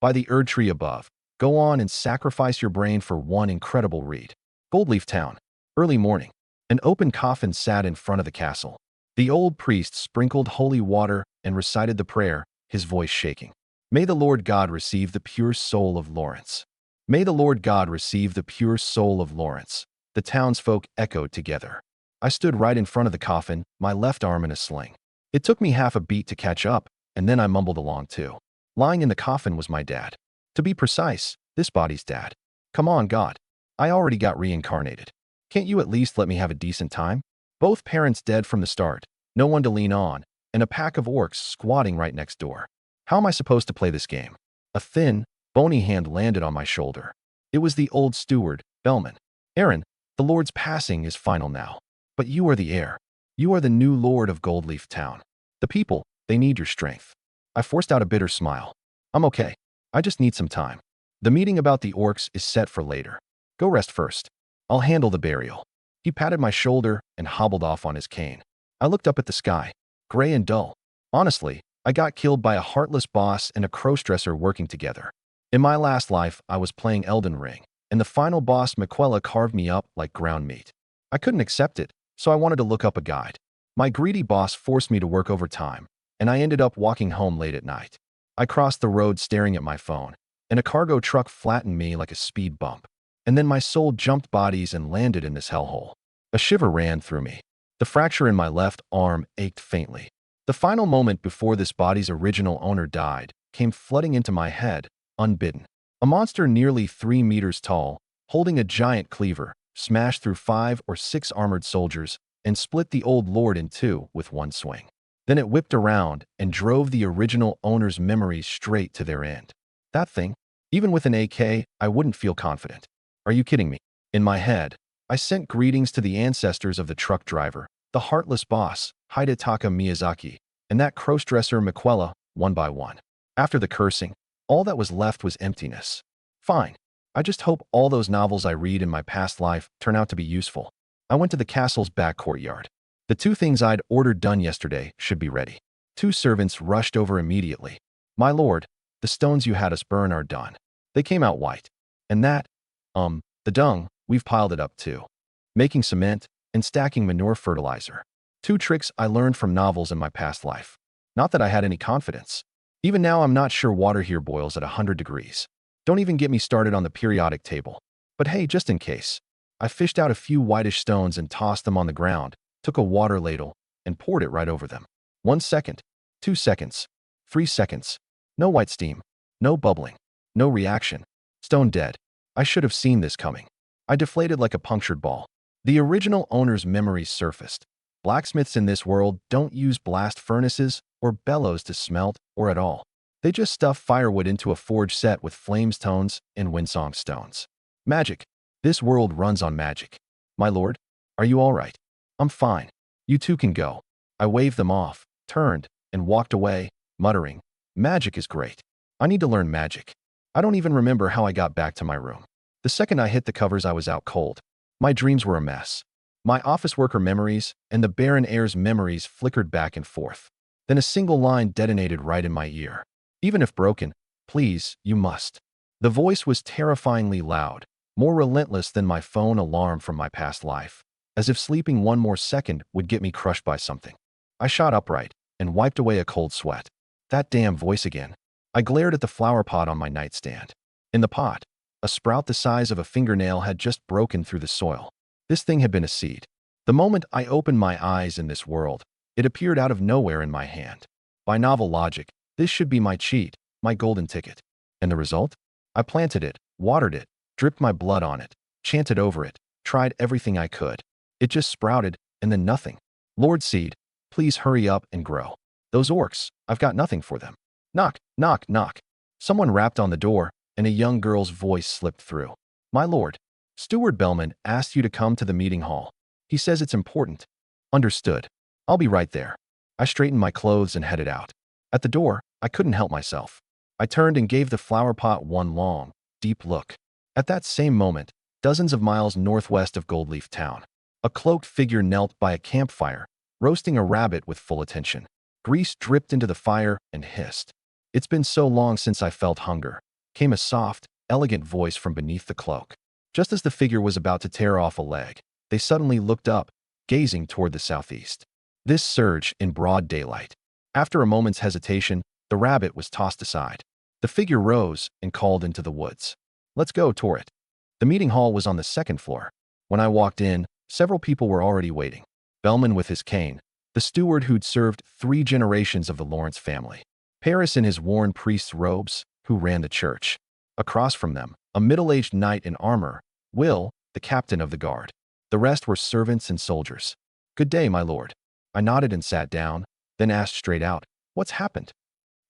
By the Erd tree above. Go on and sacrifice your brain for one incredible read. Goldleaf Town. Early morning. An open coffin sat in front of the castle. The old priest sprinkled holy water and recited the prayer, his voice shaking. May the Lord God receive the pure soul of Lawrence. May the Lord God receive the pure soul of Lawrence. The townsfolk echoed together. I stood right in front of the coffin, my left arm in a sling. It took me half a beat to catch up, and then I mumbled along too. Lying in the coffin was my dad. To be precise, this body's dad. Come on, God. I already got reincarnated. Can't you at least let me have a decent time? Both parents dead from the start, no one to lean on, and a pack of orcs squatting right next door. How am I supposed to play this game? A thin, bony hand landed on my shoulder. It was the old steward, Bellman. Aaron, the Lord's passing is final now. But you are the heir. You are the new Lord of Goldleaf Town. The people, they need your strength. I forced out a bitter smile. I'm okay. I just need some time. The meeting about the orcs is set for later. Go rest first. I'll handle the burial. He patted my shoulder and hobbled off on his cane. I looked up at the sky, gray and dull. Honestly, I got killed by a heartless boss and a crow-stresser working together. In my last life, I was playing Elden Ring, and the final boss Maquella carved me up like ground meat. I couldn't accept it, so I wanted to look up a guide. My greedy boss forced me to work overtime, and I ended up walking home late at night. I crossed the road staring at my phone, and a cargo truck flattened me like a speed bump. And then my soul jumped bodies and landed in this hellhole. A shiver ran through me. The fracture in my left arm ached faintly. The final moment before this body's original owner died came flooding into my head, unbidden. A monster nearly 3 meters tall, holding a giant cleaver, smashed through 5 or 6 armored soldiers and split the old lord in two with one swing. Then it whipped around and drove the original owner's memories straight to their end. That thing, even with an AK, I wouldn't feel confident. Are you kidding me? In my head, I sent greetings to the ancestors of the truck driver, the heartless boss, Hidetaka Miyazaki, and that crow-stresser Maquella, one by one. After the cursing, all that was left was emptiness. Fine. I just hope all those novels I read in my past life turn out to be useful. I went to the castle's back courtyard. The 2 things I'd ordered done yesterday should be ready. 2 servants rushed over immediately. My lord, the stones you had us burn are done. They came out white. And that, the dung, we've piled it up too. Making cement and stacking manure fertilizer. 2 tricks I learned from novels in my past life. Not that I had any confidence. Even now I'm not sure water here boils at 100 degrees. Don't even get me started on the periodic table. But hey, just in case. I fished out a few whitish stones and tossed them on the ground, took a water ladle, and poured it right over them. 1 second, 2 seconds, 3 seconds. No white steam, no bubbling, no reaction. Stone dead. I should have seen this coming. I deflated like a punctured ball. The original owner's memories surfaced. Blacksmiths in this world don't use blast furnaces or bellows to smelt or at all. They just stuff firewood into a forge set with flame stones and windsong stones. Magic. This world runs on magic. My lord, are you all right? I'm fine. You 2 can go. I waved them off, turned, and walked away, muttering, magic is great. I need to learn magic. I don't even remember how I got back to my room. The second I hit the covers, I was out cold. My dreams were a mess. My office worker memories and the Baron heir's memories flickered back and forth. Then a single line detonated right in my ear. Even if broken, please, you must. The voice was terrifyingly loud, more relentless than my phone alarm from my past life, as if sleeping 1 more second would get me crushed by something. I shot upright and wiped away a cold sweat. That damn voice again. I glared at the flower pot on my nightstand. In the pot, a sprout the size of a fingernail had just broken through the soil. This thing had been a seed. The moment I opened my eyes in this world, it appeared out of nowhere in my hand. By novel logic, this should be my cheat, my golden ticket. And the result? I planted it, watered it, dripped my blood on it, chanted over it, tried everything I could. It just sprouted, and then nothing. Lord Seed, please hurry up and grow. Those orcs, I've got nothing for them. Knock, knock, knock. Someone rapped on the door, and a young girl's voice slipped through. My lord, Steward Bellman asked you to come to the meeting hall. He says it's important. Understood. I'll be right there. I straightened my clothes and headed out. At the door, I couldn't help myself. I turned and gave the flower pot one long, deep look. At that same moment, dozens of miles northwest of Goldleaf Town, a cloaked figure knelt by a campfire, roasting a rabbit with full attention. Grease dripped into the fire and hissed. It's been so long since I felt hunger. came a soft, elegant voice from beneath the cloak. Just as the figure was about to tear off a leg, they suddenly looked up, gazing toward the southeast. This surged in broad daylight. After a moment's hesitation, the rabbit was tossed aside. The figure rose and called into the woods. "Let's go, Torrit." The meeting hall was on the second floor. When I walked in, several people were already waiting. Bellman with his cane, the steward who'd served 3 generations of the Lawrence family. Paris in his worn priest's robes, who ran the church. Across from them, a middle-aged knight in armor, Will, the captain of the guard. The rest were servants and soldiers. "Good day, my lord." I nodded and sat down, then asked straight out, "What's happened?"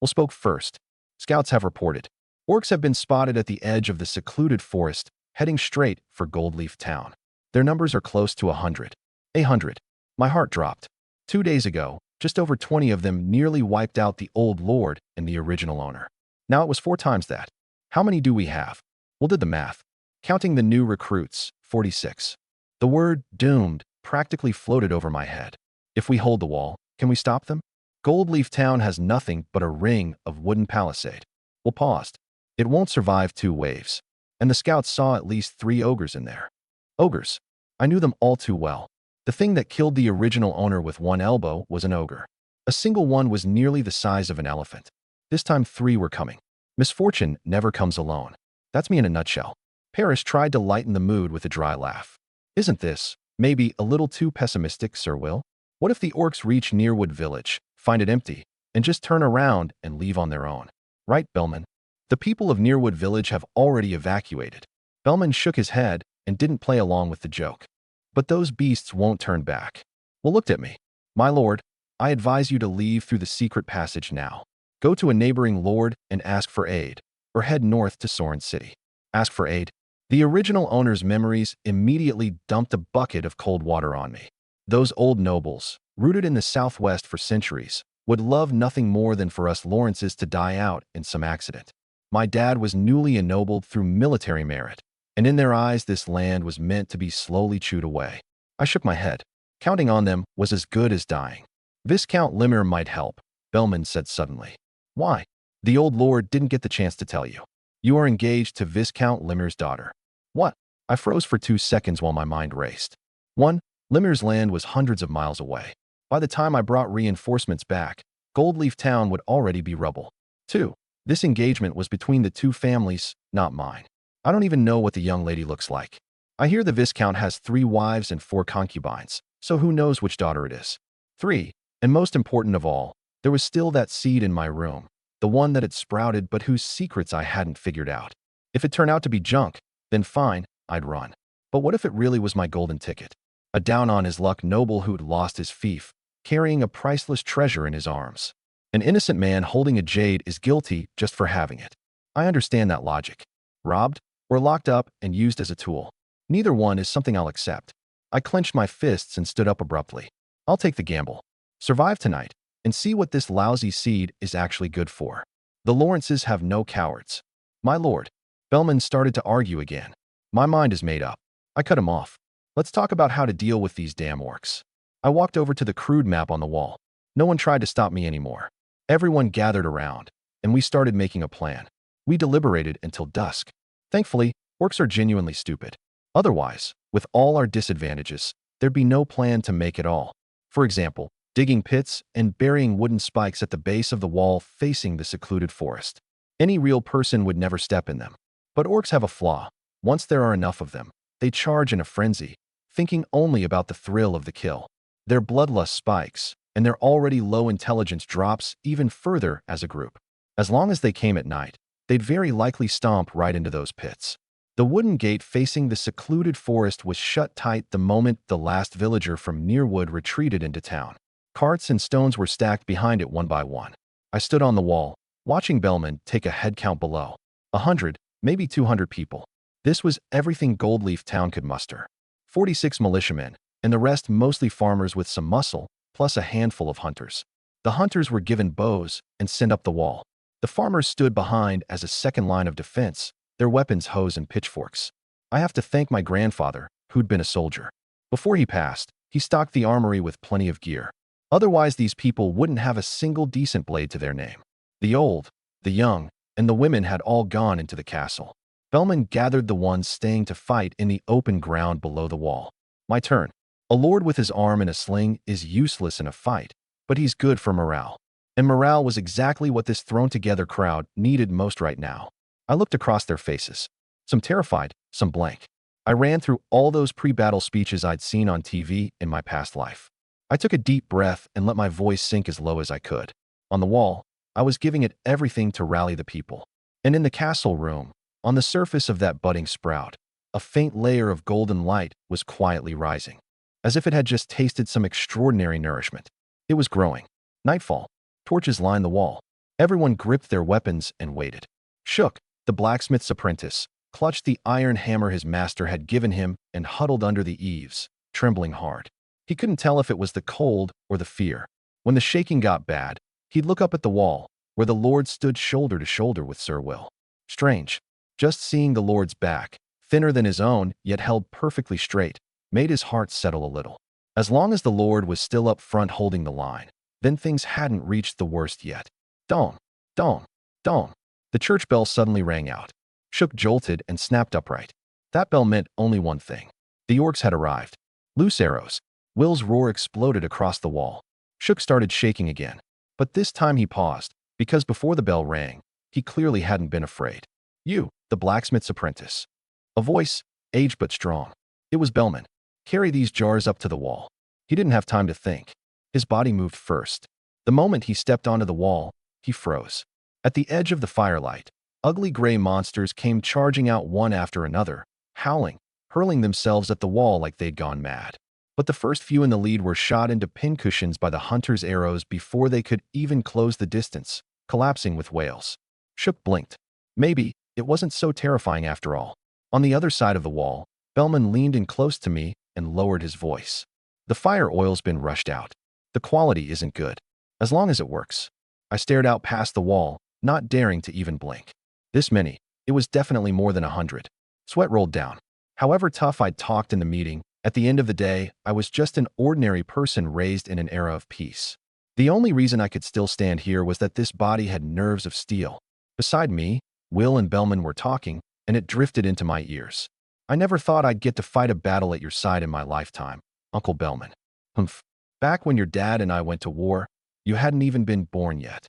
Will spoke first. "Scouts have reported. Orcs have been spotted at the edge of the secluded forest, heading straight for Goldleaf Town. Their numbers are close to 100. 100. My heart dropped. 2 days ago, just over 20 of them nearly wiped out the old lord and the original owner. Now it was 4 times that. How many do we have? Will did the math. Counting the new recruits, 46. The word doomed practically floated over my head. If we hold the wall, can we stop them? Goldleaf Town has nothing but a ring of wooden palisade. Will paused. It won't survive 2 waves. And the scouts saw at least 3 ogres in there. Ogres. I knew them all too well. The thing that killed the original owner with 1 elbow was an ogre. A single one was nearly the size of an elephant. This time 3 were coming. Misfortune never comes alone. That's me in a nutshell. Paris tried to lighten the mood with a dry laugh. Isn't this, maybe, a little too pessimistic, Sir Will? What if the orcs reach Nearwood Village, find it empty, and just turn around and leave on their own? Right, Bellman? The people of Nearwood Village have already evacuated. Bellman shook his head and didn't play along with the joke. But those beasts won't turn back. Will looked at me. "My lord, I advise you to leave through the secret passage now. Go to a neighboring lord and ask for aid, or head north to Soren City." Ask for aid? The original owner's memories immediately dumped a bucket of cold water on me. Those old nobles, rooted in the Southwest for centuries, would love nothing more than for us Lawrences to die out in some accident. My dad was newly ennobled through military merit, and in their eyes this land was meant to be slowly chewed away. I shook my head. Counting on them was as good as dying. "Viscount Limmer might help," Bellman said suddenly. "Why?" "The old lord didn't get the chance to tell you. You are engaged to Viscount Limmer's daughter." "What?" I froze for 2 seconds while my mind raced. 1. Limmer's land was hundreds of miles away. By the time I brought reinforcements back, Goldleaf Town would already be rubble. 2. This engagement was between the 2 families, not mine. I don't even know what the young lady looks like. I hear the Viscount has 3 wives and 4 concubines, so who knows which daughter it is. 3. And most important of all, there was still that seed in my room, the one that had sprouted but whose secrets I hadn't figured out. If it turned out to be junk, then fine, I'd run. But what if it really was my golden ticket? A down-on-his-luck noble who'd lost his fief, carrying a priceless treasure in his arms. An innocent man holding a jade is guilty just for having it. I understand that logic. Robbed, or locked up and used as a tool. Neither one is something I'll accept. I clenched my fists and stood up abruptly. I'll take the gamble. Survive tonight, and see what this lousy seed is actually good for. The Lawrences have no cowards. My lord. Bellman started to argue again. My mind is made up. I cut him off. Let's talk about how to deal with these damn orcs. I walked over to the crude map on the wall. No one tried to stop me anymore. Everyone gathered around, and we started making a plan. We deliberated until dusk. Thankfully, orcs are genuinely stupid. Otherwise, with all our disadvantages, there'd be no plan to make at all. For example, digging pits and burying wooden spikes at the base of the wall facing the secluded forest. Any real person would never step in them. But orcs have a flaw. Once there are enough of them, they charge in a frenzy, thinking only about the thrill of the kill. Their bloodlust spikes, and their already low intelligence drops even further as a group. As long as they came at night, they'd very likely stomp right into those pits. The wooden gate facing the secluded forest was shut tight the moment the last villager from Nearwood retreated into town. Carts and stones were stacked behind it one by one. I stood on the wall, watching Bellman take a head count below. 100, maybe 200 people. This was everything Goldleaf Town could muster. 46 militiamen, and the rest mostly farmers with some muscle, plus a handful of hunters. The hunters were given bows and sent up the wall. The farmers stood behind as a second line of defense, their weapons hoes and pitchforks. I have to thank my grandfather, who'd been a soldier. Before he passed, he stocked the armory with plenty of gear. Otherwise, these people wouldn't have a single decent blade to their name. The old, the young, and the women had all gone into the castle. Bellman gathered the ones staying to fight in the open ground below the wall. My turn. A lord with his arm in a sling is useless in a fight, but he's good for morale. And morale was exactly what this thrown-together crowd needed most right now. I looked across their faces. Some terrified, some blank. I ran through all those pre-battle speeches I'd seen on TV in my past life. I took a deep breath and let my voice sink as low as I could. On the wall, I was giving it everything to rally the people. And in the castle room, on the surface of that budding sprout, a faint layer of golden light was quietly rising, as if it had just tasted some extraordinary nourishment. It was growing. Nightfall. Torches lined the wall. Everyone gripped their weapons and waited. Shook, the blacksmith's apprentice, clutched the iron hammer his master had given him and huddled under the eaves, trembling hard. He couldn't tell if it was the cold or the fear. When the shaking got bad, he'd look up at the wall, where the Lord stood shoulder to shoulder with Sir Will. Strange. Just seeing the Lord's back, thinner than his own, yet held perfectly straight, made his heart settle a little. As long as the Lord was still up front holding the line, then things hadn't reached the worst yet. Dong, dong, dong. The church bell suddenly rang out. Shook jolted and snapped upright. That bell meant only one thing. The orcs had arrived. Loose arrows. Will's roar exploded across the wall. Shook started shaking again. But this time he paused, because before the bell rang, he clearly hadn't been afraid. You, the blacksmith's apprentice. A voice, aged but strong. It was Bellman. Carry these jars up to the wall. He didn't have time to think. His body moved first. The moment he stepped onto the wall, he froze. At the edge of the firelight, ugly gray monsters came charging out one after another, howling, hurling themselves at the wall like they'd gone mad. But the first few in the lead were shot into pincushions by the hunter's arrows before they could even close the distance, collapsing with wails. Shook blinked. Maybe it wasn't so terrifying after all. On the other side of the wall, Bellman leaned in close to me and lowered his voice. The fire oil's been rushed out. The quality isn't good. As long as it works. I stared out past the wall, not daring to even blink. This many. It was definitely more than 100. Sweat rolled down. However tough I'd talked in the meeting, at the end of the day, I was just an ordinary person raised in an era of peace. The only reason I could still stand here was that this body had nerves of steel. Beside me, Will and Bellman were talking, and it drifted into my ears. I never thought I'd get to fight a battle at your side in my lifetime, Uncle Bellman. Humph. Back when your dad and I went to war, you hadn't even been born yet.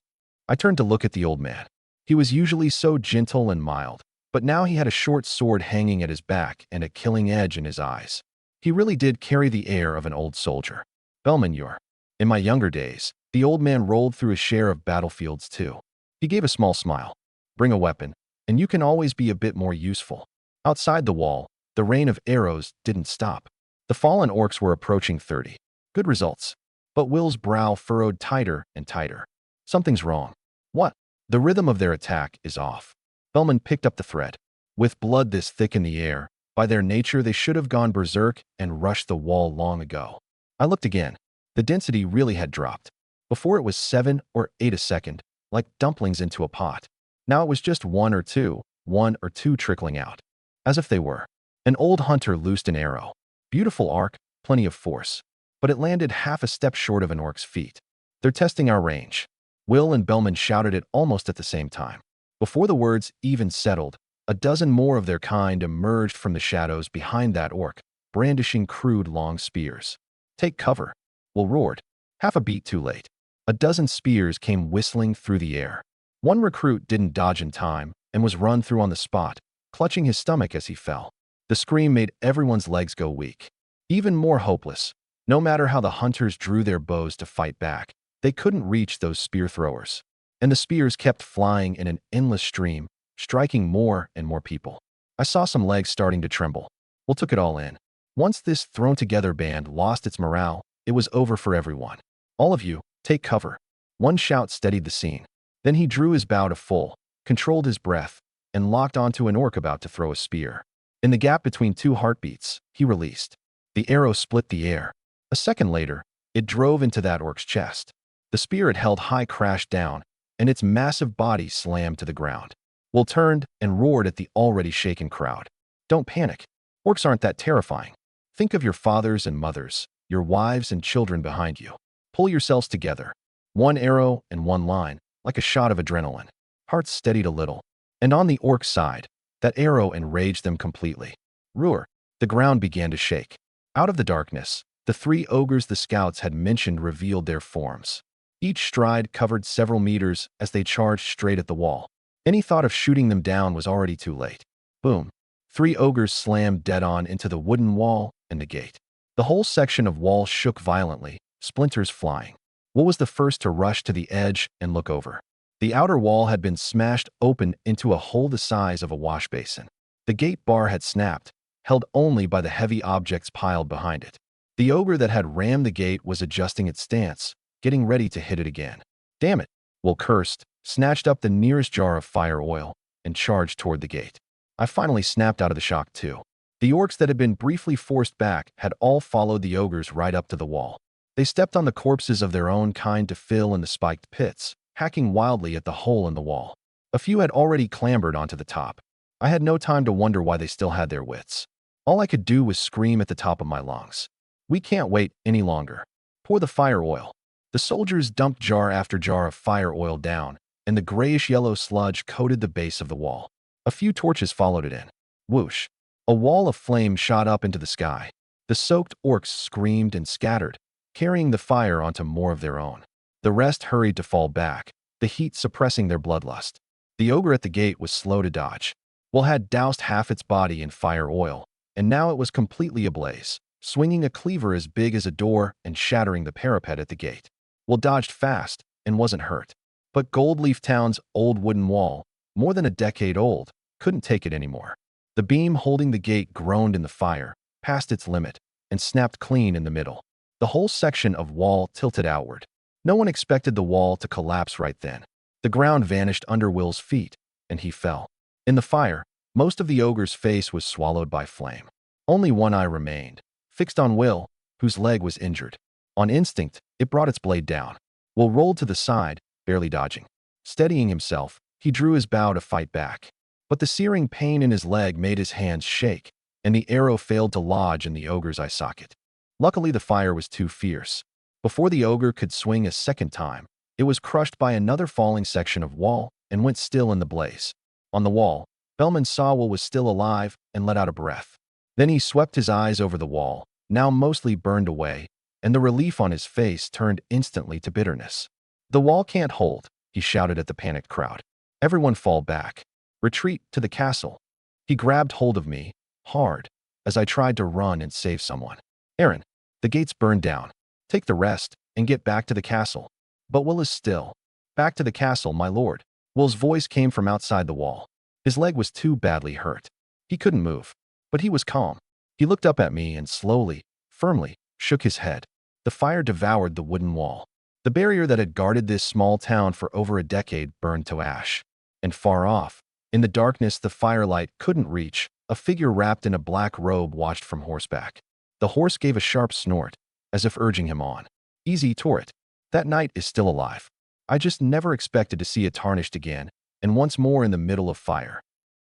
I turned to look at the old man. He was usually so gentle and mild, but now he had a short sword hanging at his back and a killing edge in his eyes. He really did carry the air of an old soldier. Bellman, you're. In my younger days, the old man rolled through a share of battlefields too. He gave a small smile. Bring a weapon, and you can always be a bit more useful. Outside the wall, the rain of arrows didn't stop. The fallen orcs were approaching 30. Good results. But Will's brow furrowed tighter and tighter. Something's wrong. What? The rhythm of their attack is off. Bellman picked up the thread. With blood this thick in the air, by their nature they should have gone berserk and rushed the wall long ago. I looked again. The density really had dropped. Before it was 7 or 8 a second, like dumplings into a pot. Now it was just 1 or 2 trickling out. As if they were. An old hunter loosed an arrow. Beautiful arc, plenty of force. But it landed half a step short of an orc's feet. They're testing our range. Will and Bellman shouted it almost at the same time. Before the words even settled, a dozen more of their kind emerged from the shadows behind that orc, brandishing crude long spears. Take cover. Will roared. Half a beat too late. A dozen spears came whistling through the air. One recruit didn't dodge in time and was run through on the spot, clutching his stomach as he fell. The scream made everyone's legs go weak. Even more hopeless. No matter how the hunters drew their bows to fight back, they couldn't reach those spear throwers. And the spears kept flying in an endless stream, striking more and more people. I saw some legs starting to tremble. Will took it all in. Once this thrown-together band lost its morale, it was over for everyone. All of you, take cover. One shout steadied the scene. Then he drew his bow to full, controlled his breath, and locked onto an orc about to throw a spear. In the gap between 2 heartbeats, he released. The arrow split the air. A second later, it drove into that orc's chest. The spear it held high crashed down, and its massive body slammed to the ground. Will turned and roared at the already shaken crowd. Don't panic. Orcs aren't that terrifying. Think of your fathers and mothers, your wives and children behind you. Pull yourselves together. 1 arrow and 1 line, like a shot of adrenaline. Hearts steadied a little. And on the orc's side, that arrow enraged them completely. Roar! The ground began to shake. Out of the darkness, the three ogres the scouts had mentioned revealed their forms. Each stride covered several meters as they charged straight at the wall. Any thought of shooting them down was already too late. Boom! Three ogres slammed dead-on into the wooden wall and the gate. The whole section of wall shook violently, splinters flying. Will was the first to rush to the edge and look over. The outer wall had been smashed open into a hole the size of a wash basin. The gate bar had snapped, held only by the heavy objects piled behind it. The ogre that had rammed the gate was adjusting its stance, getting ready to hit it again. Damn it! Will cursed, snatched up the nearest jar of fire oil, and charged toward the gate. I finally snapped out of the shock too. The orcs that had been briefly forced back had all followed the ogres right up to the wall. They stepped on the corpses of their own kind to fill in the spiked pits, hacking wildly at the hole in the wall. A few had already clambered onto the top. I had no time to wonder why they still had their wits. All I could do was scream at the top of my lungs. We can't wait any longer. Pour the fire oil. The soldiers dumped jar after jar of fire oil down, and the grayish-yellow sludge coated the base of the wall. A few torches followed it in. Whoosh! A wall of flame shot up into the sky. The soaked orcs screamed and scattered, carrying the fire onto more of their own. The rest hurried to fall back, the heat suppressing their bloodlust. The ogre at the gate was slow to dodge. Will had doused half its body in fire oil, and now it was completely ablaze, swinging a cleaver as big as a door and shattering the parapet at the gate. Will dodged fast and wasn't hurt. But Goldleaf Town's old wooden wall, more than a decade old, couldn't take it anymore. The beam holding the gate groaned in the fire, past its limit, and snapped clean in the middle. The whole section of wall tilted outward. No one expected the wall to collapse right then. The ground vanished under Will's feet, and he fell. In the fire, most of the ogre's face was swallowed by flame. Only one eye remained, fixed on Will, whose leg was injured. On instinct, it brought its blade down. Will rolled to the side, barely dodging. Steadying himself, he drew his bow to fight back. But the searing pain in his leg made his hands shake, and the arrow failed to lodge in the ogre's eye socket. Luckily, the fire was too fierce. Before the ogre could swing a second time, it was crushed by another falling section of wall and went still in the blaze. On the wall, Bellman saw Will was still alive and let out a breath. Then he swept his eyes over the wall, now mostly burned away, and the relief on his face turned instantly to bitterness. "The wall can't hold," he shouted at the panicked crowd. "Everyone fall back. Retreat to the castle." He grabbed hold of me, hard, as I tried to run and save someone. "Aaron, the gates burned down. Take the rest and get back to the castle." "But Will is still." "Back to the castle, my lord." Will's voice came from outside the wall. His leg was too badly hurt. He couldn't move, but he was calm. He looked up at me and slowly, firmly, shook his head. The fire devoured the wooden wall. The barrier that had guarded this small town for over a decade burned to ash. And far off, in the darkness the firelight couldn't reach, a figure wrapped in a black robe watched from horseback. The horse gave a sharp snort, as if urging him on. "Easy, Torret. That knight is still alive." I just never expected to see it tarnished again, and once more in the middle of fire.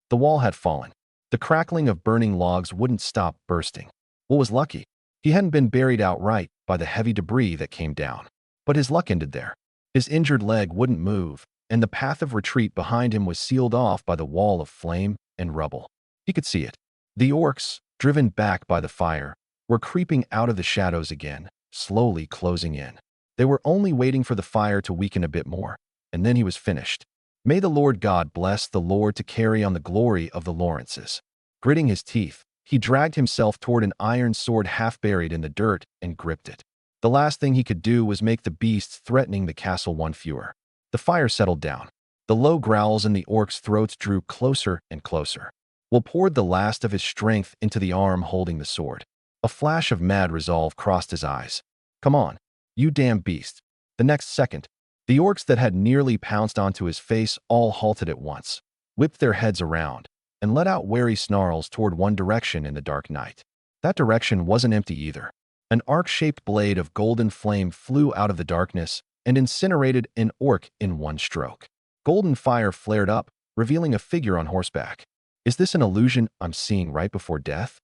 The wall had fallen. The crackling of burning logs wouldn't stop bursting. Will was lucky. He hadn't been buried outright by the heavy debris that came down. But his luck ended there. His injured leg wouldn't move, and the path of retreat behind him was sealed off by the wall of flame and rubble. He could see it. The orcs, driven back by the fire, were creeping out of the shadows again, slowly closing in. They were only waiting for the fire to weaken a bit more, and then he was finished. May the Lord God bless the Lord to carry on the glory of the Lawrences. Gritting his teeth, he dragged himself toward an iron sword half buried in the dirt and gripped it. The last thing he could do was make the beasts threatening the castle one fewer. The fire settled down. The low growls in the orcs' throats drew closer and closer. Will poured the last of his strength into the arm holding the sword. A flash of mad resolve crossed his eyes. "Come on, you damn beast." The next second, the orcs that had nearly pounced onto his face all halted at once, whipped their heads around, and let out wary snarls toward one direction in the dark night. That direction wasn't empty either. An arc-shaped blade of golden flame flew out of the darkness and incinerated an orc in one stroke. Golden fire flared up, revealing a figure on horseback. Is this an illusion I'm seeing right before death?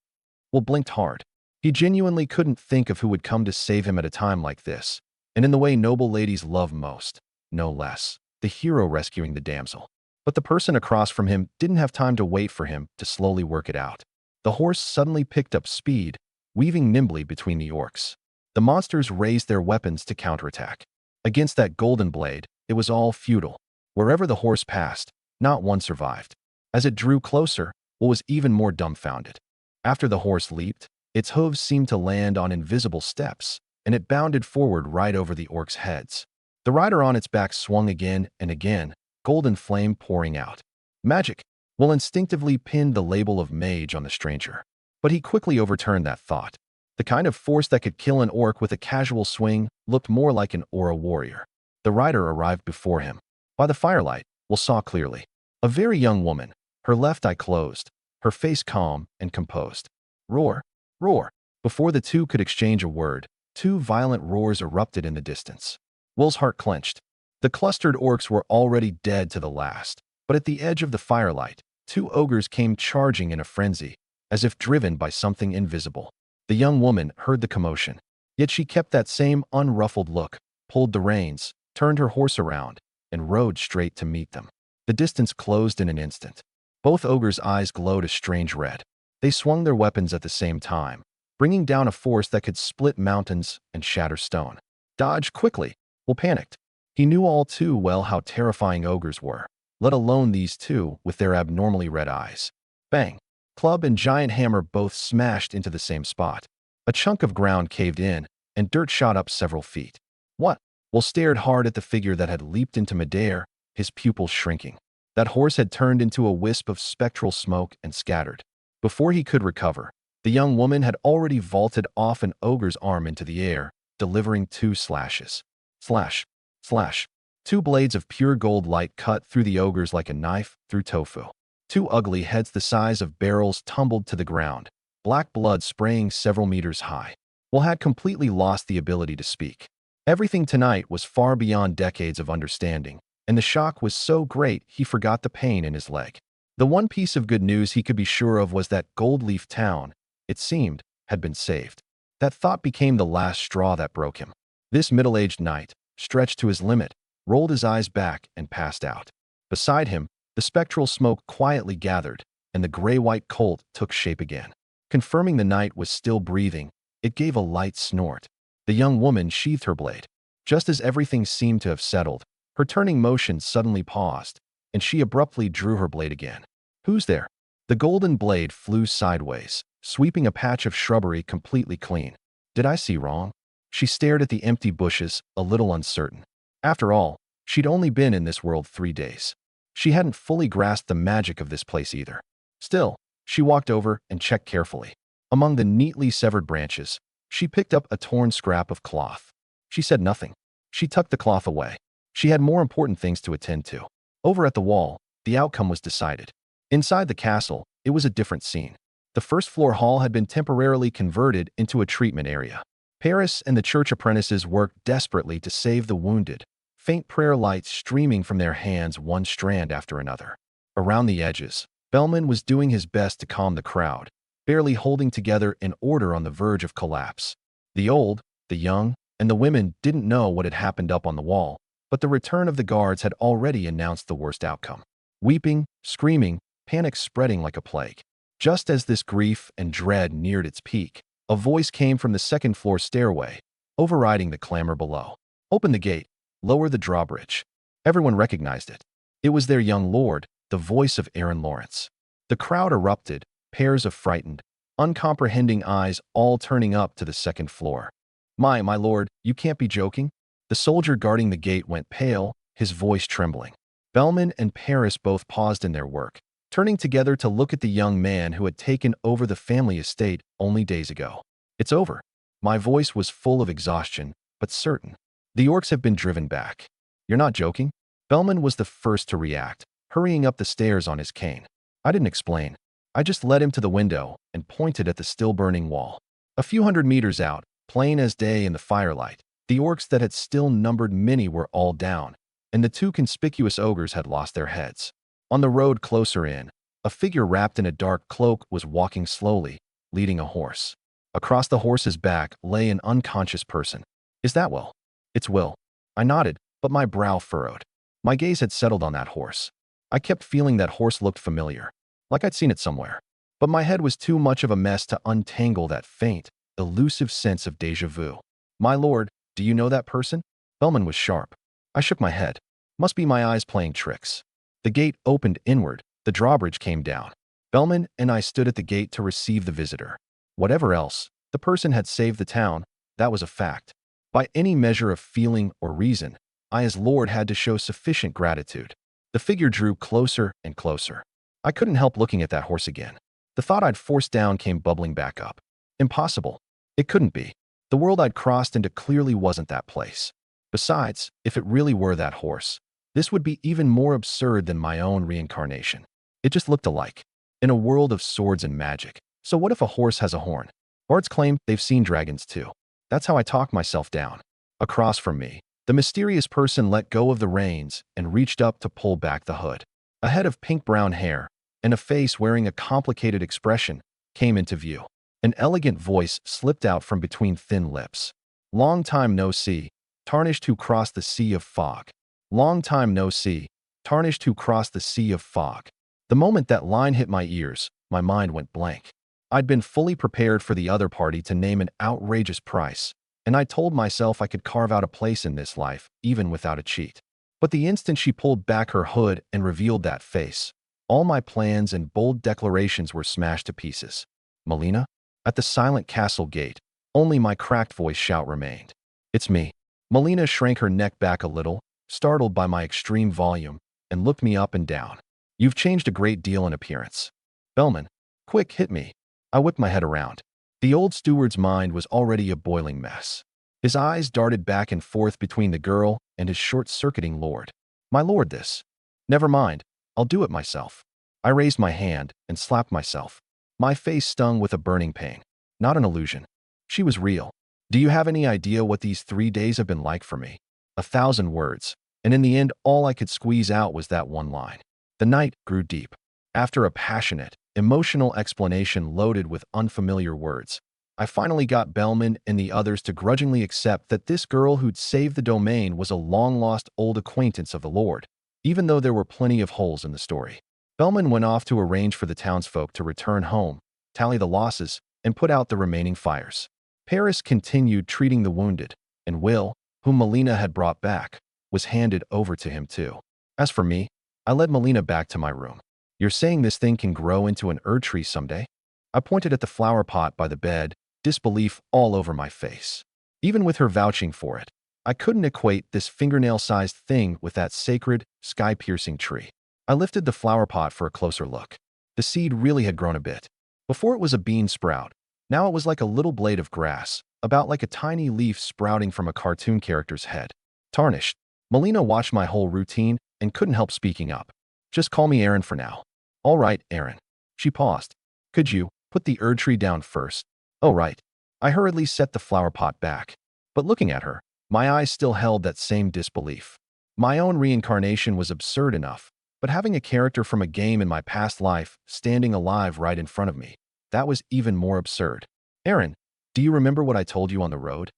Will blinked hard. He genuinely couldn't think of who would come to save him at a time like this, and in the way noble ladies love most, no less, the hero rescuing the damsel. But the person across from him didn't have time to wait for him to slowly work it out. The horse suddenly picked up speed, weaving nimbly between the orcs. The monsters raised their weapons to counterattack. Against that golden blade, it was all futile. Wherever the horse passed, not one survived. As it drew closer, Will was even more dumbfounded. After the horse leaped, its hooves seemed to land on invisible steps, and it bounded forward right over the orcs' heads. The rider on its back swung again and again, golden flame pouring out. Magic! Will instinctively pinned the label of mage on the stranger. But he quickly overturned that thought. The kind of force that could kill an orc with a casual swing looked more like an aura warrior. The rider arrived before him. By the firelight, Will saw clearly. A very young woman, her left eye closed, her face calm and composed. Roar! Roar! Before the two could exchange a word, two violent roars erupted in the distance. Will's heart clenched. The clustered orcs were already dead to the last, but at the edge of the firelight, two ogres came charging in a frenzy, as if driven by something invisible. The young woman heard the commotion, yet she kept that same unruffled look, pulled the reins, turned her horse around, and rode straight to meet them. The distance closed in an instant. Both ogres' eyes glowed a strange red. They swung their weapons at the same time, bringing down a force that could split mountains and shatter stone. Dodge quickly! Will panicked. He knew all too well how terrifying ogres were, let alone these two with their abnormally red eyes. Bang! Club and giant hammer both smashed into the same spot. A chunk of ground caved in, and dirt shot up several feet. What? Will stared hard at the figure that had leaped into midair, his pupils shrinking. That horse had turned into a wisp of spectral smoke and scattered. Before he could recover, the young woman had already vaulted off an ogre's arm into the air, delivering two slashes. Slash! Slash! Two blades of pure gold light cut through the ogres like a knife through tofu. Two ugly heads the size of barrels tumbled to the ground, black blood spraying several meters high. Will had completely lost the ability to speak. Everything tonight was far beyond decades of understanding, and the shock was so great he forgot the pain in his leg. The one piece of good news he could be sure of was that Goldleaf Town, it seemed, had been saved. That thought became the last straw that broke him. This middle-aged knight, stretched to his limit, rolled his eyes back and passed out. Beside him, the spectral smoke quietly gathered, and the gray-white colt took shape again. Confirming the knight was still breathing, it gave a light snort. The young woman sheathed her blade. Just as everything seemed to have settled, her turning motion suddenly paused, and she abruptly drew her blade again. Who's there? The golden blade flew sideways, sweeping a patch of shrubbery completely clean. Did I see wrong? She stared at the empty bushes, a little uncertain. After all, she'd only been in this world 3 days. She hadn't fully grasped the magic of this place either. Still, she walked over and checked carefully. Among the neatly severed branches, she picked up a torn scrap of cloth. She said nothing. She tucked the cloth away. She had more important things to attend to. Over at the wall, the outcome was decided. Inside the castle, it was a different scene. The first-floor hall had been temporarily converted into a treatment area. Paris and the church apprentices worked desperately to save the wounded, faint prayer lights streaming from their hands one strand after another. Around the edges, Bellman was doing his best to calm the crowd, barely holding together an order on the verge of collapse. The old, the young, and the women didn't know what had happened up on the wall, but the return of the guards had already announced the worst outcome. Weeping, screaming, panic spreading like a plague. Just as this grief and dread neared its peak, a voice came from the second-floor stairway, overriding the clamor below. Open the gate. Lower the drawbridge. Everyone recognized it. It was their young lord, the voice of Aaron Lawrence. The crowd erupted, pairs of frightened, uncomprehending eyes all turning up to the second floor. My lord, you can't be joking? The soldier guarding the gate went pale, his voice trembling. Bellman and Paris both paused in their work, turning together to look at the young man who had taken over the family estate only days ago. It's over. My voice was full of exhaustion, but certain. The orcs have been driven back. You're not joking? Bellman was the first to react, hurrying up the stairs on his cane. I didn't explain. I just led him to the window and pointed at the still-burning wall. A few hundred meters out, plain as day in the firelight, the orcs that had still numbered many were all down, and the two conspicuous ogres had lost their heads. On the road closer in, a figure wrapped in a dark cloak was walking slowly, leading a horse. Across the horse's back lay an unconscious person. Is that Will? It's Will. I nodded, but my brow furrowed. My gaze had settled on that horse. I kept feeling that horse looked familiar, like I'd seen it somewhere. But my head was too much of a mess to untangle that faint, elusive sense of déjà vu. My lord, do you know that person? Bellman was sharp. I shook my head. Must be my eyes playing tricks. The gate opened inward. The drawbridge came down. Bellman and I stood at the gate to receive the visitor. Whatever else, the person had saved the town. That was a fact. By any measure of feeling or reason, I as lord had to show sufficient gratitude. The figure drew closer and closer. I couldn't help looking at that horse again. The thought I'd forced down came bubbling back up. Impossible. It couldn't be. The world I'd crossed into clearly wasn't that place. Besides, if it really were that horse, this would be even more absurd than my own reincarnation. It just looked alike. In a world of swords and magic. So what if a horse has a horn? Bards claim they've seen dragons too. That's how I talked myself down. Across from me, the mysterious person let go of the reins and reached up to pull back the hood. A head of pink-brown hair and a face wearing a complicated expression came into view. An elegant voice slipped out from between thin lips. Long time no see, tarnished who crossed the sea of fog. Long time no see, tarnished who crossed the sea of fog. The moment that line hit my ears, my mind went blank. I'd been fully prepared for the other party to name an outrageous price, and I told myself I could carve out a place in this life, even without a cheat. But the instant she pulled back her hood and revealed that face, all my plans and bold declarations were smashed to pieces. Melina? At the silent castle gate, only my cracked voice shout remained. It's me. Melina shrank her neck back a little, startled by my extreme volume, and looked me up and down. You've changed a great deal in appearance. Bellman, quick, hit me. I whipped my head around. The old steward's mind was already a boiling mess. His eyes darted back and forth between the girl and his short-circuiting lord. My lord, this. Never mind. I'll do it myself. I raised my hand and slapped myself. My face stung with a burning pain. Not an illusion. She was real. Do you have any idea what these 3 days have been like for me? 1,000 words, and in the end all I could squeeze out was that one line. The night grew deep. After a passionate, emotional explanation loaded with unfamiliar words, I finally got Bellman and the others to grudgingly accept that this girl who'd saved the domain was a long-lost old acquaintance of the Lord, even though there were plenty of holes in the story. Bellman went off to arrange for the townsfolk to return home, tally the losses, and put out the remaining fires. Paris continued treating the wounded, and Will, whom Melina had brought back, was handed over to him too. As for me, I led Melina back to my room. You're saying this thing can grow into an Erd tree someday? I pointed at the flower pot by the bed, disbelief all over my face. Even with her vouching for it, I couldn't equate this fingernail-sized thing with that sacred, sky-piercing tree. I lifted the flower pot for a closer look. The seed really had grown a bit. Before it was a bean sprout. Now it was like a little blade of grass, about like a tiny leaf sprouting from a cartoon character's head. Tarnished. Melina watched my whole routine and couldn't help speaking up. Just call me Aaron for now. All right, Aaron. She paused. Could you put the Erd tree down first? Oh, right. I hurriedly set the flower pot back. But looking at her, my eyes still held that same disbelief. My own reincarnation was absurd enough, but having a character from a game in my past life standing alive right in front of me, that was even more absurd. Aaron, do you remember what I told you on the road?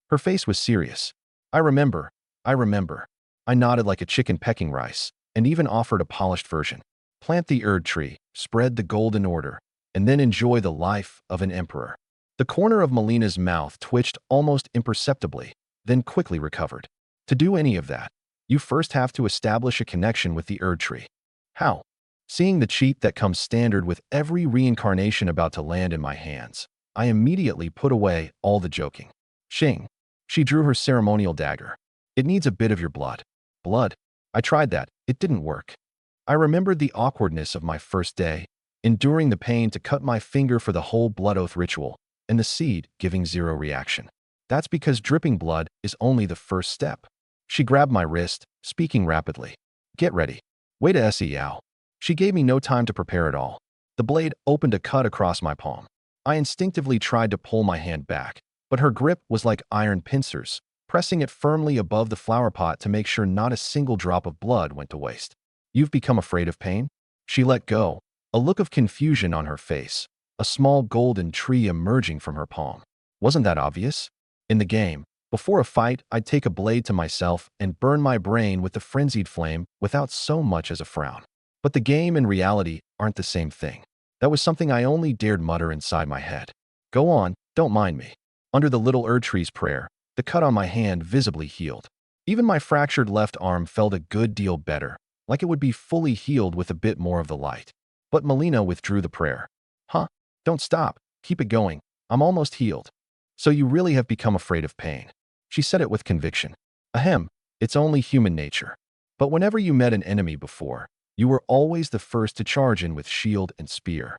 Her face was serious. I remember. I nodded like a chicken pecking rice, and even offered a polished version. Plant the Erd tree, spread the golden order, and then enjoy the life of an emperor. The corner of Melina's mouth twitched almost imperceptibly, then quickly recovered. To do any of that, you first have to establish a connection with the Erd tree. How? Seeing the cheat that comes standard with every reincarnation about to land in my hands, I immediately put away all the joking. Shing. She drew her ceremonial dagger. It needs a bit of your blood. Blood? I tried that. It didn't work. I remembered the awkwardness of my first day, enduring the pain to cut my finger for the whole blood oath ritual, and the seed giving zero reaction. That's because dripping blood is only the first step. She grabbed my wrist, speaking rapidly. Get ready. Wait a se-ow. She gave me no time to prepare at all. The blade opened a cut across my palm. I instinctively tried to pull my hand back, but her grip was like iron pincers, pressing it firmly above the flower pot to make sure not a single drop of blood went to waste. You've become afraid of pain? She let go, a look of confusion on her face, a small golden tree emerging from her palm. Wasn't that obvious? In the game, before a fight, I'd take a blade to myself and burn my brain with the frenzied flame without so much as a frown. But the game and reality aren't the same thing. That was something I only dared mutter inside my head. Go on, don't mind me. Under the little tree's prayer, the cut on my hand visibly healed. Even my fractured left arm felt a good deal better, like it would be fully healed with a bit more of the light. But Melina withdrew the prayer. Huh? Don't stop. Keep it going. I'm almost healed. So you really have become afraid of pain. She said it with conviction. Ahem, it's only human nature. But whenever you met an enemy before, you were always the first to charge in with shield and spear.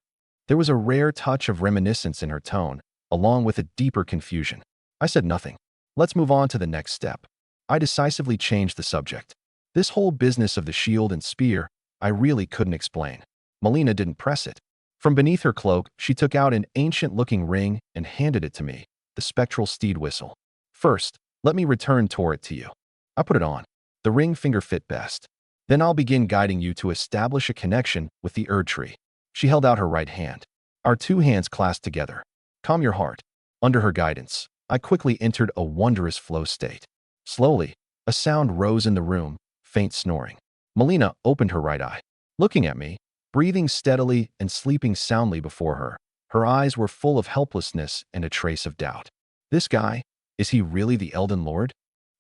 There was a rare touch of reminiscence in her tone, along with a deeper confusion. I said nothing. Let's move on to the next step. I decisively changed the subject. This whole business of the shield and spear, I really couldn't explain. Melina didn't press it. From beneath her cloak, she took out an ancient-looking ring and handed it to me, the spectral steed whistle. First, let me return Torit to you. I put it on. The ring finger fit best. Then I'll begin guiding you to establish a connection with the Erd tree. She held out her right hand. Our two hands clasped together. Calm your heart. Under her guidance, I quickly entered a wondrous flow state. Slowly, a sound rose in the room, faint snoring. Melina opened her right eye. Looking at me, breathing steadily and sleeping soundly before her, her eyes were full of helplessness and a trace of doubt. This guy, is he really the Elden Lord?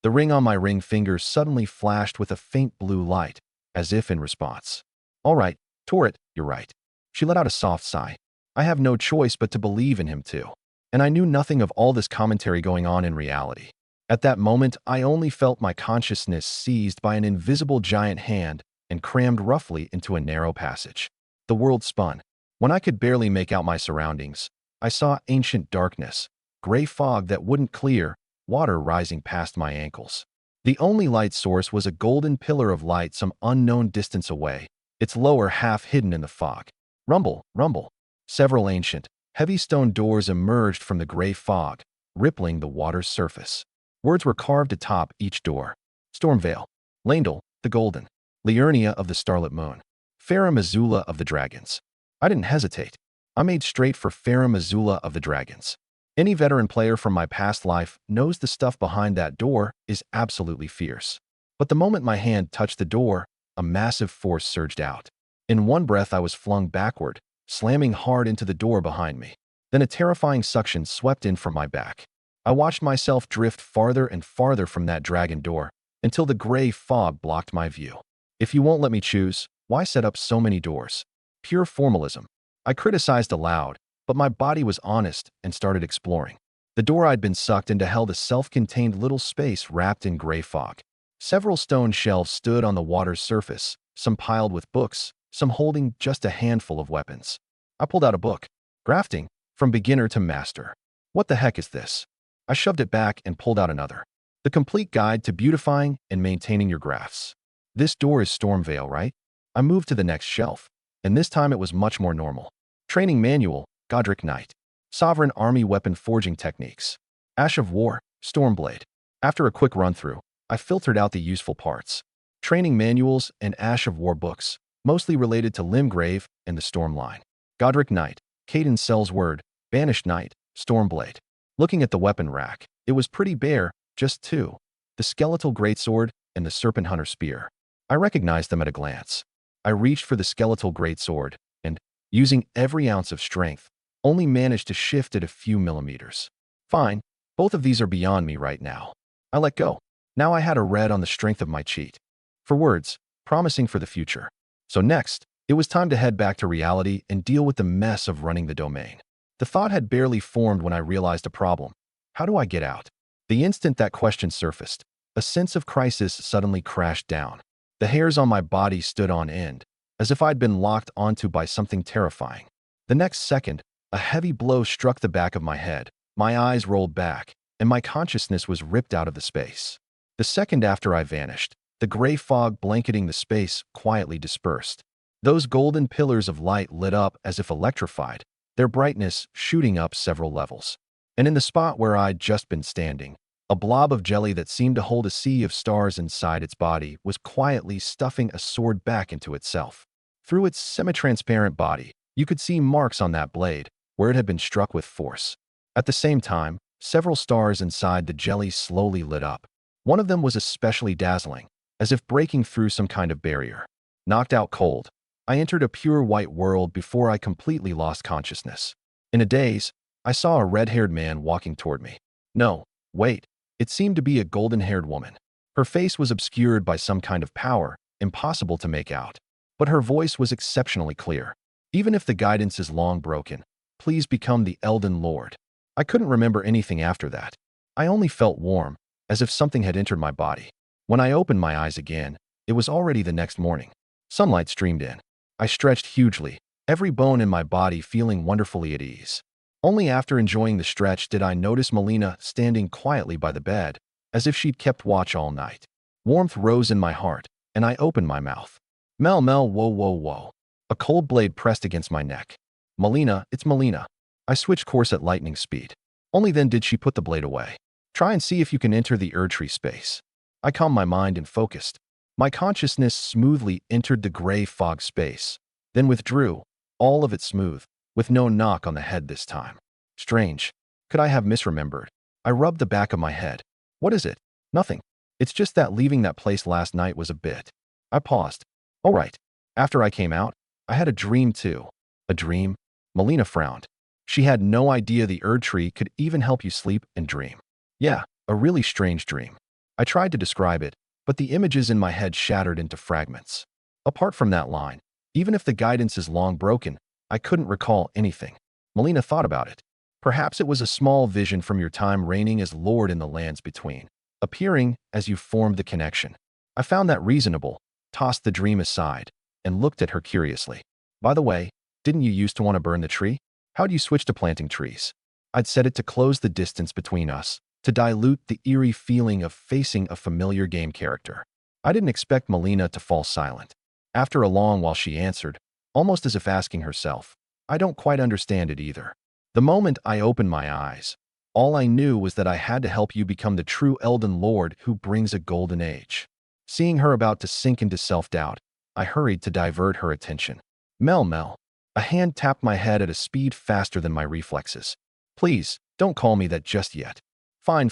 The ring on my ring finger suddenly flashed with a faint blue light, as if in response. All right, Torit, you're right. She let out a soft sigh. I have no choice but to believe in him too. And I knew nothing of all this commentary going on in reality. At that moment, I only felt my consciousness seized by an invisible giant hand and crammed roughly into a narrow passage. The world spun. When I could barely make out my surroundings, I saw ancient darkness, gray fog that wouldn't clear, water rising past my ankles. The only light source was a golden pillar of light some unknown distance away, its lower half hidden in the fog. Rumble, rumble. Several ancient, heavy stone doors emerged from the gray fog, rippling the water's surface. Words were carved atop each door. Stormvale, Landel, the Golden, Liurnia of the Starlit Moon, Farah Missoula of the Dragons. I didn't hesitate. I made straight for Farah Missoula of the Dragons. Any veteran player from my past life knows the stuff behind that door is absolutely fierce. But the moment my hand touched the door, a massive force surged out. In one breath, I was flung backward, slamming hard into the door behind me. Then a terrifying suction swept in from my back. I watched myself drift farther and farther from that dragon door until the gray fog blocked my view. If you won't let me choose, why set up so many doors? Pure formalism. I criticized aloud, but my body was honest and started exploring. The door I'd been sucked into held a self-contained little space wrapped in gray fog. Several stone shelves stood on the water's surface, some piled with books, some holding just a handful of weapons. I pulled out a book. Grafting, from beginner to master. What the heck is this? I shoved it back and pulled out another. The complete guide to beautifying and maintaining your grafts. This door is Stormvale, right? I moved to the next shelf, and this time it was much more normal. Training manual, Godric Knight. Sovereign Army Weapon Forging Techniques. Ash of War, Stormblade. After a quick run-through, I filtered out the useful parts. Training manuals and Ash of War books, mostly related to Limgrave and the Stormline. Godric Knight, Caden Sell's Word, Banished Knight, Stormblade. Looking at the weapon rack, it was pretty bare, just two. The Skeletal Greatsword and the Serpent Hunter Spear. I recognized them at a glance. I reached for the Skeletal Greatsword and, using every ounce of strength, only managed to shift it a few millimeters. Fine, both of these are beyond me right now. I let go. Now I had a red on the strength of my cheat. For words, promising for the future. So next, it was time to head back to reality and deal with the mess of running the domain. The thought had barely formed when I realized a problem. How do I get out? The instant that question surfaced, a sense of crisis suddenly crashed down. The hairs on my body stood on end, as if I'd been locked onto by something terrifying. The next second, a heavy blow struck the back of my head. My eyes rolled back, and my consciousness was ripped out of the space. The second after I vanished, the gray fog blanketing the space quietly dispersed. Those golden pillars of light lit up as if electrified, their brightness shooting up several levels. And in the spot where I'd just been standing, a blob of jelly that seemed to hold a sea of stars inside its body was quietly stuffing a sword back into itself. Through its semi-transparent body, you could see marks on that blade, where it had been struck with force. At the same time, several stars inside the jelly slowly lit up. One of them was especially dazzling, as if breaking through some kind of barrier. Knocked out cold, I entered a pure white world before I completely lost consciousness. In a daze, I saw a red-haired man walking toward me. No, wait, it seemed to be a golden-haired woman. Her face was obscured by some kind of power, impossible to make out. But her voice was exceptionally clear. Even if the guidance is long broken, please become the Elden Lord. I couldn't remember anything after that. I only felt warm, as if something had entered my body. When I opened my eyes again, it was already the next morning. Sunlight streamed in. I stretched hugely, every bone in my body feeling wonderfully at ease. Only after enjoying the stretch did I notice Melina standing quietly by the bed, as if she'd kept watch all night. Warmth rose in my heart, and I opened my mouth. Mel, whoa, whoa, whoa. A cold blade pressed against my neck. Melina, it's Melina. I switched course at lightning speed. Only then did she put the blade away. Try and see if you can enter the Erdtree space. I calmed my mind and focused. My consciousness smoothly entered the gray fog space, then withdrew, all of it smooth, with no knock on the head this time. Strange. Could I have misremembered? I rubbed the back of my head. What is it? Nothing. It's just that leaving that place last night was a bit. I paused. All right. After I came out, I had a dream too. A dream? Melina frowned. She had no idea the Erdtree could even help you sleep and dream. Yeah, a really strange dream. I tried to describe it, but the images in my head shattered into fragments. Apart from that line, even if the guidance is long broken, I couldn't recall anything. Melina thought about it. Perhaps it was a small vision from your time reigning as Lord in the lands between, appearing as you formed the connection. I found that reasonable, tossed the dream aside, and looked at her curiously. By the way, didn't you used to want to burn the tree? How'd you switch to planting trees? I'd set it to close the distance between us, to dilute the eerie feeling of facing a familiar game character. I didn't expect Melina to fall silent. After a long while she answered, almost as if asking herself, I don't quite understand it either. The moment I opened my eyes, all I knew was that I had to help you become the true Elden Lord who brings a golden age. Seeing her about to sink into self-doubt, I hurried to divert her attention. Mel. A hand tapped my head at a speed faster than my reflexes. Please, don't call me that just yet. Fine.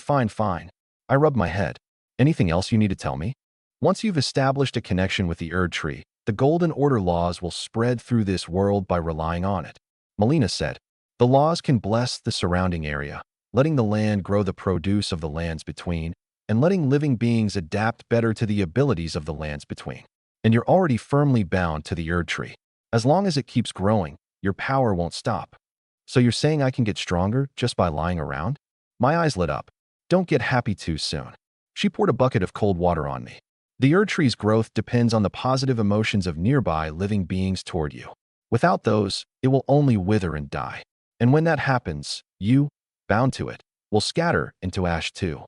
I rubbed my head. Anything else you need to tell me? Once you've established a connection with the Erdtree, the Golden Order laws will spread through this world by relying on it. Melina said, the laws can bless the surrounding area, letting the land grow the produce of the lands between, and letting living beings adapt better to the abilities of the lands between. And you're already firmly bound to the Erdtree. As long as it keeps growing, your power won't stop. So you're saying I can get stronger just by lying around? My eyes lit up. Don't get happy too soon. She poured a bucket of cold water on me. The Erdtree's growth depends on the positive emotions of nearby living beings toward you. Without those, it will only wither and die. And when that happens, you, bound to it, will scatter into ash too.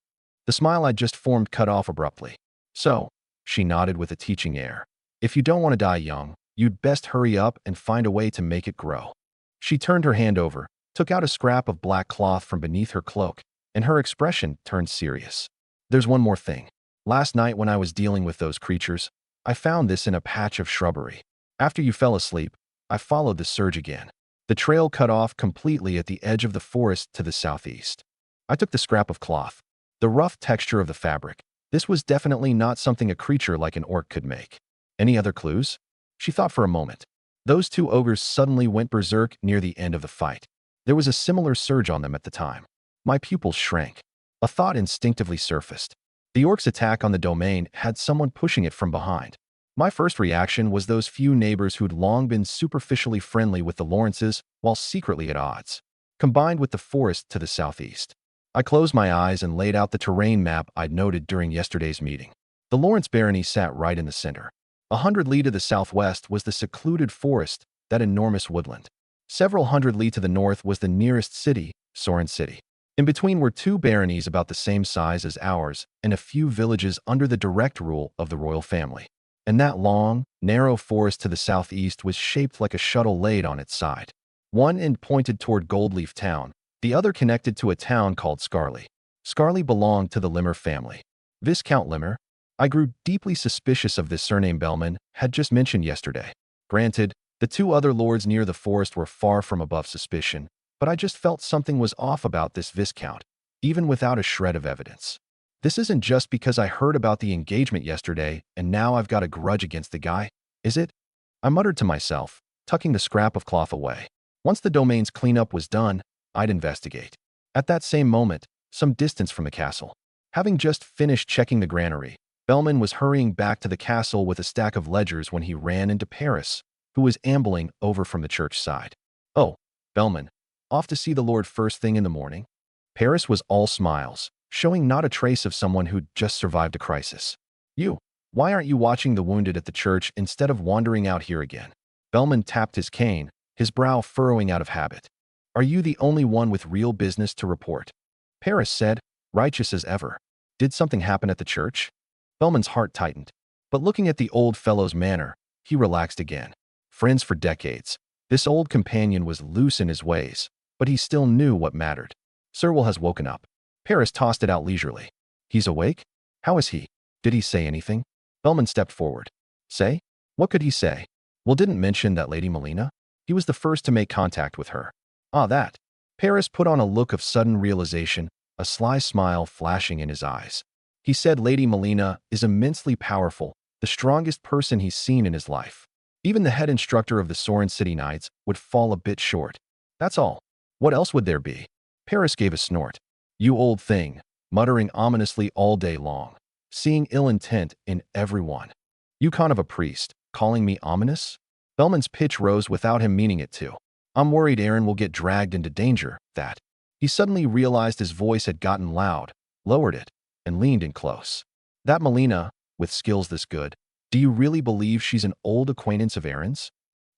The smile I'd just formed cut off abruptly. So, she nodded with a teaching air. If you don't want to die young, you'd best hurry up and find a way to make it grow. She turned her hand over, took out a scrap of black cloth from beneath her cloak, and her expression turned serious. There's one more thing. Last night when I was dealing with those creatures, I found this in a patch of shrubbery. After you fell asleep, I followed the surge again. The trail cut off completely at the edge of the forest to the southeast. I took the scrap of cloth. The rough texture of the fabric. This was definitely not something a creature like an orc could make. Any other clues? She thought for a moment. Those two ogres suddenly went berserk near the end of the fight. There was a similar surge on them at the time. My pupils shrank. A thought instinctively surfaced. The orc's attack on the domain had someone pushing it from behind. My first reaction was those few neighbors who'd long been superficially friendly with the Lawrences while secretly at odds, combined with the forest to the southeast. I closed my eyes and laid out the terrain map I'd noted during yesterday's meeting. The Lawrence barony sat right in the center. 100 li to the southwest was the secluded forest, that enormous woodland. Several hundred li to the north was the nearest city, Soren City. In between were two baronies about the same size as ours and a few villages under the direct rule of the royal family. And that long, narrow forest to the southeast was shaped like a shuttle laid on its side. One end pointed toward Goldleaf Town, the other connected to a town called Scarly. Scarly belonged to the Limmer family. Viscount Limmer, I grew deeply suspicious of this surname Bellman had just mentioned yesterday. Granted, the two other lords near the forest were far from above suspicion, but I just felt something was off about this Viscount, even without a shred of evidence. This isn't just because I heard about the engagement yesterday and now I've got a grudge against the guy, is it? I muttered to myself, tucking the scrap of cloth away. Once the domain's cleanup was done, I'd investigate. At that same moment, some distance from the castle, having just finished checking the granary, Bellman was hurrying back to the castle with a stack of ledgers when he ran into Paris, who was ambling over from the church side. "Oh, Bellman, off to see the Lord first thing in the morning?" Paris was all smiles, showing not a trace of someone who'd just survived a crisis. Why aren't you watching the wounded at the church instead of wandering out here again?" Bellman tapped his cane, his brow furrowing out of habit. "Are you the only one with real business to report?" Paris said, righteous as ever. "Did something happen at the church?" Bellman's heart tightened, but looking at the old fellow's manner, he relaxed again. Friends for decades, this old companion was loose in his ways, but he still knew what mattered. "Sirwell has woken up." Paris tossed it out leisurely. "He's awake? How is he? Did he say anything?" Bellman stepped forward. "Say? What could he say?" "Well, didn't mention that Lady Melina? He was the first to make contact with her." "Ah, that." Paris put on a look of sudden realization, a sly smile flashing in his eyes. "He said Lady Melina is immensely powerful, the strongest person he's seen in his life. Even the head instructor of the Sorin City Knights would fall a bit short. That's all. What else would there be?" Paris gave a snort. "You old thing," muttering ominously all day long, seeing ill intent in everyone. "You kind of a priest, calling me ominous?" Bellman's pitch rose without him meaning it to. "I'm worried Aaron will get dragged into danger, that." He suddenly realized his voice had gotten loud, lowered it, and leaned in close. "That Melina, with skills this good, do you really believe she's an old acquaintance of Aaron's?"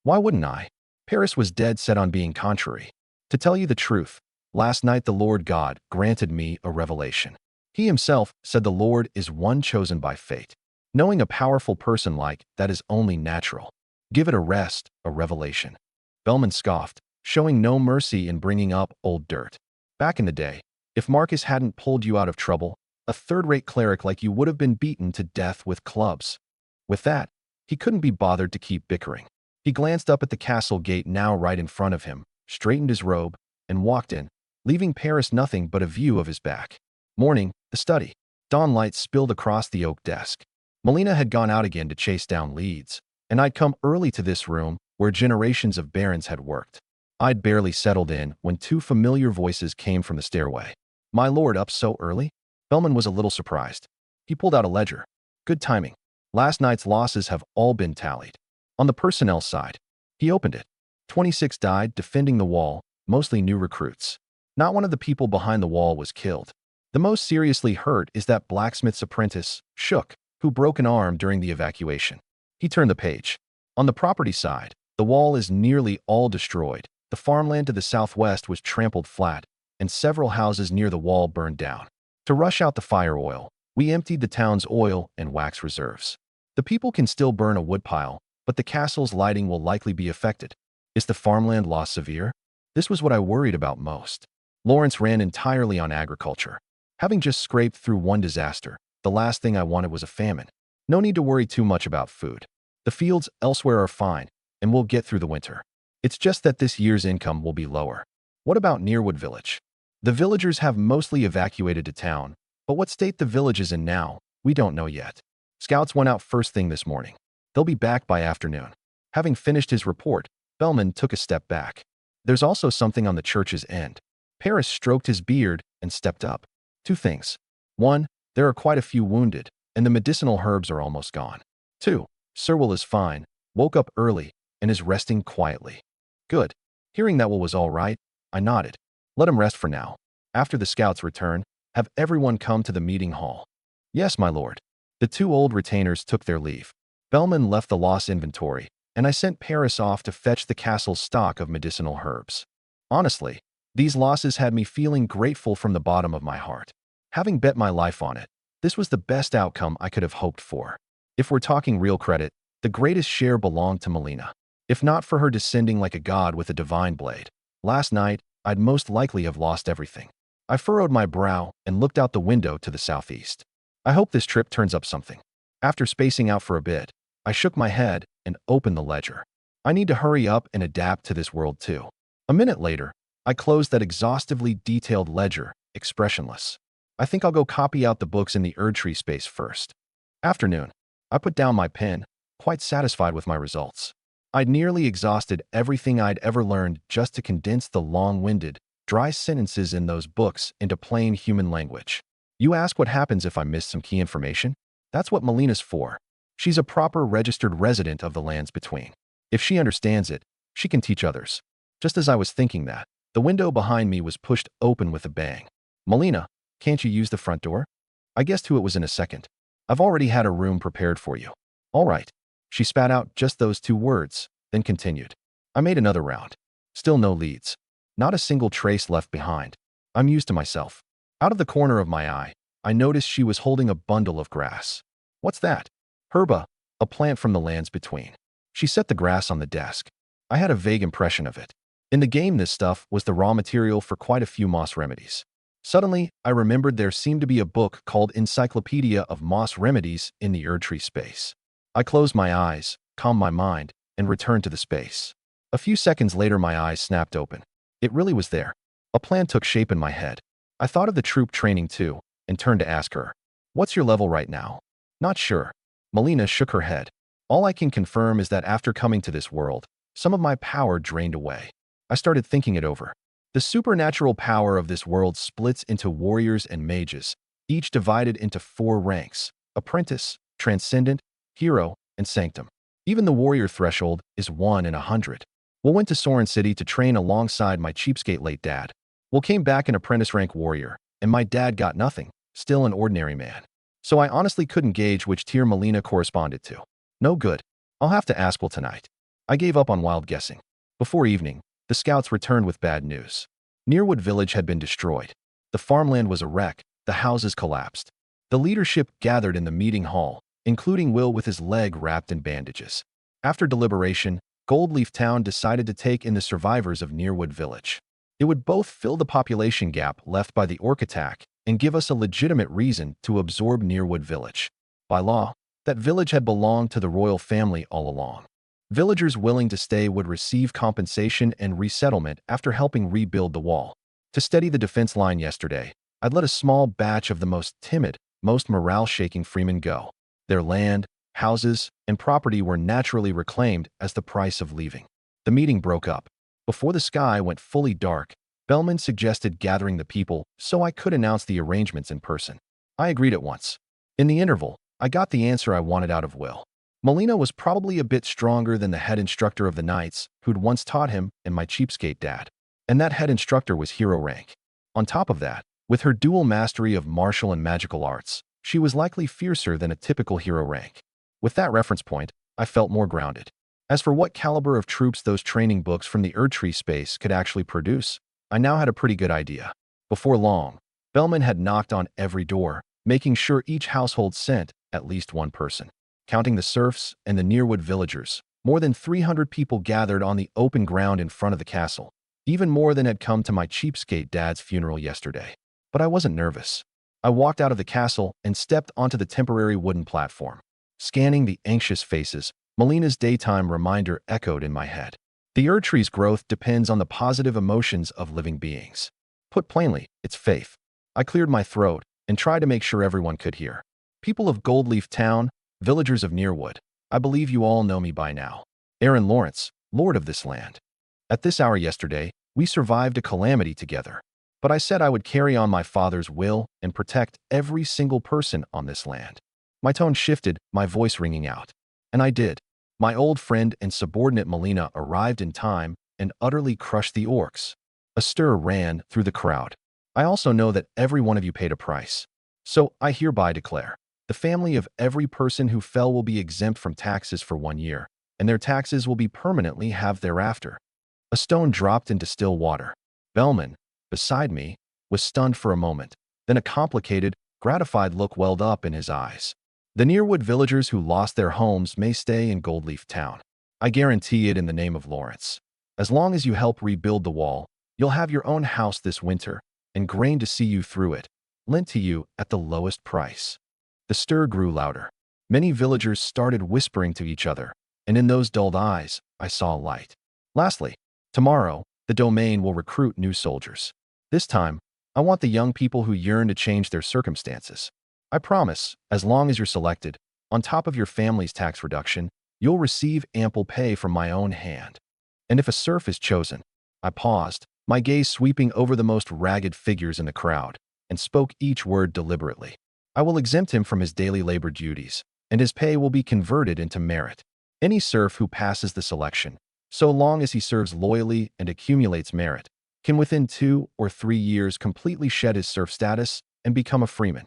"Why wouldn't I?" Paris was dead set on being contrary. "To tell you the truth, last night the Lord God granted me a revelation. He himself said the Lord is one chosen by fate. Knowing a powerful person like that is only natural. Give it a rest, a revelation." Bellman scoffed, showing no mercy in bringing up old dirt. "Back in the day, if Marcus hadn't pulled you out of trouble, a third-rate cleric like you would have been beaten to death with clubs." With that, he couldn't be bothered to keep bickering. He glanced up at the castle gate now right in front of him, straightened his robe, and walked in, leaving Paris nothing but a view of his back. Morning, the study. Dawn light spilled across the oak desk. Melina had gone out again to chase down leads, and I'd come early to this room where generations of barons had worked. I'd barely settled in when two familiar voices came from the stairway. "My lord, up so early?" Bellman was a little surprised. He pulled out a ledger. "Good timing. Last night's losses have all been tallied." On the personnel side, he opened it. 26 died defending the wall, mostly new recruits. Not one of the people behind the wall was killed. The most seriously hurt is that blacksmith's apprentice, Shook, who broke an arm during the evacuation. He turned the page. On the property side, the wall is nearly all destroyed. The farmland to the southwest was trampled flat, and several houses near the wall burned down. To rush out the fire oil, we emptied the town's oil and wax reserves. The people can still burn a woodpile, but the castle's lighting will likely be affected. Is the farmland loss severe? This was what I worried about most. Lawrence ran entirely on agriculture. Having just scraped through one disaster, the last thing I wanted was a famine. No need to worry too much about food. The fields elsewhere are fine, and we'll get through the winter. It's just that this year's income will be lower. What about Nearwood Village? The villagers have mostly evacuated to town, but what state the village is in now, we don't know yet. Scouts went out first thing this morning. They'll be back by afternoon." Having finished his report, Bellman took a step back. "There's also something on the church's end." Paris stroked his beard and stepped up. "Two things. One, there are quite a few wounded, and the medicinal herbs are almost gone. Two, Sirwell is fine, woke up early, and is resting quietly." "Good." Hearing that Will was all right, I nodded. "Let him rest for now. After the scouts return, have everyone come to the meeting hall." "Yes, my lord." The two old retainers took their leave. Bellman left the loss inventory, and I sent Paris off to fetch the castle's stock of medicinal herbs. Honestly, these losses had me feeling grateful from the bottom of my heart. Having bet my life on it, this was the best outcome I could have hoped for. If we're talking real credit, the greatest share belonged to Melina. If not for her descending like a god with a divine blade, last night, I'd most likely have lost everything. I furrowed my brow and looked out the window to the southeast. I hope this trip turns up something. After spacing out for a bit, I shook my head and opened the ledger. I need to hurry up and adapt to this world too. A minute later, I closed that exhaustively detailed ledger, expressionless. I think I'll go copy out the books in the Erdtree space first. Afternoon. I put down my pen, quite satisfied with my results. I'd nearly exhausted everything I'd ever learned just to condense the long-winded, dry sentences in those books into plain human language. You ask what happens if I miss some key information? That's what Melina's for. She's a proper registered resident of the lands between. If she understands it, she can teach others. Just as I was thinking that, the window behind me was pushed open with a bang. Melina, can't you use the front door? I guessed who it was in a second. I've already had a room prepared for you. All right. She spat out just those two words, then continued. I made another round. Still no leads. Not a single trace left behind. I'm used to myself. Out of the corner of my eye, I noticed she was holding a bundle of grass. What's that? Herba, a plant from the lands between. She set the grass on the desk. I had a vague impression of it. In the game, this stuff was the raw material for quite a few moss remedies. Suddenly, I remembered there seemed to be a book called Encyclopedia of Moss Remedies in the Erdtree space. I closed my eyes, calmed my mind, and returned to the space. A few seconds later, my eyes snapped open. It really was there. A plan took shape in my head. I thought of the troop training too, and turned to ask her, "What's your level right now?" "Not sure." Melina shook her head. "All I can confirm is that after coming to this world, some of my power drained away." I started thinking it over. The supernatural power of this world splits into warriors and mages, each divided into 4 ranks: apprentice, transcendent, hero, and sanctum. Even the warrior threshold is 1 in 100. Will went to Soren City to train alongside my cheapskate late dad. Will came back an apprentice rank warrior, and my dad got nothing, still an ordinary man. So I honestly couldn't gauge which tier Melina corresponded to. No good. I'll have to ask Will tonight. I gave up on wild guessing. Before evening, the scouts returned with bad news. Nearwood Village had been destroyed. The farmland was a wreck, the houses collapsed. The leadership gathered in the meeting hall, including Will with his leg wrapped in bandages. After deliberation, Goldleaf Town decided to take in the survivors of Nearwood Village. It would both fill the population gap left by the orc attack and give us a legitimate reason to absorb Nearwood Village. By law, that village had belonged to the royal family all along. Villagers willing to stay would receive compensation and resettlement after helping rebuild the wall. To steady the defense line yesterday, I'd let a small batch of the most timid, most morale-shaking freemen go. Their land, houses, and property were naturally reclaimed as the price of leaving. The meeting broke up. Before the sky went fully dark, Bellman suggested gathering the people so I could announce the arrangements in person. I agreed at once. In the interval, I got the answer I wanted out of Will. Melina was probably a bit stronger than the head instructor of the Knights, who'd once taught him, and my cheapskate dad. And that head instructor was hero rank. On top of that, with her dual mastery of martial and magical arts, she was likely fiercer than a typical hero rank. With that reference point, I felt more grounded. As for what caliber of troops those training books from the Erdtree space could actually produce, I now had a pretty good idea. Before long, Bellman had knocked on every door, making sure each household sent at least one person. Counting the serfs and the Nearwood villagers, more than 300 people gathered on the open ground in front of the castle, even more than had come to my cheapskate dad's funeral yesterday. But I wasn't nervous. I walked out of the castle and stepped onto the temporary wooden platform. Scanning the anxious faces, Melina's daytime reminder echoed in my head. The Erdtree's growth depends on the positive emotions of living beings. Put plainly, it's faith. I cleared my throat and tried to make sure everyone could hear. People of Goldleaf Town, villagers of Nearwood, I believe you all know me by now. Aaron Lawrence, lord of this land. At this hour yesterday, we survived a calamity together. But I said I would carry on my father's will and protect every single person on this land. My tone shifted, my voice ringing out. And I did. My old friend and subordinate Melina arrived in time and utterly crushed the orcs. A stir ran through the crowd. I also know that every one of you paid a price. So I hereby declare, the family of every person who fell will be exempt from taxes for 1 year, and their taxes will be permanently halved thereafter. A stone dropped into still water. Bellman, beside me, was stunned for a moment. Then a complicated, gratified look welled up in his eyes. The Nearwood villagers who lost their homes may stay in Goldleaf Town. I guarantee it in the name of Lawrence. As long as you help rebuild the wall, you'll have your own house this winter, and grain to see you through it, lent to you at the lowest price. The stir grew louder. Many villagers started whispering to each other, and in those dulled eyes, I saw a light. Lastly, tomorrow, the domain will recruit new soldiers. This time, I want the young people who yearn to change their circumstances. I promise, as long as you're selected, on top of your family's tax reduction, You'll receive ample pay from my own hand. And if a serf is chosen, I paused, my gaze sweeping over the most ragged figures in the crowd, and spoke each word deliberately. I will exempt him from his daily labor duties, and his pay will be converted into merit. Any serf who passes the selection, so long as he serves loyally and accumulates merit, can within 2 or 3 years completely shed his serf status and become a freeman.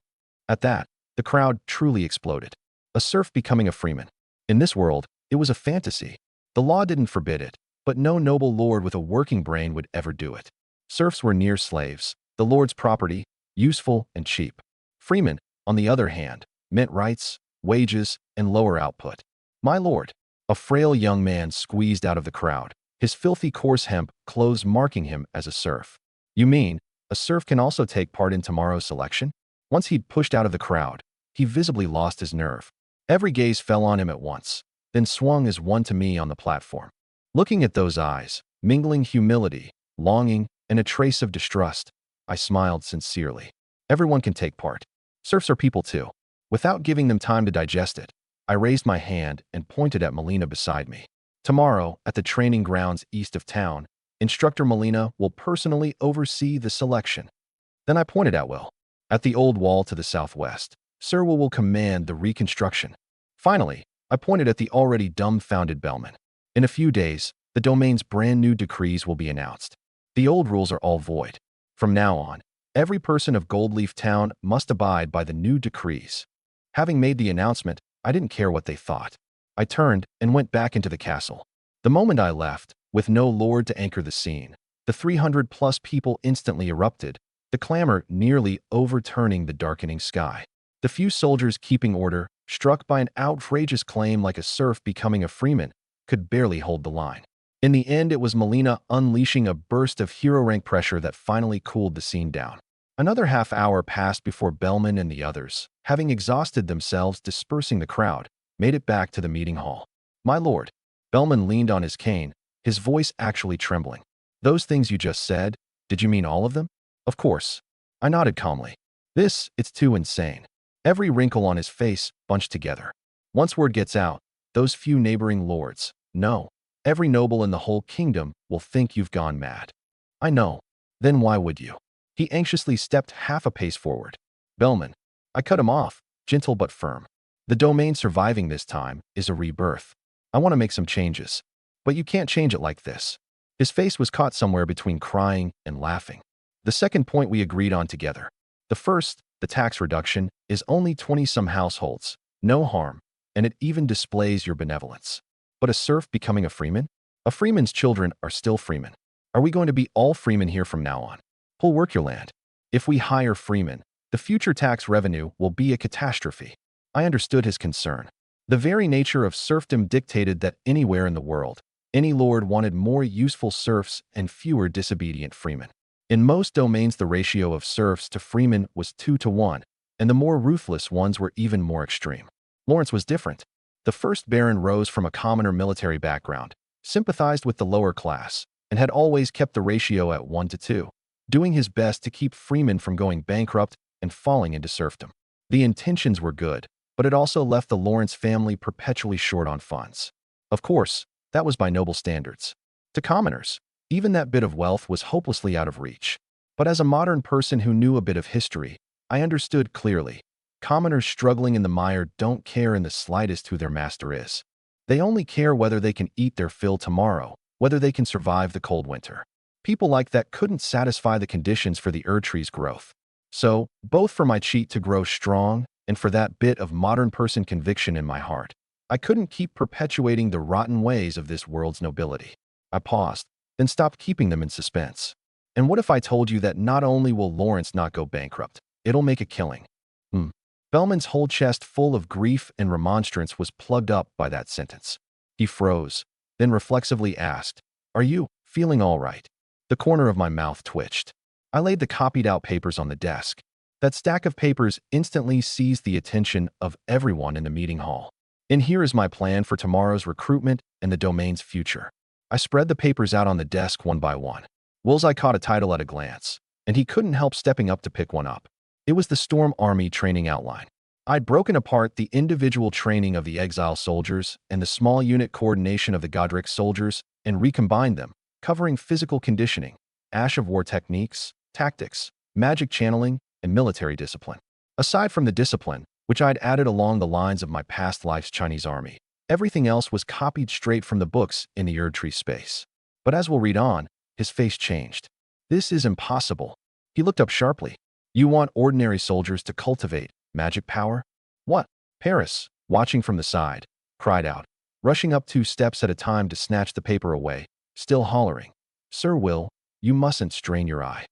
At that, the crowd truly exploded. A serf becoming a freeman. In this world, it was a fantasy. The law didn't forbid it, but no noble lord with a working brain would ever do it. Serfs were near slaves, the lord's property, useful and cheap. Freemen, on the other hand, meant rights, wages, and lower output. My lord, a frail young man squeezed out of the crowd, his filthy coarse hemp clothes marking him as a serf. You mean, a serf can also take part in tomorrow's selection? Once he'd pushed out of the crowd, he visibly lost his nerve. Every gaze fell on him at once, then swung as one to me on the platform. Looking at those eyes, mingling humility, longing, and a trace of distrust, I smiled sincerely. Everyone can take part. Serfs are people too. Without giving them time to digest it, I raised my hand and pointed at Melina beside me. Tomorrow, at the training grounds east of town, Instructor Melina will personally oversee the selection. Then I pointed at Will. At the old wall to the southwest, Sir Will command the reconstruction. Finally, I pointed at the already dumbfounded Bellman. In a few days, the domain's brand new decrees will be announced. The old rules are all void. From now on, every person of Goldleaf Town must abide by the new decrees. Having made the announcement, I didn't care what they thought. I turned and went back into the castle. The moment I left, with no lord to anchor the scene, the 300+ people instantly erupted, the clamor nearly overturning the darkening sky. The few soldiers keeping order, struck by an outrageous claim like a serf becoming a freeman, could barely hold the line. In the end, it was Melina unleashing a burst of hero-rank pressure that finally cooled the scene down. Another half hour passed before Bellman and the others, having exhausted themselves dispersing the crowd, made it back to the meeting hall. My lord, Bellman leaned on his cane, his voice actually trembling. Those things you just said, did you mean all of them? Of course. I nodded calmly. It's too insane. Every wrinkle on his face bunched together. Once word gets out, those few neighboring lords, no, every noble in the whole kingdom will think you've gone mad. I know. Then why would you? He anxiously stepped half a pace forward. Bellman. I cut him off, gentle but firm. The domain surviving this time is a rebirth. I want to make some changes. But you can't change it like this. His face was caught somewhere between crying and laughing. The second point we agreed on together. The first, the tax reduction, is only 20-some households. No harm. And it even displays your benevolence. But a serf becoming a freeman? A freeman's children are still freemen. Are we going to be all freemen here from now on? Pull work your land. If we hire freemen, the future tax revenue will be a catastrophe. I understood his concern. The very nature of serfdom dictated that anywhere in the world, any lord wanted more useful serfs and fewer disobedient freemen. In most domains, the ratio of serfs to freemen was 2-to-1, and the more ruthless ones were even more extreme. Lawrence was different. The first Baron rose from a commoner military background, sympathized with the lower class, and had always kept the ratio at 1-to-2, doing his best to keep freemen from going bankrupt and falling into serfdom. The intentions were good, but it also left the Lawrence family perpetually short on funds. Of course, that was by noble standards. To commoners, even that bit of wealth was hopelessly out of reach. But as a modern person who knew a bit of history, I understood clearly. Commoners struggling in the mire don't care in the slightest who their master is. They only care whether they can eat their fill tomorrow, whether they can survive the cold winter. People like that couldn't satisfy the conditions for the tree's growth. So, both for my cheat to grow strong and for that bit of modern person conviction in my heart, I couldn't keep perpetuating the rotten ways of this world's nobility. I paused, then stopped keeping them in suspense. And what if I told you that not only will Lawrence not go bankrupt, it'll make a killing? Bellman's whole chest full of grief and remonstrance was plugged up by that sentence. He froze, then reflexively asked, "Are you feeling all right?" The corner of my mouth twitched. I laid the copied-out papers on the desk. That stack of papers instantly seized the attention of everyone in the meeting hall. And here is my plan for tomorrow's recruitment and the domain's future. I spread the papers out on the desk one by one. Will's eye caught a title at a glance, and he couldn't help stepping up to pick one up. It was the Storm Army Training Outline. I'd broken apart the individual training of the exile soldiers and the small unit coordination of the Godric soldiers and recombined them, covering physical conditioning, ash of war techniques, tactics, magic channeling, and military discipline. Aside from the discipline, which I'd added along the lines of my past life's Chinese army, everything else was copied straight from the books in the Erdtree space. But as we'll read on, his face changed. This is impossible. He looked up sharply. You want ordinary soldiers to cultivate magic power? What? Paris, watching from the side, cried out, rushing up 2 steps at a time to snatch the paper away, still hollering, Sir Will, you mustn't strain your eye.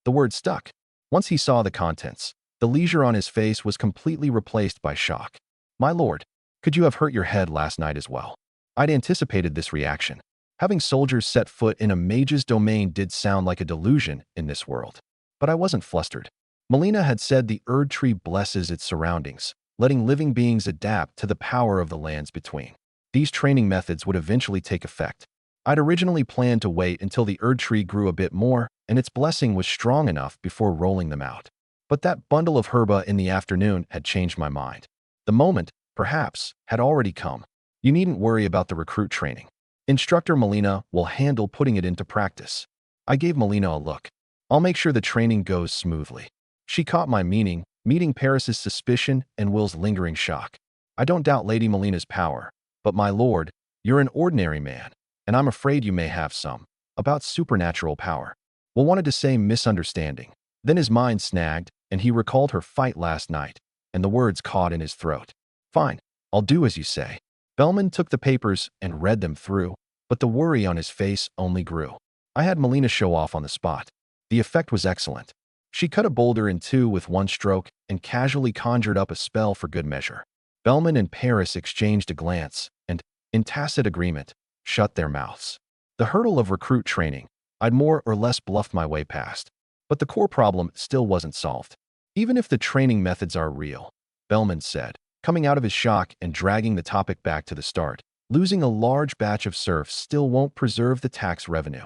The word stuck. Once he saw the contents, the leisure on his face was completely replaced by shock. My lord, could you have hurt your head last night as well? I'd anticipated this reaction. Having soldiers set foot in a mage's domain did sound like a delusion in this world. But I wasn't flustered. Melina had said the Erdtree blesses its surroundings, letting living beings adapt to the power of the lands between. These training methods would eventually take effect. I'd originally planned to wait until the Erdtree grew a bit more and its blessing was strong enough before rolling them out. But that bundle of herba in the afternoon had changed my mind. The moment, perhaps, had already come. You needn't worry about the recruit training. Instructor Melina will handle putting it into practice. I gave Melina a look. I'll make sure the training goes smoothly. She caught my meaning, meeting Paris's suspicion and Will's lingering shock. I don't doubt Lady Melina's power, but my lord, you're an ordinary man, and I'm afraid you may have some, about supernatural power. Will wanted to say misunderstanding. Then his mind snagged, and he recalled her fight last night, and the words caught in his throat. Fine, I'll do as you say. Bellman took the papers and read them through, but the worry on his face only grew. I had Melina show off on the spot. The effect was excellent. She cut a boulder in 2 with 1 stroke and casually conjured up a spell for good measure. Bellman and Paris exchanged a glance and, in tacit agreement, shut their mouths. The hurdle of recruit training, I'd more or less bluffed my way past. But the core problem still wasn't solved. Even if the training methods are real, Bellman said, coming out of his shock and dragging the topic back to the start, losing a large batch of serfs still won't preserve the tax revenue.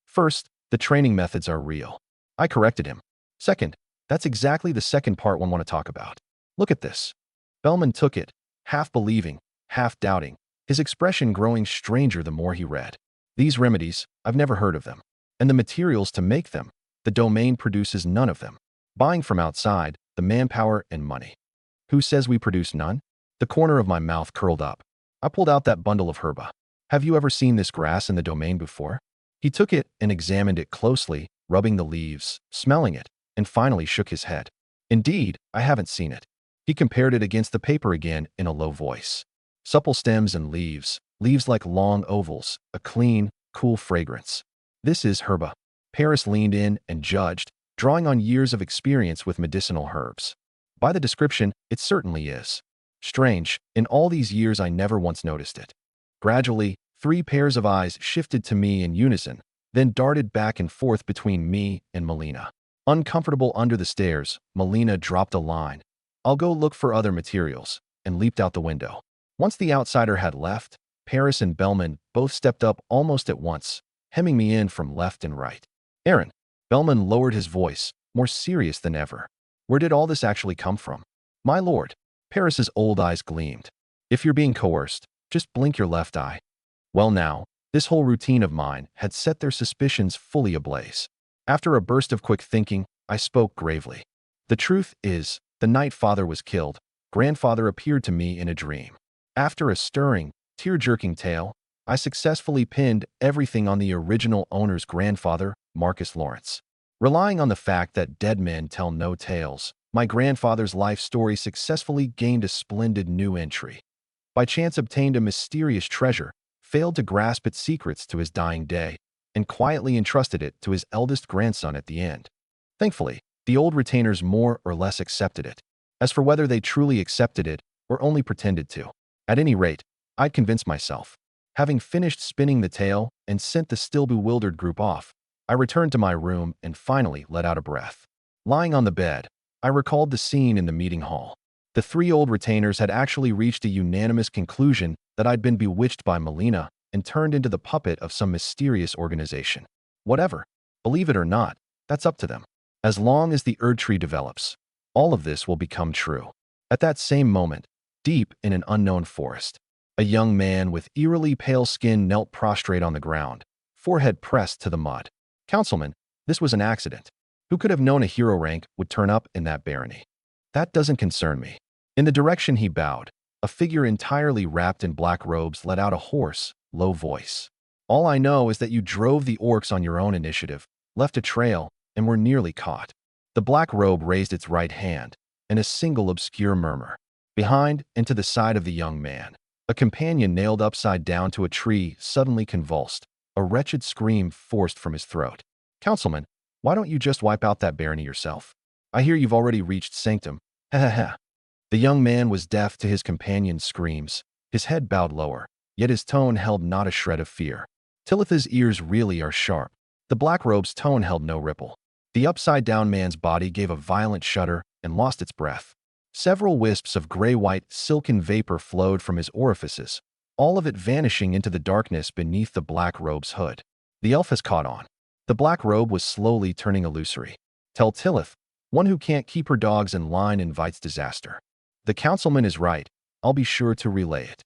First, the training methods are real. I corrected him. Second, that's exactly the second part one want to talk about. Look at this. Bellman took it, half believing, half doubting, his expression growing stranger the more he read. These remedies, I've never heard of them. And the materials to make them, the domain produces none of them. Buying from outside, the manpower and money. Who says we produce none? The corner of my mouth curled up. I pulled out that bundle of herba. Have you ever seen this grass in the domain before? He took it and examined it closely, rubbing the leaves, smelling it, and finally shook his head. Indeed, I haven't seen it. He compared it against the paper again in a low voice. Supple stems and leaves like long ovals, a clean, cool fragrance. This is herba. Paris leaned in and judged, drawing on years of experience with medicinal herbs. By the description, it certainly is. Strange, in all these years I never once noticed it. Gradually, 3 pairs of eyes shifted to me in unison, then darted back and forth between me and Melina. Uncomfortable under the stairs, Melina dropped a line. I'll go look for other materials, and leaped out the window. Once the outsider had left, Paris and Bellman both stepped up almost at once, hemming me in from left and right. Aaron, Bellman lowered his voice, more serious than ever. Where did all this actually come from? My lord, Paris's old eyes gleamed. If you're being coerced, just blink your left eye. Well now, this whole routine of mine had set their suspicions fully ablaze. After a burst of quick thinking, I spoke gravely. The truth is, the night father was killed, grandfather appeared to me in a dream. After a stirring, tear-jerking tale, I successfully pinned everything on the original owner's grandfather, Marcus Lawrence. Relying on the fact that dead men tell no tales, my grandfather's life story successfully gained a splendid new entry. By chance obtained a mysterious treasure, failed to grasp its secrets to his dying day, and quietly entrusted it to his eldest grandson at the end. Thankfully, the old retainers more or less accepted it. As for whether they truly accepted it or only pretended to, at any rate, I'd convinced myself. Having finished spinning the tale and sent the still bewildered group off, I returned to my room and finally let out a breath. Lying on the bed, I recalled the scene in the meeting hall. The 3 old retainers had actually reached a unanimous conclusion that I'd been bewitched by Melina and turned into the puppet of some mysterious organization. Whatever, believe it or not, that's up to them. As long as the Erdtree develops, all of this will become true. At that same moment, deep in an unknown forest, a young man with eerily pale skin knelt prostrate on the ground, forehead pressed to the mud. Councilman, this was an accident. Who could have known a hero rank would turn up in that barony? That doesn't concern me. In the direction he bowed, a figure entirely wrapped in black robes let out a hoarse, low voice. All I know is that you drove the orcs on your own initiative, left a trail, and were nearly caught. The black robe raised its right hand, and a single obscure murmur. Behind and to the side of the young man, a companion nailed upside down to a tree suddenly convulsed, a wretched scream forced from his throat. Councilman, why don't you just wipe out that barony yourself? I hear you've already reached sanctum. Ha ha ha. The young man was deaf to his companion's screams, his head bowed lower, yet his tone held not a shred of fear. Tillith's ears really are sharp. The black robe's tone held no ripple. The upside-down man's body gave a violent shudder and lost its breath. Several wisps of gray-white, silken vapor flowed from his orifices, all of it vanishing into the darkness beneath the black robe's hood. The elf has caught on. The black robe was slowly turning illusory. Tell Tillith, one who can't keep her dogs in line invites disaster. The councilman is right. I'll be sure to relay it.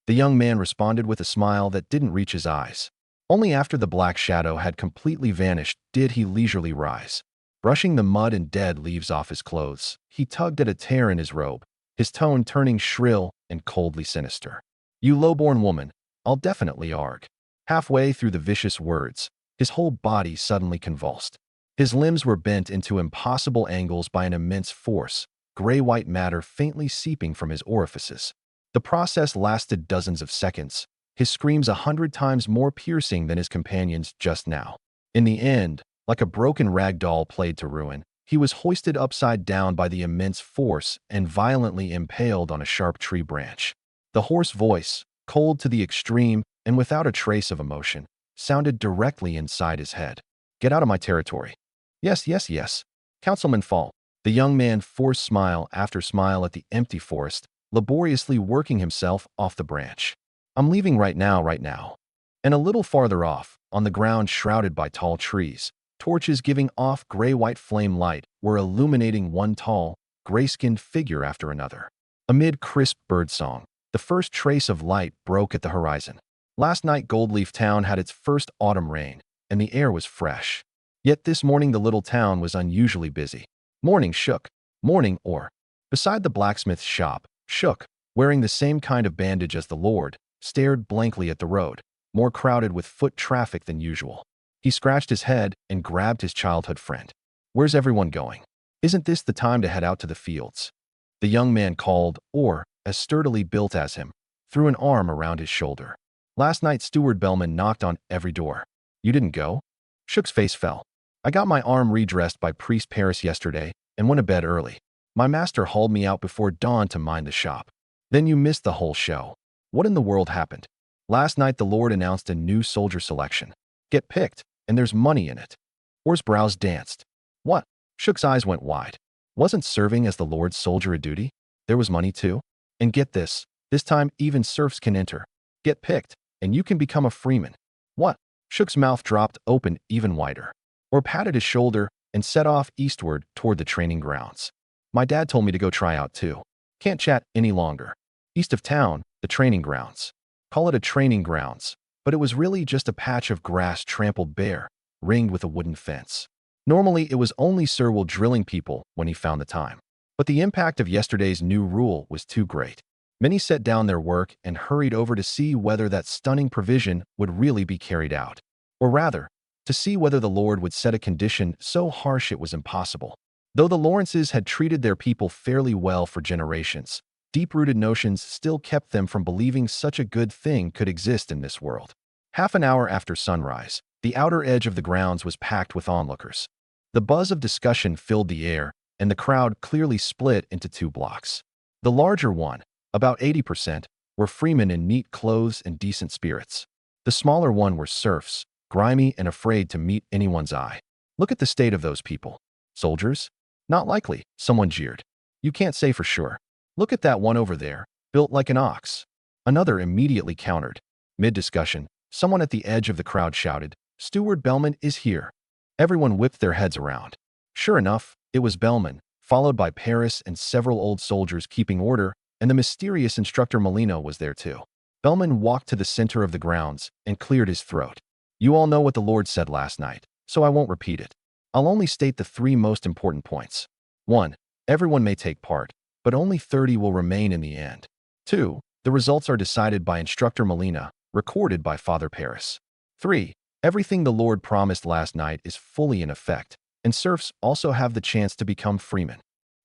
The young man responded with a smile that didn't reach his eyes. Only after the black shadow had completely vanished did he leisurely rise. Brushing the mud and dead leaves off his clothes, he tugged at a tear in his robe, his tone turning shrill and coldly sinister. You low-born woman, I'll definitely arg. Halfway through the vicious words, his whole body suddenly convulsed. His limbs were bent into impossible angles by an immense force, gray-white matter faintly seeping from his orifices. The process lasted dozens of seconds, his screams 100 times more piercing than his companions just now. In the end, like a broken rag doll played to ruin, he was hoisted upside down by the immense force and violently impaled on a sharp tree branch. The hoarse voice, cold to the extreme and without a trace of emotion, sounded directly inside his head. Get out of my territory. Yes, yes, yes. Councilman Fall. The young man forced smile after smile at the empty forest, laboriously working himself off the branch. I'm leaving right now. And a little farther off, on the ground shrouded by tall trees, torches giving off gray-white flame light were illuminating one tall, gray-skinned figure after another. Amid crisp birdsong, the first trace of light broke at the horizon. Last night Goldleaf Town had its first autumn rain, and the air was fresh. Yet this morning the little town was unusually busy. Morning Shook, beside the blacksmith's shop, Shook, wearing the same kind of bandage as the Lord, stared blankly at the road, more crowded with foot traffic than usual. He scratched his head and grabbed his childhood friend. Where's everyone going? Isn't this the time to head out to the fields? The young man called, or, as sturdily built as him, threw an arm around his shoulder. Last night Steward Bellman knocked on every door. You didn't go? Shook's face fell. I got my arm redressed by Priest Paris yesterday and went to bed early. My master hauled me out before dawn to mind the shop. Then you missed the whole show. What in the world happened? Last night the Lord announced a new soldier selection. Get picked, and there's money in it. Orr's brows danced. What? Shook's eyes went wide. Wasn't serving as the Lord's soldier a duty? There was money too. And get this time even serfs can enter. Get picked, and you can become a freeman. What? Shook's mouth dropped open even wider. Orr patted his shoulder and set off eastward toward the training grounds. My dad told me to go try out too. Can't chat any longer. East of town, the training grounds. Call it a training grounds, but it was really just a patch of grass trampled bare, ringed with a wooden fence. Normally, it was only Sir Will drilling people when he found the time. But the impact of yesterday's new rule was too great. Many set down their work and hurried over to see whether that stunning provision would really be carried out. Or rather, to see whether the Lord would set a condition so harsh it was impossible. Though the Lawrences had treated their people fairly well for generations, deep-rooted notions still kept them from believing such a good thing could exist in this world. Half an hour after sunrise, the outer edge of the grounds was packed with onlookers. The buzz of discussion filled the air, and the crowd clearly split into two blocks. The larger one, about 80%, were freemen in neat clothes and decent spirits. The smaller one were serfs, grimy and afraid to meet anyone's eye. Look at the state of those people. Soldiers? Not likely, someone jeered. You can't say for sure. Look at that one over there, built like an ox. Another immediately countered. Mid-discussion, someone at the edge of the crowd shouted, Steward Bellman is here. Everyone whipped their heads around. Sure enough, it was Bellman, followed by Paris and several old soldiers keeping order, and the mysterious instructor Melina was there too. Bellman walked to the center of the grounds and cleared his throat. You all know what the Lord said last night, so I won't repeat it. I'll only state the three most important points. 1. Everyone may take part, but only 30 will remain in the end. 2. The results are decided by Instructor Melina, recorded by Father Paris. 3. Everything the Lord promised last night is fully in effect, and serfs also have the chance to become freemen.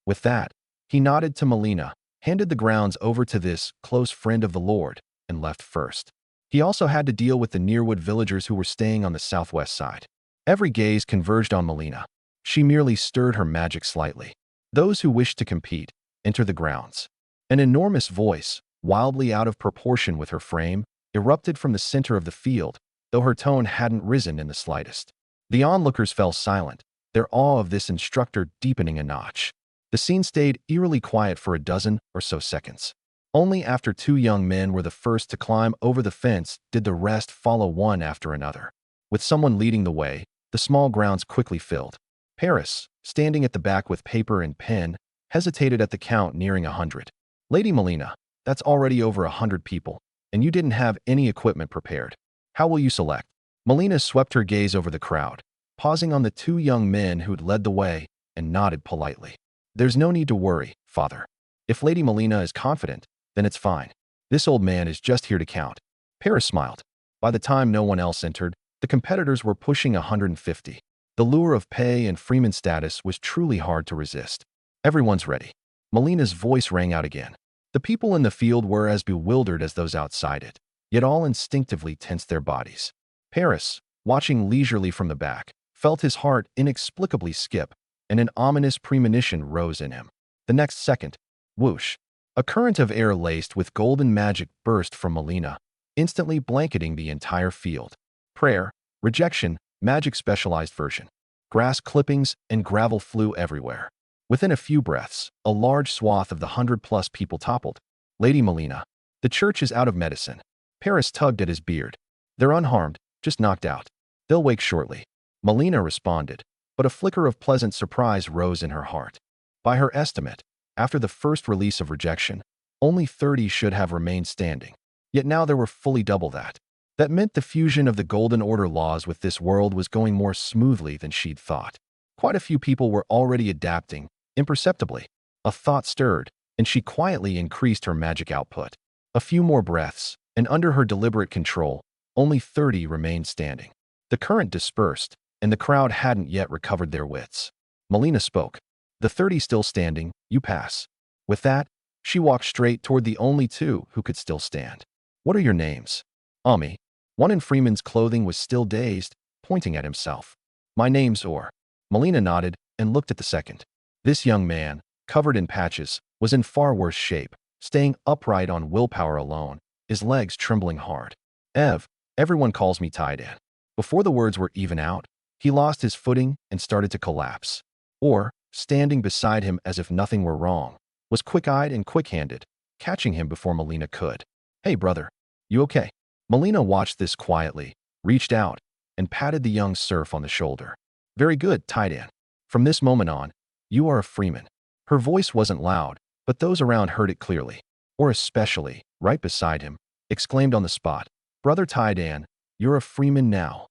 With that, he nodded to Melina, handed the grounds over to this close friend of the Lord, and left first. He also had to deal with the Nearwood villagers who were staying on the southwest side. Every gaze converged on Melina. She merely stirred her magic slightly. Those who wished to compete, enter the grounds. An enormous voice, wildly out of proportion with her frame, erupted from the center of the field, though her tone hadn't risen in the slightest. The onlookers fell silent, their awe of this instructor deepening a notch. The scene stayed eerily quiet for a dozen or so seconds. Only after two young men were the first to climb over the fence did the rest follow one after another. With someone leading the way, the small grounds quickly filled. Paris, standing at the back with paper and pen, hesitated at the count nearing 100. Lady Melina, that's already over 100 people, and you didn't have any equipment prepared. How will you select? Melina swept her gaze over the crowd, pausing on the two young men who'd led the way, and nodded politely. There's no need to worry, Father. If Lady Melina is confident, then it's fine. This old man is just here to count. Paris smiled. By the time no one else entered, the competitors were pushing 150. The lure of pay and freeman status was truly hard to resist. Everyone's ready. Melina's voice rang out again. The people in the field were as bewildered as those outside it, yet all instinctively tensed their bodies. Paris, watching leisurely from the back, felt his heart inexplicably skip, and an ominous premonition rose in him. The next second, whoosh, a current of air laced with golden magic burst from Melina, instantly blanketing the entire field. Prayer, rejection, magic specialized version. Grass clippings and gravel flew everywhere. Within a few breaths, a large swath of the 100+ people toppled. Lady Melina, the church is out of medicine. Paris tugged at his beard. They're unharmed, just knocked out. They'll wake shortly. Melina responded, but a flicker of pleasant surprise rose in her heart. By her estimate, after the first release of rejection, only 30 should have remained standing. Yet now there were fully double that. That meant the fusion of the Golden Order laws with this world was going more smoothly than she'd thought. Quite a few people were already adapting, imperceptibly. A thought stirred, and she quietly increased her magic output. A few more breaths, and under her deliberate control, only 30 remained standing. The current dispersed, and the crowd hadn't yet recovered their wits. Melina spoke. The 30 still standing, you pass. With that, she walked straight toward the only two who could still stand. What are your names? Ami. One in Freeman's clothing was still dazed, pointing at himself. My name's Or. Melina nodded and looked at the second. This young man, covered in patches, was in far worse shape, staying upright on willpower alone, his legs trembling hard. Everyone calls me Taidan. Before the words were even out, he lost his footing and started to collapse. Or, standing beside him as if nothing were wrong, was quick-eyed and quick-handed, catching him before Melina could. Hey, brother. You okay? Melina watched this quietly, reached out, and patted the young serf on the shoulder. Very good, Taidan. From this moment on, you are a freeman. Her voice wasn't loud, but those around heard it clearly. Or especially, right beside him, exclaimed on the spot, Brother Taidan, you're a freeman now.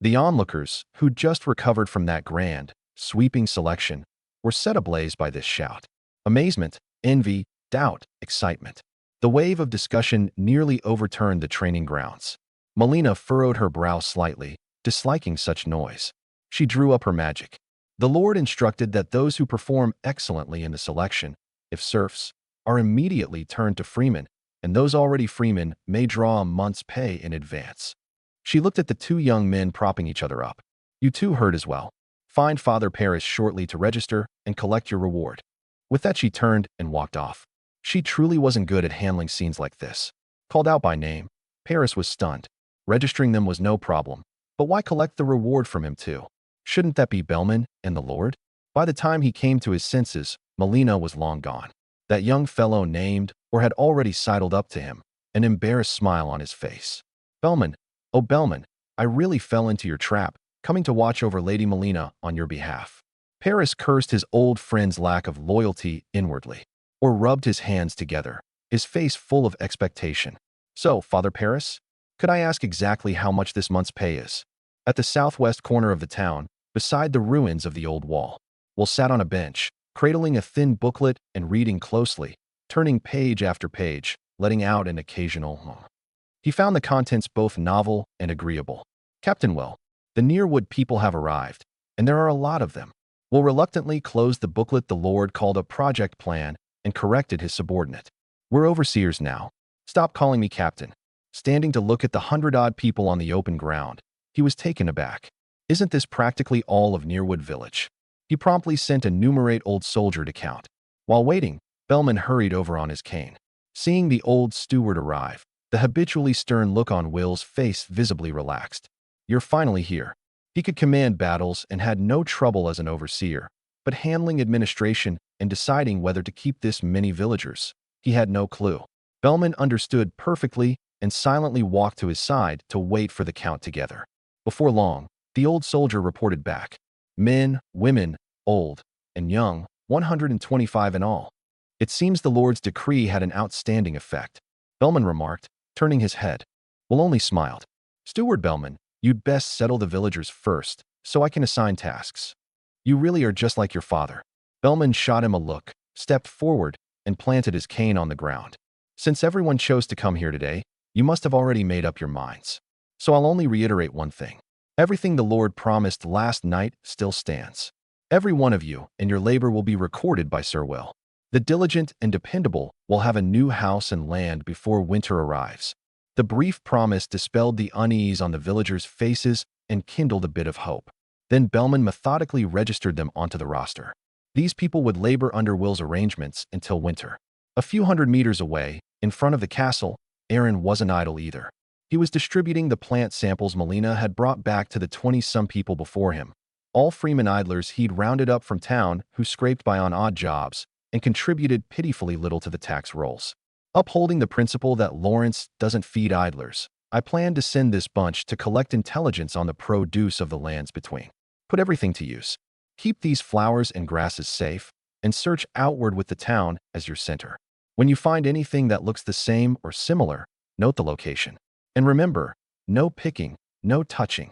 The onlookers, who'd just recovered from that grand, sweeping selection, were set ablaze by this shout. Amazement, envy, doubt, excitement. The wave of discussion nearly overturned the training grounds. Melina furrowed her brow slightly, disliking such noise. She drew up her magic. The Lord instructed that those who perform excellently in the selection, if serfs, are immediately turned to freemen, and those already freemen may draw a month's pay in advance. She looked at the two young men propping each other up. You two heard as well. Find Father Paris shortly to register and collect your reward. With that she turned and walked off. She truly wasn't good at handling scenes like this. Called out by name, Paris was stunned. Registering them was no problem, but why collect the reward from him too? Shouldn't that be Bellman and the Lord? By the time he came to his senses, Melina was long gone. That young fellow named or had already sidled up to him, an embarrassed smile on his face. Bellman, oh Bellman, I really fell into your trap, coming to watch over Lady Melina on your behalf. Paris cursed his old friend's lack of loyalty inwardly, or rubbed his hands together, his face full of expectation. So, Father Paris, could I ask exactly how much this month's pay is? At the southwest corner of the town, beside the ruins of the old wall, Will sat on a bench, cradling a thin booklet and reading closely, turning page after page, letting out an occasional hum. He found the contents both novel and agreeable. Captain Will, the Nearwood people have arrived, and there are a lot of them. Will reluctantly closed the booklet the Lord called a project plan and corrected his subordinate. We're overseers now. Stop calling me captain. Standing to look at the 100-odd people on the open ground, he was taken aback. Isn't this practically all of Nearwood Village? He promptly sent a numerate old soldier to count. While waiting, Bellman hurried over on his cane. Seeing the old steward arrive, the habitually stern look on Will's face visibly relaxed. You're finally here. He could command battles and had no trouble as an overseer, but handling administration and deciding whether to keep this many villagers, he had no clue. Bellman understood perfectly and silently walked to his side to wait for the count together. Before long, the old soldier reported back. Men, women, old, and young, 125 in all. It seems the Lord's decree had an outstanding effect, Bellman remarked, turning his head. Will only smiled. Steward Bellman, you'd best settle the villagers first, so I can assign tasks. You really are just like your father. Bellman shot him a look, stepped forward, and planted his cane on the ground. Since everyone chose to come here today, you must have already made up your minds. So I'll only reiterate one thing. Everything the Lord promised last night still stands. Every one of you and your labor will be recorded by Sir Will. The diligent and dependable will have a new house and land before winter arrives. The brief promise dispelled the unease on the villagers' faces and kindled a bit of hope. Then Bellman methodically registered them onto the roster. These people would labor under Will's arrangements until winter. A few hundred meters away, in front of the castle, Aaron wasn't idle either. He was distributing the plant samples Melina had brought back to the 20-some people before him. All freeman idlers he'd rounded up from town who scraped by on odd jobs and contributed pitifully little to the tax rolls. Upholding the principle that Lawrence doesn't feed idlers, I planned to send this bunch to collect intelligence on the produce of the lands between. Put everything to use. Keep these flowers and grasses safe, and search outward with the town as your center. When you find anything that looks the same or similar, note the location. And remember, no picking, no touching.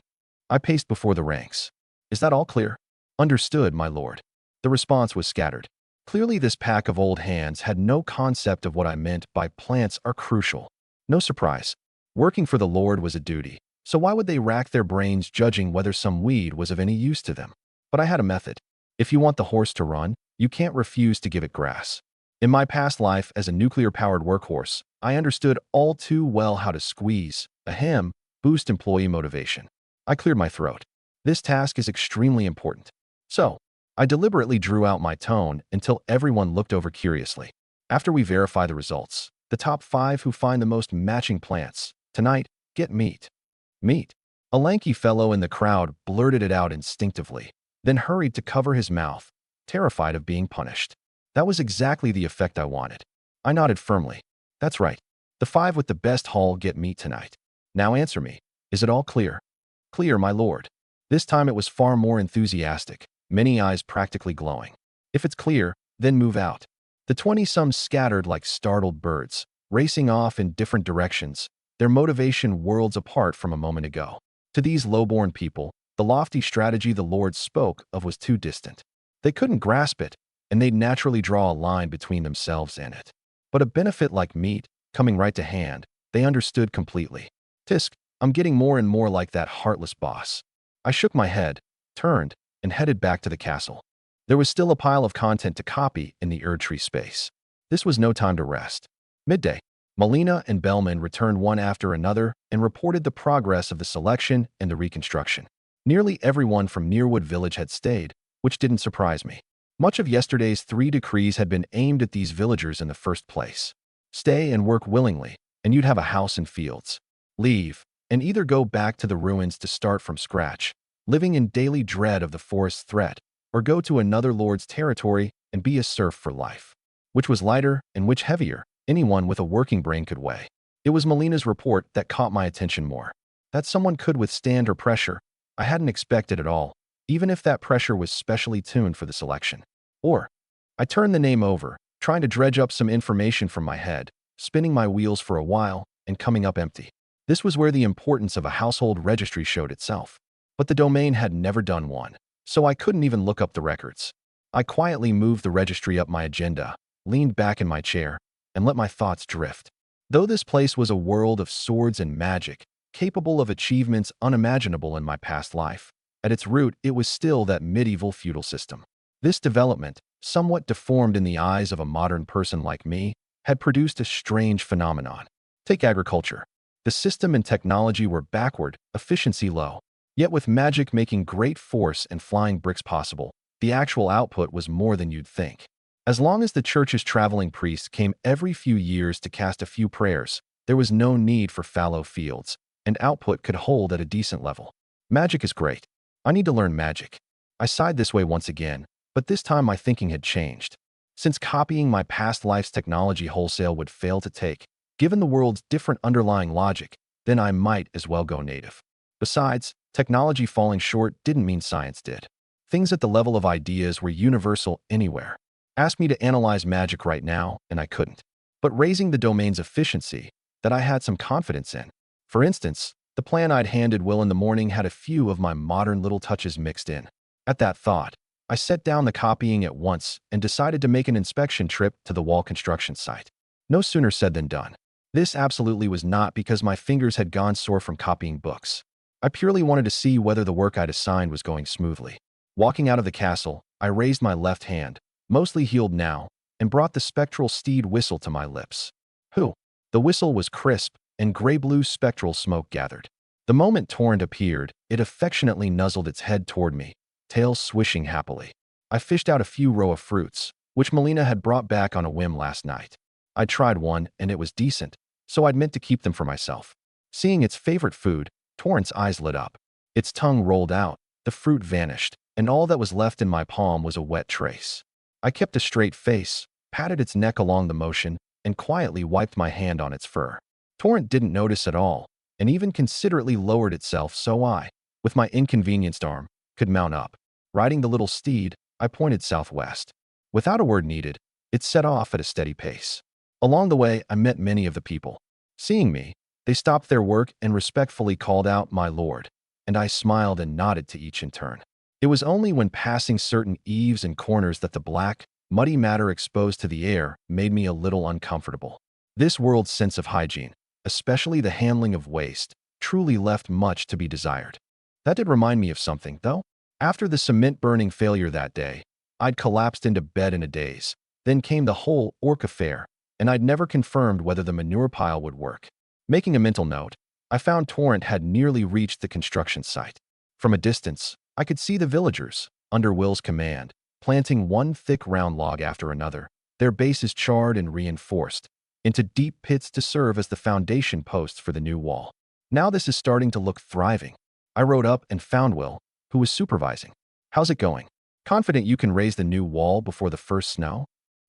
I paced before the ranks. Is that all clear? Understood, my lord. The response was scattered. Clearly this pack of old hands had no concept of what I meant by plants are crucial. No surprise. Working for the Lord was a duty, so why would they rack their brains judging whether some weed was of any use to them? But I had a method. If you want the horse to run, you can't refuse to give it grass. In my past life as a nuclear-powered workhorse, I understood all too well how to squeeze, boost employee motivation. I cleared my throat. This task is extremely important. So, I deliberately drew out my tone until everyone looked over curiously. After we verify the results, the top 5 who find the most matching plants, tonight, get meat. Meat. A lanky fellow in the crowd blurted it out instinctively, then hurried to cover his mouth, terrified of being punished. That was exactly the effect I wanted. I nodded firmly. That's right. The 5 with the best haul get meat tonight. Now answer me. Is it all clear? Clear, my lord. This time it was far more enthusiastic, many eyes practically glowing. If it's clear, then move out. The 20-some scattered like startled birds, racing off in different directions, their motivation worlds apart from a moment ago. To these low-born people, the lofty strategy the Lord spoke of was too distant. They couldn't grasp it, and they'd naturally draw a line between themselves and it. But a benefit like meat, coming right to hand, they understood completely. Tisk, I'm getting more and more like that heartless boss. I shook my head, turned, and headed back to the castle. There was still a pile of content to copy in the Erdtree space. This was no time to rest. Midday, Melina and Bellman returned one after another and reported the progress of the selection and the reconstruction. Nearly everyone from Nearwood Village had stayed, which didn't surprise me. Much of yesterday's 3 decrees had been aimed at these villagers in the first place. Stay and work willingly, and you'd have a house and fields. Leave, and either go back to the ruins to start from scratch, living in daily dread of the forest's threat, or go to another lord's territory and be a serf for life. Which was lighter and which heavier, anyone with a working brain could weigh. It was Melina's report that caught my attention more. That someone could withstand her pressure, I hadn't expected at all. even if that pressure was specially tuned for the selection. Or, I turned the name over, trying to dredge up some information from my head, spinning my wheels for a while and coming up empty. This was where the importance of a household registry showed itself. But the domain had never done one, so I couldn't even look up the records. I quietly moved the registry up my agenda, leaned back in my chair, and let my thoughts drift. Though this place was a world of swords and magic, capable of achievements unimaginable in my past life, at its root it was still that medieval feudal system. This development, somewhat deformed in the eyes of a modern person like me, had produced a strange phenomenon. Take agriculture. The system and technology were backward, efficiency low. Yet with magic making great force and flying bricks possible, the actual output was more than you'd think. As long as the church's traveling priest came every few years to cast a few prayers, there was no need for fallow fields, and output could hold at a decent level. Magic is great. I need to learn magic. I sighed this way once again, but this time my thinking had changed. Since copying my past life's technology wholesale would fail to take, given the world's different underlying logic, then I might as well go native. Besides, technology falling short didn't mean science did. Things at the level of ideas were universal anywhere. Ask me to analyze magic right now, and I couldn't. But raising the domain's efficiency, that I had some confidence in. For instance, the plan I'd handed Will in the morning had a few of my modern little touches mixed in. At that thought, I set down the copying at once and decided to make an inspection trip to the wall construction site. No sooner said than done. This absolutely was not because my fingers had gone sore from copying books. I purely wanted to see whether the work I'd assigned was going smoothly. Walking out of the castle, I raised my left hand, mostly healed now, and brought the spectral steed whistle to my lips. Whew! The whistle was crisp, and gray-blue spectral smoke gathered. The moment Torrent appeared, it affectionately nuzzled its head toward me, tail swishing happily. I fished out a few row of fruits, which Melina had brought back on a whim last night. I'd tried one, and it was decent, so I'd meant to keep them for myself. Seeing its favorite food, Torrent's eyes lit up. Its tongue rolled out, the fruit vanished, and all that was left in my palm was a wet trace. I kept a straight face, patted its neck along the motion, and quietly wiped my hand on its fur. Torrent didn't notice at all, and even considerately lowered itself so I, with my inconvenienced arm, could mount up. Riding the little steed, I pointed southwest. Without a word needed, it set off at a steady pace. Along the way, I met many of the people. Seeing me, they stopped their work and respectfully called out, "My lord," and I smiled and nodded to each in turn. It was only when passing certain eaves and corners that the black, muddy matter exposed to the air made me a little uncomfortable. This world's sense of hygiene, especially the handling of waste, truly left much to be desired. That did remind me of something, though. After the cement-burning failure that day, I'd collapsed into bed in a daze. Then came the whole orc affair, and I'd never confirmed whether the manure pile would work. Making a mental note, I found Torrent had nearly reached the construction site. From a distance, I could see the villagers, under Will's command, planting one thick round log after another, their bases charred and reinforced, into deep pits to serve as the foundation posts for the new wall. Now this is starting to look thriving. I rode up and found Will, who was supervising. "How's it going? Confident you can raise the new wall before the first snow?"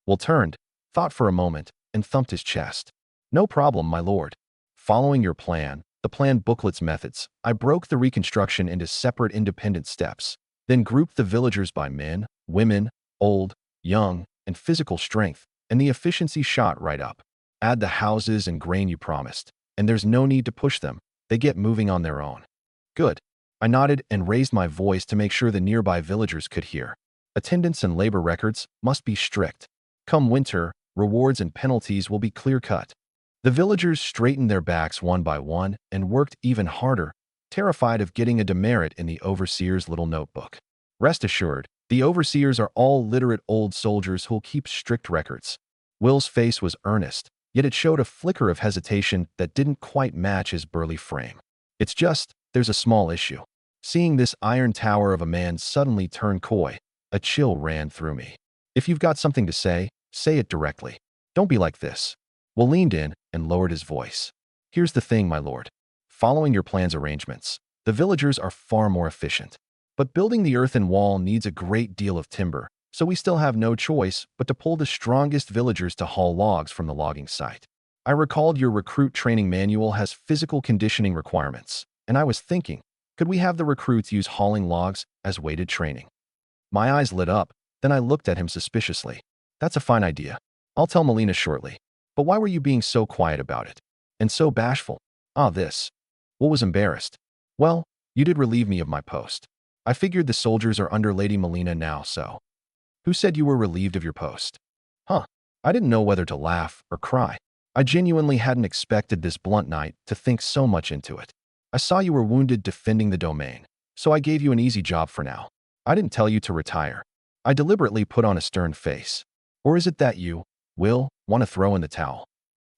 Will turned, thought for a moment, and thumped his chest. "No problem, my lord. Following your plan, the plan booklet's methods, I broke the reconstruction into separate independent steps, then grouped the villagers by men, women, old, young, and physical strength, and the efficiency shot right up. Add the houses and grain you promised, and there's no need to push them. They get moving on their own." "Good." I nodded and raised my voice to make sure the nearby villagers could hear. "Attendance and labor records must be strict. Come winter, rewards and penalties will be clear-cut." The villagers straightened their backs one by one and worked even harder, terrified of getting a demerit in the overseer's little notebook. Rest assured, the overseers are all literate old soldiers who'll keep strict records. Will's face was earnest, yet it showed a flicker of hesitation that didn't quite match his burly frame. "It's just, there's a small issue." Seeing this iron tower of a man suddenly turn coy, a chill ran through me. "If you've got something to say it directly. Don't be like this." Will leaned in and lowered his voice. "Here's the thing, my lord. Following your plan's arrangements, the villagers are far more efficient. But building the earthen wall needs a great deal of timber, so we still have no choice but to pull the strongest villagers to haul logs from the logging site. I recalled your recruit training manual has physical conditioning requirements, and I was thinking, Could we have the recruits use hauling logs as weighted training? My eyes lit up, then I looked at him suspiciously. That's a fine idea. I'll tell Melina shortly. But why were you being so quiet about it? And so bashful? This. What was embarrassed? Well, you did relieve me of my post. I figured the soldiers are under Lady Melina now, so. Who said you were relieved of your post? Huh. I didn't know whether to laugh or cry. I genuinely hadn't expected this blunt knight to think so much into it. I saw you were wounded defending the domain, so I gave you an easy job for now. I didn't tell you to retire. I deliberately put on a stern face. Or is it that you, Will, want to throw in the towel?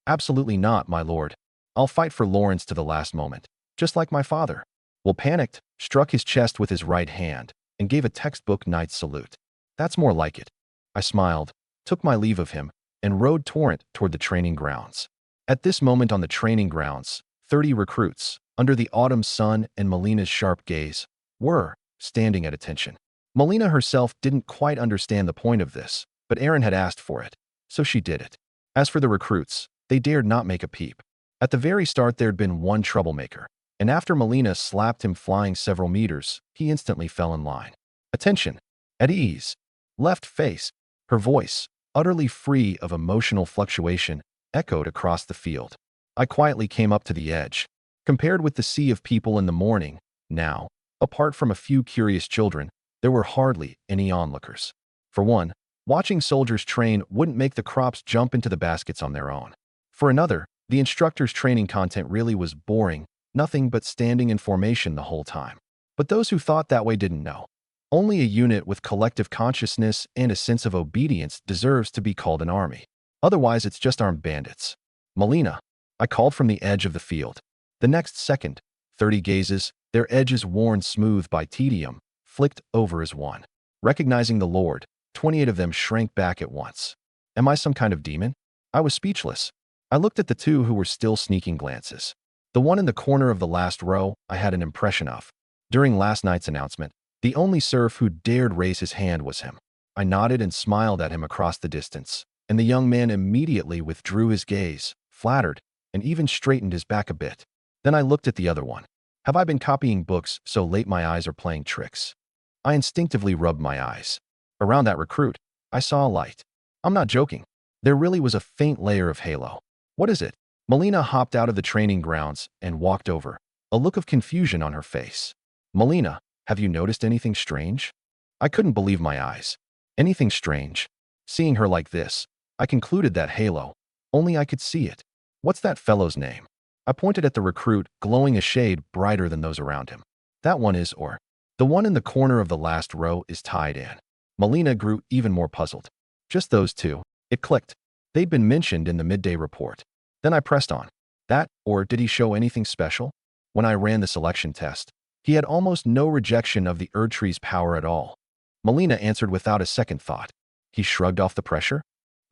Absolutely not, my lord. I'll fight for Lawrence to the last moment, just like my father. Will panicked, struck his chest with his right hand, and gave a textbook knight's salute. That's more like it. I smiled, took my leave of him, and rode Torrent toward the training grounds. At this moment on the training grounds, 30 recruits, under the autumn sun and Melina's sharp gaze, were standing at attention. Melina herself didn't quite understand the point of this, but Aaron had asked for it, so she did it. As for the recruits, they dared not make a peep. At the very start there'd been one troublemaker, and after Melina slapped him flying several meters, he instantly fell in line. Attention, at ease, left face, her voice, utterly free of emotional fluctuation, echoed across the field. I quietly came up to the edge. Compared with the sea of people in the morning, now, apart from a few curious children, there were hardly any onlookers. For one, watching soldiers train wouldn't make the crops jump into the baskets on their own. For another, the instructor's training content really was boring, nothing but standing in formation the whole time. But those who thought that way didn't know. Only a unit with collective consciousness and a sense of obedience deserves to be called an army. Otherwise, it's just armed bandits. Melina, I called from the edge of the field. The next second, 30 gazes, their edges worn smooth by tedium, flicked over as one. Recognizing the Lord, 28 of them shrank back at once. Am I some kind of demon? I was speechless. I looked at the two who were still sneaking glances. The one in the corner of the last row I had an impression of. During last night's announcement, the only serf who dared raise his hand was him. I nodded and smiled at him across the distance, and the young man immediately withdrew his gaze, flattered, and even straightened his back a bit. Then I looked at the other one. Have I been copying books so late my eyes are playing tricks? I instinctively rubbed my eyes. Around that recruit, I saw a light. I'm not joking. There really was a faint layer of halo. What is it? Melina hopped out of the training grounds and walked over, a look of confusion on her face. Melina, have you noticed anything strange? I couldn't believe my eyes. Anything strange? Seeing her like this, I concluded that halo. Only I could see it. What's that fellow's name? I pointed at the recruit, glowing a shade brighter than those around him. That one is, or the one in the corner of the last row is tied in. Melina grew even more puzzled. Just those two. It clicked. They'd been mentioned in the midday report. Then I pressed on. That, or did he show anything special? When I ran the selection test, he had almost no rejection of the Erdtree's power at all. Melina answered without a second thought. He shrugged off the pressure?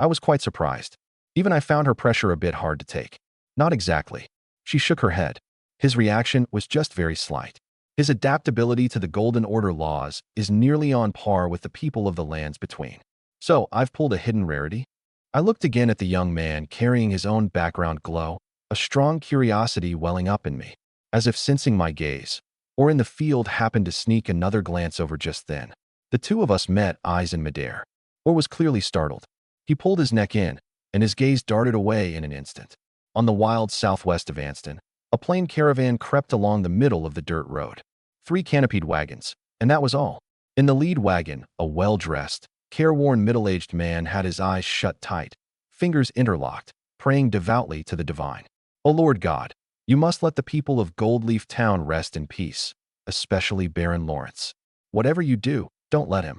I was quite surprised. Even I found her pressure a bit hard to take. Not exactly. She shook her head. His reaction was just very slight. His adaptability to the Golden Order laws is nearly on par with the people of the lands between. So, I've pulled a hidden rarity? I looked again at the young man carrying his own background glow, a strong curiosity welling up in me, as if sensing my gaze, or in the field happened to sneak another glance over just then. The two of us met eyes in midair, or was clearly startled. He pulled his neck in, and his gaze darted away in an instant. On the wild southwest of Anston, a plain caravan crept along the middle of the dirt road. 3 canopied wagons, and that was all. In the lead wagon, a well-dressed, careworn middle-aged man had his eyes shut tight, fingers interlocked, praying devoutly to the divine. O Lord God, you must let the people of Goldleaf Town rest in peace, especially Baron Lawrence. Whatever you do, don't let him.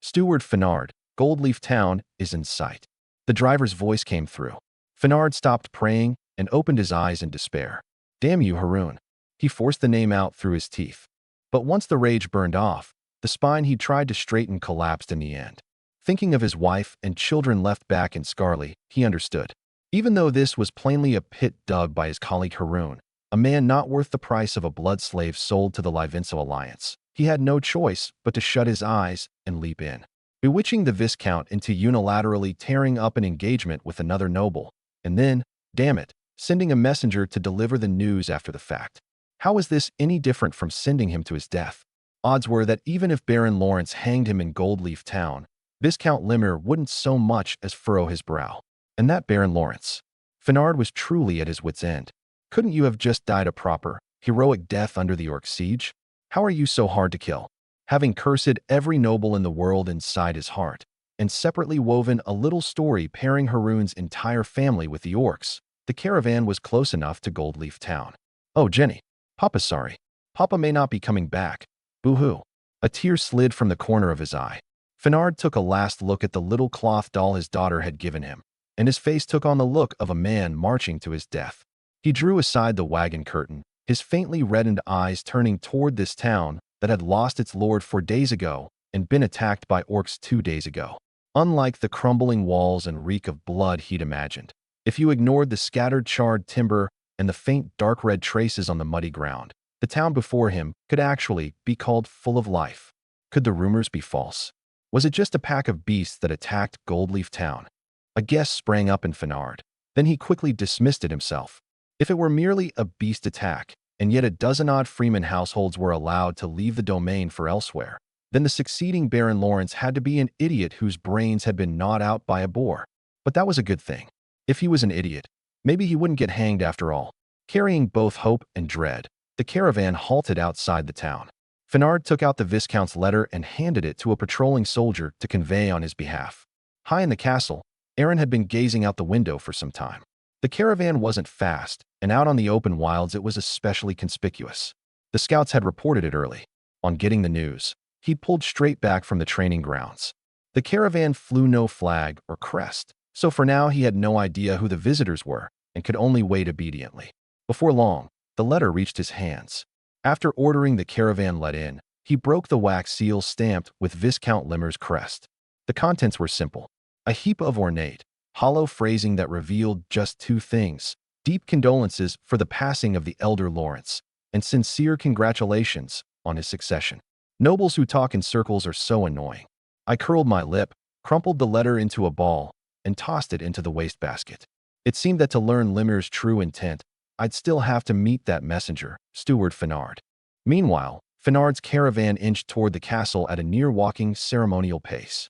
Steward Finard, Goldleaf Town is in sight. The driver's voice came through. Finard stopped praying and opened his eyes in despair. Damn you, Haroon. He forced the name out through his teeth. But once the rage burned off, the spine he'd tried to straighten collapsed in the end. Thinking of his wife and children left back in Scarly, he understood. Even though this was plainly a pit dug by his colleague Haroon, a man not worth the price of a blood slave sold to the Livenso Alliance, he had no choice but to shut his eyes and leap in, bewitching the Viscount into unilaterally tearing up an engagement with another noble, and then, damn it, sending a messenger to deliver the news after the fact. How was this any different from sending him to his death? Odds were that even if Baron Lawrence hanged him in Goldleaf Town, Viscount Limmer wouldn't so much as furrow his brow. And that Baron Lawrence. Fenard was truly at his wit's end. Couldn't you have just died a proper, heroic death under the Orc siege? How are you so hard to kill? Having cursed every noble in the world inside his heart, and separately woven a little story pairing Haroon's entire family with the Orcs, the caravan was close enough to Goldleaf Town. Oh, Jenny. Papa's sorry. Papa may not be coming back. Boo-hoo. A tear slid from the corner of his eye. Fenard took a last look at the little cloth doll his daughter had given him, and his face took on the look of a man marching to his death. He drew aside the wagon curtain, his faintly reddened eyes turning toward this town that had lost its lord 4 days ago and been attacked by Orcs 2 days ago. Unlike the crumbling walls and reek of blood he'd imagined, if you ignored the scattered charred timber and the faint dark red traces on the muddy ground, the town before him could actually be called full of life. Could the rumors be false? Was it just a pack of beasts that attacked Goldleaf Town? A guess sprang up in Fenard. Then he quickly dismissed it himself. If it were merely a beast attack, and yet a dozen-odd freeman households were allowed to leave the domain for elsewhere, then the succeeding Baron Lawrence had to be an idiot whose brains had been gnawed out by a boar. But that was a good thing. If he was an idiot, maybe he wouldn't get hanged after all. Carrying both hope and dread, the caravan halted outside the town. Fenard took out the Viscount's letter and handed it to a patrolling soldier to convey on his behalf. High in the castle, Aaron had been gazing out the window for some time. The caravan wasn't fast, and out on the open wilds it was especially conspicuous. The scouts had reported it early. On getting the news, he pulled straight back from the training grounds. The caravan flew no flag or crest, so for now he had no idea who the visitors were and could only wait obediently. Before long, the letter reached his hands. After ordering the caravan let in, he broke the wax seal stamped with Viscount Limmer's crest. The contents were simple. A heap of ornate, hollow phrasing that revealed just 2 things: deep condolences for the passing of the elder Lawrence, and sincere congratulations on his succession. Nobles who talk in circles are so annoying. I curled my lip, crumpled the letter into a ball, and tossed it into the wastebasket. It seemed that to learn Limmer's true intent, I'd still have to meet that messenger, Steward Fenard. Meanwhile, Fenard's caravan inched toward the castle at a near-walking, ceremonial pace.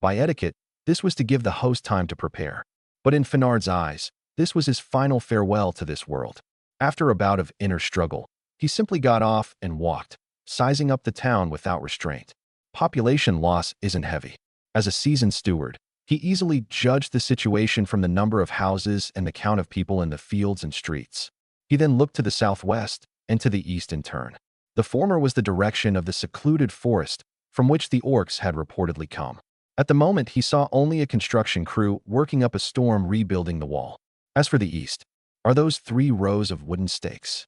By etiquette, this was to give the host time to prepare. But in Fenard's eyes, this was his final farewell to this world. After a bout of inner struggle, he simply got off and walked, sizing up the town without restraint. Population loss isn't heavy. As a seasoned steward, he easily judged the situation from the number of houses and the count of people in the fields and streets. He then looked to the southwest and to the east in turn. The former was the direction of the secluded forest from which the Orcs had reportedly come. At the moment, he saw only a construction crew working up a storm rebuilding the wall. As for the east, are those 3 rows of wooden stakes?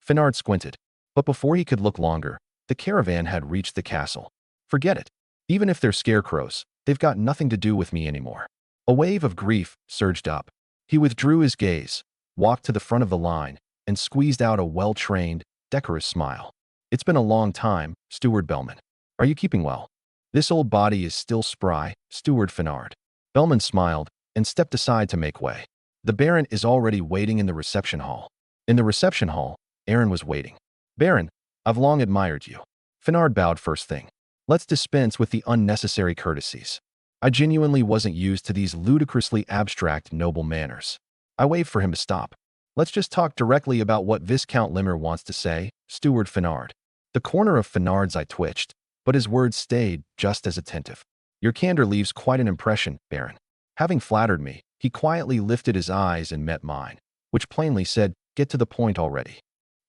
Fenard squinted, but before he could look longer, the caravan had reached the castle. Forget it. Even if they're scarecrows, they've got nothing to do with me anymore. A wave of grief surged up. He withdrew his gaze, walked to the front of the line, and squeezed out a well-trained, decorous smile. It's been a long time, Steward Bellman. Are you keeping well? This old body is still spry, Steward Fenard. Bellman smiled and stepped aside to make way. The Baron is already waiting in the reception hall. In the reception hall, Aaron was waiting. Baron, I've long admired you. Fenard bowed first thing. Let's dispense with the unnecessary courtesies. I genuinely wasn't used to these ludicrously abstract noble manners. I waved for him to stop. Let's just talk directly about what Viscount Limmer wants to say, Steward Fenard. The corner of Fenard's eye twitched, but his words stayed just as attentive. Your candor leaves quite an impression, Baron. Having flattered me, he quietly lifted his eyes and met mine, which plainly said, get to the point already.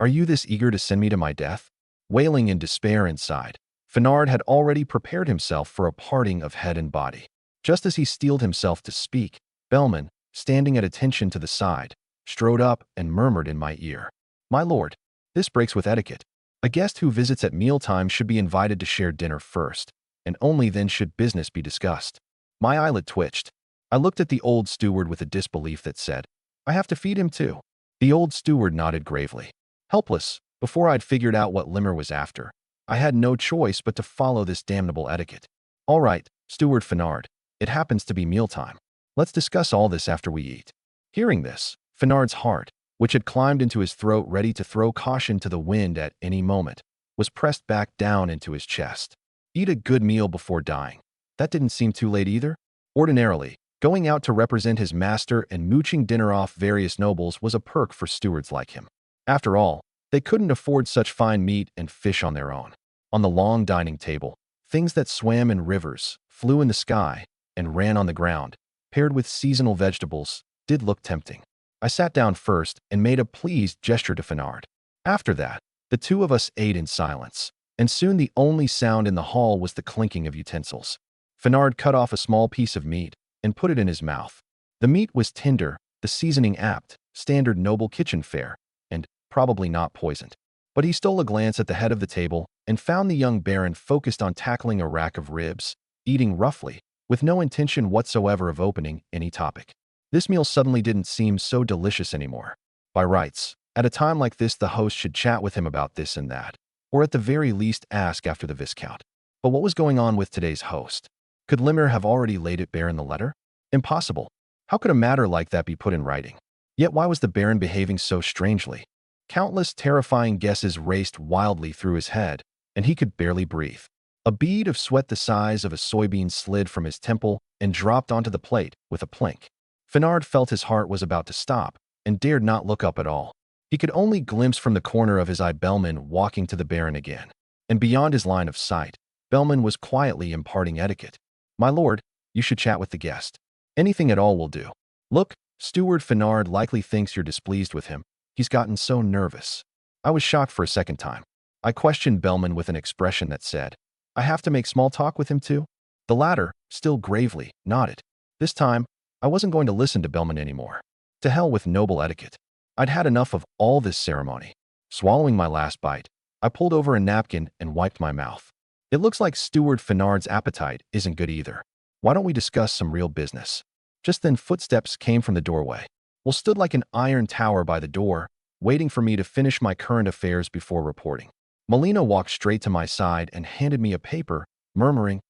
Are you this eager to send me to my death? Wailing in despair inside, Fenard had already prepared himself for a parting of head and body. Just as he steeled himself to speak, Bellman, standing at attention to the side, strode up and murmured in my ear. My lord, this breaks with etiquette. A guest who visits at mealtime should be invited to share dinner first, and only then should business be discussed. My eyelid twitched. I looked at the old steward with a disbelief that said, I have to feed him too. The old steward nodded gravely. Helpless, before I'd figured out what Limmer was after, I had no choice but to follow this damnable etiquette. All right, Steward Fenard, it happens to be mealtime. Let's discuss all this after we eat. Hearing this, Fenard's heart, which had climbed into his throat ready to throw caution to the wind at any moment, was pressed back down into his chest. Eat a good meal before dying. That didn't seem too late either. Ordinarily, going out to represent his master and mooching dinner off various nobles was a perk for stewards like him. After all, they couldn't afford such fine meat and fish on their own. On the long dining table, things that swam in rivers, flew in the sky, and ran on the ground, paired with seasonal vegetables, did look tempting. I sat down first and made a pleased gesture to Fenard. After that, the two of us ate in silence, and soon the only sound in the hall was the clinking of utensils. Fenard cut off a small piece of meat and put it in his mouth. The meat was tender, the seasoning apt, standard noble kitchen fare, and probably not poisoned. But he stole a glance at the head of the table and found the young baron focused on tackling a rack of ribs, eating roughly, with no intention whatsoever of opening any topic. This meal suddenly didn't seem so delicious anymore. By rights, at a time like this the host should chat with him about this and that, or at the very least ask after the Viscount. But what was going on with today's host? Could Lemire have already laid it bare in the letter? Impossible. How could a matter like that be put in writing? Yet why was the baron behaving so strangely? Countless terrifying guesses raced wildly through his head, and he could barely breathe. A bead of sweat the size of a soybean slid from his temple and dropped onto the plate with a plink. Fenard felt his heart was about to stop and dared not look up at all. He could only glimpse from the corner of his eye Bellman walking to the baron again. And beyond his line of sight, Bellman was quietly imparting etiquette. "My lord, you should chat with the guest. Anything at all will do. Look, Steward Fenard likely thinks you're displeased with him. He's gotten so nervous." I was shocked for a second time. I questioned Bellman with an expression that said, "I have to make small talk with him too?" The latter, still gravely, nodded. This time, I wasn't going to listen to Bellman anymore. To hell with noble etiquette. I'd had enough of all this ceremony. Swallowing my last bite, I pulled over a napkin and wiped my mouth. It looks like Steward Fenard's appetite isn't good either. Why don't we discuss some real business? Just then footsteps came from the doorway. Will stood like an iron tower by the door, waiting for me to finish my current affairs before reporting. Melina walked straight to my side and handed me a paper, murmuring,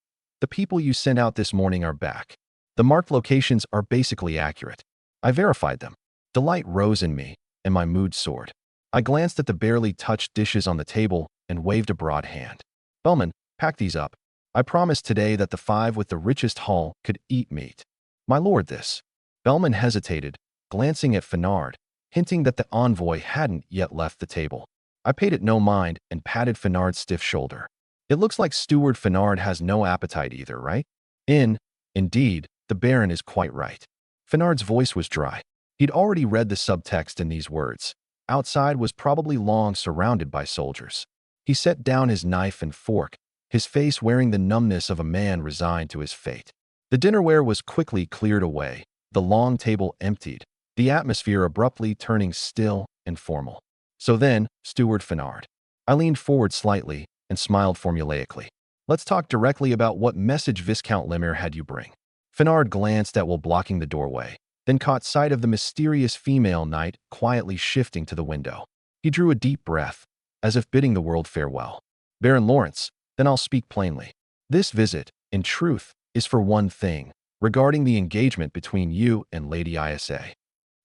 "The people you sent out this morning are back. The marked locations are basically accurate." I verified them. Delight rose in me, and my mood soared. I glanced at the barely touched dishes on the table and waved a broad hand. "Bellman, pack these up. I promised today that the 5 with the richest haul could eat meat." "My lord, this." Bellman hesitated, glancing at Fenard, hinting that the envoy hadn't yet left the table. I paid it no mind and patted Fenard's stiff shoulder. "It looks like Steward Fenard has no appetite either, right?" Indeed, the baron is quite right." Fenard's voice was dry. He'd already read the subtext in these words. Outside was probably long surrounded by soldiers. He set down his knife and fork, his face wearing the numbness of a man resigned to his fate. The dinnerware was quickly cleared away, the long table emptied, the atmosphere abruptly turning still and formal. "So then, Steward Fenard." I leaned forward slightly and smiled formulaically. "Let's talk directly about what message Viscount Lemire had you bring." Fenard glanced at while blocking the doorway, then caught sight of the mysterious female knight quietly shifting to the window. He drew a deep breath, as if bidding the world farewell. "Baron Lawrence, then I'll speak plainly. This visit, in truth, is for one thing, regarding the engagement between you and Lady Isa."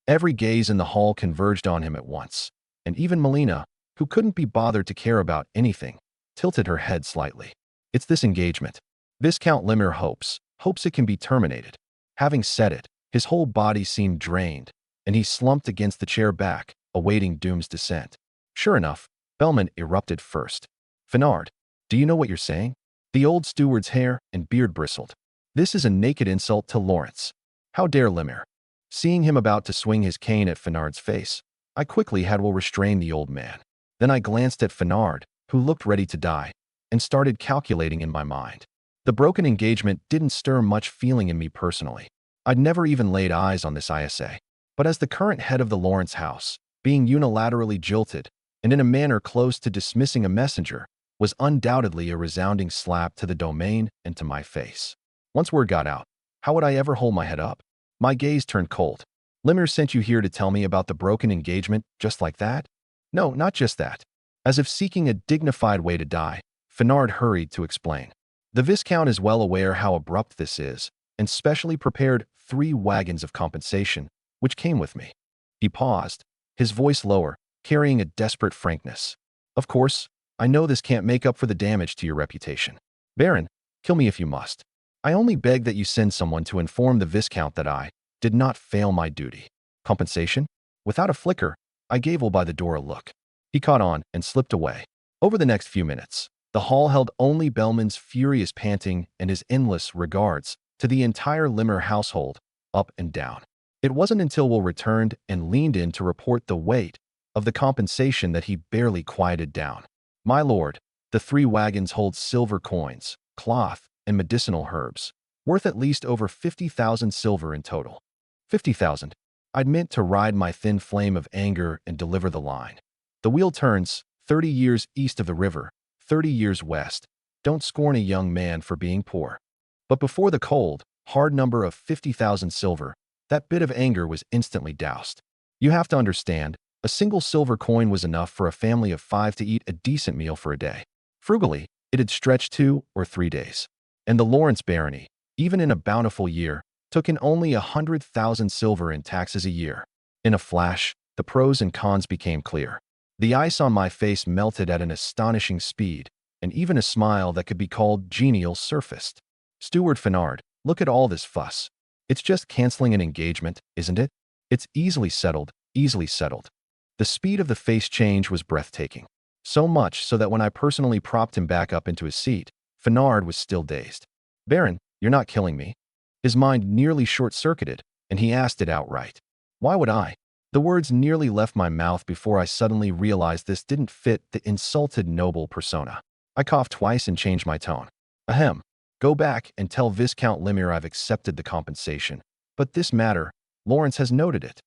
Every gaze in the hall converged on him at once, and even Melina, who couldn't be bothered to care about anything, tilted her head slightly. "It's this engagement. Viscount Lemire hopes it can be terminated." Having said it, his whole body seemed drained, and he slumped against the chair back, awaiting doom's descent. Sure enough, Bellman erupted first. "Fenard, do you know what you're saying?" The old steward's hair and beard bristled. "This is a naked insult to Lawrence. How dare Lemire?" Seeing him about to swing his cane at Fenard's face, I quickly had will restrain the old man. Then I glanced at Fenard, who looked ready to die, and started calculating in my mind. The broken engagement didn't stir much feeling in me personally. I'd never even laid eyes on this Isa. But as the current head of the Lawrence house, being unilaterally jilted, and in a manner close to dismissing a messenger, was undoubtedly a resounding slap to the domain and to my face. Once word got out, how would I ever hold my head up? My gaze turned cold. "Lemire sent you here to tell me about the broken engagement just like that?" "No, not just that." As if seeking a dignified way to die, Fenard hurried to explain. "The Viscount is well aware how abrupt this is, and specially prepared 3 wagons of compensation, which came with me." He paused, his voice lower, carrying a desperate frankness. Of course, I know this can't make up for the damage to your reputation. Baron, kill me if you must. I only beg that you send someone to inform the Viscount that I did not fail my duty. Compensation? Without a flicker, I gave Will by the door a look. He caught on and slipped away. Over the next few minutes, the hall held only Bellman's furious panting and his endless regards to the entire Limmer household, up and down. It wasn't until Will returned and leaned in to report the weight of the compensation that he barely quieted down. My lord, the 3 wagons hold silver coins, cloth, and medicinal herbs, worth at least over 50,000 silver in total. 50,000. I'd meant to ride my thin flame of anger and deliver the line. The wheel turns, 30 years east of the river, 30 years west. Don't scorn a young man for being poor. But before the cold, hard number of 50,000 silver, that bit of anger was instantly doused. You have to understand, a single silver coin was enough for a family of 5 to eat a decent meal for a day. Frugally, it had stretched 2 or 3 days. And the Lawrence barony, even in a bountiful year, took in only 100,000 silver in taxes a year. In a flash, the pros and cons became clear. The ice on my face melted at an astonishing speed, and even a smile that could be called genial surfaced. Steward Fenard, look at all this fuss. It's just canceling an engagement, isn't it? It's easily settled, easily settled. The speed of the face change was breathtaking. So much so that when I personally propped him back up into his seat, Fenard was still dazed. Baron, you're not killing me. His mind nearly short-circuited, and he asked it outright. Why would I? The words nearly left my mouth before I suddenly realized this didn't fit the insulted noble persona. I coughed twice and changed my tone. Ahem. Go back and tell Viscount Lemire I've accepted the compensation. But this matter, Lawrence has noted it.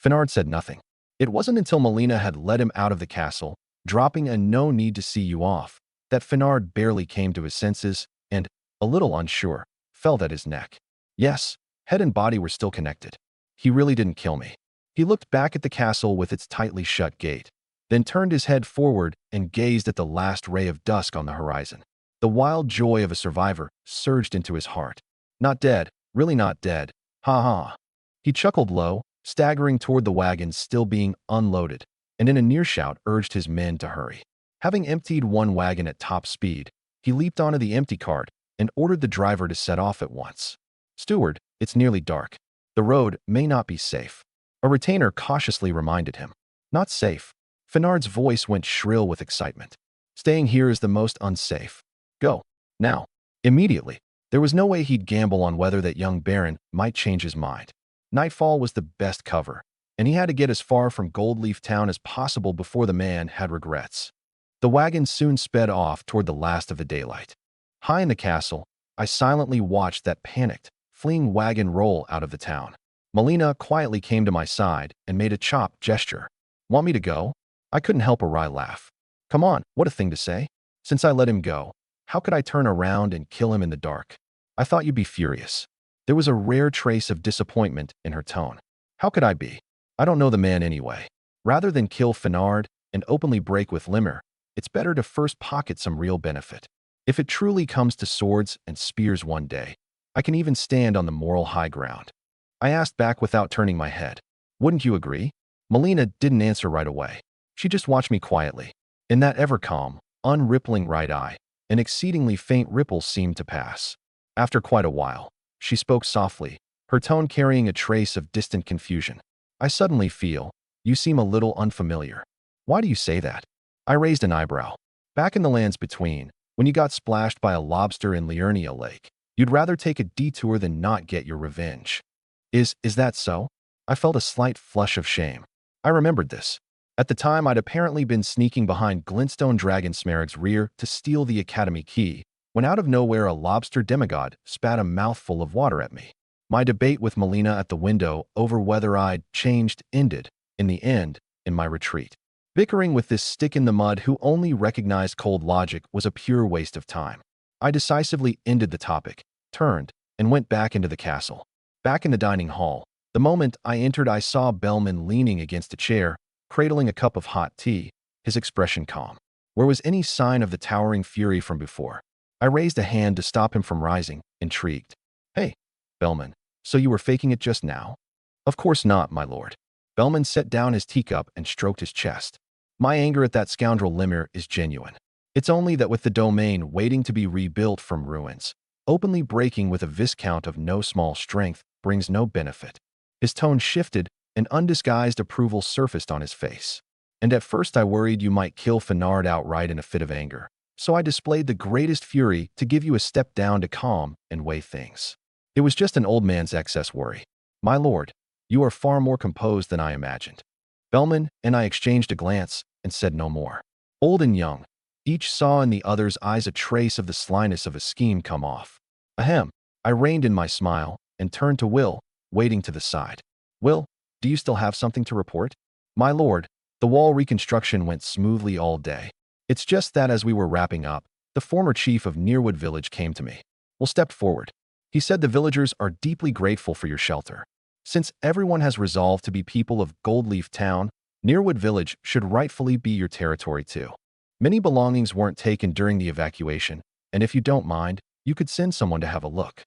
Fenard said nothing. It wasn't until Melina had led him out of the castle, dropping a no need to see you off, that Fenard barely came to his senses and, a little unsure, fell at his neck. Yes, head and body were still connected. He really didn't kill me. He looked back at the castle with its tightly shut gate, then turned his head forward and gazed at the last ray of dusk on the horizon. The wild joy of a survivor surged into his heart. Not dead, really not dead. Ha ha. He chuckled low, staggering toward the wagons still being unloaded, and in a near shout urged his men to hurry. Having emptied one wagon at top speed, he leaped onto the empty cart and ordered the driver to set off at once. Steward, it's nearly dark. The road may not be safe. A retainer cautiously reminded him. Not safe. Fenard's voice went shrill with excitement. Staying here is the most unsafe. Go. Now. Immediately. There was no way he'd gamble on whether that young baron might change his mind. Nightfall was the best cover, and he had to get as far from Goldleaf Town as possible before the man had regrets. The wagon soon sped off toward the last of the daylight. High in the castle, I silently watched that panicked, fleeing wagon roll out of the town. Melina quietly came to my side and made a chopped gesture. Want me to go? I couldn't help a wry laugh. Come on, what a thing to say. Since I let him go, how could I turn around and kill him in the dark? I thought you'd be furious. There was a rare trace of disappointment in her tone. How could I be? I don't know the man anyway. Rather than kill Fenard and openly break with Limmer, it's better to first pocket some real benefit. If it truly comes to swords and spears one day, I can even stand on the moral high ground. I asked back without turning my head. Wouldn't you agree? Melina didn't answer right away. She just watched me quietly. In that ever-calm, unrippling right eye, an exceedingly faint ripple seemed to pass. After quite a while, she spoke softly, her tone carrying a trace of distant confusion. I suddenly feel, you seem a little unfamiliar. Why do you say that? I raised an eyebrow. Back in the lands between, when you got splashed by a lobster in Liurnia Lake, you'd rather take a detour than not get your revenge. Is that so? I felt a slight flush of shame. I remembered this. At the time, I'd apparently been sneaking behind Glintstone Dragon Smaragd's rear to steal the Academy key, when out of nowhere a lobster demigod spat a mouthful of water at me. My debate with Melina at the window over whether I'd changed ended, in the end, in my retreat. Bickering with this stick-in-the-mud who only recognized cold logic was a pure waste of time. I decisively ended the topic, turned, and went back into the castle. Back in the dining hall, the moment I entered I saw Bellman leaning against a chair, cradling a cup of hot tea, his expression calm. Where was any sign of the towering fury from before? I raised a hand to stop him from rising, intrigued. Hey, Bellman, so you were faking it just now? Of course not, my lord. Bellman set down his teacup and stroked his chest. My anger at that scoundrel Limmer is genuine. It's only that with the domain waiting to be rebuilt from ruins, openly breaking with a viscount of no small strength brings no benefit. His tone shifted, and undisguised approval surfaced on his face. And at first I worried you might kill Fenard outright in a fit of anger. So I displayed the greatest fury to give you a step down to calm and weigh things. It was just an old man's excess worry. My lord, you are far more composed than I imagined. Bellman and I exchanged a glance and said no more. Old and young, each saw in the other's eyes a trace of the slyness of a scheme come off. Ahem. I reined in my smile and turned to Will, waiting to the side. Will, do you still have something to report? My lord, the wall reconstruction went smoothly all day. It's just that as we were wrapping up, the former chief of Nearwood Village came to me. Will stepped forward. He said the villagers are deeply grateful for your shelter. Since everyone has resolved to be people of Goldleaf Town, Nearwood Village should rightfully be your territory too. Many belongings weren't taken during the evacuation, and if you don't mind, you could send someone to have a look.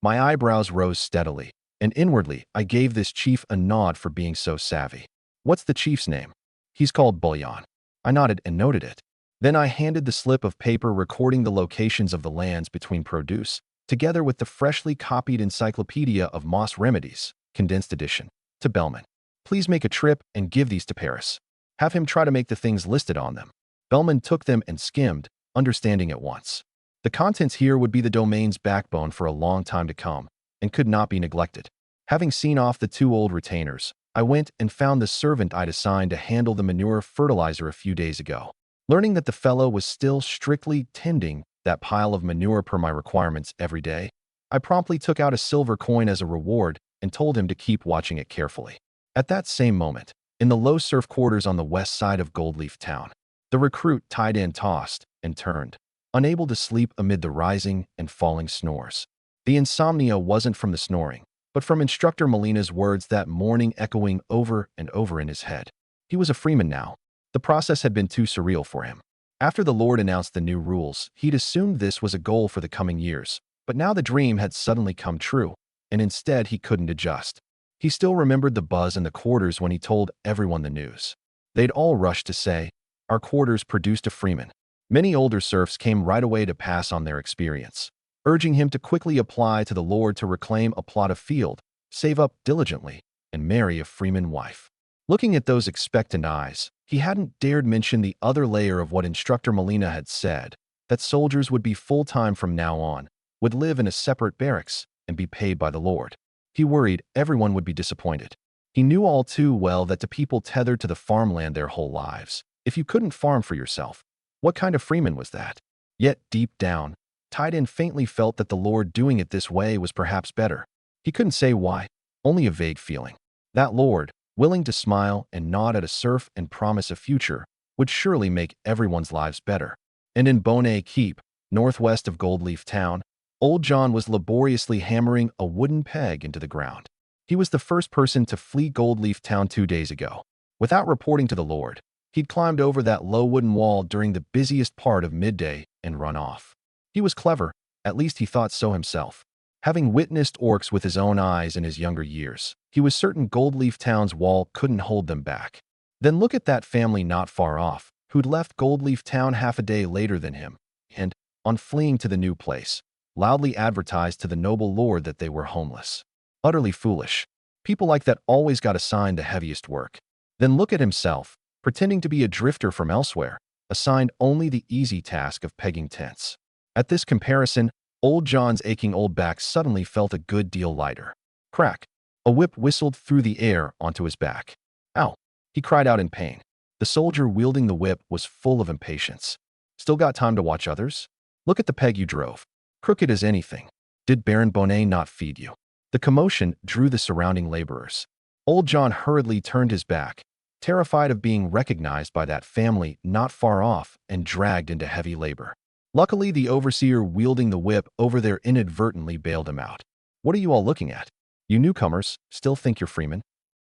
My eyebrows rose steadily, and inwardly I gave this chief a nod for being so savvy. What's the chief's name? He's called Bullion. I nodded and noted it. Then I handed the slip of paper recording the locations of the lands between produce, together with the freshly copied Encyclopedia of Moss Remedies, condensed edition, to Bellman. Please make a trip and give these to Paris. Have him try to make the things listed on them. Bellman took them and skimmed, understanding at once. The contents here would be the domain's backbone for a long time to come, and could not be neglected. Having seen off the 2 old retainers, I went and found the servant I'd assigned to handle the manure fertilizer a few days ago. Learning that the fellow was still strictly tending that pile of manure per my requirements every day, I promptly took out a silver coin as a reward and told him to keep watching it carefully. At that same moment, in the low surf quarters on the west side of Goldleaf Town, the recruit tied in tossed and turned, unable to sleep amid the rising and falling snores. The insomnia wasn't from the snoring, but from Instructor Molina's words that morning echoing over and over in his head. He was a freeman now. The process had been too surreal for him. After the Lord announced the new rules, he'd assumed this was a goal for the coming years, but now the dream had suddenly come true, and instead he couldn't adjust. He still remembered the buzz in the quarters when he told everyone the news. They'd all rushed to say, "Our quarters produced a freeman." Many older serfs came right away to pass on their experience, urging him to quickly apply to the Lord to reclaim a plot of field, save up diligently, and marry a freeman wife. Looking at those expectant eyes, he hadn't dared mention the other layer of what Instructor Molina had said, that soldiers would be full-time from now on, would live in a separate barracks, and be paid by the Lord. He worried everyone would be disappointed. He knew all too well that to people tethered to the farmland their whole lives, if you couldn't farm for yourself, what kind of freeman was that? Yet deep down, Tied-In faintly felt that the Lord doing it this way was perhaps better. He couldn't say why, only a vague feeling. That Lord, willing to smile and nod at a serf and promise a future, would surely make everyone's lives better. And in Bonnet Keep, northwest of Goldleaf Town, old John was laboriously hammering a wooden peg into the ground. He was the first person to flee Goldleaf Town 2 days ago. Without reporting to the Lord, he'd climbed over that low wooden wall during the busiest part of midday and run off. He was clever, at least he thought so himself. Having witnessed orcs with his own eyes in his younger years, he was certain Goldleaf Town's wall couldn't hold them back. Then look at that family not far off, who'd left Goldleaf Town half a day later than him, and, on fleeing to the new place, loudly advertised to the noble lord that they were homeless. Utterly foolish. People like that always got assigned the heaviest work. Then look at himself, pretending to be a drifter from elsewhere, assigned only the easy task of pegging tents. At this comparison, old John's aching old back suddenly felt a good deal lighter. Crack! A whip whistled through the air onto his back. Ow! He cried out in pain. The soldier wielding the whip was full of impatience. Still got time to watch others? Look at the peg you drove. Crooked as anything. Did Baron Bonnet not feed you? The commotion drew the surrounding laborers. Old John hurriedly turned his back, terrified of being recognized by that family not far off and dragged into heavy labor. Luckily, the overseer wielding the whip over there inadvertently bailed him out. What are you all looking at? You newcomers still think you're freemen?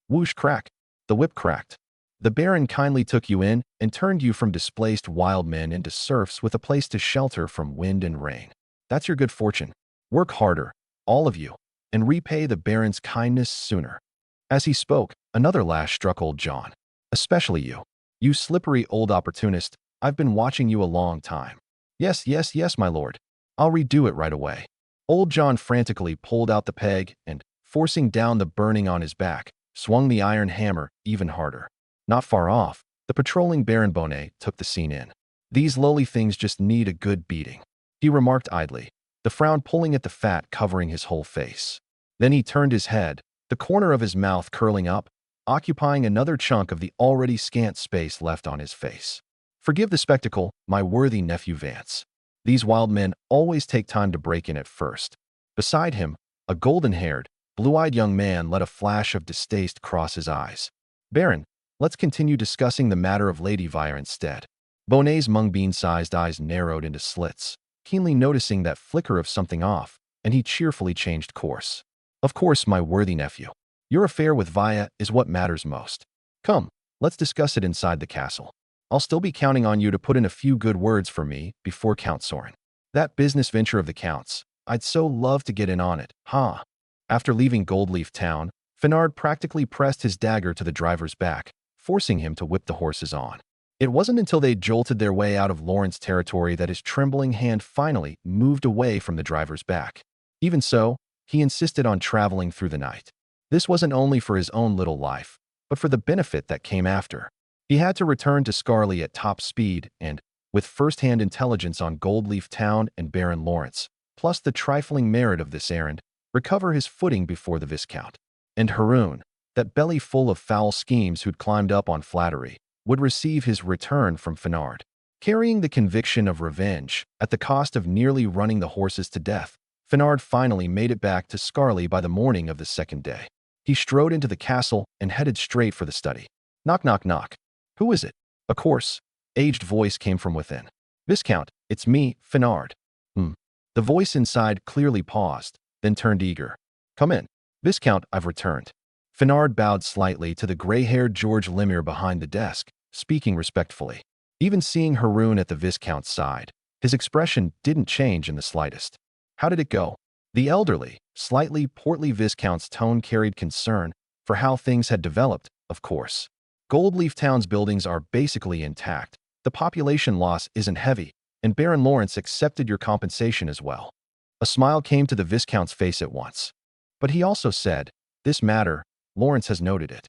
Whoosh crack. The whip cracked. The Baron kindly took you in and turned you from displaced wild men into serfs with a place to shelter from wind and rain. That's your good fortune. Work harder, all of you, and repay the Baron's kindness sooner. As he spoke, Another lash struck old John. Especially you. You slippery old opportunist. I've been watching you a long time. Yes, yes, yes, my lord. I'll redo it right away. Old John frantically pulled out the peg and, forcing down the burning on his back, swung the iron hammer even harder. Not far off, the patrolling Baron Bonnet took the scene in. These lowly things just need a good beating, he remarked idly, the frown pulling at the fat covering his whole face. Then he turned his head, the corner of his mouth curling up, occupying another chunk of the already scant space left on his face. Forgive the spectacle, my worthy nephew Vance. These wild men always take time to break in at first. Beside him, a golden-haired, blue-eyed young man let a flash of distaste cross his eyes. Baron, let's continue discussing the matter of Lady Vire instead. Bonnet's mung-bean-sized eyes narrowed into slits, keenly noticing that flicker of something off, and he cheerfully changed course. Of course, my worthy nephew. Your affair with Vaya is what matters most. Come, let's discuss it inside the castle. I'll still be counting on you to put in a few good words for me before Count Soren. That business venture of the Count's, I'd so love to get in on it, huh? After leaving Goldleaf Town, Finard practically pressed his dagger to the driver's back, forcing him to whip the horses on. It wasn't until they jolted their way out of Lawrence territory that his trembling hand finally moved away from the driver's back. Even so, he insisted on traveling through the night. This wasn't only for his own little life, but for the benefit that came after. He had to return to Scarly at top speed and, with first-hand intelligence on Goldleaf Town and Baron Lawrence, plus the trifling merit of this errand, recover his footing before the Viscount. And Haroun, that belly full of foul schemes who'd climbed up on flattery, would receive his return from Finard. Carrying the conviction of revenge, at the cost of nearly running the horses to death, Finard finally made it back to Scarly by the morning of the second day. He strode into the castle and headed straight for the study. Knock, knock, knock. Who is it? A coarse, aged voice came from within. Viscount, it's me, Finard. The voice inside clearly paused, then turned eager. Come in. Viscount, I've returned. Finard bowed slightly to the gray-haired George Lemire behind the desk, speaking respectfully. Even seeing Haroun at the Viscount's side, his expression didn't change in the slightest. How did it go? The elderly, slightly portly Viscount's tone carried concern for how things had developed, of course. Goldleaf Town's buildings are basically intact, the population loss isn't heavy, and Baron Lawrence accepted your compensation as well. A smile came to the Viscount's face at once. But he also said, this matter, Lawrence has noted it.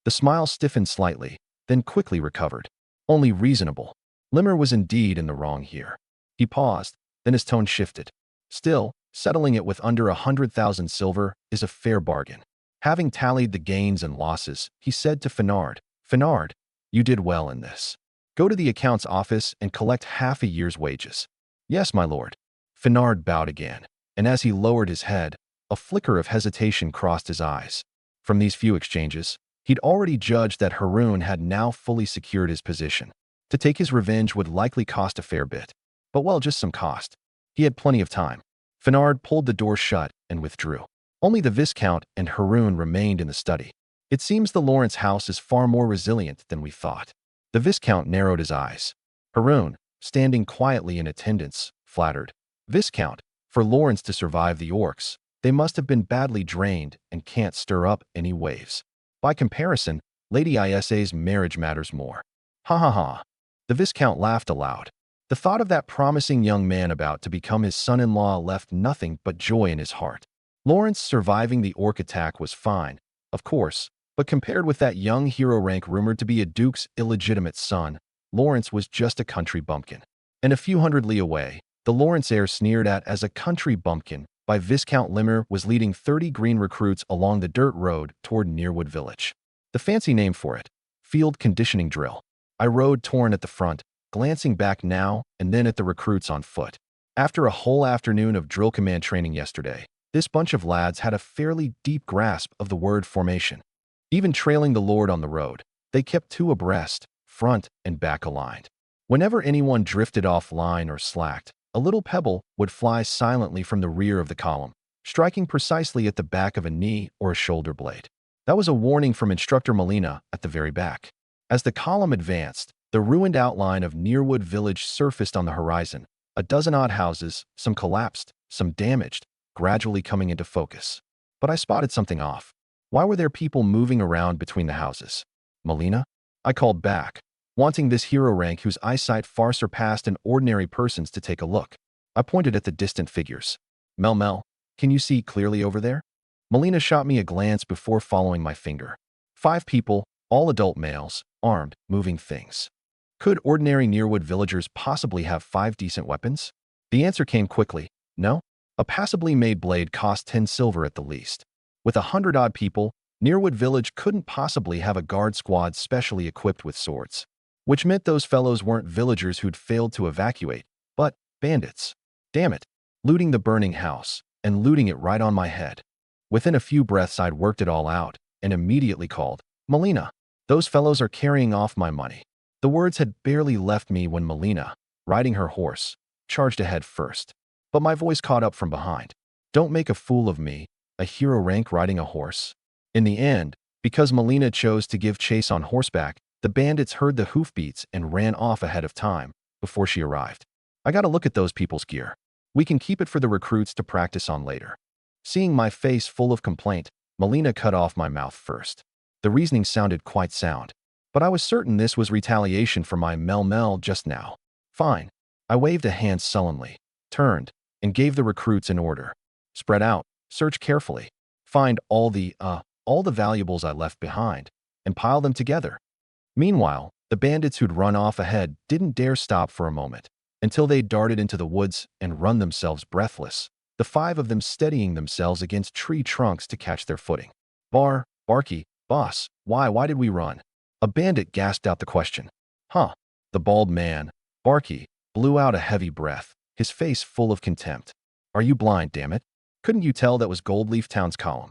The smile stiffened slightly, then quickly recovered. Only reasonable. Lemire was indeed in the wrong here. He paused, then his tone shifted. Still, settling it with under 100,000 silver is a fair bargain. Having tallied the gains and losses, he said to Finard, Finard, you did well in this. Go to the accounts office and collect half a year's wages. Yes, my lord. Finard bowed again, and as he lowered his head, a flicker of hesitation crossed his eyes. From these few exchanges, he'd already judged that Haroun had now fully secured his position. To take his revenge would likely cost a fair bit. But well, just some cost. He had plenty of time. Finard pulled the door shut and withdrew. Only the Viscount and Haroun remained in the study. It seems the Lawrence house is far more resilient than we thought. The Viscount narrowed his eyes. Haroun, standing quietly in attendance, flattered. Viscount, for Lawrence to survive the orcs, they must have been badly drained and can't stir up any waves. By comparison, Lady Isa's marriage matters more. Ha ha ha. The Viscount laughed aloud. The thought of that promising young man about to become his son-in-law left nothing but joy in his heart. Lawrence surviving the orc attack was fine, of course, but compared with that young hero rank rumored to be a duke's illegitimate son, Lawrence was just a country bumpkin. And a few hundred li away, the Lawrence heir sneered at as a country bumpkin by Viscount Lemire was leading 30 green recruits along the dirt road toward Nearwood Village. The fancy name for it, field conditioning drill. I rode torn at the front, glancing back now and then at the recruits on foot. After a whole afternoon of drill command training yesterday, this bunch of lads had a fairly deep grasp of the word formation. Even trailing the Lord on the road, they kept two abreast, front and back aligned. Whenever anyone drifted off line or slacked, a little pebble would fly silently from the rear of the column, striking precisely at the back of a knee or a shoulder blade. That was a warning from Instructor Molina at the very back. As the column advanced, the ruined outline of Nearwood Village surfaced on the horizon, a dozen odd houses, some collapsed, some damaged, gradually coming into focus. But I spotted something off. Why were there people moving around between the houses? Melina? I called back, wanting this hero rank whose eyesight far surpassed an ordinary person's to take a look. I pointed at the distant figures. Mel, can you see clearly over there? Melina shot me a glance before following my finger. 5 people, all adult males, armed, moving things. Could ordinary Nearwood villagers possibly have 5 decent weapons? The answer came quickly. No. A passably made blade cost 10 silver at the least. With 100-odd people, Nearwood Village couldn't possibly have a guard squad specially equipped with swords. Which meant those fellows weren't villagers who'd failed to evacuate, but bandits. Damn it. Looting the burning house, and looting it right on my head. Within a few breaths I'd worked it all out, and immediately called, Melina, those fellows are carrying off my money. The words had barely left me when Melina, riding her horse, charged ahead first. But my voice caught up from behind. Don't make a fool of me, a hero rank riding a horse. In the end, because Melina chose to give chase on horseback, the bandits heard the hoofbeats and ran off ahead of time, before she arrived. I gotta look at those people's gear. We can keep it for the recruits to practice on later. Seeing my face full of complaint, Melina cut off my mouth first. The reasoning sounded quite sound, but I was certain this was retaliation for my mel just now. Fine. I waved a hand sullenly, turned, and gave the recruits an order. Spread out, search carefully, find all the valuables I left behind, and pile them together. Meanwhile, the bandits who'd run off ahead didn't dare stop for a moment, until they darted into the woods and run themselves breathless, the 5 of them steadying themselves against tree trunks to catch their footing. Barky, boss, why did we run? A bandit gasped out the question. Huh. The bald man, Barky, blew out a heavy breath, his face full of contempt. Are you blind, damn it? Couldn't you tell that was Goldleaf Town's column?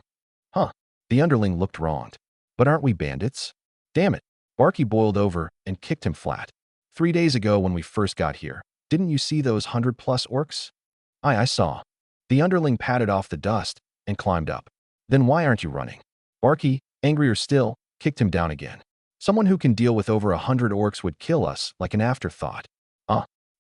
Huh. The underling looked wronged. But aren't we bandits? Damn it. Barky boiled over and kicked him flat. 3 days ago when we first got here, didn't you see those 100+ orcs? I saw. The underling patted off the dust and climbed up. Then why aren't you running? Barky, angrier still, kicked him down again. Someone who can deal with over 100 orcs would kill us like an afterthought.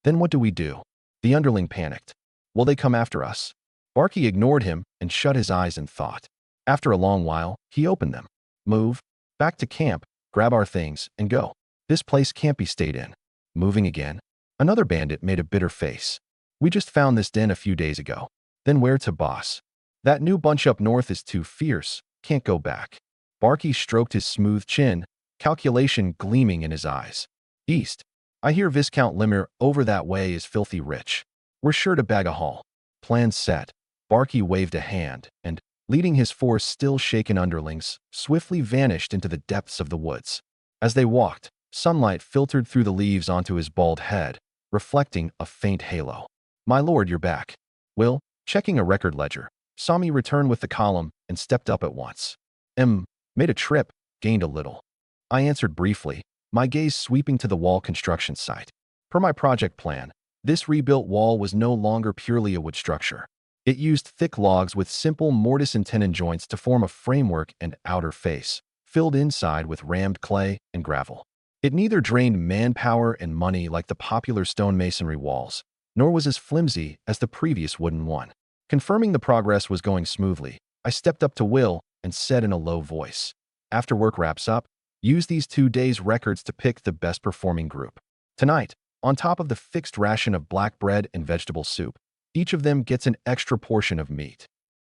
Then what do we do? The underling panicked. Will they come after us? Barky ignored him and shut his eyes in thought. After a long while, he opened them. Move. Back to camp, grab our things, and go. This place can't be stayed in. Moving again. Another bandit made a bitter face. We just found this den a few days ago. Then where to, boss? That new bunch up north is too fierce. Can't go back. Barky stroked his smooth chin, calculation gleaming in his eyes. East. I hear Viscount Limmer over that way is filthy rich. We're sure to bag a haul. Plan set. Barky waved a hand, and, leading his 4 still-shaken underlings, swiftly vanished into the depths of the woods. As they walked, sunlight filtered through the leaves onto his bald head, reflecting a faint halo. My lord, you're back. Will, checking a record ledger, saw me return with the column and stepped up at once. Made a trip, gained a little. I answered briefly, my gaze sweeping to the wall construction site. Per my project plan, this rebuilt wall was no longer purely a wood structure. It used thick logs with simple mortise and tenon joints to form a framework and outer face, filled inside with rammed clay and gravel. It neither drained manpower and money like the popular stone masonry walls, nor was as flimsy as the previous wooden one. Confirming the progress was going smoothly, I stepped up to Will and said in a low voice, after work wraps up, use these 2 days' records to pick the best performing group. Tonight, on top of the fixed ration of black bread and vegetable soup, each of them gets an extra portion of meat.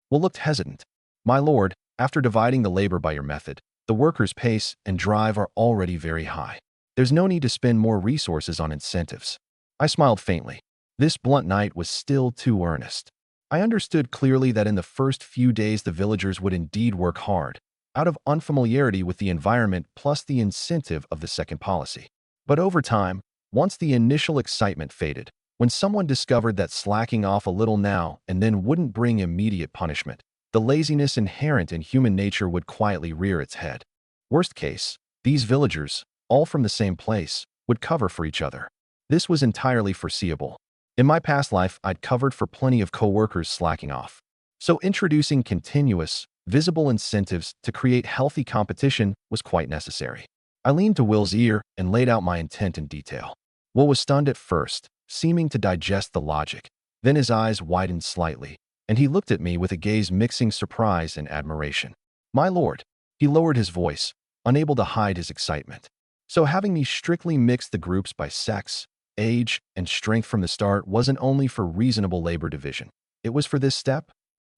Will looked hesitant. My lord, after dividing the labor by your method, the workers' pace and drive are already very high. There's no need to spend more resources on incentives. I smiled faintly. This blunt knight was still too earnest. I understood clearly that in the first few days the villagers would indeed work hard, out of unfamiliarity with the environment plus the incentive of the second policy. But over time, once the initial excitement faded, when someone discovered that slacking off a little now and then wouldn't bring immediate punishment, the laziness inherent in human nature would quietly rear its head. Worst case, these villagers, all from the same place, would cover for each other. This was entirely foreseeable. In my past life, I'd covered for plenty of co-workers slacking off. So introducing continuous, visible incentives to create healthy competition was quite necessary. I leaned to Will's ear and laid out my intent in detail. Will was stunned at first, seeming to digest the logic. Then his eyes widened slightly, and he looked at me with a gaze mixing surprise and admiration. My lord. He lowered his voice, unable to hide his excitement. So having me strictly mix the groups by sex, age, and strength from the start wasn't only for reasonable labor division. It was for this step?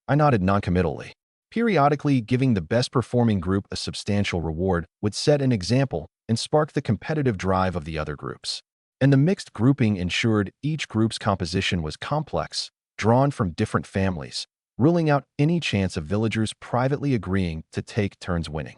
I nodded noncommittally. Periodically giving the best performing group a substantial reward would set an example and spark the competitive drive of the other groups. And the mixed grouping ensured each group's composition was complex, drawn from different families, ruling out any chance of villagers privately agreeing to take turns winning.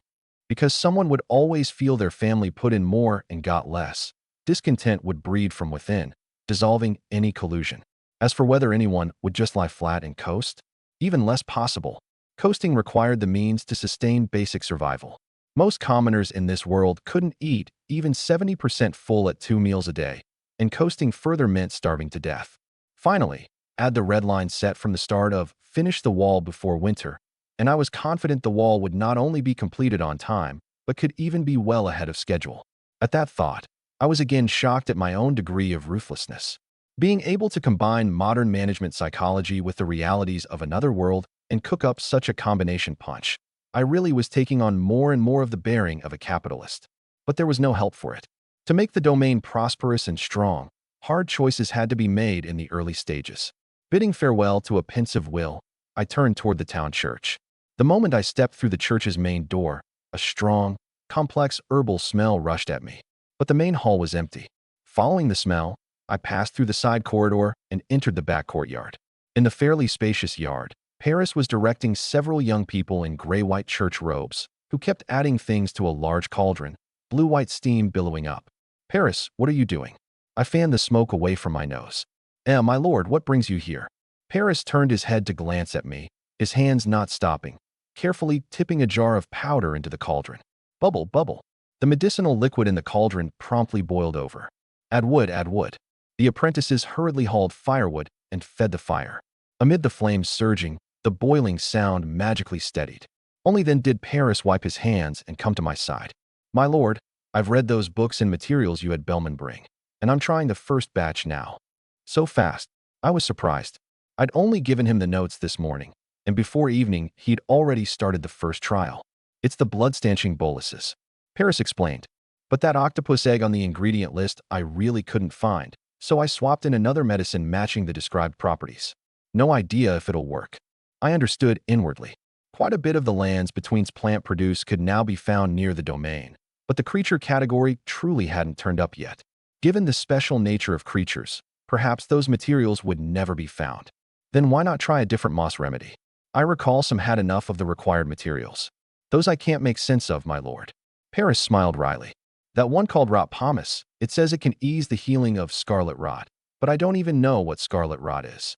Because someone would always feel their family put in more and got less, discontent would breed from within, dissolving any collusion. As for whether anyone would just lie flat and coast, even less possible. Coasting required the means to sustain basic survival. Most commoners in this world couldn't eat even 70% full at 2 meals a day, and coasting further meant starving to death. Finally, add the red line set from the start of finish the wall before winter, and I was confident the wall would not only be completed on time, but could even be well ahead of schedule. At that thought, I was again shocked at my own degree of ruthlessness. Being able to combine modern management psychology with the realities of another world and cook up such a combination punch, I really was taking on more and more of the bearing of a capitalist. But there was no help for it. To make the domain prosperous and strong, hard choices had to be made in the early stages. Bidding farewell to a pensive will, I turned toward the town church. The moment I stepped through the church's main door, a strong, complex herbal smell rushed at me. But the main hall was empty. Following the smell, I passed through the side corridor and entered the back courtyard. In the fairly spacious yard, Paris was directing several young people in gray-white church robes, who kept adding things to a large cauldron, blue-white steam billowing up. Paris, what are you doing? I fanned the smoke away from my nose. My lord, what brings you here? Paris turned his head to glance at me, his hands not stopping, carefully tipping a jar of powder into the cauldron. Bubble, bubble. The medicinal liquid in the cauldron promptly boiled over. Add wood, add wood. The apprentices hurriedly hauled firewood and fed the fire. Amid the flames surging, the boiling sound magically steadied. Only then did Paris wipe his hands and come to my side. My lord, I've read those books and materials you had Bellman bring, and I'm trying the first batch now. So fast, I was surprised. I'd only given him the notes this morning, and before evening, he'd already started the first trial. It's the blood-stanching boluses, Paris explained. But that octopus egg on the ingredient list I really couldn't find, so I swapped in another medicine matching the described properties. No idea if it'll work. I understood inwardly. Quite a bit of the lands between's plant produce could now be found near the domain, but the creature category truly hadn't turned up yet. Given the special nature of creatures, perhaps those materials would never be found. Then why not try a different moss remedy? I recall some had enough of the required materials. Those I can't make sense of, my lord. Paris smiled wryly. That one called rot pomace, it says it can ease the healing of scarlet rot, but I don't even know what scarlet rot is.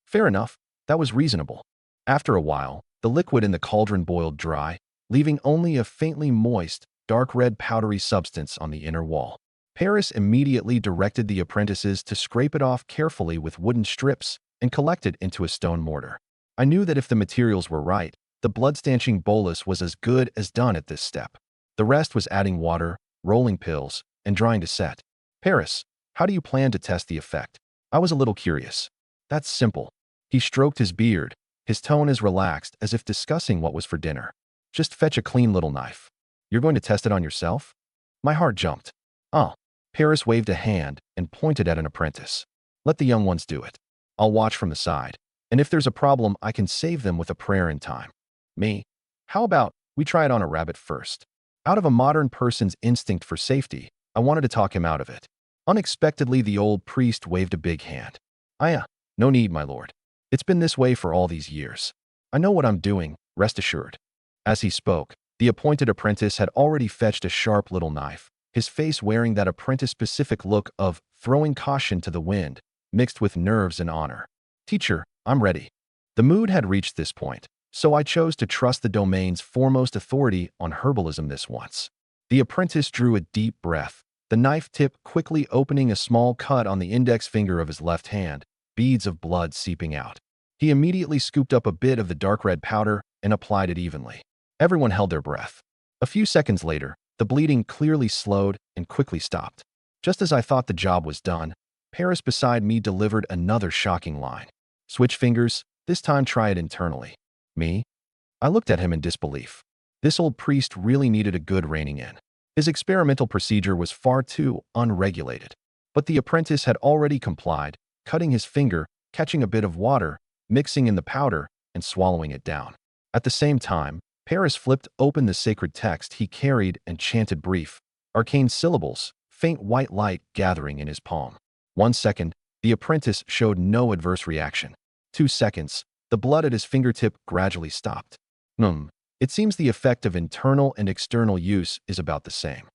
Fair enough, that was reasonable. After a while, the liquid in the cauldron boiled dry, leaving only a faintly moist, dark red powdery substance on the inner wall. Paris immediately directed the apprentices to scrape it off carefully with wooden strips and collect it into a stone mortar. I knew that if the materials were right, the blood-stanching bolus was as good as done at this step. The rest was adding water, rolling pills, and drying to set. Paris, how do you plan to test the effect? I was a little curious. That's simple. He stroked his beard, his tone as relaxed as if discussing what was for dinner. Just fetch a clean little knife. You're going to test it on yourself? My heart jumped. Oh. Paris waved a hand and pointed at an apprentice. Let the young ones do it. I'll watch from the side. And if there's a problem, I can save them with a prayer in time. Me? How about we try it on a rabbit first? Out of a modern person's instinct for safety, I wanted to talk him out of it. Unexpectedly, the old priest waved a big hand. No need, my lord. It's been this way for all these years. I know what I'm doing, rest assured. As he spoke, the appointed apprentice had already fetched a sharp little knife, his face wearing that apprentice-specific look of throwing caution to the wind, mixed with nerves and honor. Teacher, I'm ready. The mood had reached this point, so I chose to trust the domain's foremost authority on herbalism this once. The apprentice drew a deep breath, the knife tip quickly opening a small cut on the index finger of his left hand, beads of blood seeping out. He immediately scooped up a bit of the dark red powder and applied it evenly. Everyone held their breath. A few seconds later, the bleeding clearly slowed and quickly stopped. Just as I thought the job was done, Paris beside me delivered another shocking line. Switch fingers, this time try it internally. Me? I looked at him in disbelief. This old priest really needed a good reining in. His experimental procedure was far too unregulated. But the apprentice had already complied, cutting his finger, catching a bit of water, mixing in the powder, and swallowing it down. At the same time, Paris flipped open the sacred text he carried and chanted brief, arcane syllables, faint white light gathering in his palm. 1 second, the apprentice showed no adverse reaction. 2 seconds, the blood at his fingertip gradually stopped. It seems the effect of internal and external use is about the same.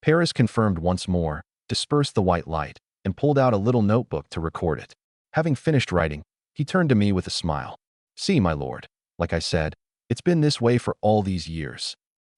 Paris confirmed once more, dispersed the white light, and pulled out a little notebook to record it. Having finished writing, he turned to me with a smile. "See, my lord, like I said, it's been this way for all these years."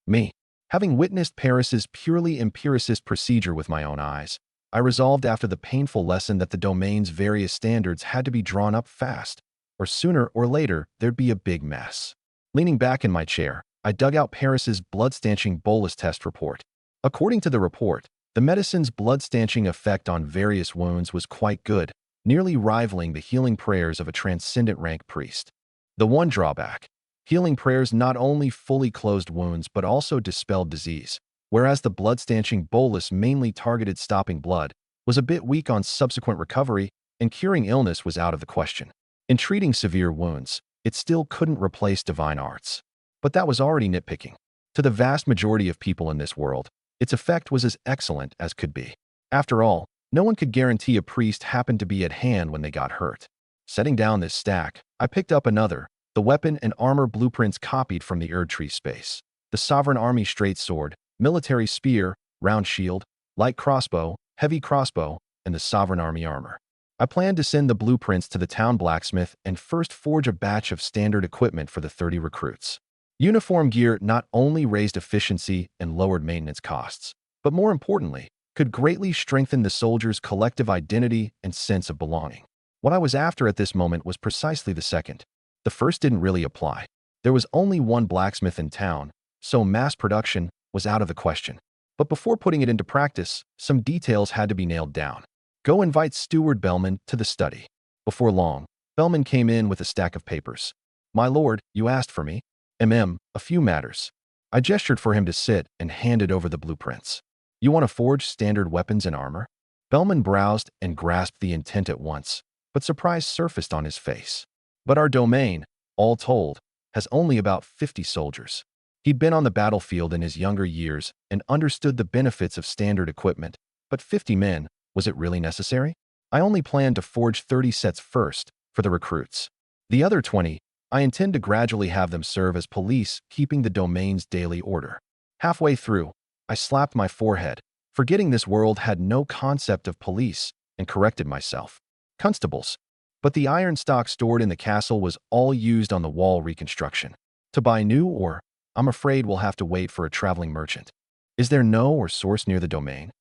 Me, having witnessed Paris's purely empiricist procedure with my own eyes, I resolved after the painful lesson that the domain's various standards had to be drawn up fast, or sooner or later there'd be a big mess. Leaning back in my chair, I dug out Paris's blood-stanching bolus test report. According to the report, the medicine's blood-stanching effect on various wounds was quite good, nearly rivaling the healing prayers of a transcendent rank priest. The one drawback: healing prayers not only fully closed wounds but also dispelled disease, whereas the blood-stanching bolus mainly targeted stopping blood, was a bit weak on subsequent recovery, and curing illness was out of the question. In treating severe wounds, it still couldn't replace divine arts. But that was already nitpicking. To the vast majority of people in this world, its effect was as excellent as could be. After all, no one could guarantee a priest happened to be at hand when they got hurt. Setting down this stack, I picked up another, the weapon and armor blueprints copied from the Erdtree space. The Sovereign Army straight sword, military spear, round shield, light crossbow, heavy crossbow, and the Sovereign Army armor. I planned to send the blueprints to the town blacksmith and first forge a batch of standard equipment for the 30 recruits. Uniform gear not only raised efficiency and lowered maintenance costs, but more importantly, could greatly strengthen the soldiers' collective identity and sense of belonging. What I was after at this moment was precisely the second. The first didn't really apply. There was only one blacksmith in town, so mass production was out of the question. But before putting it into practice, some details had to be nailed down. "Go invite Steward Bellman to the study." Before long, Bellman came in with a stack of papers. "My lord, you asked for me?" A few matters." I gestured for him to sit and handed over the blueprints. "You want to forge standard weapons and armor?" Bellman browsed and grasped the intent at once, but surprise surfaced on his face. "But our domain, all told, has only about 50 soldiers." He'd been on the battlefield in his younger years and understood the benefits of standard equipment, but 50 men, was it really necessary? I only planned to forge 30 sets first, for the recruits. The other 20, I intend to gradually have them serve as police, keeping the domain's daily order. Halfway through, I slapped my forehead, forgetting this world had no concept of police, and corrected myself. Constables. But the iron stock stored in the castle was all used on the wall reconstruction. To buy new or, I'm afraid we'll have to wait for a traveling merchant. Is there no or source near the domain?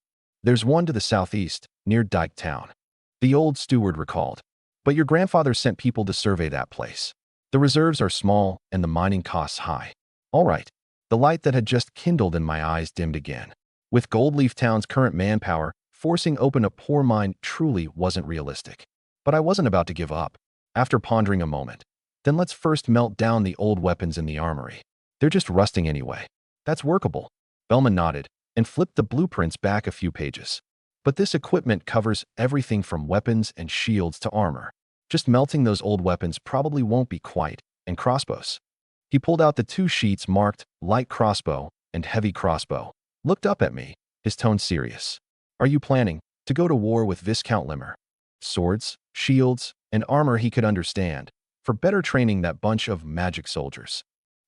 There's one to the southeast, near Dyke Town. The old steward recalled. But your grandfather sent people to survey that place. The reserves are small and the mining costs high. All right. The light that had just kindled in my eyes dimmed again. With Goldleaf Town's current manpower, forcing open a poor mine truly wasn't realistic. But I wasn't about to give up. After pondering a moment, "Then let's first melt down the old weapons in the armory. They're just rusting anyway." "That's workable." Bellman nodded and flipped the blueprints back a few pages. "But this equipment covers everything from weapons and shields to armor. Just melting those old weapons probably won't be quite, and crossbows." He pulled out the 2 sheets marked light crossbow and heavy crossbow, looked up at me, his tone serious. "Are you planning to go to war with Viscount Limmer?" Swords, shields, and armor he could understand, for better training that bunch of magic soldiers.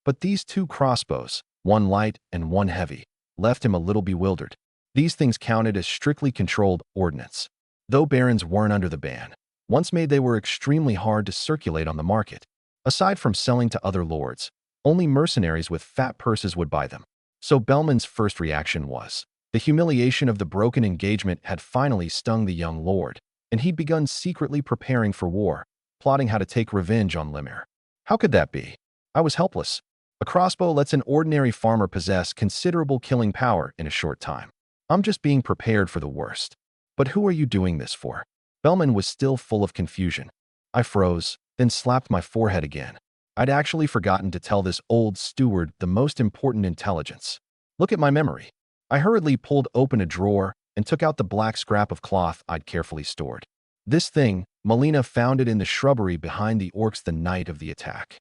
But these 2 crossbows, one light and one heavy, left him a little bewildered. These things counted as strictly controlled ordnance. Though barons weren't under the ban, once made they were extremely hard to circulate on the market. Aside from selling to other lords, only mercenaries with fat purses would buy them. So Bellman's first reaction was, the humiliation of the broken engagement had finally stung the young lord, and he'd begun secretly preparing for war, plotting how to take revenge on Limmer. How could that be? I was helpless. A crossbow lets an ordinary farmer possess considerable killing power in a short time. I'm just being prepared for the worst. "But who are you doing this for?" Bellman was still full of confusion. I froze, then slapped my forehead again. I'd actually forgotten to tell this old steward the most important intelligence. Look at my memory. I hurriedly pulled open a drawer and took out the black scrap of cloth I'd carefully stored. This thing, Melina found it in the shrubbery behind the orcs the night of the attack.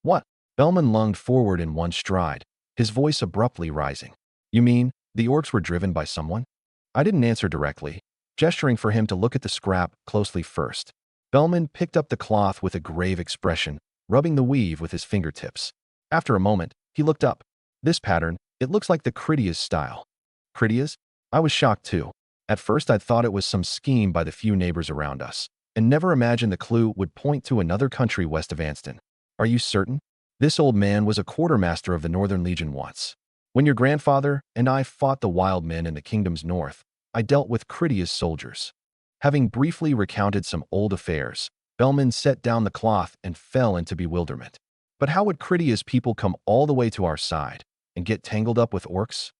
What? Bellman lunged forward in one stride, his voice abruptly rising. You mean, the orcs were driven by someone? I didn't answer directly, gesturing for him to look at the scrap closely first. Bellman picked up the cloth with a grave expression, rubbing the weave with his fingertips. After a moment, he looked up. This pattern, it looks like the Critias style. Critias? I was shocked too. At first I'd thought it was some scheme by the few neighbors around us, and never imagined the clue would point to another country west of Anston. Are you certain? This old man was a quartermaster of the Northern Legion once. When your grandfather and I fought the wild men in the kingdom's north, I dealt with Critias soldiers. Having briefly recounted some old affairs, Bellman set down the cloth and fell into bewilderment. But how would Critias people come all the way to our side and get tangled up with orcs?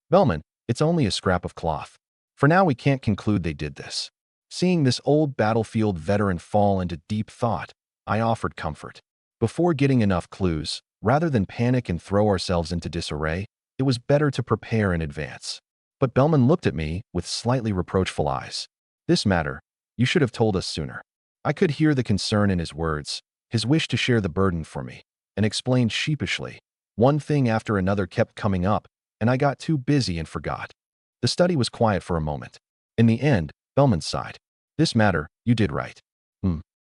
Bellman, it's only a scrap of cloth. For now we can't conclude they did this. Seeing this old battlefield veteran fall into deep thought, I offered comfort. Before getting enough clues, rather than panic and throw ourselves into disarray, it was better to prepare in advance. But Bellman looked at me with slightly reproachful eyes. This matter, you should have told us sooner. I could hear the concern in his words, his wish to share the burden for me, and explained sheepishly. One thing after another kept coming up, and I got too busy and forgot. The study was quiet for a moment. In the end, Bellman sighed. This matter, you did right.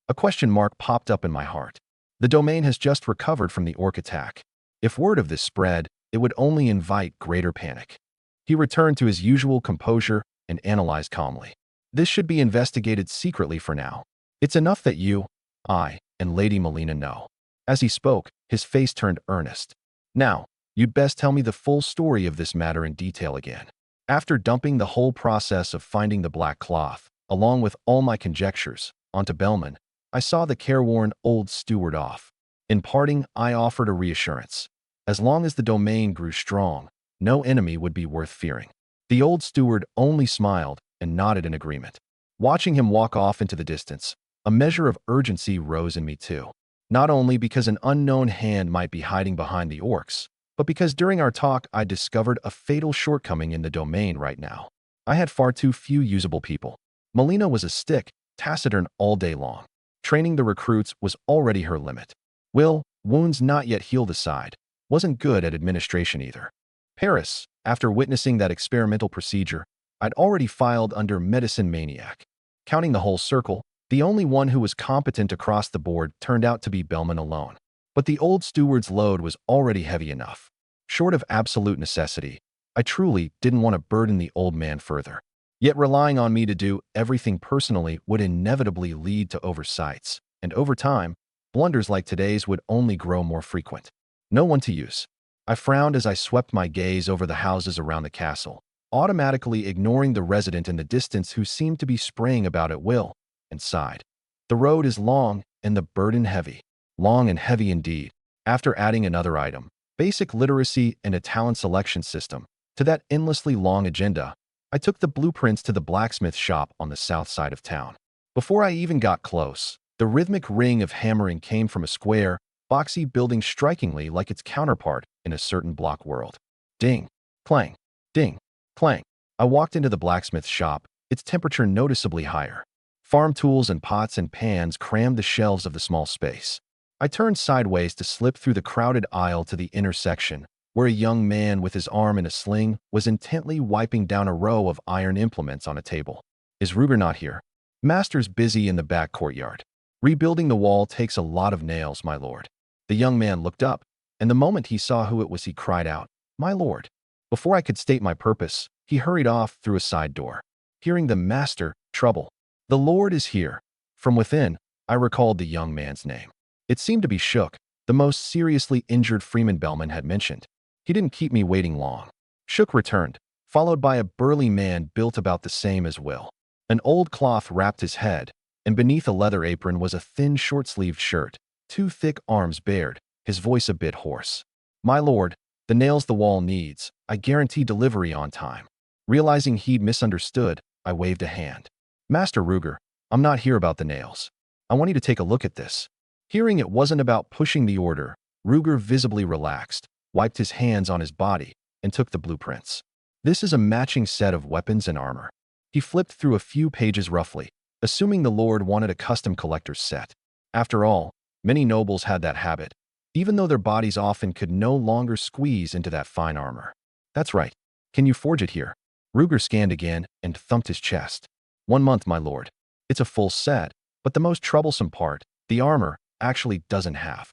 A question mark popped up in my heart. The domain has just recovered from the orc attack. If word of this spread, it would only invite greater panic. He returned to his usual composure and analyzed calmly. This should be investigated secretly for now. It's enough that you, I, and Lady Melina know. As he spoke, his face turned earnest. Now, you'd best tell me the full story of this matter in detail again. After dumping the whole process of finding the black cloth, along with all my conjectures, onto Bellman, I saw the careworn old steward off. In parting, I offered a reassurance. As long as the domain grew strong, no enemy would be worth fearing. The old steward only smiled and nodded in agreement. Watching him walk off into the distance, a measure of urgency rose in me too. Not only because an unknown hand might be hiding behind the orcs, but because during our talk I discovered a fatal shortcoming in the domain right now. I had far too few usable people. Melina was a stick, taciturn all day long. Training the recruits was already her limit. Will, wounds not yet healed aside, wasn't good at administration either. Paris, after witnessing that experimental procedure, I'd already filed under medicine maniac. Counting the whole circle, the only one who was competent across the board turned out to be Bellman alone. But the old steward's load was already heavy enough. Short of absolute necessity, I truly didn't want to burden the old man further. Yet relying on me to do everything personally would inevitably lead to oversights, and over time, blunders like today's would only grow more frequent. No one to use. I frowned as I swept my gaze over the houses around the castle, automatically ignoring the resident in the distance who seemed to be spraying about at will, and sighed. The road is long and the burden heavy. Long and heavy indeed. After adding another item, basic literacy and a talent selection system, to that endlessly long agenda, I took the blueprints to the blacksmith shop on the south side of town. Before I even got close, the rhythmic ring of hammering came from a square, boxy building strikingly like its counterpart in a certain block world. Ding, clang, ding, clang. I walked into the blacksmith shop, its temperature noticeably higher. Farm tools and pots and pans crammed the shelves of the small space. I turned sideways to slip through the crowded aisle to the intersection, where a young man with his arm in a sling was intently wiping down a row of iron implements on a table. Is Ruger not here? Master's busy in the back courtyard. Rebuilding the wall takes a lot of nails, my lord. The young man looked up, and the moment he saw who it was he cried out, My lord. Before I could state my purpose, he hurried off through a side door. Hearing the master, trouble. The lord is here. From within, I recalled the young man's name. It seemed to be Shook, the most seriously injured Freeman Bellman had mentioned. He didn't keep me waiting long. Shook returned, followed by a burly man built about the same as Will. An old cloth wrapped his head, and beneath a leather apron was a thin short-sleeved shirt, two thick arms bared, his voice a bit hoarse. My lord, the nails the wall needs, I guarantee delivery on time. Realizing he'd misunderstood, I waved a hand. Master Ruger, I'm not here about the nails. I want you to take a look at this. Hearing it wasn't about pushing the order, Ruger visibly relaxed, wiped his hands on his body, and took the blueprints. This is a matching set of weapons and armor. He flipped through a few pages roughly, assuming the Lord wanted a custom collector's set. After all, many nobles had that habit, even though their bodies often could no longer squeeze into that fine armor. That's right. Can you forge it here? Ruger scanned again and thumped his chest. 1 month, my lord. It's a full set, but the most troublesome part, the armor, actually doesn't have.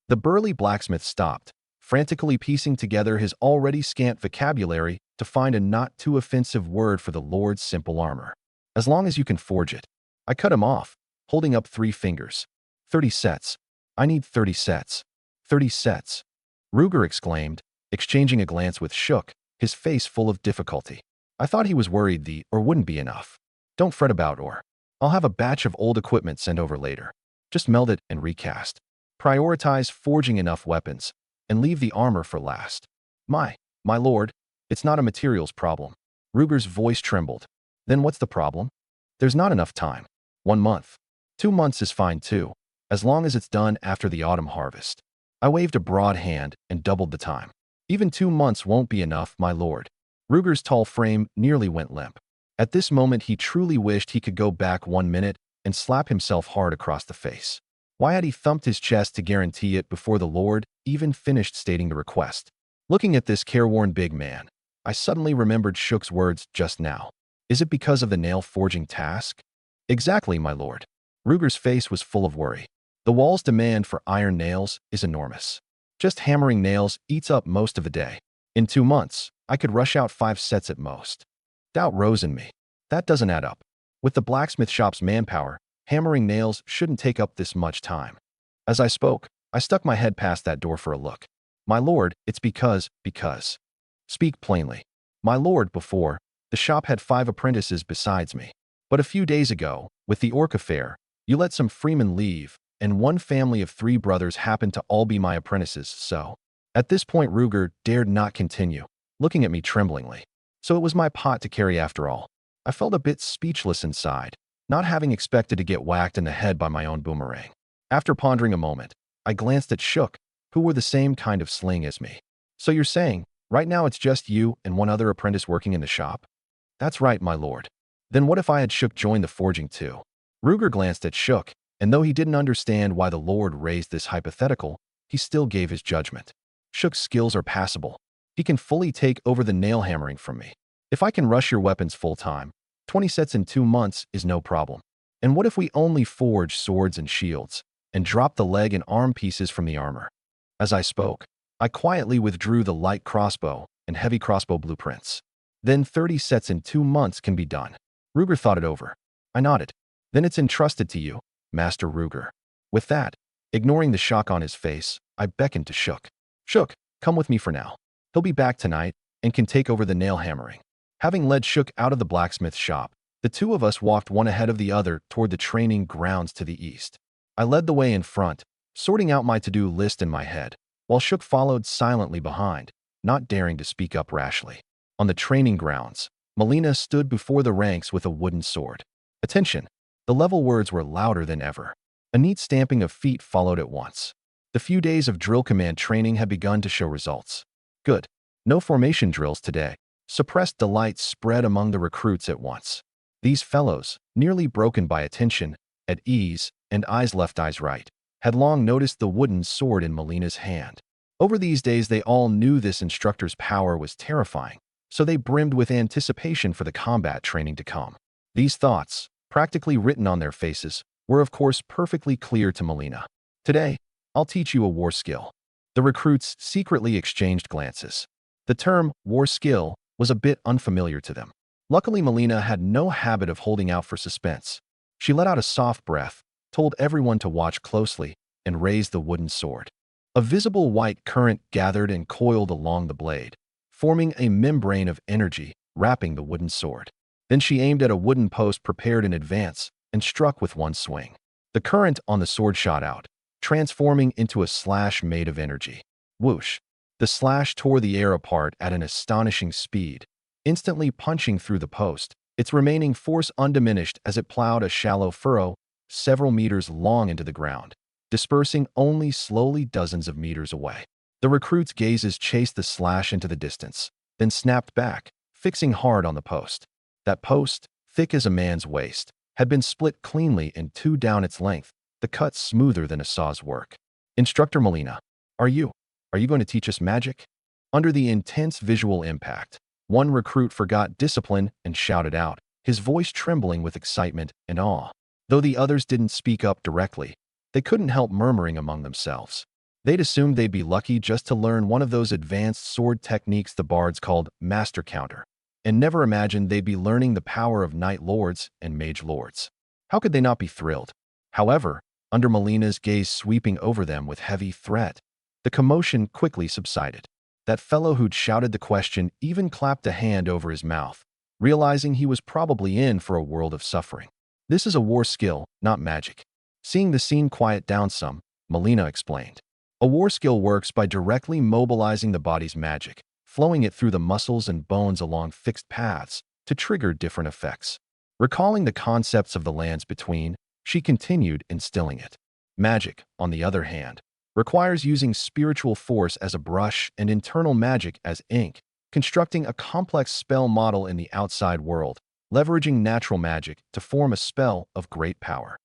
The burly blacksmith stopped, frantically piecing together his already scant vocabulary to find a not-too-offensive word for the Lord's simple armor. As long as you can forge it. I cut him off, holding up 3 fingers. 30 sets. I need 30 sets. 30 sets. Ruger exclaimed, exchanging a glance with Shook, his face full of difficulty. I thought he was worried the or wouldn't be enough. Don't fret about or. I'll have a batch of old equipment sent over later. Just meld it and recast. Prioritize forging enough weapons, and leave the armor for last. My lord, it's not a materials problem. Ruger's voice trembled. Then what's the problem? There's not enough time. 1 month. 2 months is fine too, as long as it's done after the autumn harvest. I waved a broad hand and doubled the time. Even 2 months won't be enough, my lord. Ruger's tall frame nearly went limp. At this moment, he truly wished he could go back 1 minute and slap himself hard across the face. Why had he thumped his chest to guarantee it before the Lord even finished stating the request? Looking at this careworn big man, I suddenly remembered Shook's words just now. Is it because of the nail-forging task? Exactly, my lord. Ruger's face was full of worry. The wall's demand for iron nails is enormous. Just hammering nails eats up most of the day. In 2 months, I could rush out 5 sets at most. Doubt rose in me. That doesn't add up. With the blacksmith shop's manpower, hammering nails shouldn't take up this much time. As I spoke, I stuck my head past that door for a look. My lord, it's because. Speak plainly. My lord, before, the shop had 5 apprentices besides me. But a few days ago, with the orc affair, you let some freemen leave, and 1 family of 3 brothers happened to all be my apprentices, so. At this point, Ruger dared not continue, looking at me tremblingly. So it was my pot to carry after all. I felt a bit speechless inside, not having expected to get whacked in the head by my own boomerang. After pondering a moment, I glanced at Shook, who wore the same kind of sling as me. So you're saying, right now it's just you and 1 other apprentice working in the shop? That's right, my lord. Then what if I had Shook join the forging too? Ruger glanced at Shook, and though he didn't understand why the Lord raised this hypothetical, he still gave his judgment. Shook's skills are passable. He can fully take over the nail hammering from me. If I can rush your weapons full-time, 20 sets in 2 months is no problem. And what if we only forge swords and shields, and drop the leg and arm pieces from the armor? As I spoke, I quietly withdrew the light crossbow and heavy crossbow blueprints. Then 30 sets in 2 months can be done. Ruger thought it over. I nodded. Then it's entrusted to you, Master Ruger. With that, ignoring the shock on his face, I beckoned to Shook. Shook, come with me for now. He'll be back tonight and can take over the nail hammering. Having led Shook out of the blacksmith shop, the 2 of us walked one ahead of the other toward the training grounds to the east. I led the way in front, sorting out my to-do list in my head, while Shook followed silently behind, not daring to speak up rashly. On the training grounds, Melina stood before the ranks with a wooden sword. Attention! The level words were louder than ever. A neat stamping of feet followed at once. The few days of drill command training had begun to show results. Good. No formation drills today. Suppressed delight spread among the recruits at once. These fellows, nearly broken by attention, at ease, and eyes left eyes right, had long noticed the wooden sword in Melina's hand. Over these days they all knew this instructor's power was terrifying, so they brimmed with anticipation for the combat training to come. These thoughts, practically written on their faces, were of course perfectly clear to Melina. Today, I'll teach you a war skill. The recruits secretly exchanged glances. The term war skill was a bit unfamiliar to them. Luckily, Melina had no habit of holding out for suspense. She let out a soft breath, told everyone to watch closely, and raised the wooden sword. A visible white current gathered and coiled along the blade, forming a membrane of energy wrapping the wooden sword. Then she aimed at a wooden post prepared in advance and struck with one swing. The current on the sword shot out, transforming into a slash made of energy. Whoosh! The slash tore the air apart at an astonishing speed, instantly punching through the post, its remaining force undiminished as it plowed a shallow furrow several meters long into the ground. dispersing only slowly dozens of meters away. The recruits' gazes chased the slash into the distance, then snapped back, fixing hard on the post. That post, thick as a man's waist, had been split cleanly in two down its length, the cut smoother than a saw's work. Instructor Molina, are you going to teach us magic? Under the intense visual impact, one recruit forgot discipline and shouted out, his voice trembling with excitement and awe. Though the others didn't speak up directly, they couldn't help murmuring among themselves. They'd assumed they'd be lucky just to learn one of those advanced sword techniques the bards called master counter, and never imagined they'd be learning the power of knight lords and mage lords. How could they not be thrilled? However, under Molina's gaze sweeping over them with heavy threat, the commotion quickly subsided. That fellow who'd shouted the question even clapped a hand over his mouth, realizing he was probably in for a world of suffering. This is a war skill, not magic. Seeing the scene quiet down some, Molina explained. A war skill works by directly mobilizing the body's magic, flowing it through the muscles and bones along fixed paths to trigger different effects. Recalling the concepts of the lands between, she continued instilling it. Magic, on the other hand, requires using spiritual force as a brush and internal magic as ink, constructing a complex spell model in the outside world, leveraging natural magic to form a spell of great power.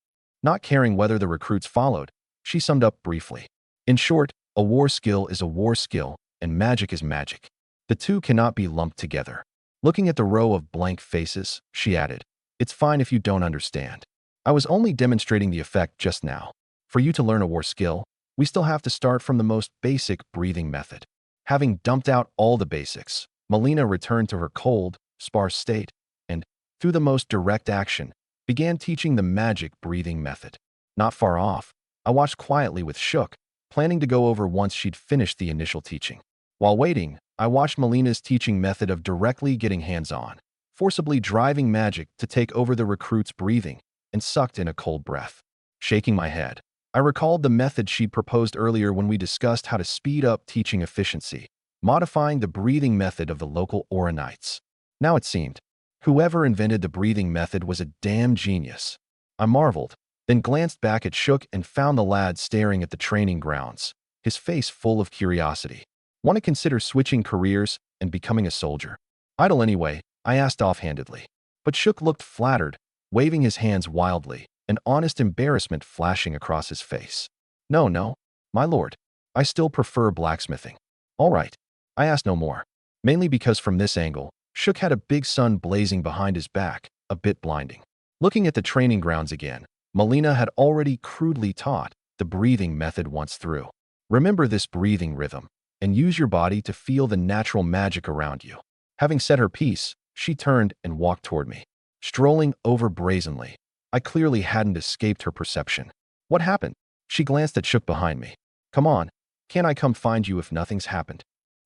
Not caring whether the recruits followed, she summed up briefly. In short, a war skill is a war skill, and magic is magic. The two cannot be lumped together. Looking at the row of blank faces, she added, "It's fine if you don't understand. I was only demonstrating the effect just now. For you to learn a war skill, we still have to start from the most basic breathing method." Having dumped out all the basics, Molina returned to her cold, sparse state, and, through the most direct action, began teaching the magic breathing method. Not far off, I watched quietly with Shook, planning to go over once she'd finished the initial teaching. While waiting, I watched Molina's teaching method of directly getting hands-on, forcibly driving magic to take over the recruit's breathing, and sucked in a cold breath. Shaking my head, I recalled the method she'd proposed earlier when we discussed how to speed up teaching efficiency, modifying the breathing method of the local Aura Knights. Now it seemed, whoever invented the breathing method was a damn genius. I marveled, then glanced back at Shook and found the lad staring at the training grounds, his face full of curiosity. Want to consider switching careers and becoming a soldier? Idle anyway, I asked offhandedly. But Shook looked flattered, waving his hands wildly, an honest embarrassment flashing across his face. No, my lord. I still prefer blacksmithing. All right. I asked no more, mainly because from this angle, Shook had a big sun blazing behind his back, a bit blinding. Looking at the training grounds again, Molina had already crudely taught the breathing method once through. Remember this breathing rhythm, and use your body to feel the natural magic around you. Having said her piece, she turned and walked toward me, strolling over brazenly. I clearly hadn't escaped her perception. What happened? She glanced at Shook behind me. Come on, can't I come find you if nothing's happened?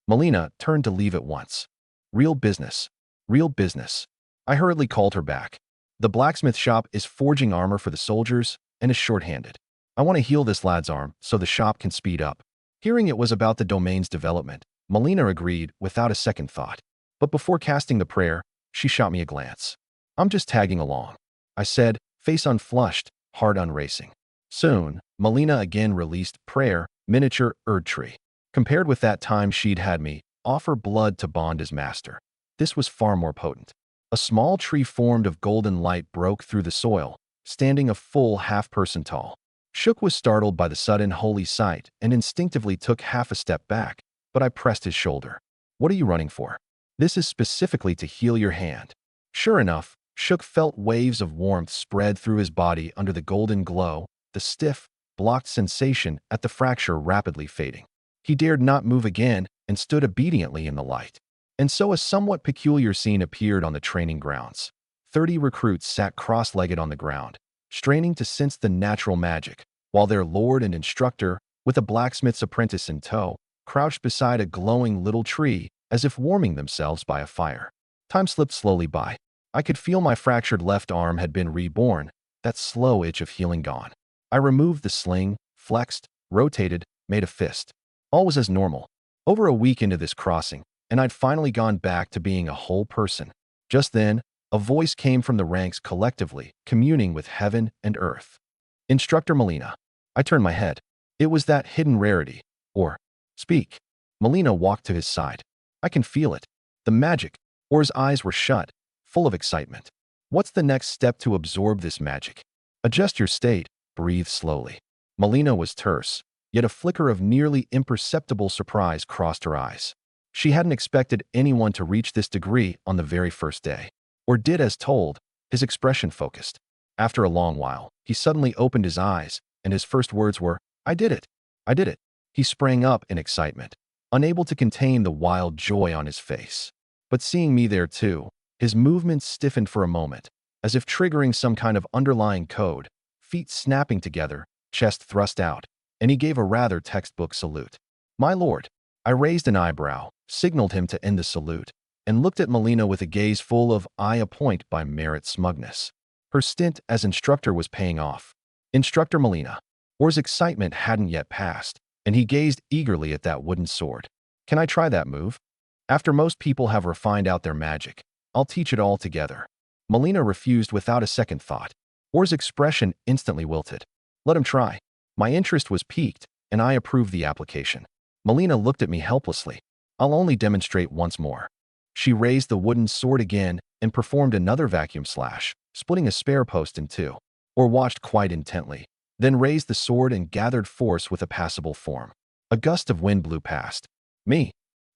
Molina turned to leave at once. Real business. Real business. I hurriedly called her back. The blacksmith shop is forging armor for the soldiers and is short-handed. I want to heal this lad's arm so the shop can speed up. Hearing it was about the domain's development, Molina agreed without a second thought. But before casting the prayer, she shot me a glance. I'm just tagging along, I said, face unflushed, heart unracing. Soon, Molina again released prayer, miniature Erdtree. Compared with that time she'd had me offer blood to bond as master, this was far more potent. A small tree formed of golden light broke through the soil, standing a full half-person tall. Shook was startled by the sudden holy sight and instinctively took half a step back, but I pressed his shoulder. What are you running for? This is specifically to heal your hand. Sure enough, Shook felt waves of warmth spread through his body under the golden glow, the stiff, blocked sensation at the fracture rapidly fading. He dared not move again and stood obediently in the light. And so a somewhat peculiar scene appeared on the training grounds. 30 recruits sat cross-legged on the ground, straining to sense the natural magic, while their lord and instructor, with a blacksmith's apprentice in tow, crouched beside a glowing little tree as if warming themselves by a fire. Time slipped slowly by. I could feel my fractured left arm had been reborn, that slow itch of healing gone. I removed the sling, flexed, rotated, made a fist. All was as normal. Over a week into this crossing, and I'd finally gone back to being a whole person. Just then, a voice came from the ranks collectively, communing with heaven and earth. Instructor Molina, I turned my head. It was that hidden rarity. Or, speak. Melina walked to his side. I can feel it. The magic. Or's eyes were shut, full of excitement. What's the next step to absorb this magic? Adjust your state. Breathe slowly. Melina was terse, yet a flicker of nearly imperceptible surprise crossed her eyes. She hadn't expected anyone to reach this degree on the very first day. Or did as told, his expression focused. After a long while, he suddenly opened his eyes, and his first words were, I did it. I did it. He sprang up in excitement, unable to contain the wild joy on his face. But seeing me there too, his movements stiffened for a moment, as if triggering some kind of underlying code, feet snapping together, chest thrust out, and he gave a rather textbook salute. My lord. I raised an eyebrow, signaled him to end the salute, and looked at Melina with a gaze full of I appoint by merit smugness. Her stint as instructor was paying off. Instructor Melina. Or's excitement hadn't yet passed, and he gazed eagerly at that wooden sword. Can I try that move? After most people have refined out their magic, I'll teach it all together. Melina refused without a second thought. Or's expression instantly wilted. Let him try. My interest was piqued, and I approved the application. Melina looked at me helplessly. I'll only demonstrate once more. She raised the wooden sword again and performed another vacuum slash, splitting a spare post in two. Or watched quite intently, then raised the sword and gathered force with a passable form. A gust of wind blew past. Me.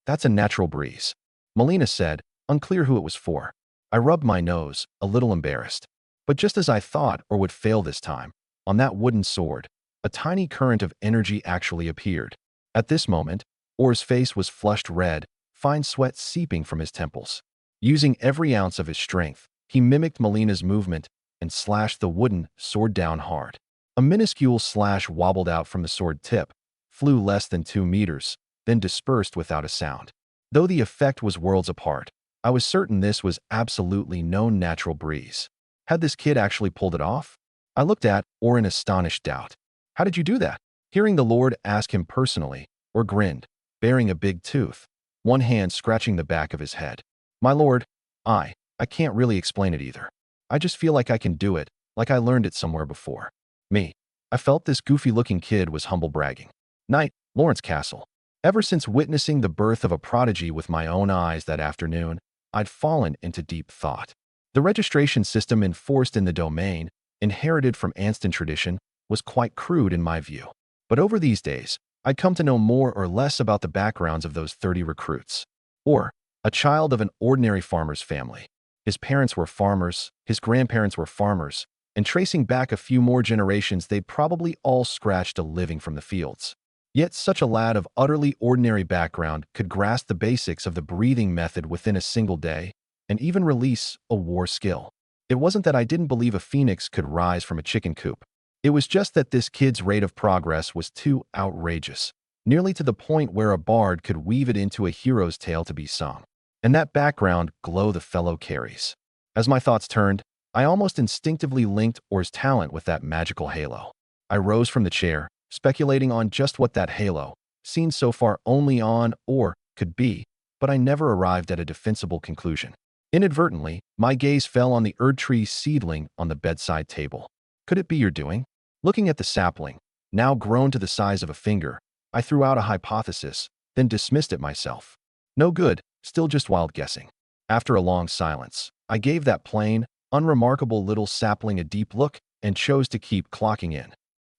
That's a natural breeze. Melina said, unclear who it was for. I rubbed my nose, a little embarrassed. But just as I thought or would fail this time, on that wooden sword, a tiny current of energy actually appeared. At this moment, Or's face was flushed red, fine sweat seeping from his temples. Using every ounce of his strength, he mimicked Melina's movement and slashed the wooden sword down hard. A minuscule slash wobbled out from the sword tip, flew less than 2 meters, then dispersed without a sound. Though the effect was worlds apart, I was certain this was absolutely no natural breeze. Had this kid actually pulled it off? I looked at Or in astonished doubt. How did you do that? Hearing the Lord ask him personally, Or grinned, baring a big tooth, one hand scratching the back of his head. My lord, I can't really explain it either. I just feel like I can do it, like I learned it somewhere before. Me. I felt this goofy-looking kid was humble bragging. Knight, Lawrence Castle. Ever since witnessing the birth of a prodigy with my own eyes that afternoon, I'd fallen into deep thought. The registration system enforced in the domain, inherited from Anston tradition, was quite crude in my view. But over these days, I'd come to know more or less about the backgrounds of those 30 recruits. Or, a child of an ordinary farmer's family. His parents were farmers, his grandparents were farmers, and tracing back a few more generations, they'd probably all scratched a living from the fields. Yet such a lad of utterly ordinary background could grasp the basics of the breathing method within a single day, and even release a war skill. It wasn't that I didn't believe a phoenix could rise from a chicken coop. It was just that this kid's rate of progress was too outrageous, nearly to the point where a bard could weave it into a hero's tale to be sung. And that background glow the fellow carries. As my thoughts turned, I almost instinctively linked Or's talent with that magical halo. I rose from the chair, speculating on just what that halo, seen so far only on Or, could be, but I never arrived at a defensible conclusion. Inadvertently, my gaze fell on the Erdtree seedling on the bedside table. Could it be your doing? Looking at the sapling, now grown to the size of a finger, I threw out a hypothesis, then dismissed it myself. No good, still just wild guessing. After a long silence, I gave that plain, unremarkable little sapling a deep look and chose to keep clocking in.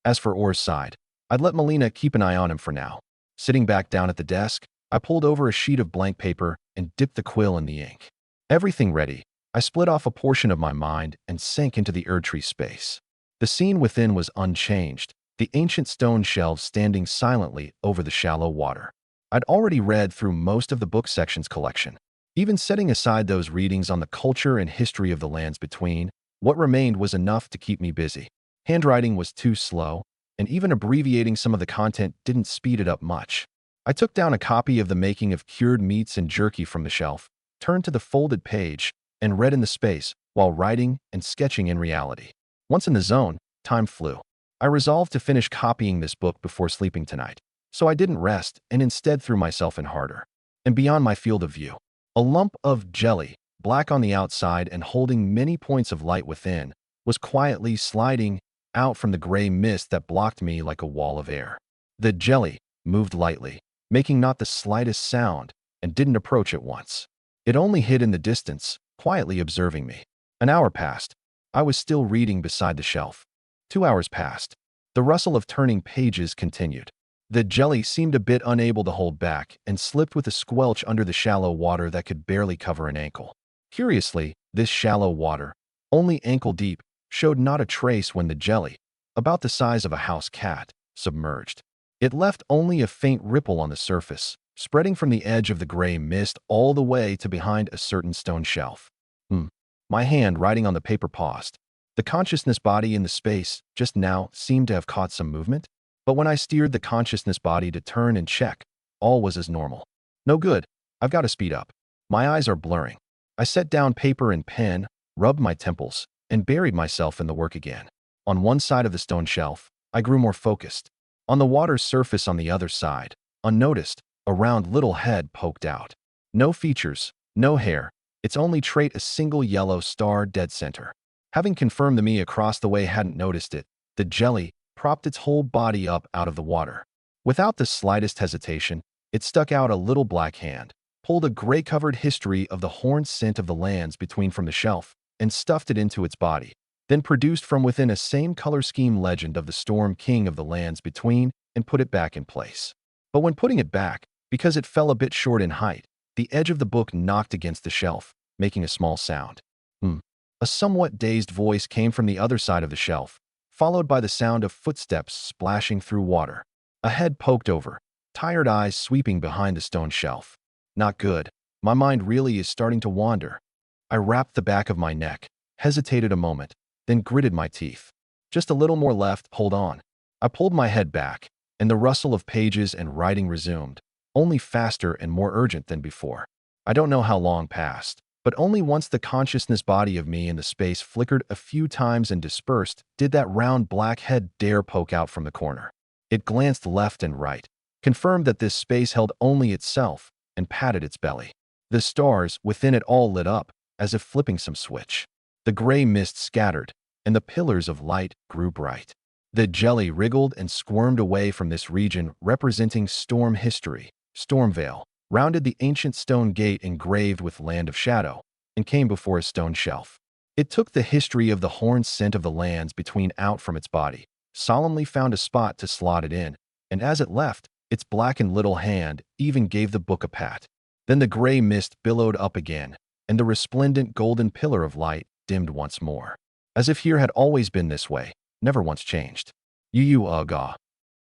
As for Or's side, I'd let Melina keep an eye on him for now. Sitting back down at the desk, I pulled over a sheet of blank paper and dipped the quill in the ink. Everything ready, I split off a portion of my mind and sank into the Erdtree space. The scene within was unchanged, the ancient stone shelves standing silently over the shallow water. I'd already read through most of the book section's collection. Even setting aside those readings on the culture and history of the lands between, what remained was enough to keep me busy. Handwriting was too slow, and even abbreviating some of the content didn't speed it up much. I took down a copy of The Making of Cured Meats and Jerky from the shelf, turned to the folded page, and read in the space while writing and sketching in reality. Once in the zone, time flew. I resolved to finish copying this book before sleeping tonight, so I didn't rest and instead threw myself in harder. And beyond my field of view, a lump of jelly, black on the outside and holding many points of light within, was quietly sliding out from the gray mist that blocked me like a wall of air. The jelly moved lightly, making not the slightest sound, and didn't approach at once. It only hid in the distance, quietly observing me. An hour passed. I was still reading beside the shelf. 2 hours passed. The rustle of turning pages continued. The jelly seemed a bit unable to hold back and slipped with a squelch under the shallow water that could barely cover an ankle. Curiously, this shallow water, only ankle deep, showed not a trace when the jelly, about the size of a house cat, submerged. It left only a faint ripple on the surface, spreading from the edge of the gray mist all the way to behind a certain stone shelf. My hand writing on the paper paused. The consciousness body in the space just now seemed to have caught some movement, but when I steered the consciousness body to turn and check, all was as normal. No good. I've got to speed up. My eyes are blurring. I set down paper and pen, rubbed my temples, and buried myself in the work again. On one side of the stone shelf, I grew more focused. On the water's surface on the other side, unnoticed, a round little head poked out. No features, no hair, its only trait a single yellow star dead center. Having confirmed that me across the way hadn't noticed it, the jelly propped its whole body up out of the water. Without the slightest hesitation, it stuck out a little black hand, pulled a gray-covered history of the horned scent of the lands between from the shelf, and stuffed it into its body, then produced from within a same color scheme legend of the Storm King of the lands between and put it back in place. But when putting it back, because it fell a bit short in height, the edge of the book knocked against the shelf, making a small sound. A somewhat dazed voice came from the other side of the shelf, followed by the sound of footsteps splashing through water. A head poked over, tired eyes sweeping behind the stone shelf. Not good. My mind really is starting to wander. I wrapped the back of my neck, hesitated a moment, then gritted my teeth. Just a little more left, hold on. I pulled my head back, and the rustle of pages and writing resumed, only faster and more urgent than before. I don't know how long passed, but only once the consciousness body of me in the space flickered a few times and dispersed did that round black head dare poke out from the corner. It glanced left and right, confirmed that this space held only itself, and patted its belly. The stars within it all lit up, as if flipping some switch. The gray mist scattered, and the pillars of light grew bright. The jelly wriggled and squirmed away from this region representing storm history. Stormvale rounded the ancient stone gate engraved with Land of Shadow, and came before a stone shelf. It took the history of the horned scent of the lands between out from its body, solemnly found a spot to slot it in, and as it left, its blackened little hand even gave the book a pat. Then the gray mist billowed up again, and the resplendent golden pillar of light dimmed once more. As if here had always been this way, never once changed. Yu-yu-ah-ga.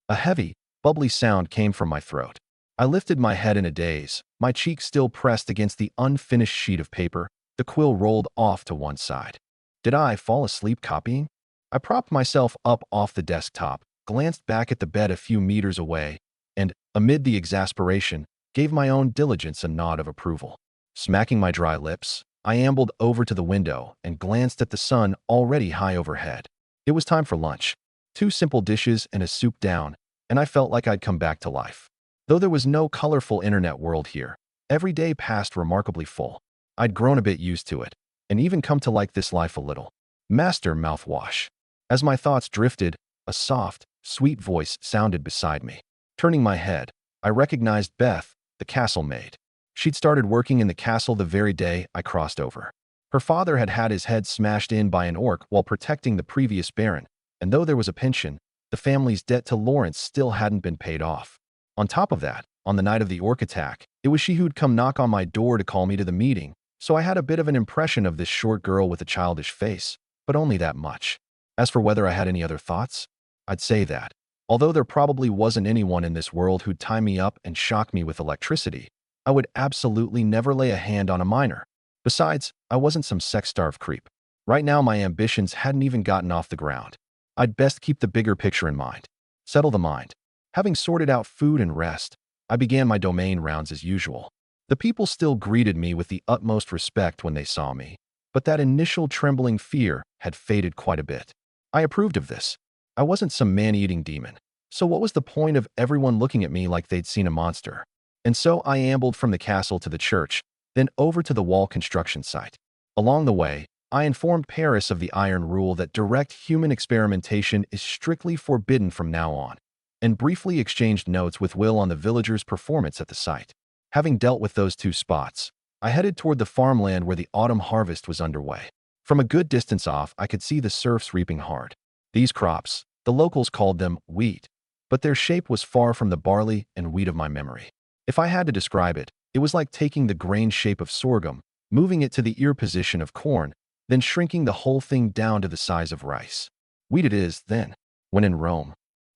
A heavy, bubbly sound came from my throat. I lifted my head in a daze, my cheek still pressed against the unfinished sheet of paper, the quill rolled off to one side. Did I fall asleep copying? I propped myself up off the desktop, glanced back at the bed a few meters away, and, amid the exasperation, gave my own diligence a nod of approval. Smacking my dry lips, I ambled over to the window and glanced at the sun already high overhead. It was time for lunch. 2 simple dishes and a soup down, and I felt like I'd come back to life. Though there was no colorful internet world here, every day passed remarkably full. I'd grown a bit used to it, and even come to like this life a little. Master mouthwash. As my thoughts drifted, a soft, sweet voice sounded beside me. Turning my head, I recognized Beth, the castle maid. She'd started working in the castle the very day I crossed over. Her father had had his head smashed in by an orc while protecting the previous baron, and though there was a pension, the family's debt to Lawrence still hadn't been paid off. On top of that, on the night of the orc attack, it was she who'd come knock on my door to call me to the meeting, so I had a bit of an impression of this short girl with a childish face, but only that much. As for whether I had any other thoughts, I'd say that, although there probably wasn't anyone in this world who'd tie me up and shock me with electricity, I would absolutely never lay a hand on a minor. Besides, I wasn't some sex-starved creep. Right now my ambitions hadn't even gotten off the ground. I'd best keep the bigger picture in mind. Settle the mind. Having sorted out food and rest, I began my domain rounds as usual. The people still greeted me with the utmost respect when they saw me, but that initial trembling fear had faded quite a bit. I approved of this. I wasn't some man-eating demon, so what was the point of everyone looking at me like they'd seen a monster? And so I ambled from the castle to the church, then over to the wall construction site. Along the way, I informed Paris of the iron rule that direct human experimentation is strictly forbidden from now on, and briefly exchanged notes with Will on the villagers' performance at the site. Having dealt with those two spots, I headed toward the farmland where the autumn harvest was underway. From a good distance off, I could see the serfs reaping hard. These crops, the locals called them wheat, but their shape was far from the barley and wheat of my memory. If I had to describe it, it was like taking the grain shape of sorghum, moving it to the ear position of corn, then shrinking the whole thing down to the size of rice. Wheat it is, then, when in Rome.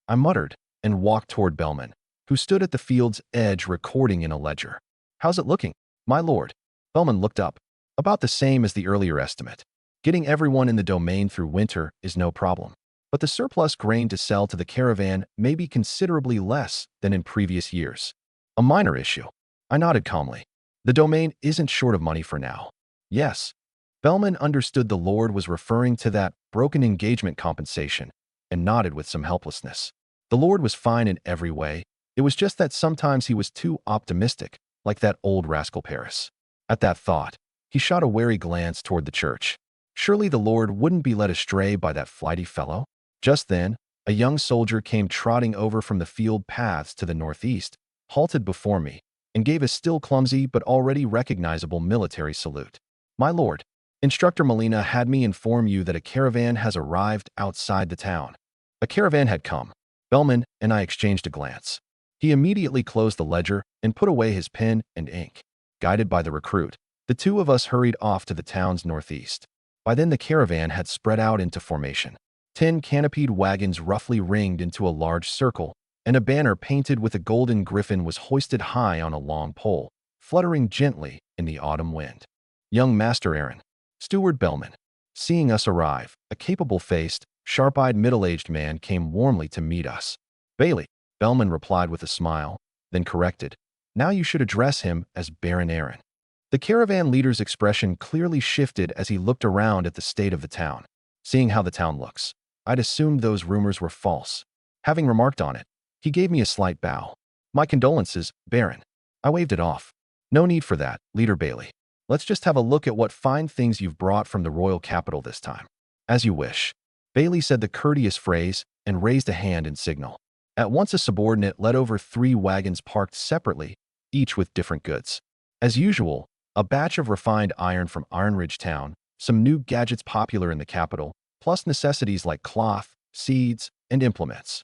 I muttered and walked toward Bellman, who stood at the field's edge recording in a ledger. How's it looking, my lord? Bellman looked up. About the same as the earlier estimate. Getting everyone in the domain through winter is no problem. But the surplus grain to sell to the caravan may be considerably less than in previous years. A minor issue. I nodded calmly. The domain isn't short of money for now. Yes. Bellman understood the Lord was referring to that broken engagement compensation and nodded with some helplessness. The Lord was fine in every way. It was just that sometimes he was too optimistic, like that old rascal Paris. At that thought, he shot a wary glance toward the church. Surely the Lord wouldn't be led astray by that flighty fellow? Just then, a young soldier came trotting over from the field paths to the northeast, halted before me, and gave a still clumsy but already recognizable military salute. My lord, Instructor Molina had me inform you that a caravan has arrived outside the town. A caravan had come. Bellman and I exchanged a glance. He immediately closed the ledger and put away his pen and ink. Guided by the recruit, the two of us hurried off to the town's northeast. By then the caravan had spread out into formation. 10 canopied wagons roughly ringed into a large circle, and a banner painted with a golden griffin was hoisted high on a long pole, fluttering gently in the autumn wind. Young Master Aaron, Steward Bellman. Seeing us arrive, a capable-faced, sharp-eyed middle-aged man came warmly to meet us. Bailey, Bellman replied with a smile, then corrected. Now you should address him as Baron Aaron. The caravan leader's expression clearly shifted as he looked around at the state of the town. Seeing how the town looks, I'd assumed those rumors were false. Having remarked on it, he gave me a slight bow. My condolences, Baron. I waved it off. No need for that, Leader Bailey. Let's just have a look at what fine things you've brought from the royal capital this time. As you wish. Bailey said the courteous phrase and raised a hand in signal. At once a subordinate led over 3 wagons parked separately, each with different goods. As usual, a batch of refined iron from Iron Ridge Town, some new gadgets popular in the capital, plus necessities like cloth, seeds, and implements.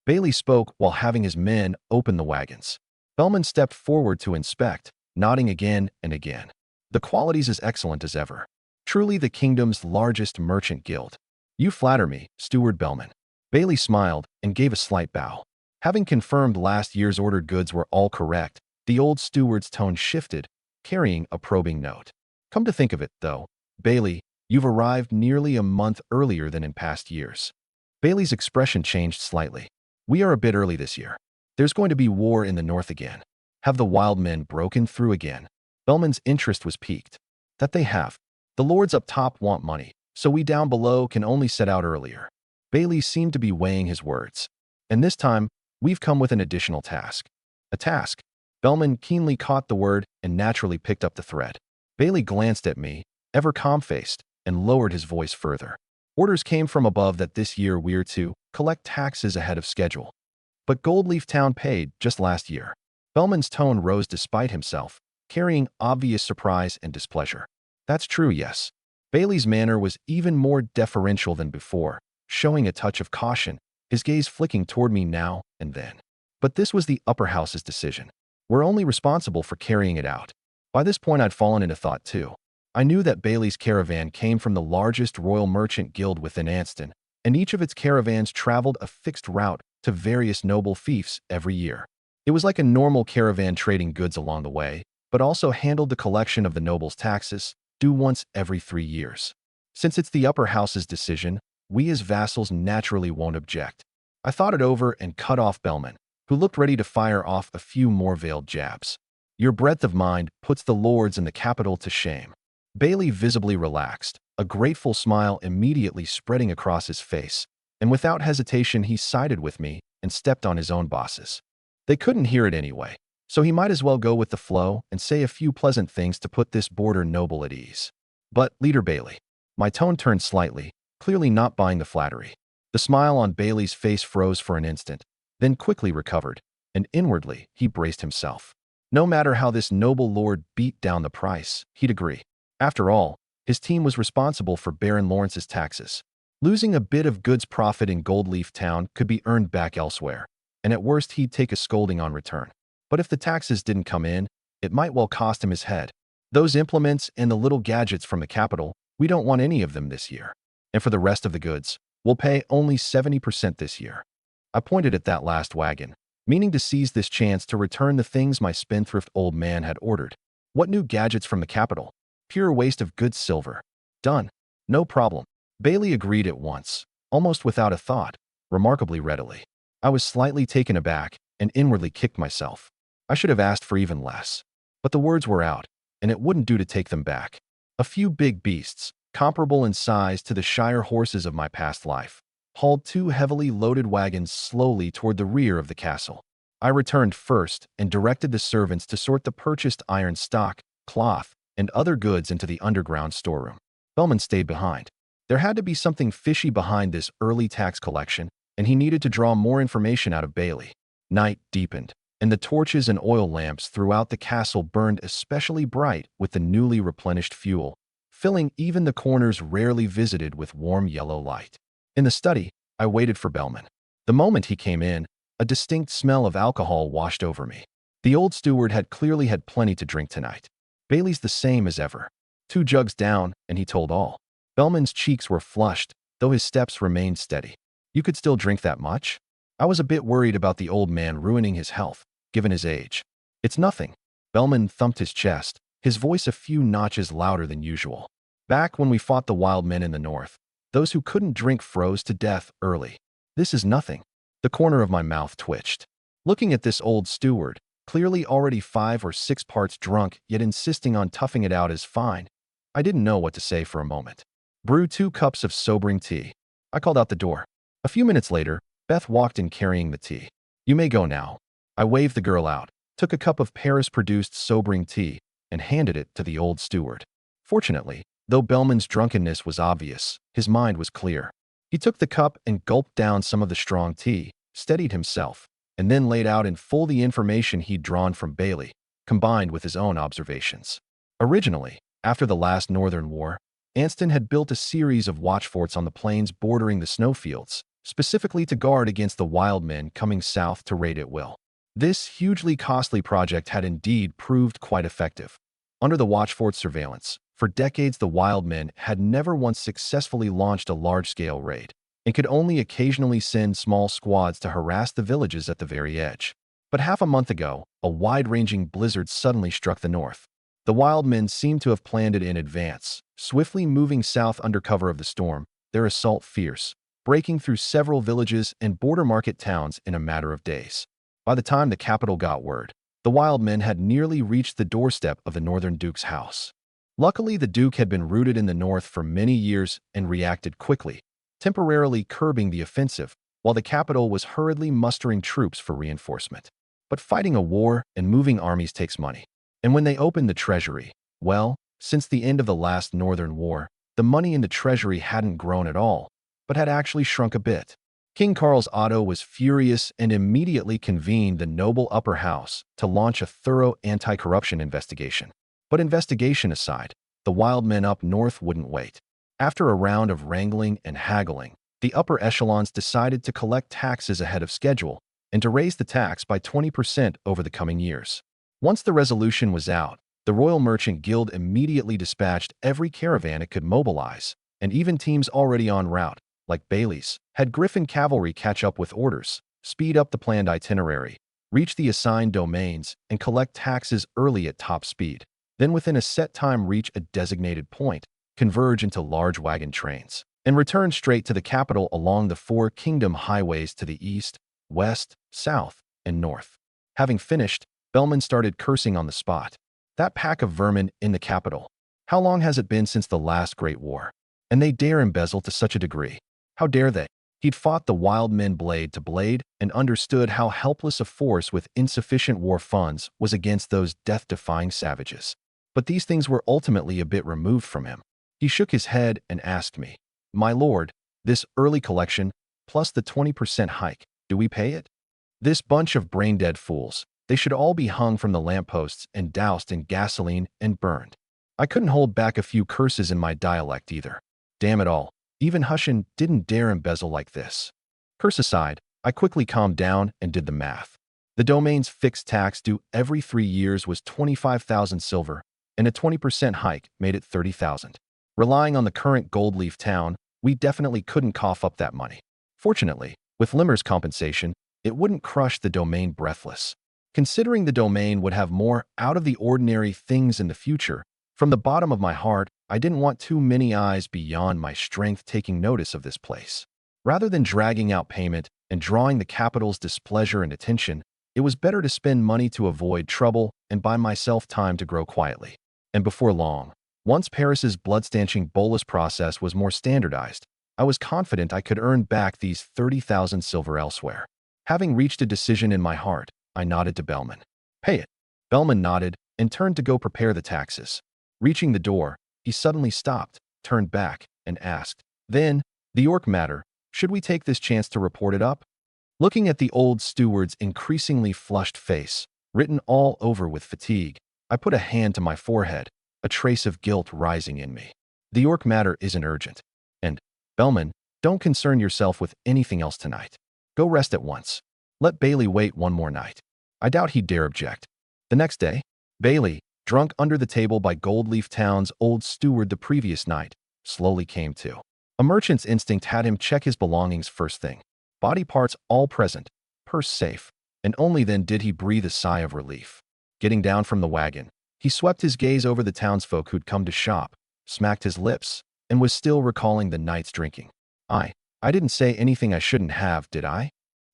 Bailey spoke while having his men open the wagons. Bellman stepped forward to inspect, nodding again and again. The quality's as excellent as ever. Truly the kingdom's largest merchant guild. You flatter me, Steward Bellman. Bailey smiled and gave a slight bow. Having confirmed last year's ordered goods were all correct, the old steward's tone shifted, carrying a probing note. Come to think of it, though, Bailey, you've arrived nearly a month earlier than in past years. Bailey's expression changed slightly. We are a bit early this year. There's going to be war in the north again. Have the wild men broken through again? Bellman's interest was piqued. That they have. The lords up top want money, so we down below can only set out earlier. Bailey seemed to be weighing his words. And this time, we've come with an additional task. A task. Bellman keenly caught the word and naturally picked up the thread. Bailey glanced at me, ever calm-faced, and lowered his voice further. Orders came from above that this year we're to collect taxes ahead of schedule. But Goldleaf Town paid just last year. Bellman's tone rose despite himself, carrying obvious surprise and displeasure. That's true, yes. Bailey's manner was even more deferential than before, showing a touch of caution, his gaze flicking toward me now and then. But this was the upper house's decision. We're only responsible for carrying it out. By this point I'd fallen into thought too. I knew that Bailey's caravan came from the largest royal merchant guild within Anston, and each of its caravans traveled a fixed route to various noble fiefs every year. It was like a normal caravan trading goods along the way, but also handled the collection of the nobles' taxes, due once every 3 years. Since it's the upper house's decision, we as vassals naturally won't object. I thought it over and cut off Bellman, who looked ready to fire off a few more veiled jabs. Your breadth of mind puts the lords in the capital to shame. Bailey visibly relaxed, a grateful smile immediately spreading across his face, and without hesitation he sided with me and stepped on his own bosses. They couldn't hear it anyway, so he might as well go with the flow and say a few pleasant things to put this border noble at ease. But, Leader Bailey, My tone turned slightly, clearly not buying the flattery. The smile on Bailey's face froze for an instant, then quickly recovered, and inwardly he braced himself. No matter how this noble lord beat down the price, he'd agree. After all, his team was responsible for Baron Lawrence's taxes. Losing a bit of goods profit in Goldleaf Town could be earned back elsewhere, and at worst he'd take a scolding on return. But if the taxes didn't come in, it might well cost him his head. Those implements and the little gadgets from the capital, we don't want any of them this year. And for the rest of the goods, we'll pay only 70% this year. I pointed at that last wagon, meaning to seize this chance to return the things my spendthrift old man had ordered. What new gadgets from the capital? Pure waste of good silver. Done. No problem. Bailey agreed at once, almost without a thought, remarkably readily. I was slightly taken aback and inwardly kicked myself. I should have asked for even less. But the words were out, and it wouldn't do to take them back. A few big beasts, comparable in size to the Shire horses of my past life, hauled two heavily loaded wagons slowly toward the rear of the castle. I returned first and directed the servants to sort the purchased iron stock, cloth, and other goods into the underground storeroom. Bellman stayed behind. There had to be something fishy behind this early tax collection, and he needed to draw more information out of Bailey. Night deepened, and the torches and oil lamps throughout the castle burned especially bright with the newly replenished fuel, filling even the corners rarely visited with warm yellow light. In the study, I waited for Bellman. The moment he came in, a distinct smell of alcohol washed over me. The old steward had clearly had plenty to drink tonight. Bailey's the same as ever. 2 jugs down, and he told all. Bellman's cheeks were flushed, though his steps remained steady. You could still drink that much? I was a bit worried about the old man ruining his health, given his age. It's nothing. Bellman thumped his chest, his voice a few notches louder than usual. Back when we fought the wild men in the north, those who couldn't drink froze to death early. This is nothing. The corner of my mouth twitched. Looking at this old steward, clearly already 5 or 6 parts drunk, yet insisting on toughing it out as fine, I didn't know what to say for a moment. Brew 2 cups of sobering tea. I called out the door. A few minutes later, Beth walked in carrying the tea. You may go now. I waved the girl out, took a cup of Paris-produced sobering tea, and handed it to the old steward. Fortunately, though Bellman's drunkenness was obvious, his mind was clear. He took the cup and gulped down some of the strong tea, steadied himself, and then laid out in full the information he'd drawn from Bailey, combined with his own observations. Originally, after the last Northern War, Anston had built a series of watchforts on the plains bordering the snowfields, specifically to guard against the wild men coming south to raid at will. This hugely costly project had indeed proved quite effective. Under the watchfort's surveillance, for decades the wild men had never once successfully launched a large-scale raid, and could only occasionally send small squads to harass the villages at the very edge. But half a month ago, a wide-ranging blizzard suddenly struck the north. The wild men seemed to have planned it in advance, swiftly moving south under cover of the storm, their assault fierce, breaking through several villages and border market towns in a matter of days. By the time the capital got word, the wild men had nearly reached the doorstep of the Northern Duke's house. Luckily, the Duke had been rooted in the north for many years and reacted quickly, temporarily curbing the offensive, while the capital was hurriedly mustering troops for reinforcement. But fighting a war and moving armies takes money. And when they opened the treasury, well, since the end of the last Northern War, the money in the treasury hadn't grown at all, but had actually shrunk a bit. King Carl's Otto was furious and immediately convened the noble upper house to launch a thorough anti-corruption investigation. But investigation aside, the wild men up north wouldn't wait. After a round of wrangling and haggling, the upper echelons decided to collect taxes ahead of schedule and to raise the tax by 20% over the coming years. Once the resolution was out, the Royal Merchant Guild immediately dispatched every caravan it could mobilize, and even teams already en route, like Bailey's, had Griffin cavalry catch up with orders, speed up the planned itinerary, reach the assigned domains, and collect taxes early at top speed. Then within a set time reach a designated point, converge into large wagon trains, and return straight to the capital along the 4 kingdom highways to the east, west, south, and north. Having finished, Bellman started cursing on the spot. That pack of vermin in the capital. How long has it been since the last Great War? And they dare embezzle to such a degree. How dare they? He'd fought the wild men blade to blade and understood how helpless a force with insufficient war funds was against those death-defying savages. But these things were ultimately a bit removed from him. He shook his head and asked me, "My lord, this early collection, plus the 20% hike, do we pay it?" This bunch of brain-dead fools, they should all be hung from the lampposts and doused in gasoline and burned. I couldn't hold back a few curses in my dialect either. Damn it all, even Hushin didn't dare embezzle like this. Curse aside, I quickly calmed down and did the math. The domain's fixed tax due every 3 years was 25,000 silver, and a 20% hike made it 30,000. Relying on the current gold leaf town, we definitely couldn't cough up that money. Fortunately, with Limmer's compensation, it wouldn't crush the domain breathless. Considering the domain would have more out-of-the-ordinary things in the future, from the bottom of my heart, I didn't want too many eyes beyond my strength taking notice of this place. Rather than dragging out payment and drawing the capital's displeasure and attention, it was better to spend money to avoid trouble and buy myself time to grow quietly. And before long, once Paris's blood-stanching bolus process was more standardized, I was confident I could earn back these 30,000 silver elsewhere. Having reached a decision in my heart, I nodded to Bellman. "Pay it." Bellman nodded and turned to go prepare the taxes. Reaching the door, he suddenly stopped, turned back, and asked, "Then, the orc matter, should we take this chance to report it up?" Looking at the old steward's increasingly flushed face, written all over with fatigue, I put a hand to my forehead, a trace of guilt rising in me. The orc matter isn't urgent. And, Bellman, don't concern yourself with anything else tonight. Go rest at once. Let Bailey wait one more night. I doubt he'd dare object. The next day, Bailey, drunk under the table by Goldleaf Town's old steward the previous night, slowly came to. A merchant's instinct had him check his belongings first thing. Body parts all present, purse safe, and only then did he breathe a sigh of relief. Getting down from the wagon, he swept his gaze over the townsfolk who'd come to shop, smacked his lips, and was still recalling the night's drinking. I didn't say anything I shouldn't have, did I?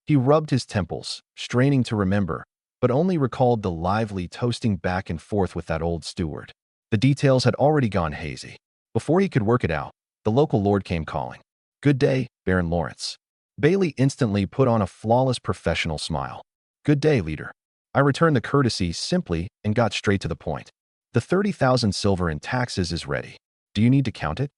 He rubbed his temples, straining to remember, but only recalled the lively toasting back and forth with that old steward. The details had already gone hazy. Before he could work it out, the local lord came calling. "Good day, Baron Lawrence." Bailey instantly put on a flawless professional smile. "Good day, leader." I returned the courtesy simply and got straight to the point. "The 30,000 silver in taxes is ready. Do you need to count it?"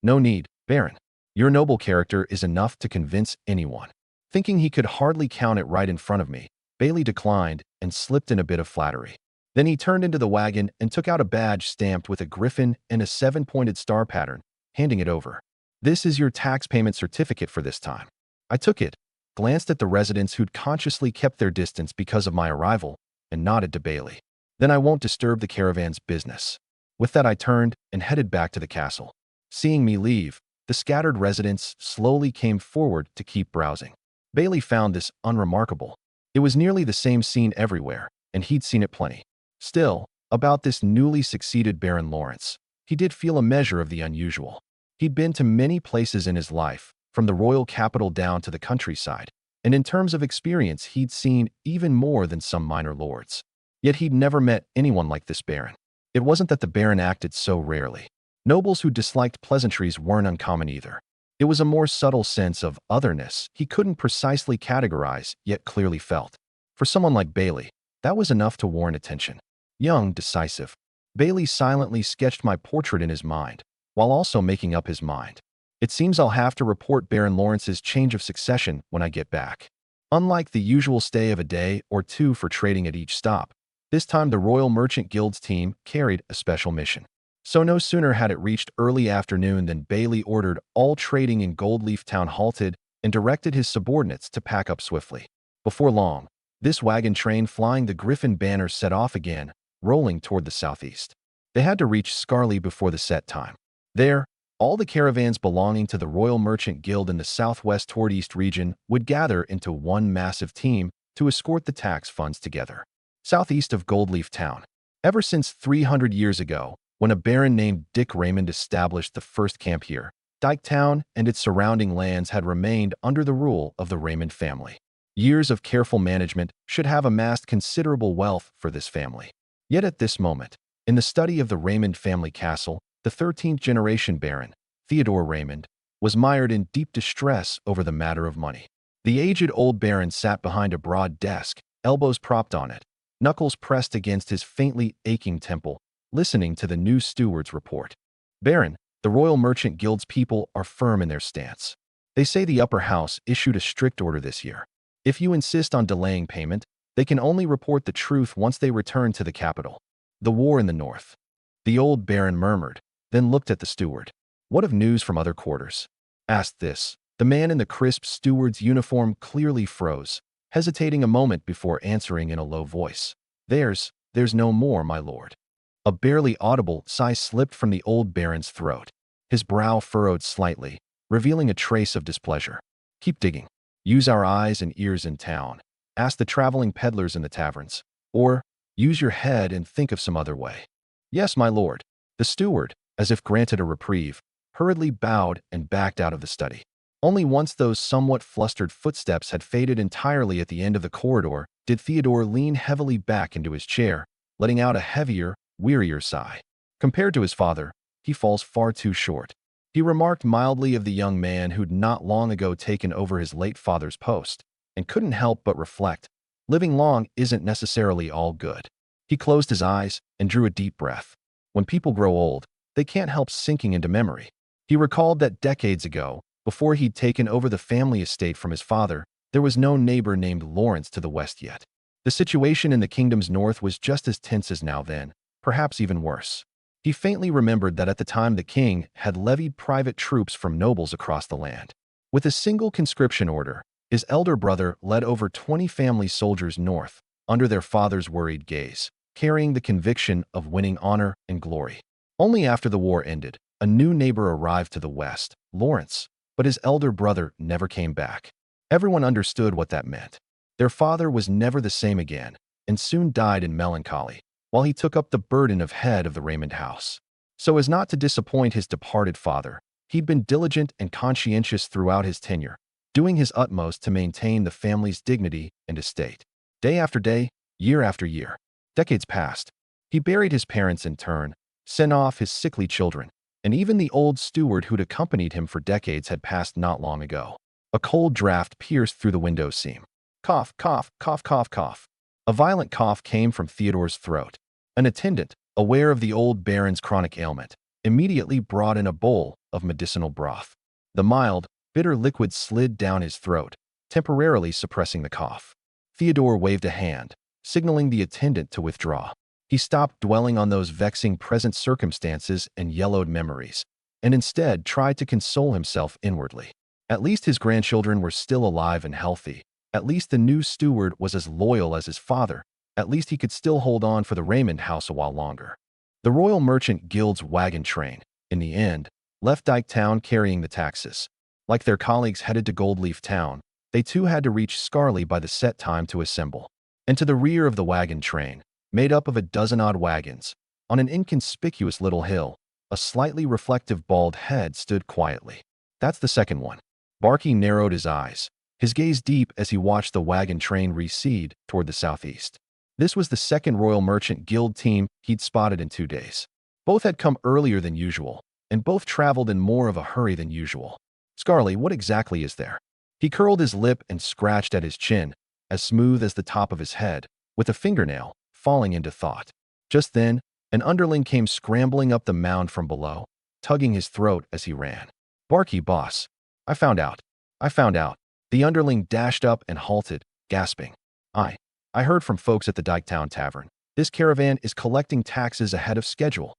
"No need, Baron. Your noble character is enough to convince anyone." Thinking he could hardly count it right in front of me, Bailey declined and slipped in a bit of flattery. Then he turned into the wagon and took out a badge stamped with a griffin and a 7-pointed star pattern, handing it over. "This is your tax payment certificate for this time." I took it, glanced at the residents who'd consciously kept their distance because of my arrival, and nodded to Bailey. "Then I won't disturb the caravan's business." With that, I turned and headed back to the castle. Seeing me leave, the scattered residents slowly came forward to keep browsing. Bailey found this unremarkable. It was nearly the same scene everywhere, and he'd seen it plenty. Still, about this newly succeeded Baron Lawrence, he did feel a measure of the unusual. He'd been to many places in his life, from the royal capital down to the countryside, and in terms of experience he'd seen even more than some minor lords. Yet he'd never met anyone like this Baron. It wasn't that the Baron acted so rarely. Nobles who disliked pleasantries weren't uncommon either. It was a more subtle sense of otherness he couldn't precisely categorize, yet clearly felt. For someone like Bailey, that was enough to warrant attention. Young, decisive, Bailey silently sketched my portrait in his mind, while also making up his mind. "It seems I'll have to report Baron Lawrence's change of succession when I get back." Unlike the usual stay of a day or two for trading at each stop, this time the Royal Merchant Guild's team carried a special mission. So no sooner had it reached early afternoon than Bailey ordered all trading in Goldleaf Town halted and directed his subordinates to pack up swiftly. Before long, this wagon train flying the Griffin banner set off again, rolling toward the southeast. They had to reach Scarley before the set time. There, all the caravans belonging to the Royal Merchant Guild in the southwest toward east region would gather into one massive team to escort the tax funds together. Southeast of Goldleaf Town. Ever since 300 years ago, when a baron named Dick Raymond established the first camp here, Dyke Town and its surrounding lands had remained under the rule of the Raymond family. Years of careful management should have amassed considerable wealth for this family. Yet at this moment, in the study of the Raymond family castle, the 13th generation Baron, Theodore Raymond, was mired in deep distress over the matter of money. The aged old Baron sat behind a broad desk, elbows propped on it, knuckles pressed against his faintly aching temple, listening to the new steward's report. "Baron, The Royal Merchant Guild's people are firm in their stance. They say the upper house issued a strict order this year. If you insist on delaying payment, they can only report the truth once they return to the capital. The war in the north. The old baron murmured, then looked at the steward. What of news from other quarters? Asked this. The man in the crisp steward's uniform clearly froze, hesitating a moment before answering in a low voice. There's no more, my lord. A barely audible sigh slipped from the old baron's throat. His brow furrowed slightly, revealing a trace of displeasure. Keep digging. Use our eyes and ears in town. Ask the traveling peddlers in the taverns. Or, use your head and think of some other way. Yes, my lord. The steward, as if granted a reprieve, hurriedly bowed and backed out of the study. Only once those somewhat flustered footsteps had faded entirely at the end of the corridor did Theodore lean heavily back into his chair, letting out a heavier, wearier sigh. Compared to his father, he falls far too short. He remarked mildly of the young man who'd not long ago taken over his late father's post, and couldn't help but reflect, living long isn't necessarily all good. He closed his eyes and drew a deep breath. When people grow old, they can't help sinking into memory. He recalled that decades ago, before he'd taken over the family estate from his father, there was no neighbor named Lawrence to the west yet. The situation in the kingdom's north was just as tense as now then, perhaps even worse. He faintly remembered that at the time the king had levied private troops from nobles across the land. With a single conscription order, his elder brother led over 20 family soldiers north, under their father's worried gaze, carrying the conviction of winning honor and glory. Only after the war ended, a new neighbor arrived to the west, Lawrence, but his elder brother never came back. Everyone understood what that meant. Their father was never the same again, and soon died in melancholy, while he took up the burden of head of the Raymond house. So as not to disappoint his departed father, he'd been diligent and conscientious throughout his tenure, doing his utmost to maintain the family's dignity and estate. Day after day, year after year, decades passed. He buried his parents in turn, sent off his sickly children, and even the old steward who'd accompanied him for decades had passed not long ago. A cold draft pierced through the window seam. Cough, cough, cough, cough, cough. A violent cough came from Theodore's throat. An attendant, aware of the old baron's chronic ailment, immediately brought in a bowl of medicinal broth. The mild, bitter liquid slid down his throat, temporarily suppressing the cough. Theodore waved a hand, signaling the attendant to withdraw. He stopped dwelling on those vexing present circumstances and yellowed memories, and instead tried to console himself inwardly. At least his grandchildren were still alive and healthy. At least the new steward was as loyal as his father. At least he could still hold on for the Raymond house a while longer. The Royal Merchant Guild's wagon train, in the end, left Dyke Town carrying the taxes. Like their colleagues headed to Goldleaf Town, they too had to reach Scarley by the set time to assemble. And to the rear of the wagon train, made up of a dozen-odd wagons, on an inconspicuous little hill, a slightly reflective bald head stood quietly. That's the second one. Barky narrowed his eyes, his gaze deep as he watched the wagon train recede toward the southeast. This was the second Royal Merchant Guild team he'd spotted in 2 days. Both had come earlier than usual, and both traveled in more of a hurry than usual. Scarley, what exactly is there? He curled his lip and scratched at his chin, as smooth as the top of his head, with a fingernail, falling into thought. Just then, an underling came scrambling up the mound from below, tugging his throat as he ran. Barky, boss. I found out. The underling dashed up and halted, gasping. I heard from folks at the Dyketown Tavern. This caravan is collecting taxes ahead of schedule.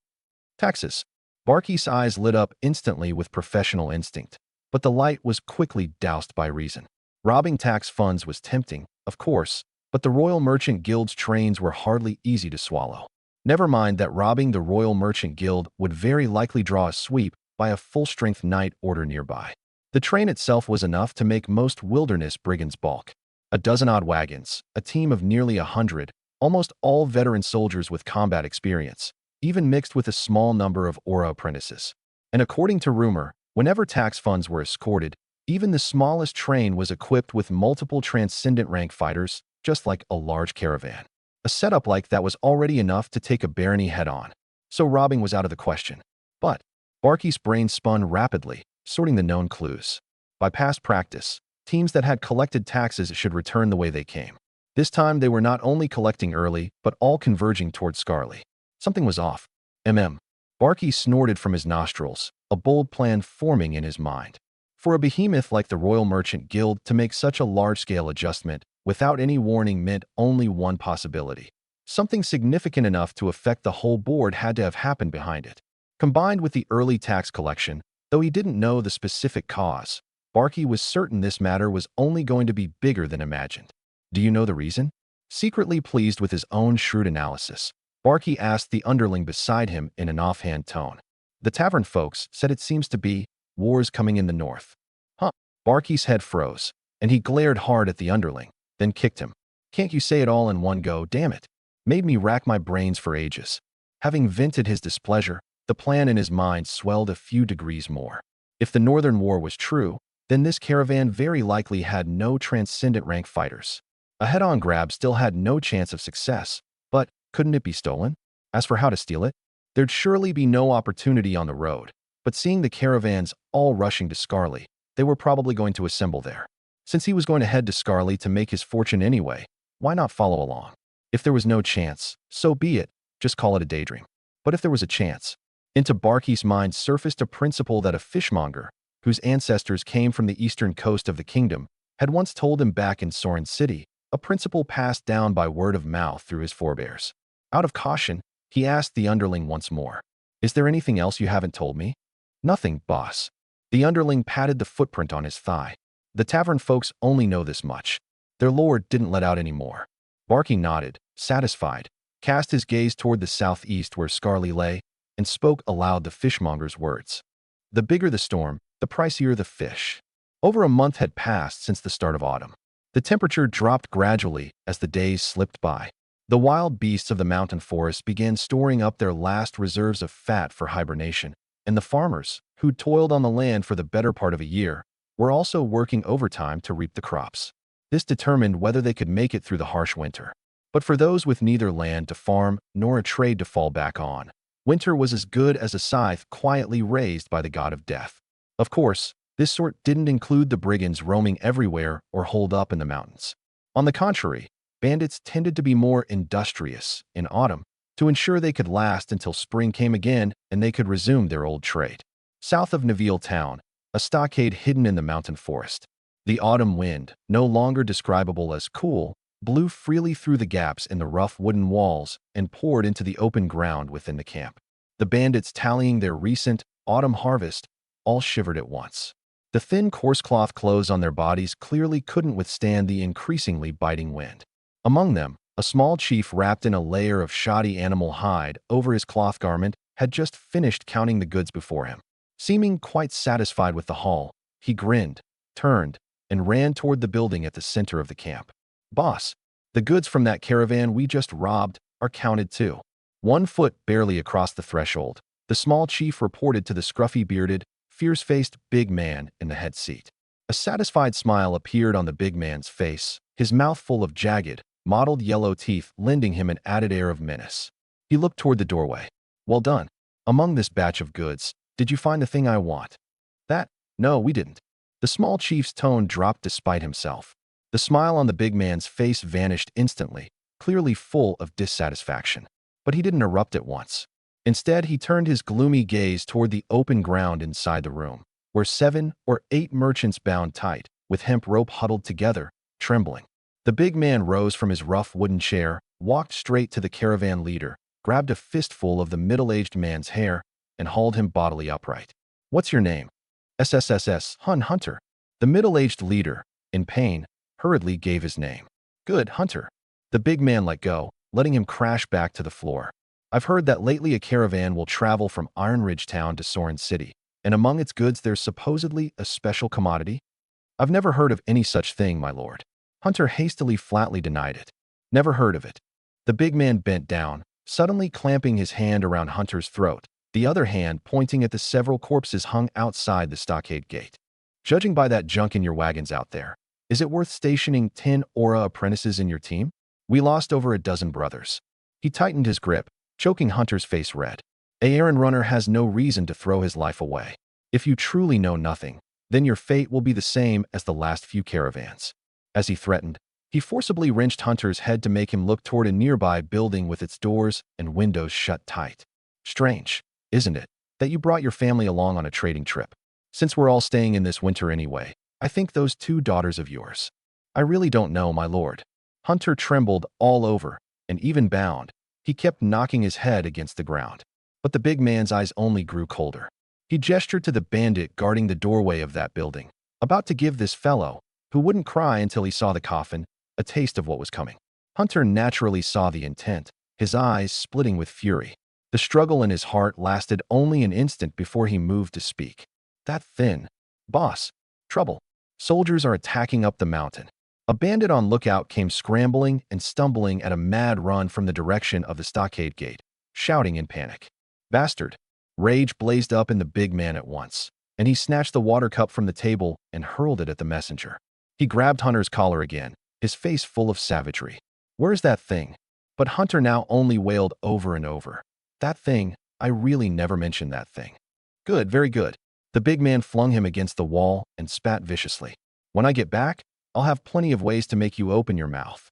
Taxes. Barky's eyes lit up instantly with professional instinct, but the light was quickly doused by reason. Robbing tax funds was tempting, of course, but the Royal Merchant Guild's trains were hardly easy to swallow. Never mind that robbing the Royal Merchant Guild would very likely draw a sweep by a full-strength night order nearby. The train itself was enough to make most wilderness brigands balk. A dozen-odd wagons, a team of nearly 100, almost all veteran soldiers with combat experience, even mixed with a small number of Aura apprentices. And according to rumor, whenever tax funds were escorted, even the smallest train was equipped with multiple transcendent rank fighters, just like a large caravan. A setup like that was already enough to take a barony head-on, so robbing was out of the question. But Barky's brain spun rapidly, sorting the known clues. By past practice, teams that had collected taxes should return the way they came. This time they were not only collecting early, but all converging toward Scarley. Something was off. Barky snorted from his nostrils, a bold plan forming in his mind. For a behemoth like the Royal Merchant Guild to make such a large-scale adjustment without any warning meant only one possibility. Something significant enough to affect the whole board had to have happened behind it. Combined with the early tax collection, though he didn't know the specific cause, Barky was certain this matter was only going to be bigger than imagined. Do you know the reason? Secretly pleased with his own shrewd analysis, Barky asked the underling beside him in an offhand tone. The tavern folks said it seems to be wars coming in the north. Huh? Barky's head froze, and he glared hard at the underling, then kicked him. Can't you say it all in one go, damn it? Made me rack my brains for ages. Having vented his displeasure, the plan in his mind swelled a few degrees more. If the Northern War was true, then this caravan very likely had no transcendent rank fighters. A head-on grab still had no chance of success, but couldn't it be stolen? As for how to steal it, there'd surely be no opportunity on the road, but seeing the caravans all rushing to Scarly, they were probably going to assemble there. Since he was going to head to Scarly to make his fortune anyway, why not follow along? If there was no chance, so be it, just call it a daydream. But if there was a chance, into Barky's mind surfaced a principle that a fishmonger, whose ancestors came from the eastern coast of the kingdom, had once told him back in Sorin City, a principle passed down by word of mouth through his forebears. Out of caution, he asked the underling once more, "Is there anything else you haven't told me?" "Nothing, boss." The underling patted the footprint on his thigh. "The tavern folks only know this much. Their lord didn't let out any more." Barky nodded, satisfied, cast his gaze toward the southeast where Scarly lay, and spoke aloud the fishmonger's words. The bigger the storm, the pricier the fish. Over a month had passed since the start of autumn. The temperature dropped gradually as the days slipped by. The wild beasts of the mountain forest began storing up their last reserves of fat for hibernation, and the farmers, who'd toiled on the land for the better part of a year, were also working overtime to reap the crops. This determined whether they could make it through the harsh winter. But for those with neither land to farm nor a trade to fall back on, winter was as good as a scythe quietly raised by the god of death. Of course, this sort didn't include the brigands roaming everywhere or holed up in the mountains. On the contrary, bandits tended to be more industrious in autumn to ensure they could last until spring came again and they could resume their old trade. South of Neville town, a stockade hidden in the mountain forest. The autumn wind, no longer describable as cool, blew freely through the gaps in the rough wooden walls and poured into the open ground within the camp. The bandits tallying their recent autumn harvest all shivered at once. The thin coarse cloth clothes on their bodies clearly couldn't withstand the increasingly biting wind. Among them, a small chief wrapped in a layer of shoddy animal hide over his cloth garment had just finished counting the goods before him. Seeming quite satisfied with the haul, he grinned, turned, and ran toward the building at the center of the camp. "Boss, the goods from that caravan we just robbed are counted too." 1 foot barely across the threshold, the small chief reported to the scruffy-bearded, fierce-faced big man in the head seat. A satisfied smile appeared on the big man's face, his mouth full of jagged, mottled yellow teeth lending him an added air of menace. He looked toward the doorway. "Well done. Among this batch of goods, did you find the thing I want?" "That? No, we didn't." The small chief's tone dropped despite himself. The smile on the big man's face vanished instantly, clearly full of dissatisfaction. But he didn't erupt at once. Instead, he turned his gloomy gaze toward the open ground inside the room, where 7 or 8 merchants bound tight, with hemp rope huddled together, trembling. The big man rose from his rough wooden chair, walked straight to the caravan leader, grabbed a fistful of the middle-aged man's hair, and hauled him bodily upright. "What's your name?" "Hunter." The middle-aged leader, in pain, hurriedly gave his name. "Good, Hunter." The big man let go, letting him crash back to the floor. "I've heard that lately a caravan will travel from Iron Ridge Town to Sorin City, and among its goods there's supposedly a special commodity." "I've never heard of any such thing, my lord." Hunter hastily flatly denied it. "Never heard of it." The big man bent down, suddenly clamping his hand around Hunter's throat, the other hand pointing at the several corpses hung outside the stockade gate. "Judging by that junk in your wagons out there, is it worth stationing 10 Aura apprentices in your team? We lost over a dozen brothers." He tightened his grip, choking Hunter's face red. "A errand runner has no reason to throw his life away. If you truly know nothing, then your fate will be the same as the last few caravans." As he threatened, he forcibly wrenched Hunter's head to make him look toward a nearby building with its doors and windows shut tight. "Strange, isn't it, that you brought your family along on a trading trip. Since we're all staying in this winter anyway, I think those 2 daughters of yours. I really don't know, my lord. Hunter trembled all over, and even bound. He kept knocking his head against the ground. But the big man's eyes only grew colder. He gestured to the bandit guarding the doorway of that building, about to give this fellow, who wouldn't cry until he saw the coffin, a taste of what was coming. Hunter naturally saw the intent, his eyes splitting with fury. The struggle in his heart lasted only an instant before he moved to speak. That thin. Boss. Trouble. Soldiers are attacking up the mountain. A bandit on lookout came scrambling and stumbling at a mad run from the direction of the stockade gate, shouting in panic. Bastard. Rage blazed up in the big man at once, and he snatched the water cup from the table and hurled it at the messenger. He grabbed Hunter's collar again, his face full of savagery. Where's that thing? But Hunter now only wailed over and over. That thing, I really never mentioned that thing. Good, very good. The big man flung him against the wall and spat viciously. When I get back, I'll have plenty of ways to make you open your mouth.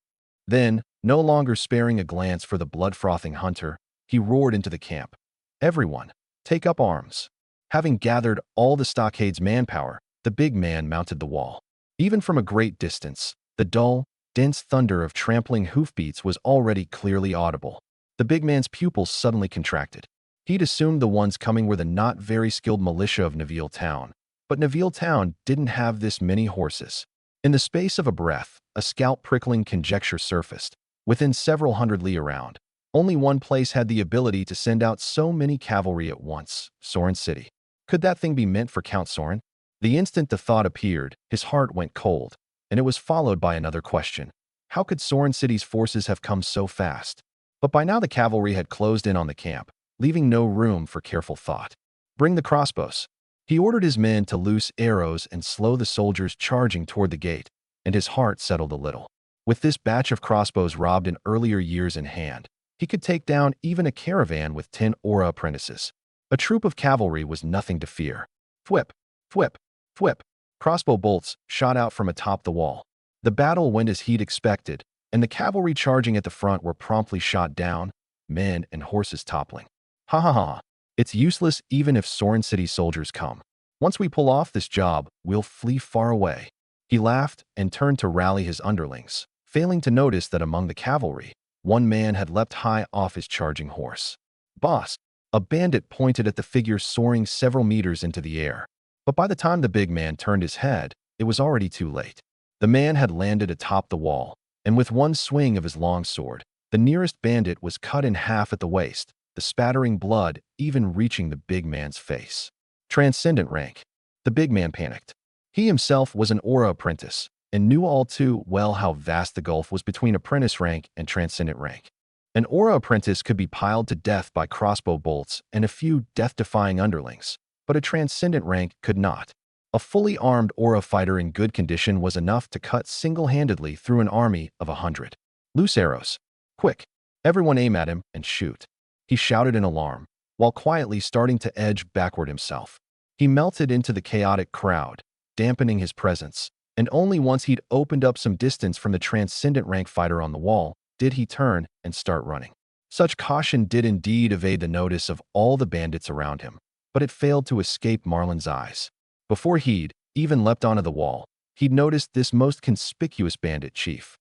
Then, no longer sparing a glance for the blood-frothing Hunter, he roared into the camp. Everyone, take up arms. Having gathered all the stockade's manpower, the big man mounted the wall. Even from a great distance, the dull, dense thunder of trampling hoofbeats was already clearly audible. The big man's pupils suddenly contracted. He'd assumed the ones coming were the not very skilled militia of Neville Town, but Neville Town didn't have this many horses. In the space of a breath, a scalp-prickling conjecture surfaced. Within several hundred li around, only one place had the ability to send out so many cavalry at once, Soren City. Could that thing be meant for Count Soren? The instant the thought appeared, his heart went cold, and it was followed by another question. How could Soren City's forces have come so fast? But by now the cavalry had closed in on the camp, leaving no room for careful thought. Bring the crossbows. He ordered his men to loose arrows and slow the soldiers charging toward the gate, and his heart settled a little. With this batch of crossbows robbed in earlier years in hand, he could take down even a caravan with 10 Aura apprentices. A troop of cavalry was nothing to fear. Thwip, thwip, thwip. Crossbow bolts shot out from atop the wall. The battle went as he'd expected, and the cavalry charging at the front were promptly shot down, men and horses toppling. Ha ha ha. It's useless even if Soren City soldiers come. Once we pull off this job, we'll flee far away. He laughed and turned to rally his underlings, failing to notice that among the cavalry, one man had leapt high off his charging horse. Boss! A bandit pointed at the figure soaring several meters into the air. But by the time the big man turned his head, it was already too late. The man had landed atop the wall, and with one swing of his long sword, the nearest bandit was cut in half at the waist, the spattering blood even reaching the big man's face. Transcendent rank. The big man panicked. He himself was an Aura apprentice, and knew all too well how vast the gulf was between apprentice rank and transcendent rank. An Aura apprentice could be piled to death by crossbow bolts and a few death-defying underlings, but a transcendent rank could not. A fully armed Aura fighter in good condition was enough to cut single-handedly through an army of 100. Loose arrows. Quick. Everyone aim at him and shoot. He shouted in alarm, while quietly starting to edge backward himself. He melted into the chaotic crowd, dampening his presence, and only once he'd opened up some distance from the transcendent rank fighter on the wall did he turn and start running. Such caution did indeed evade the notice of all the bandits around him, but it failed to escape Marlin's eyes. Before he'd even leapt onto the wall, he'd noticed this most conspicuous bandit chief.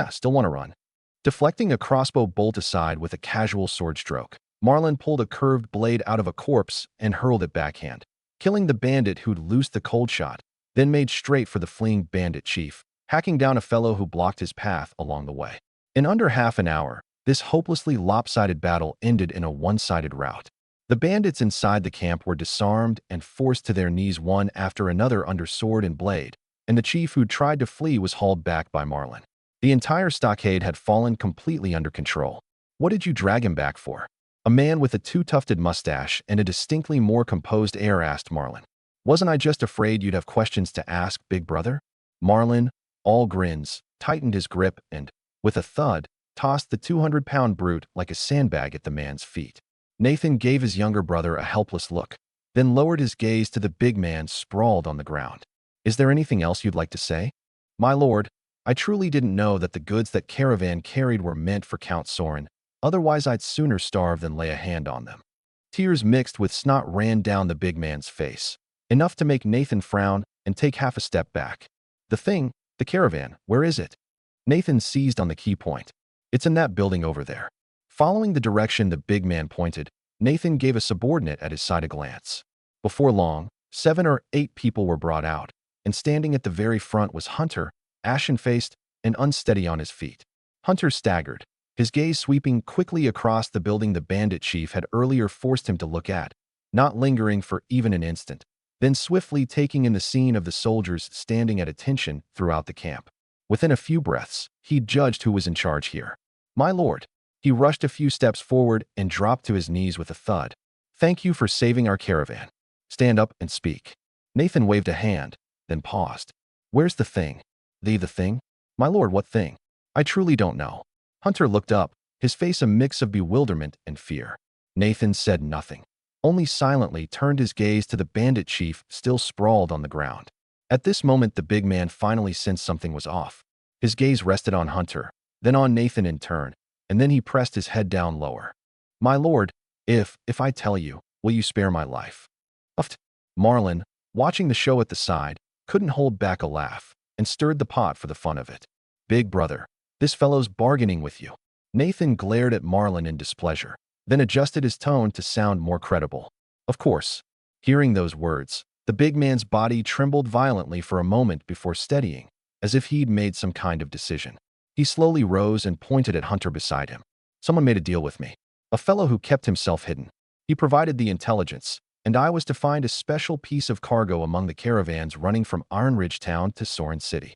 Still want to run. Deflecting a crossbow bolt aside with a casual sword stroke, Marlin pulled a curved blade out of a corpse and hurled it backhand, killing the bandit who'd loosed the cold shot, then made straight for the fleeing bandit chief, hacking down a fellow who blocked his path along the way. In under half an hour, this hopelessly lopsided battle ended in a one-sided rout. The bandits inside the camp were disarmed and forced to their knees one after another under sword and blade, and the chief who'd tried to flee was hauled back by Marlin. The entire stockade had fallen completely under control. What did you drag him back for? A man with a two-tufted mustache and a distinctly more composed air asked Marlin. Wasn't I just afraid you'd have questions to ask, big brother? Marlin, all grins, tightened his grip and, with a thud, tossed the 200-pound brute like a sandbag at the man's feet. Nathan gave his younger brother a helpless look, then lowered his gaze to the big man sprawled on the ground. Is there anything else you'd like to say? My lord, I truly didn't know that the goods that caravan carried were meant for Count Soren, otherwise I'd sooner starve than lay a hand on them. Tears mixed with snot ran down the big man's face, enough to make Nathan frown and take half a step back. The caravan, where is it? Nathan seized on the key point. It's in that building over there. Following the direction the big man pointed, Nathan gave a subordinate at his side a glance. Before long, 7 or 8 people were brought out, and standing at the very front was Hunter, ashen-faced and unsteady on his feet. Hunter staggered, his gaze sweeping quickly across the building the bandit chief had earlier forced him to look at, not lingering for even an instant, then swiftly taking in the scene of the soldiers standing at attention throughout the camp. Within a few breaths, he judged who was in charge here. "My lord." He rushed a few steps forward and dropped to his knees with a thud. "Thank you for saving our caravan. Stand up and speak." Nathan waved a hand, then paused. "Where's the thing?" The thing? My lord, what thing? I truly don't know." Hunter looked up, his face a mix of bewilderment and fear. Nathan said nothing, only silently turned his gaze to the bandit chief still sprawled on the ground. At this moment, the big man finally sensed something was off. His gaze rested on Hunter, then on Nathan in turn, and then he pressed his head down lower. "My lord, if I tell you, will you spare my life?" Uffed. Marlin, watching the show at the side, couldn't hold back a laugh, and stirred the pot for the fun of it. "Big brother, this fellow's bargaining with you." Nathan glared at Marlin in displeasure, then adjusted his tone to sound more credible. "Of course." Hearing those words, the big man's body trembled violently for a moment before steadying, as if he'd made some kind of decision. He slowly rose and pointed at Hunter beside him. "Someone made a deal with me. A fellow who kept himself hidden. He provided the intelligence, and I was to find a special piece of cargo among the caravans running from Iron Ridge Town to Soren City.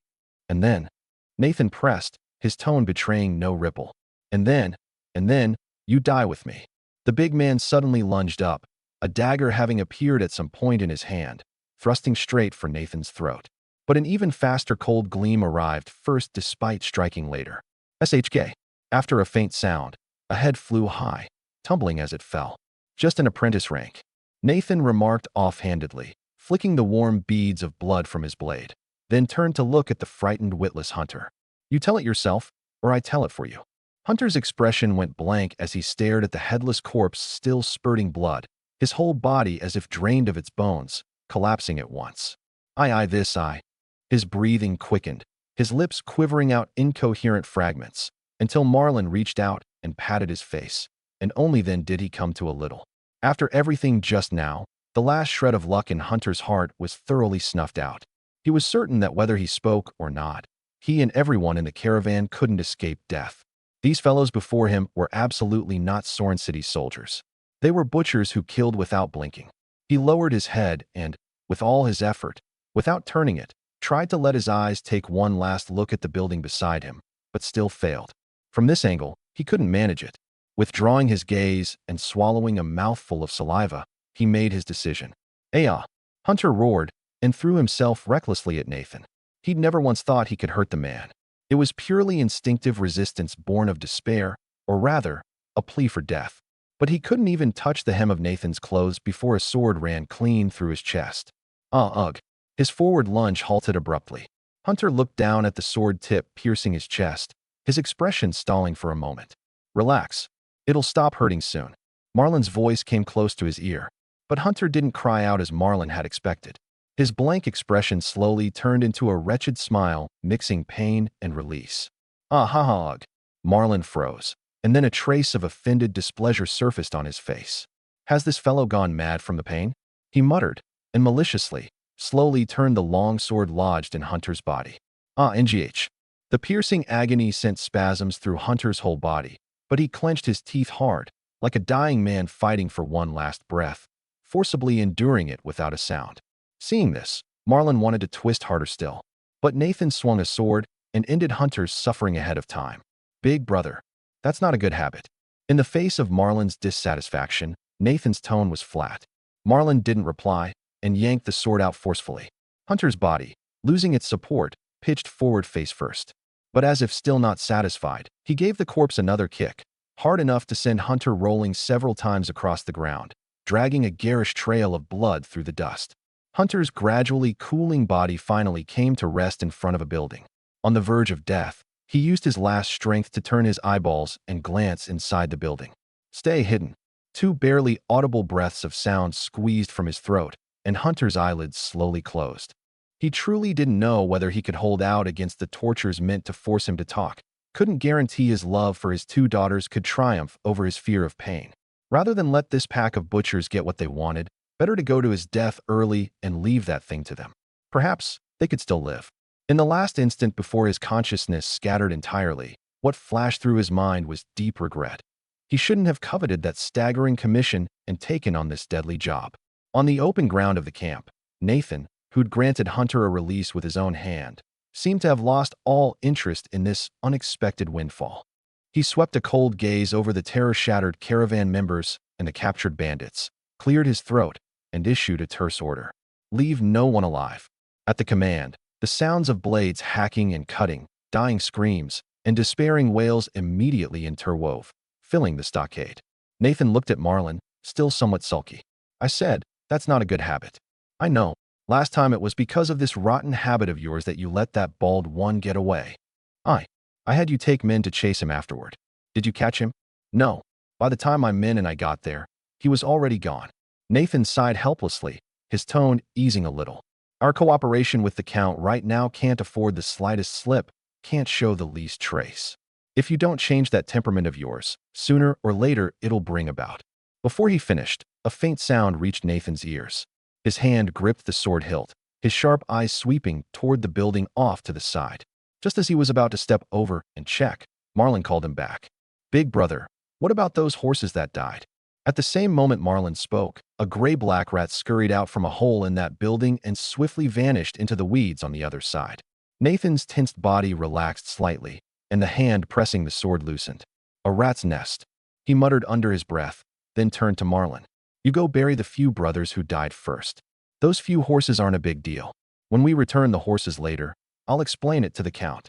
And then," Nathan pressed, his tone betraying no ripple. And then, you die with me." The big man suddenly lunged up, a dagger having appeared at some point in his hand, thrusting straight for Nathan's throat. But an even faster cold gleam arrived first despite striking later. SHK. After a faint sound, a head flew high, tumbling as it fell. "Just an apprentice rank," Nathan remarked offhandedly, flicking the warm beads of blood from his blade, then turned to look at the frightened, witless Hunter. "You tell it yourself, or I tell it for you." Hunter's expression went blank as he stared at the headless corpse still spurting blood, his whole body as if drained of its bones, collapsing at once. I. His breathing quickened, his lips quivering out incoherent fragments, until Marlin reached out and patted his face, and only then did he come to a little. After everything just now, the last shred of luck in Hunter's heart was thoroughly snuffed out. He was certain that whether he spoke or not, he and everyone in the caravan couldn't escape death. These fellows before him were absolutely not Soren City soldiers. They were butchers who killed without blinking. He lowered his head and, with all his effort, without turning it, tried to let his eyes take one last look at the building beside him, but still failed. From this angle, he couldn't manage it. Withdrawing his gaze and swallowing a mouthful of saliva, he made his decision. "Ayah!" Hunter roared and threw himself recklessly at Nathan. He'd never once thought he could hurt the man. It was purely instinctive resistance born of despair, or rather, a plea for death. But he couldn't even touch the hem of Nathan's clothes before a sword ran clean through his chest. Ugh. His forward lunge halted abruptly. Hunter looked down at the sword tip piercing his chest, his expression stalling for a moment. "Relax. It'll stop hurting soon." Marlin's voice came close to his ear, but Hunter didn't cry out as Marlin had expected. His blank expression slowly turned into a wretched smile, mixing pain and release. Ugh. Marlin froze, and then a trace of offended displeasure surfaced on his face. "Has this fellow gone mad from the pain?" he muttered, and maliciously, slowly turned the long sword lodged in Hunter's body. NGH. The piercing agony sent spasms through Hunter's whole body, but he clenched his teeth hard, like a dying man fighting for one last breath, forcibly enduring it without a sound. Seeing this, Marlin wanted to twist harder still, but Nathan swung a sword and ended Hunter's suffering ahead of time. "Big brother, that's not a good habit." In the face of Marlin's dissatisfaction, Nathan's tone was flat. Marlin didn't reply, and yanked the sword out forcefully. Hunter's body, losing its support, pitched forward face first. But as if still not satisfied, he gave the corpse another kick, hard enough to send Hunter rolling several times across the ground, dragging a garish trail of blood through the dust. Hunter's gradually cooling body finally came to rest in front of a building. On the verge of death, he used his last strength to turn his eyeballs and glance inside the building. "Stay hidden." Two barely audible breaths of sound squeezed from his throat, and Hunter's eyelids slowly closed. He truly didn't know whether he could hold out against the tortures meant to force him to talk. Couldn't guarantee his love for his two daughters could triumph over his fear of pain. Rather than let this pack of butchers get what they wanted, better to go to his death early and leave that thing to them. Perhaps they could still live. In the last instant before his consciousness scattered entirely, what flashed through his mind was deep regret. He shouldn't have coveted that staggering commission and taken on this deadly job. On the open ground of the camp, Nathan, who'd granted Hunter a release with his own hand, seemed to have lost all interest in this unexpected windfall. He swept a cold gaze over the terror-shattered caravan members and the captured bandits, cleared his throat, and issued a terse order. Leave no one alive. At the command, the sounds of blades hacking and cutting, dying screams, and despairing wails immediately interwove, filling the stockade. Nathan looked at Marlon, still somewhat sulky. I said, that's not a good habit. I know. Last time it was because of this rotten habit of yours that you let that bald one get away. I had you take men to chase him afterward. Did you catch him? No. By the time my men and I got there, he was already gone. Nathan sighed helplessly, his tone easing a little. Our cooperation with the Count right now can't afford the slightest slip, can't show the least trace. If you don't change that temperament of yours, sooner or later it'll bring about. Before he finished, a faint sound reached Nathan's ears. His hand gripped the sword hilt, his sharp eyes sweeping toward the building off to the side. Just as he was about to step over and check, Marlon called him back. Big brother, what about those horses that died? At the same moment Marlon spoke, a gray-black rat scurried out from a hole in that building and swiftly vanished into the weeds on the other side. Nathan's tensed body relaxed slightly, and the hand pressing the sword loosened. A rat's nest, he muttered under his breath, then turned to Marlon. You go bury the few brothers who died first. Those few horses aren't a big deal. When we return the horses later, I'll explain it to the Count.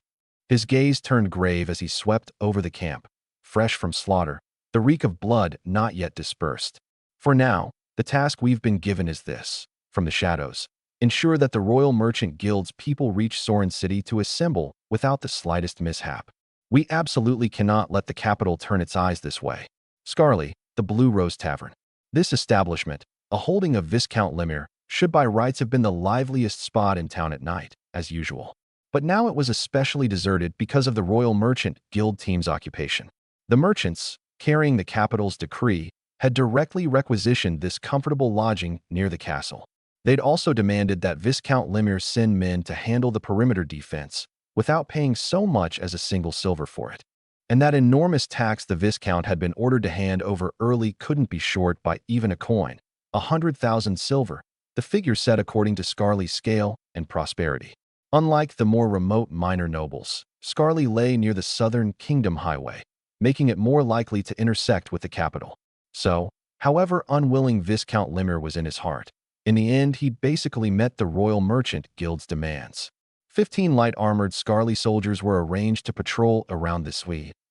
His gaze turned grave as he swept over the camp, fresh from slaughter, the reek of blood not yet dispersed. For now, the task we've been given is this. From the shadows, ensure that the Royal Merchant Guild's people reach Sorin City to assemble without the slightest mishap. We absolutely cannot let the capital turn its eyes this way. Scarly, the Blue Rose Tavern. This establishment, a holding of Viscount Lemire, should by rights have been the liveliest spot in town at night, as usual. But now it was especially deserted because of the Royal Merchant Guild team's occupation. The merchants, carrying the capital's decree, had directly requisitioned this comfortable lodging near the castle. They'd also demanded that Viscount Lemire send men to handle the perimeter defense, without paying so much as a single silver for it. And that enormous tax the Viscount had been ordered to hand over early couldn't be short by even a coin, 100,000 silver, the figure set according to Scarly's scale and prosperity. Unlike the more remote minor nobles, Scarly lay near the southern kingdom highway, making it more likely to intersect with the capital. So, however unwilling Viscount Lemire was in his heart, in the end he basically met the Royal Merchant Guild's demands. 15 light-armored Scarly soldiers were arranged to patrol around this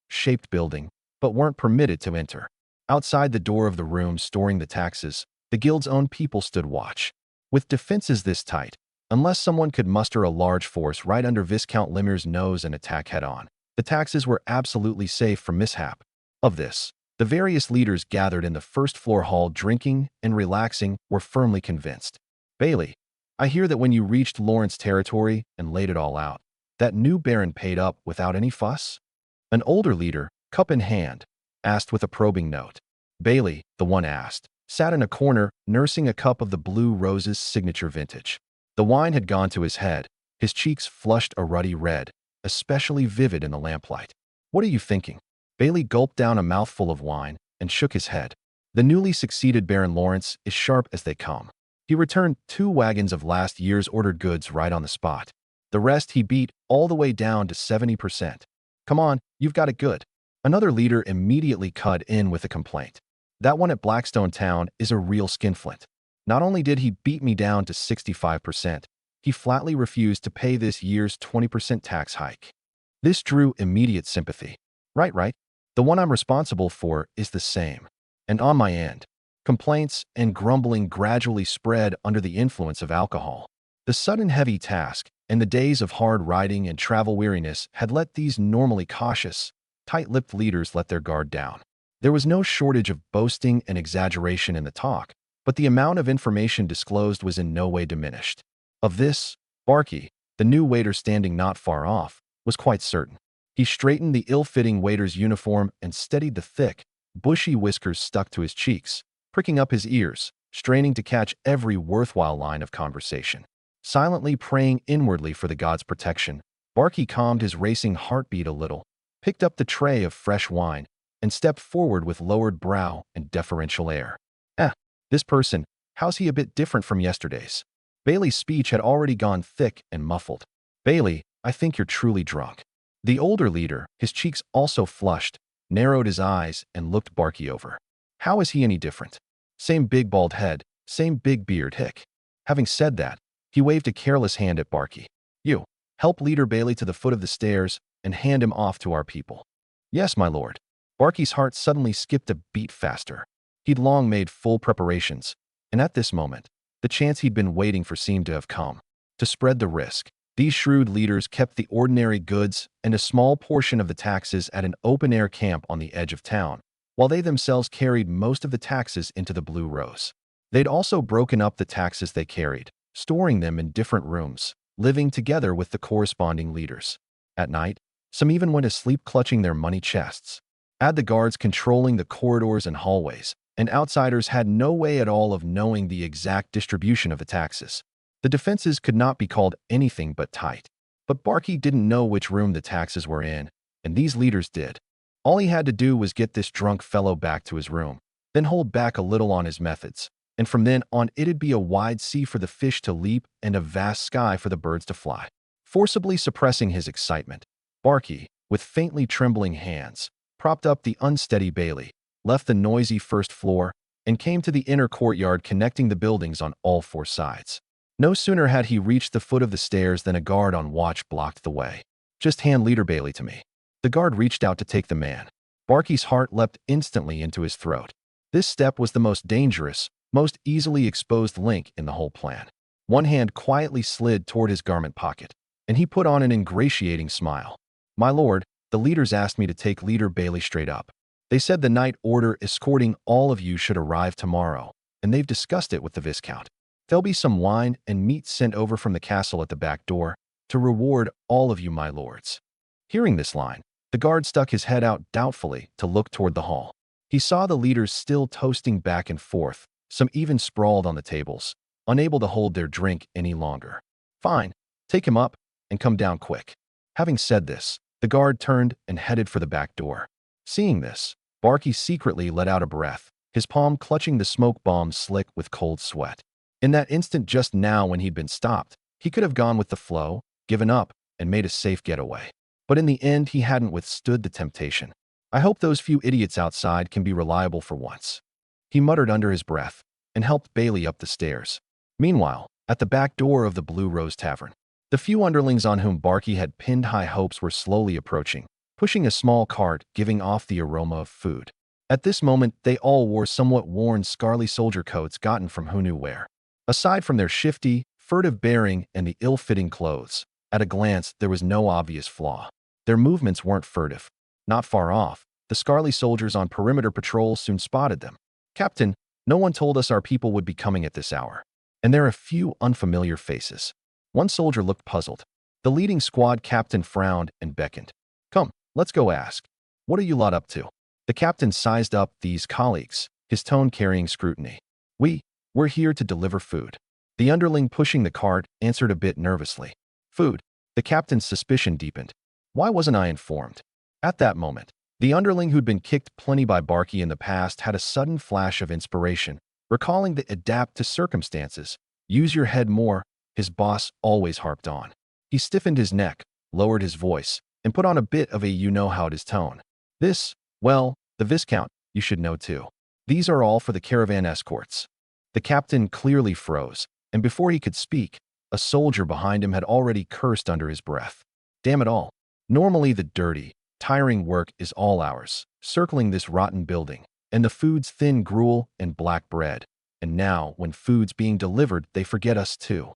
shaped building, but weren't permitted to enter. Outside the door of the room storing the taxes, the guild's own people stood watch. With defenses this tight, unless someone could muster a large force right under Viscount Lemire's nose and attack head-on, the taxes were absolutely safe from mishap. Of this, the various leaders gathered in the first-floor hall drinking and relaxing were firmly convinced. Bailey, I hear that when you reached Lawrence territory and laid it all out, that new baron paid up without any fuss? An older leader, cup in hand, asked with a probing note. Bailey, the one asked, sat in a corner nursing a cup of the Blue Rose's signature vintage. The wine had gone to his head, his cheeks flushed a ruddy red, especially vivid in the lamplight. What are you thinking? Bailey gulped down a mouthful of wine and shook his head. The newly succeeded Baron Lawrence is sharp as they come. He returned 2 wagons of last year's ordered goods right on the spot. The rest he beat all the way down to 70%. Come on, you've got it good. Another leader immediately cut in with a complaint. That one at Blackstone Town is a real skinflint. Not only did he beat me down to 65%, he flatly refused to pay this year's 20% tax hike. This drew immediate sympathy. Right. The one I'm responsible for is the same. And on my end, complaints and grumbling gradually spread under the influence of alcohol. The sudden heavy task and the days of hard riding and travel weariness had let these normally cautious, tight-lipped leaders let their guard down. There was no shortage of boasting and exaggeration in the talk, but the amount of information disclosed was in no way diminished. Of this, Barky, the new waiter standing not far off, was quite certain. He straightened the ill-fitting waiter's uniform and steadied the thick, bushy whiskers stuck to his cheeks, pricking up his ears, straining to catch every worthwhile line of conversation. Silently praying inwardly for the god's protection, Barky calmed his racing heartbeat a little, picked up the tray of fresh wine, and stepped forward with lowered brow and deferential air. This person, how's he a bit different from yesterday's? Bailey's speech had already gone thick and muffled. Bailey, I think you're truly drunk. The older leader, his cheeks also flushed, narrowed his eyes and looked Barky over. How is he any different? Same big bald head, same big beard hick. Having said that, he waved a careless hand at Barky. You, help Leader Bailey to the foot of the stairs and hand him off to our people. Yes, my lord. Barky's heart suddenly skipped a beat faster. He'd long made full preparations, and at this moment, the chance he'd been waiting for seemed to have come. To spread the risk, these shrewd leaders kept the ordinary goods and a small portion of the taxes at an open-air camp on the edge of town, while they themselves carried most of the taxes into the Blue Rose. They'd also broken up the taxes they carried, storing them in different rooms, living together with the corresponding leaders. At night, some even went to sleep clutching their money chests. Add the guards controlling the corridors and hallways, and outsiders had no way at all of knowing the exact distribution of the taxes. The defenses could not be called anything but tight. But Barky didn't know which room the taxes were in, and these leaders did. All he had to do was get this drunk fellow back to his room, then hold back a little on his methods, and from then on it'd be a wide sea for the fish to leap and a vast sky for the birds to fly. Forcibly suppressing his excitement, Barky, with faintly trembling hands, propped up the unsteady Bailey, left the noisy first floor, and came to the inner courtyard connecting the buildings on all four sides. No sooner had he reached the foot of the stairs than a guard on watch blocked the way. Just hand Leader Bailey to me. The guard reached out to take the man. Barky's heart leapt instantly into his throat. This step was the most dangerous, most easily exposed link in the whole plan. One hand quietly slid toward his garment pocket, and he put on an ingratiating smile. My lord, the leaders asked me to take Leader Bailey straight up. They said the night order escorting all of you should arrive tomorrow, and they've discussed it with the Viscount. There'll be some wine and meat sent over from the castle at the back door to reward all of you, my lords. Hearing this line, the guard stuck his head out doubtfully to look toward the hall. He saw the leaders still toasting back and forth, some even sprawled on the tables, unable to hold their drink any longer. Fine, take him up and come down quick. Having said this, the guard turned and headed for the back door. Seeing this, Barky secretly let out a breath, his palm clutching the smoke bomb slick with cold sweat. In that instant just now when he'd been stopped, he could have gone with the flow, given up, and made a safe getaway. But in the end, he hadn't withstood the temptation. I hope those few idiots outside can be reliable for once. He muttered under his breath and helped Bailey up the stairs. Meanwhile, at the back door of the Blue Rose Tavern, the few underlings on whom Barky had pinned high hopes were slowly approaching, pushing a small cart giving off the aroma of food. At this moment, they all wore somewhat worn scarly soldier coats gotten from who knew where. Aside from their shifty, furtive bearing and the ill-fitting clothes, at a glance there was no obvious flaw. Their movements weren't furtive. Not far off, the scarly soldiers on perimeter patrol soon spotted them. Captain, no one told us our people would be coming at this hour. And there are a few unfamiliar faces. One soldier looked puzzled. The leading squad captain frowned and beckoned. Come, let's go ask. What are you lot up to? The captain sized up these colleagues, his tone carrying scrutiny. We're here to deliver food. The underling pushing the cart answered a bit nervously. Food. The captain's suspicion deepened. Why wasn't I informed? At that moment, the underling who'd been kicked plenty by Barky in the past had a sudden flash of inspiration, recalling the adapt to circumstances, use your head more, his boss always harped on. He stiffened his neck, lowered his voice, and put on a bit of a you-know-how-it-is tone. Well, the Viscount, you should know too. These are all for the caravan escorts. The captain clearly froze, and before he could speak, a soldier behind him had already cursed under his breath. Damn it all. Normally the dirty, tiring work is all ours, circling this rotten building, and the food's thin gruel and black bread. And now, when food's being delivered, they forget us too.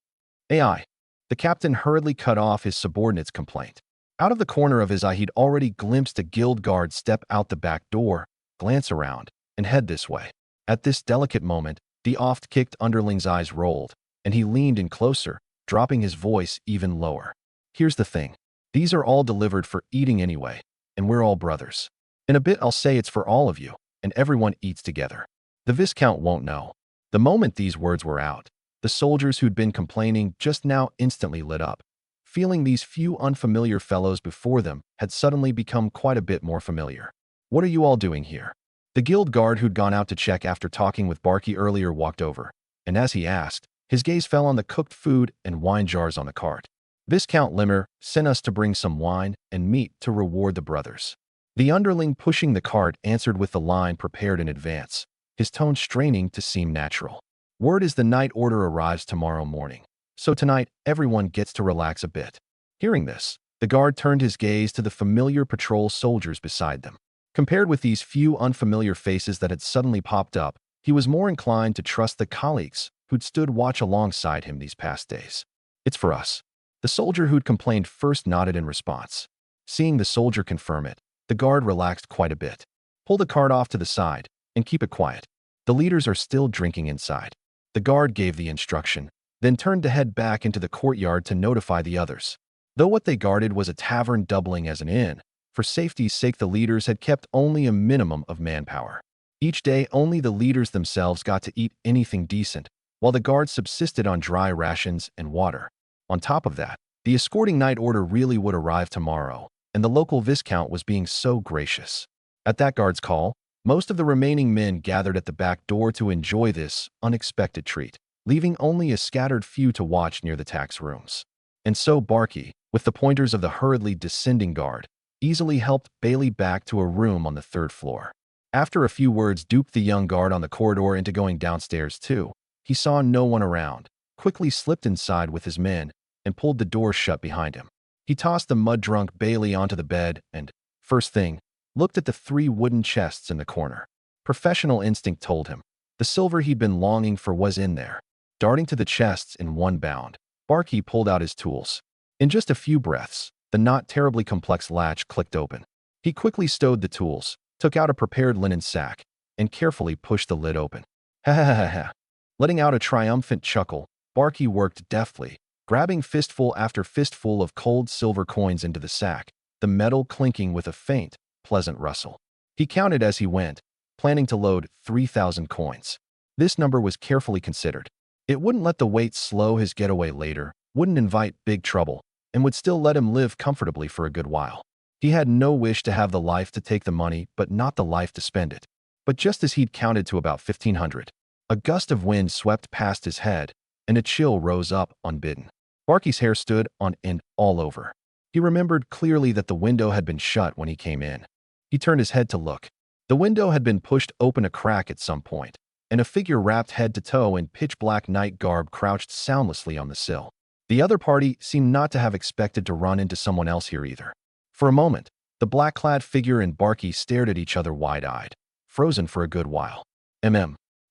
AI. The captain hurriedly cut off his subordinate's complaint. Out of the corner of his eye, he'd already glimpsed a guild guard step out the back door, glance around, and head this way. At this delicate moment, the oft-kicked underling's eyes rolled, and he leaned in closer, dropping his voice even lower. Here's the thing. These are all delivered for eating anyway, and we're all brothers. In a bit I'll say it's for all of you, and everyone eats together. The Viscount won't know. The moment these words were out, the soldiers who'd been complaining just now instantly lit up, feeling these few unfamiliar fellows before them had suddenly become quite a bit more familiar. What are you all doing here? The guild guard who'd gone out to check after talking with Barky earlier walked over, and as he asked, his gaze fell on the cooked food and wine jars on the cart. Viscount Limmer sent us to bring some wine and meat to reward the brothers. The underling pushing the cart answered with the line prepared in advance, his tone straining to seem natural. Word is the night order arrives tomorrow morning, so tonight everyone gets to relax a bit. Hearing this, the guard turned his gaze to the familiar patrol soldiers beside them. Compared with these few unfamiliar faces that had suddenly popped up, he was more inclined to trust the colleagues who'd stood watch alongside him these past days. It's for us. The soldier who'd complained first nodded in response. Seeing the soldier confirm it, the guard relaxed quite a bit. Pull the cart off to the side and keep it quiet. The leaders are still drinking inside. The guard gave the instruction, then turned to head back into the courtyard to notify the others. Though what they guarded was a tavern doubling as an inn, for safety's sake the leaders had kept only a minimum of manpower. Each day only the leaders themselves got to eat anything decent, while the guards subsisted on dry rations and water. On top of that, the escorting night order really would arrive tomorrow, and the local viscount was being so gracious. At that guard's call, most of the remaining men gathered at the back door to enjoy this unexpected treat, leaving only a scattered few to watch near the tax rooms. And so Barky, with the pointers of the hurriedly descending guard, easily helped Bailey back to a room on the 3rd floor. After a few words duped the young guard on the corridor into going downstairs too, he saw no one around, quickly slipped inside with his men, and pulled the door shut behind him. He tossed the mud-drunk Bailey onto the bed and, first thing, looked at the 3 wooden chests in the corner. Professional instinct told him. The silver he'd been longing for was in there. Darting to the chests in one bound, Barky pulled out his tools. In just a few breaths, the not terribly complex latch clicked open. He quickly stowed the tools, took out a prepared linen sack, and carefully pushed the lid open. Ha ha ha ha. Letting out a triumphant chuckle, Barky worked deftly, grabbing fistful after fistful of cold silver coins into the sack, the metal clinking with a faint, pleasant rustle. He counted as he went, planning to load 3,000 coins. This number was carefully considered. It wouldn't let the weight slow his getaway later, wouldn't invite big trouble, and would still let him live comfortably for a good while. He had no wish to have the life to take the money, but not the life to spend it. But just as he'd counted to about 1,500, a gust of wind swept past his head, and a chill rose up unbidden. Barky's hair stood on end all over. He remembered clearly that the window had been shut when he came in. He turned his head to look. The window had been pushed open a crack at some point, and a figure wrapped head to toe in pitch-black night garb crouched soundlessly on the sill. The other party seemed not to have expected to run into someone else here either. For a moment, the black-clad figure and Barky stared at each other wide-eyed, frozen for a good while.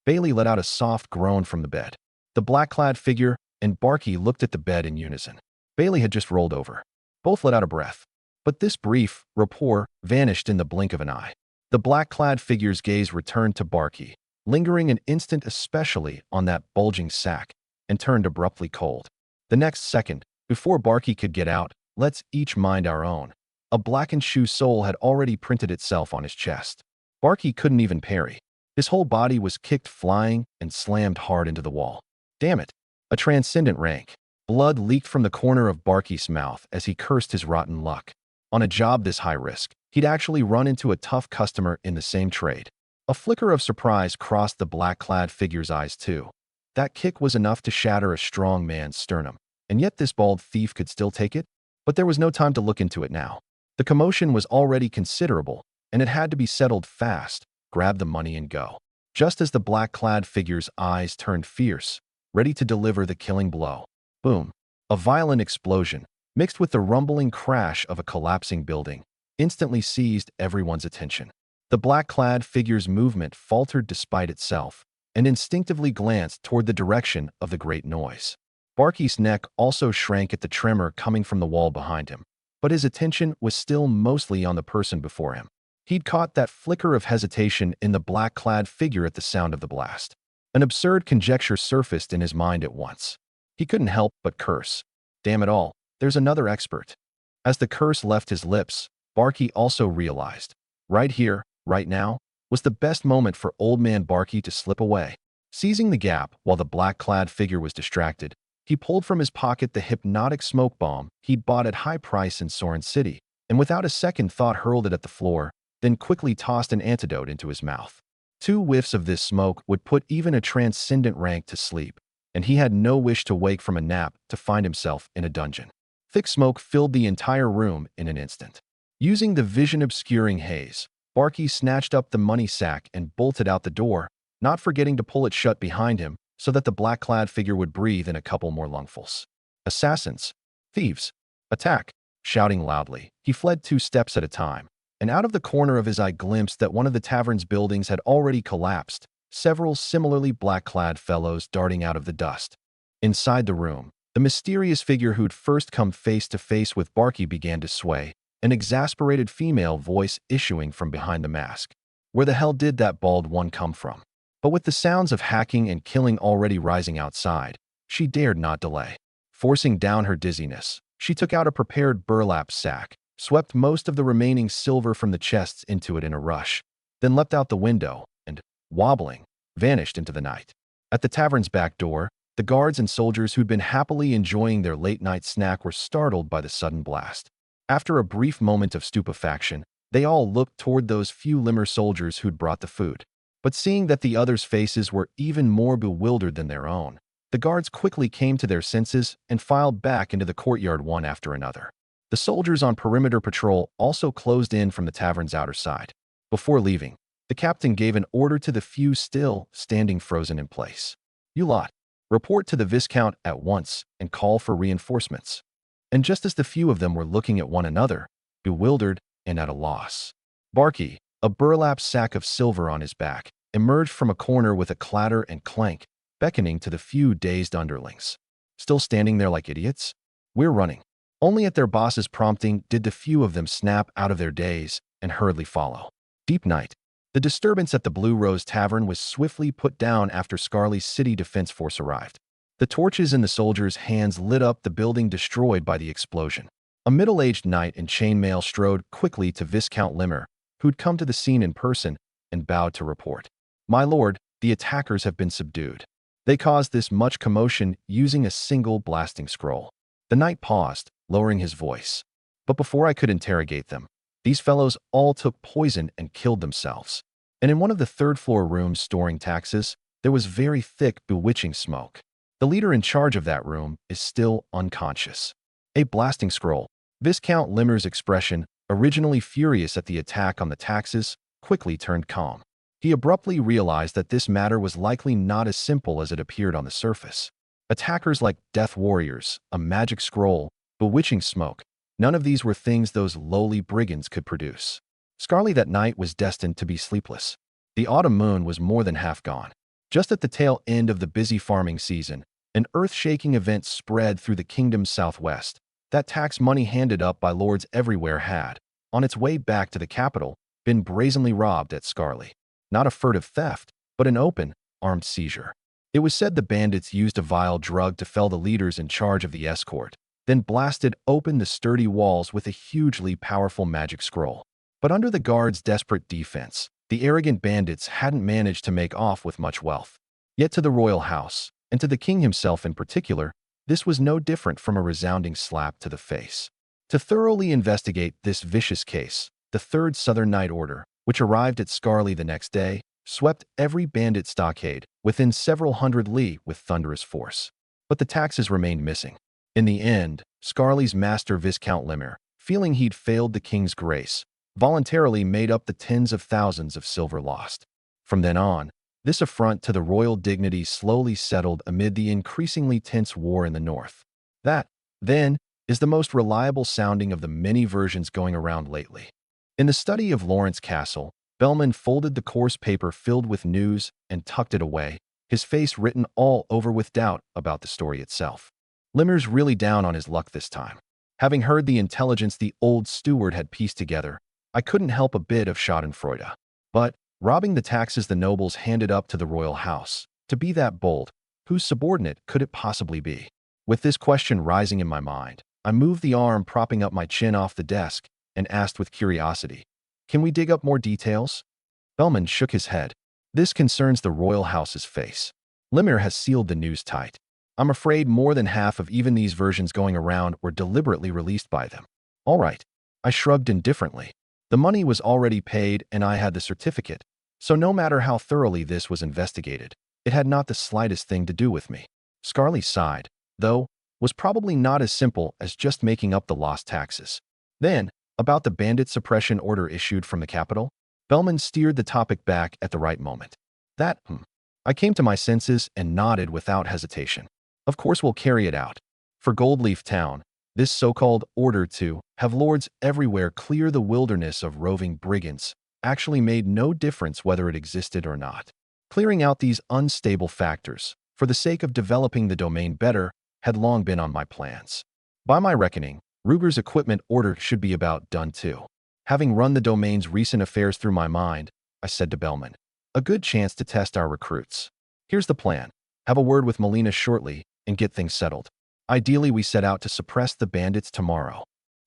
Bailey let out a soft groan from the bed. The black-clad figure and Barky looked at the bed in unison. Bailey had just rolled over. Both let out a breath. But this brief rapport vanished in the blink of an eye. The black-clad figure's gaze returned to Barky, lingering an instant especially on that bulging sack, and turned abruptly cold. The next second, before Barky could get out, "Let's each mind our own," a blackened shoe sole had already printed itself on his chest. Barky couldn't even parry. His whole body was kicked flying and slammed hard into the wall. Damn it! A transcendent rank. Blood leaked from the corner of Barky's mouth as he cursed his rotten luck. On a job this high risk, he'd actually run into a tough customer in the same trade. A flicker of surprise crossed the black-clad figure's eyes too. That kick was enough to shatter a strong man's sternum, and yet this bald thief could still take it? But there was no time to look into it now. The commotion was already considerable, and it had to be settled fast. Grab the money and go. Just as the black-clad figure's eyes turned fierce, ready to deliver the killing blow. Boom. A violent explosion, mixed with the rumbling crash of a collapsing building, instantly seized everyone's attention. The black-clad figure's movement faltered despite itself, and instinctively glanced toward the direction of the great noise. Barky's neck also shrank at the tremor coming from the wall behind him, but his attention was still mostly on the person before him. He'd caught that flicker of hesitation in the black-clad figure at the sound of the blast. An absurd conjecture surfaced in his mind at once. He couldn't help but curse. Damn it all, there's another expert. As the curse left his lips, Barky also realized, right here, right now, was the best moment for Old Man Barky to slip away. Seizing the gap while the black-clad figure was distracted, he pulled from his pocket the hypnotic smoke bomb he'd bought at high price in Soren City, and without a second thought hurled it at the floor, then quickly tossed an antidote into his mouth. 2 whiffs of this smoke would put even a transcendent rank to sleep, and he had no wish to wake from a nap to find himself in a dungeon. Thick smoke filled the entire room in an instant. Using the vision-obscuring haze, Barky snatched up the money sack and bolted out the door, not forgetting to pull it shut behind him so that the black-clad figure would breathe in a couple more lungfuls. Assassins! Thieves! Attack! Shouting loudly, he fled 2 steps at a time, and out of the corner of his eye glimpsed that one of the tavern's buildings had already collapsed, several similarly black-clad fellows darting out of the dust. Inside the room, the mysterious figure who'd first come face to face with Barky began to sway, an exasperated female voice issuing from behind the mask. Where the hell did that bald one come from? But with the sounds of hacking and killing already rising outside, she dared not delay. Forcing down her dizziness, she took out a prepared burlap sack, swept most of the remaining silver from the chests into it in a rush, then leapt out the window and, wobbling, vanished into the night. At the tavern's back door, the guards and soldiers who'd been happily enjoying their late-night snack were startled by the sudden blast. After a brief moment of stupefaction, they all looked toward those few limmer soldiers who'd brought the food. But seeing that the others' faces were even more bewildered than their own, the guards quickly came to their senses and filed back into the courtyard one after another. The soldiers on perimeter patrol also closed in from the tavern's outer side. Before leaving, the captain gave an order to the few still standing frozen in place. "You lot, report to the Viscount at once and call for reinforcements." And just as the few of them were looking at one another, bewildered and at a loss, Barky, a burlap sack of silver on his back, emerged from a corner with a clatter and clank, beckoning to the few dazed underlings. Still standing there like idiots? "We're running." Only at their boss's prompting did the few of them snap out of their daze and hurriedly follow. Deep night. The disturbance at the Blue Rose Tavern was swiftly put down after Scarly's city defense force arrived. The torches in the soldiers' hands lit up the building destroyed by the explosion. A middle-aged knight in chainmail strode quickly to Viscount Limmer, who'd come to the scene in person, and bowed to report. "My lord, the attackers have been subdued. They caused this much commotion using a single blasting scroll." The knight paused, lowering his voice. "But before I could interrogate them, these fellows all took poison and killed themselves. And in one of the third-floor rooms storing taxes, there was very thick, bewitching smoke. The leader in charge of that room is still unconscious." A blasting scroll. Viscount Limmer's expression, originally furious at the attack on the taxes, quickly turned calm. He abruptly realized that this matter was likely not as simple as it appeared on the surface. Attackers like death warriors, a magic scroll, bewitching smoke, none of these were things those lowly brigands could produce. Scarly that night was destined to be sleepless. The autumn moon was more than half gone. Just at the tail end of the busy farming season, an earth-shaking event spread through the kingdom's southwest. That tax money handed up by lords everywhere had, on its way back to the capital, been brazenly robbed at Scarly. Not a furtive theft, but an open, armed seizure. It was said the bandits used a vile drug to fell the leaders in charge of the escort, then blasted open the sturdy walls with a hugely powerful magic scroll. But under the guards' desperate defense, the arrogant bandits hadn't managed to make off with much wealth. Yet to the royal house, and to the king himself in particular, this was no different from a resounding slap to the face. To thoroughly investigate this vicious case, the Third Southern Night Order, which arrived at Scarly the next day, swept every bandit stockade within several hundred li with thunderous force. But the taxes remained missing. In the end, Scarly's master Viscount Limmer, feeling he'd failed the king's grace, voluntarily made up the tens of thousands of silver lost. From then on, this affront to the royal dignity slowly settled amid the increasingly tense war in the north. That, then, is the most reliable sounding of the many versions going around lately. In the study of Lawrence Castle, Bellman folded the coarse paper filled with news and tucked it away, his face written all over with doubt about the story itself. Limmer's really down on his luck this time. Having heard the intelligence the old steward had pieced together, I couldn't help a bit of schadenfreude. But, robbing the taxes the nobles handed up to the royal house, to be that bold, whose subordinate could it possibly be? With this question rising in my mind, I moved the arm propping up my chin off the desk and asked with curiosity, "Can we dig up more details?" Bellman shook his head. "This concerns the royal house's face. Lemire has sealed the news tight. I'm afraid more than half of even these versions going around were deliberately released by them." "All right." I shrugged indifferently. The money was already paid and I had the certificate, so no matter how thoroughly this was investigated, it had not the slightest thing to do with me. Scarly sighed, though, was probably not as simple as just making up the lost taxes. Then, about the bandit suppression order issued from the capital, Bellman steered the topic back at the right moment. I came to my senses and nodded without hesitation. Of course we'll carry it out. For Goldleaf Town, this so-called order to have lords everywhere clear the wilderness of roving brigands actually made no difference whether it existed or not. Clearing out these unstable factors, for the sake of developing the domain better, had long been on my plans. By my reckoning, Ruger's equipment order should be about done too. Having run the domain's recent affairs through my mind, I said to Bellman, "A good chance to test our recruits. Here's the plan. Have a word with Melina shortly and get things settled. Ideally, we set out to suppress the bandits tomorrow."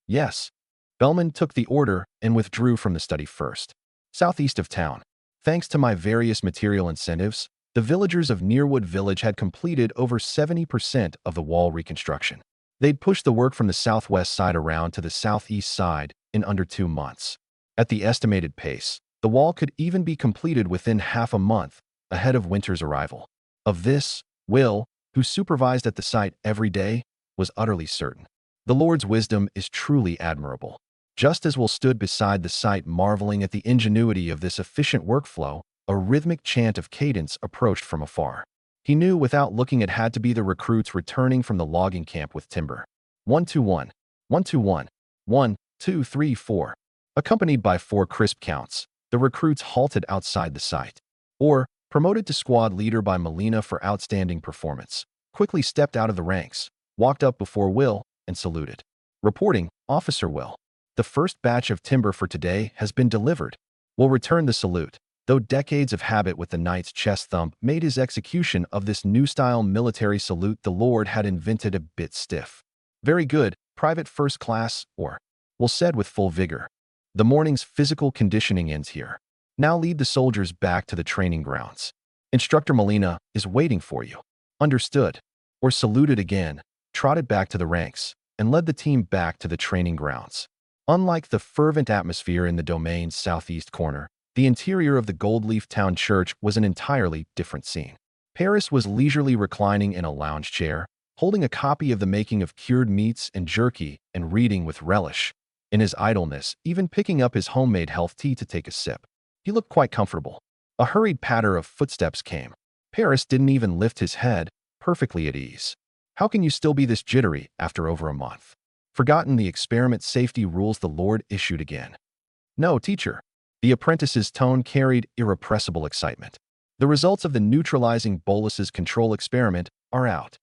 "Yes." Bellman took the order and withdrew from the study first. Southeast of town, thanks to my various material incentives, the villagers of Nearwood Village had completed over 70% of the wall reconstruction. They'd pushed the work from the southwest side around to the southeast side in under 2 months. At the estimated pace, the wall could even be completed within half a month, ahead of winter's arrival. Of this, Will, who supervised at the site every day, was utterly certain. The Lord's wisdom is truly admirable. Just as Will stood beside the site marveling at the ingenuity of this efficient workflow, a rhythmic chant of cadence approached from afar. He knew without looking it had to be the recruits returning from the logging camp with timber. 121, 121, 1, 2, 3, 4. Accompanied by 4 crisp counts, the recruits halted outside the site. Or, promoted to squad leader by Melina for outstanding performance, quickly stepped out of the ranks, walked up before Will, and saluted. "Reporting, Officer Will. The first batch of timber for today has been delivered." Will returned the salute, though decades of habit with the knight's chest thump made his execution of this new-style military salute the Lord had invented a bit stiff. "Very good, Private First Class, or," Will said with full vigor. "The morning's physical conditioning ends here. Now lead the soldiers back to the training grounds. Instructor Melina is waiting for you." "Understood." Or saluted again, trotted back to the ranks, and led the team back to the training grounds. Unlike the fervent atmosphere in the domain's southeast corner, the interior of the Goldleaf Town Church was an entirely different scene. Paris was leisurely reclining in a lounge chair, holding a copy of The Making of Cured Meats and Jerky and reading with relish. In his idleness, even picking up his homemade health tea to take a sip. He looked quite comfortable. A hurried patter of footsteps came. Paris didn't even lift his head, perfectly at ease. "How can you still be this jittery after over a month? Forgotten the experiment safety rules the Lord issued again?" "No, teacher." The apprentice's tone carried irrepressible excitement. "The results of the neutralizing boluses control experiment are out."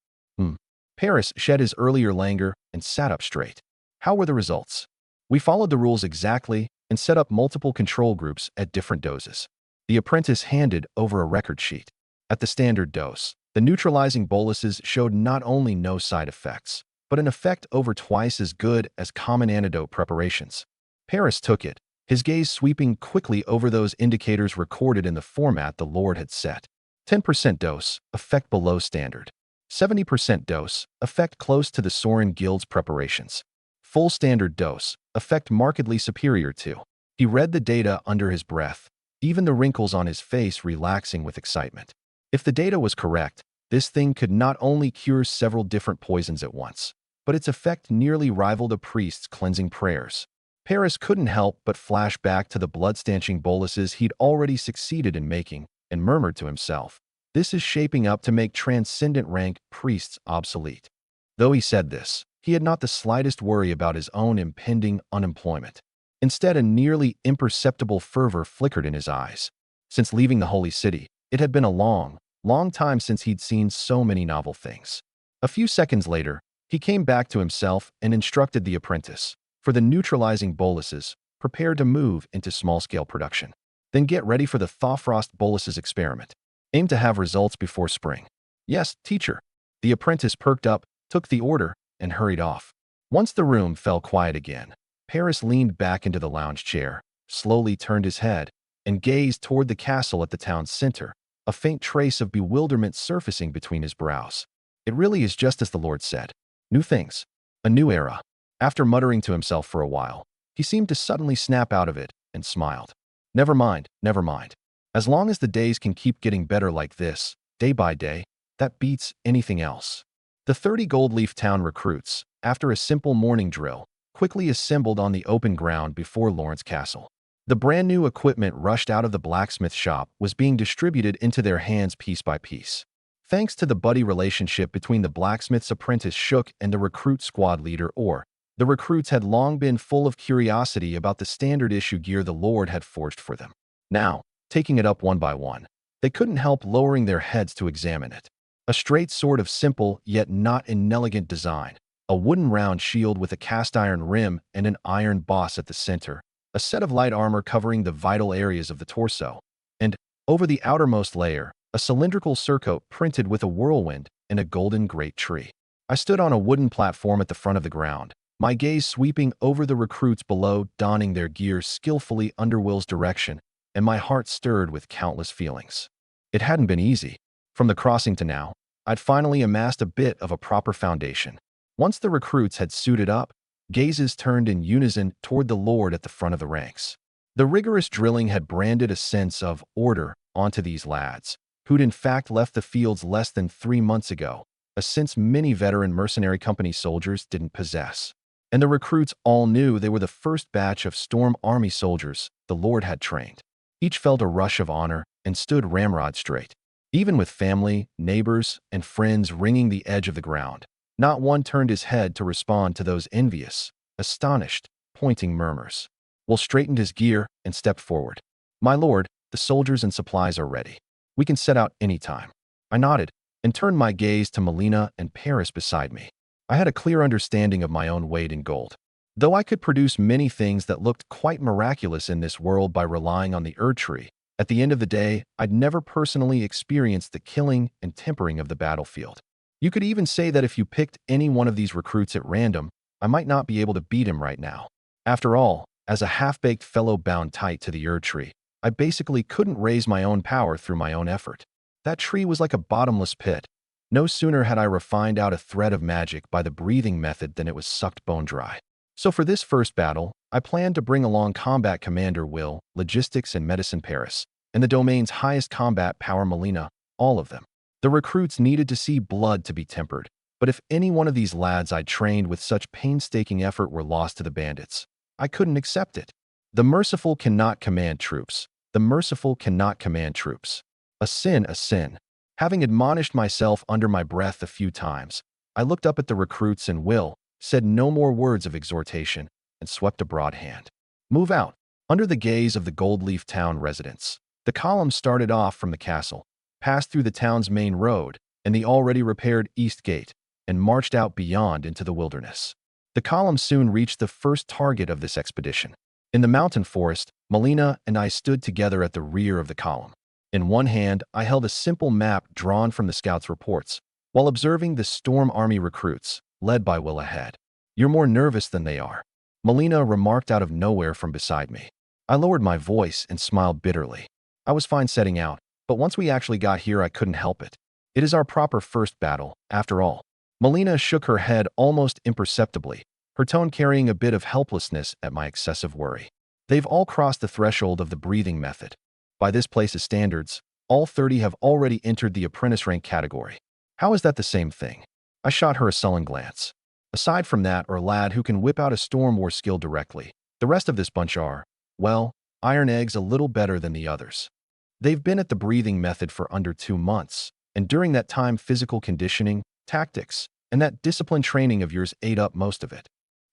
Paris shed his earlier languor and sat up straight. "How were the results?" "We followed the rules exactly and set up multiple control groups at different doses." The apprentice handed over a record sheet. At the standard dose, the neutralizing boluses showed not only no side effects, but an effect over twice as good as common antidote preparations. Paris took it, his gaze sweeping quickly over those indicators recorded in the format the Lord had set. 10% dose, effect below standard. 70% dose, effect close to the Sorin Guild's preparations. Full standard dose, effect markedly superior to. He read the data under his breath, even the wrinkles on his face relaxing with excitement. If the data was correct, this thing could not only cure several different poisons at once, but its effect nearly rivaled a priest's cleansing prayers. Paris couldn't help but flash back to the blood-stanching boluses he'd already succeeded in making and murmured to himself, "This is shaping up to make transcendent rank priests obsolete." Though he said this, he had not the slightest worry about his own impending unemployment. Instead, a nearly imperceptible fervor flickered in his eyes. Since leaving the holy city, it had been a long, long time since he'd seen so many novel things. A few seconds later, he came back to himself and instructed the apprentice, "For the neutralizing boluses, prepare to move into small-scale production. Then get ready for the Thawfrost Bolus's experiment. Aim to have results before spring. Yes, teacher. The apprentice perked up, took the order, and hurried off. Once the room fell quiet again, Paris leaned back into the lounge chair, slowly turned his head, and gazed toward the castle at the town's center, a faint trace of bewilderment surfacing between his brows. It really is just as the Lord said. New things. A new era. After muttering to himself for a while, he seemed to suddenly snap out of it and smiled. Never mind, never mind. As long as the days can keep getting better like this, day by day, that beats anything else. The 30 Goldleaf Town recruits, after a simple morning drill, quickly assembled on the open ground before Lawrence Castle. The brand new equipment rushed out of the blacksmith shop was being distributed into their hands piece by piece. Thanks to the buddy relationship between the blacksmith's apprentice Shook and the recruit squad leader Orr, the recruits had long been full of curiosity about the standard issue gear the Lord had forged for them. Now, taking it up one by one, they couldn't help lowering their heads to examine it. A straight sword of simple yet not inelegant design, a wooden round shield with a cast-iron rim and an iron boss at the center, a set of light armor covering the vital areas of the torso, and, over the outermost layer, a cylindrical surcoat printed with a whirlwind and a golden great tree. I stood on a wooden platform at the front of the ground, my gaze sweeping over the recruits below, donning their gear skillfully under Will's direction, and my heart stirred with countless feelings. It hadn't been easy. From the crossing to now, I'd finally amassed a bit of a proper foundation. Once the recruits had suited up, gazes turned in unison toward the Lord at the front of the ranks. The rigorous drilling had branded a sense of order onto these lads, who'd in fact left the fields less than 3 months ago, a sense many veteran mercenary company soldiers didn't possess. And the recruits all knew they were the first batch of Storm Army soldiers the Lord had trained. Each felt a rush of honor and stood ramrod straight. Even with family, neighbors, and friends ringing the edge of the ground, not one turned his head to respond to those envious, astonished, pointing murmurs. Will straightened his gear and stepped forward. My lord, the soldiers and supplies are ready. We can set out any time. I nodded and turned my gaze to Melina and Paris beside me. I had a clear understanding of my own weight in gold. Though I could produce many things that looked quite miraculous in this world by relying on the Erd Tree, at the end of the day, I'd never personally experienced the killing and tempering of the battlefield. You could even say that if you picked any one of these recruits at random, I might not be able to beat him right now. After all, as a half-baked fellow bound tight to the Erd Tree, I basically couldn't raise my own power through my own effort. That tree was like a bottomless pit. No sooner had I refined out a thread of magic by the breathing method than it was sucked bone dry. So for this first battle, I planned to bring along Combat Commander Will, Logistics and Medicine Paris, and the domain's highest combat power Melina, all of them. The recruits needed to see blood to be tempered, but if any one of these lads I'd trained with such painstaking effort were lost to the bandits, I couldn't accept it. The merciful cannot command troops. The merciful cannot command troops. A sin, a sin. Having admonished myself under my breath a few times, I looked up at the recruits and Will, said no more words of exhortation, and swept a broad hand. Move out. Under the gaze of the Goldleaf Town residents, the column started off from the castle, passed through the town's main road and the already repaired East Gate, and marched out beyond into the wilderness. The column soon reached the first target of this expedition. In the mountain forest, Melina and I stood together at the rear of the column. In one hand, I held a simple map drawn from the scouts' reports, while observing the Storm Army recruits, led by Will ahead. You're more nervous than they are, Melina remarked out of nowhere from beside me. I lowered my voice and smiled bitterly. I was fine setting out, but once we actually got here I couldn't help it. It is our proper first battle, after all. Melina shook her head almost imperceptibly, her tone carrying a bit of helplessness at my excessive worry. They've all crossed the threshold of the breathing method. By this place's standards, all 30 have already entered the apprentice rank category. How is that the same thing? I shot her a sullen glance. Aside from that or a lad who can whip out a storm war skill directly, the rest of this bunch are, well, iron eggs a little better than the others. They've been at the breathing method for under 2 months, and during that time physical conditioning, tactics, and that discipline training of yours ate up most of it.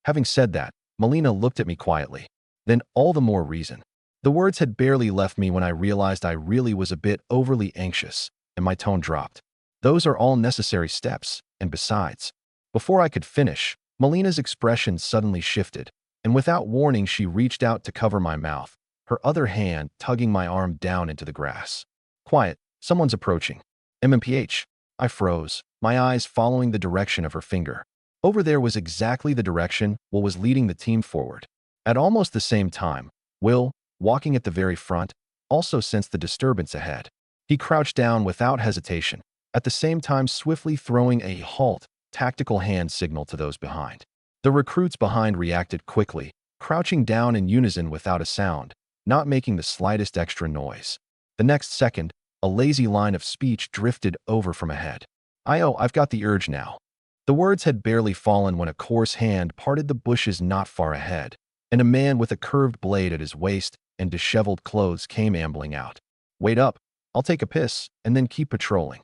Having said that, Melina looked at me quietly. Then all the more reason. The words had barely left me when I realized I really was a bit overly anxious, and my tone dropped. Those are all necessary steps, and besides. Before I could finish, Melina's expression suddenly shifted. and without warning she reached out to cover my mouth, her other hand tugging my arm down into the grass. "Quiet, someone's approaching." MMPH. I froze, my eyes following the direction of her finger. Over there was exactly the direction Will was leading the team forward. At almost the same time, Will, walking at the very front, also sensed the disturbance ahead. He crouched down without hesitation, at the same time swiftly throwing a halt, tactical hand signal to those behind. The recruits behind reacted quickly, crouching down in unison without a sound, not making the slightest extra noise. The next second, a lazy line of speech drifted over from ahead. I've got the urge now." The words had barely fallen when a coarse hand parted the bushes not far ahead, and a man with a curved blade at his waist and disheveled clothes came ambling out. "Wait up, I'll take a piss, and then keep patrolling."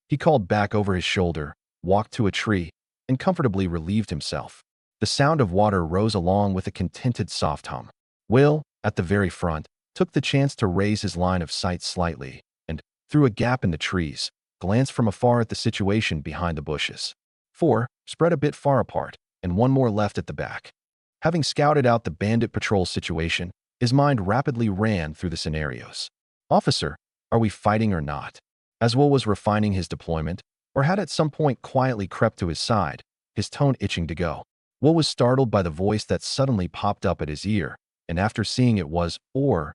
He called back over his shoulder, walked to a tree, and comfortably relieved himself. The sound of water rose along with a contented soft hum. Will, at the very front, took the chance to raise his line of sight slightly, and, through a gap in the trees, glanced from afar at the situation behind the bushes. 4 spread a bit far apart, and 1 more left at the back. Having scouted out the bandit patrol situation, his mind rapidly ran through the scenarios. "Officer, are we fighting or not?" As Will was refining his deployment, or had at some point quietly crept to his side, his tone itching to go. Will was startled by the voice that suddenly popped up at his ear, and after seeing it was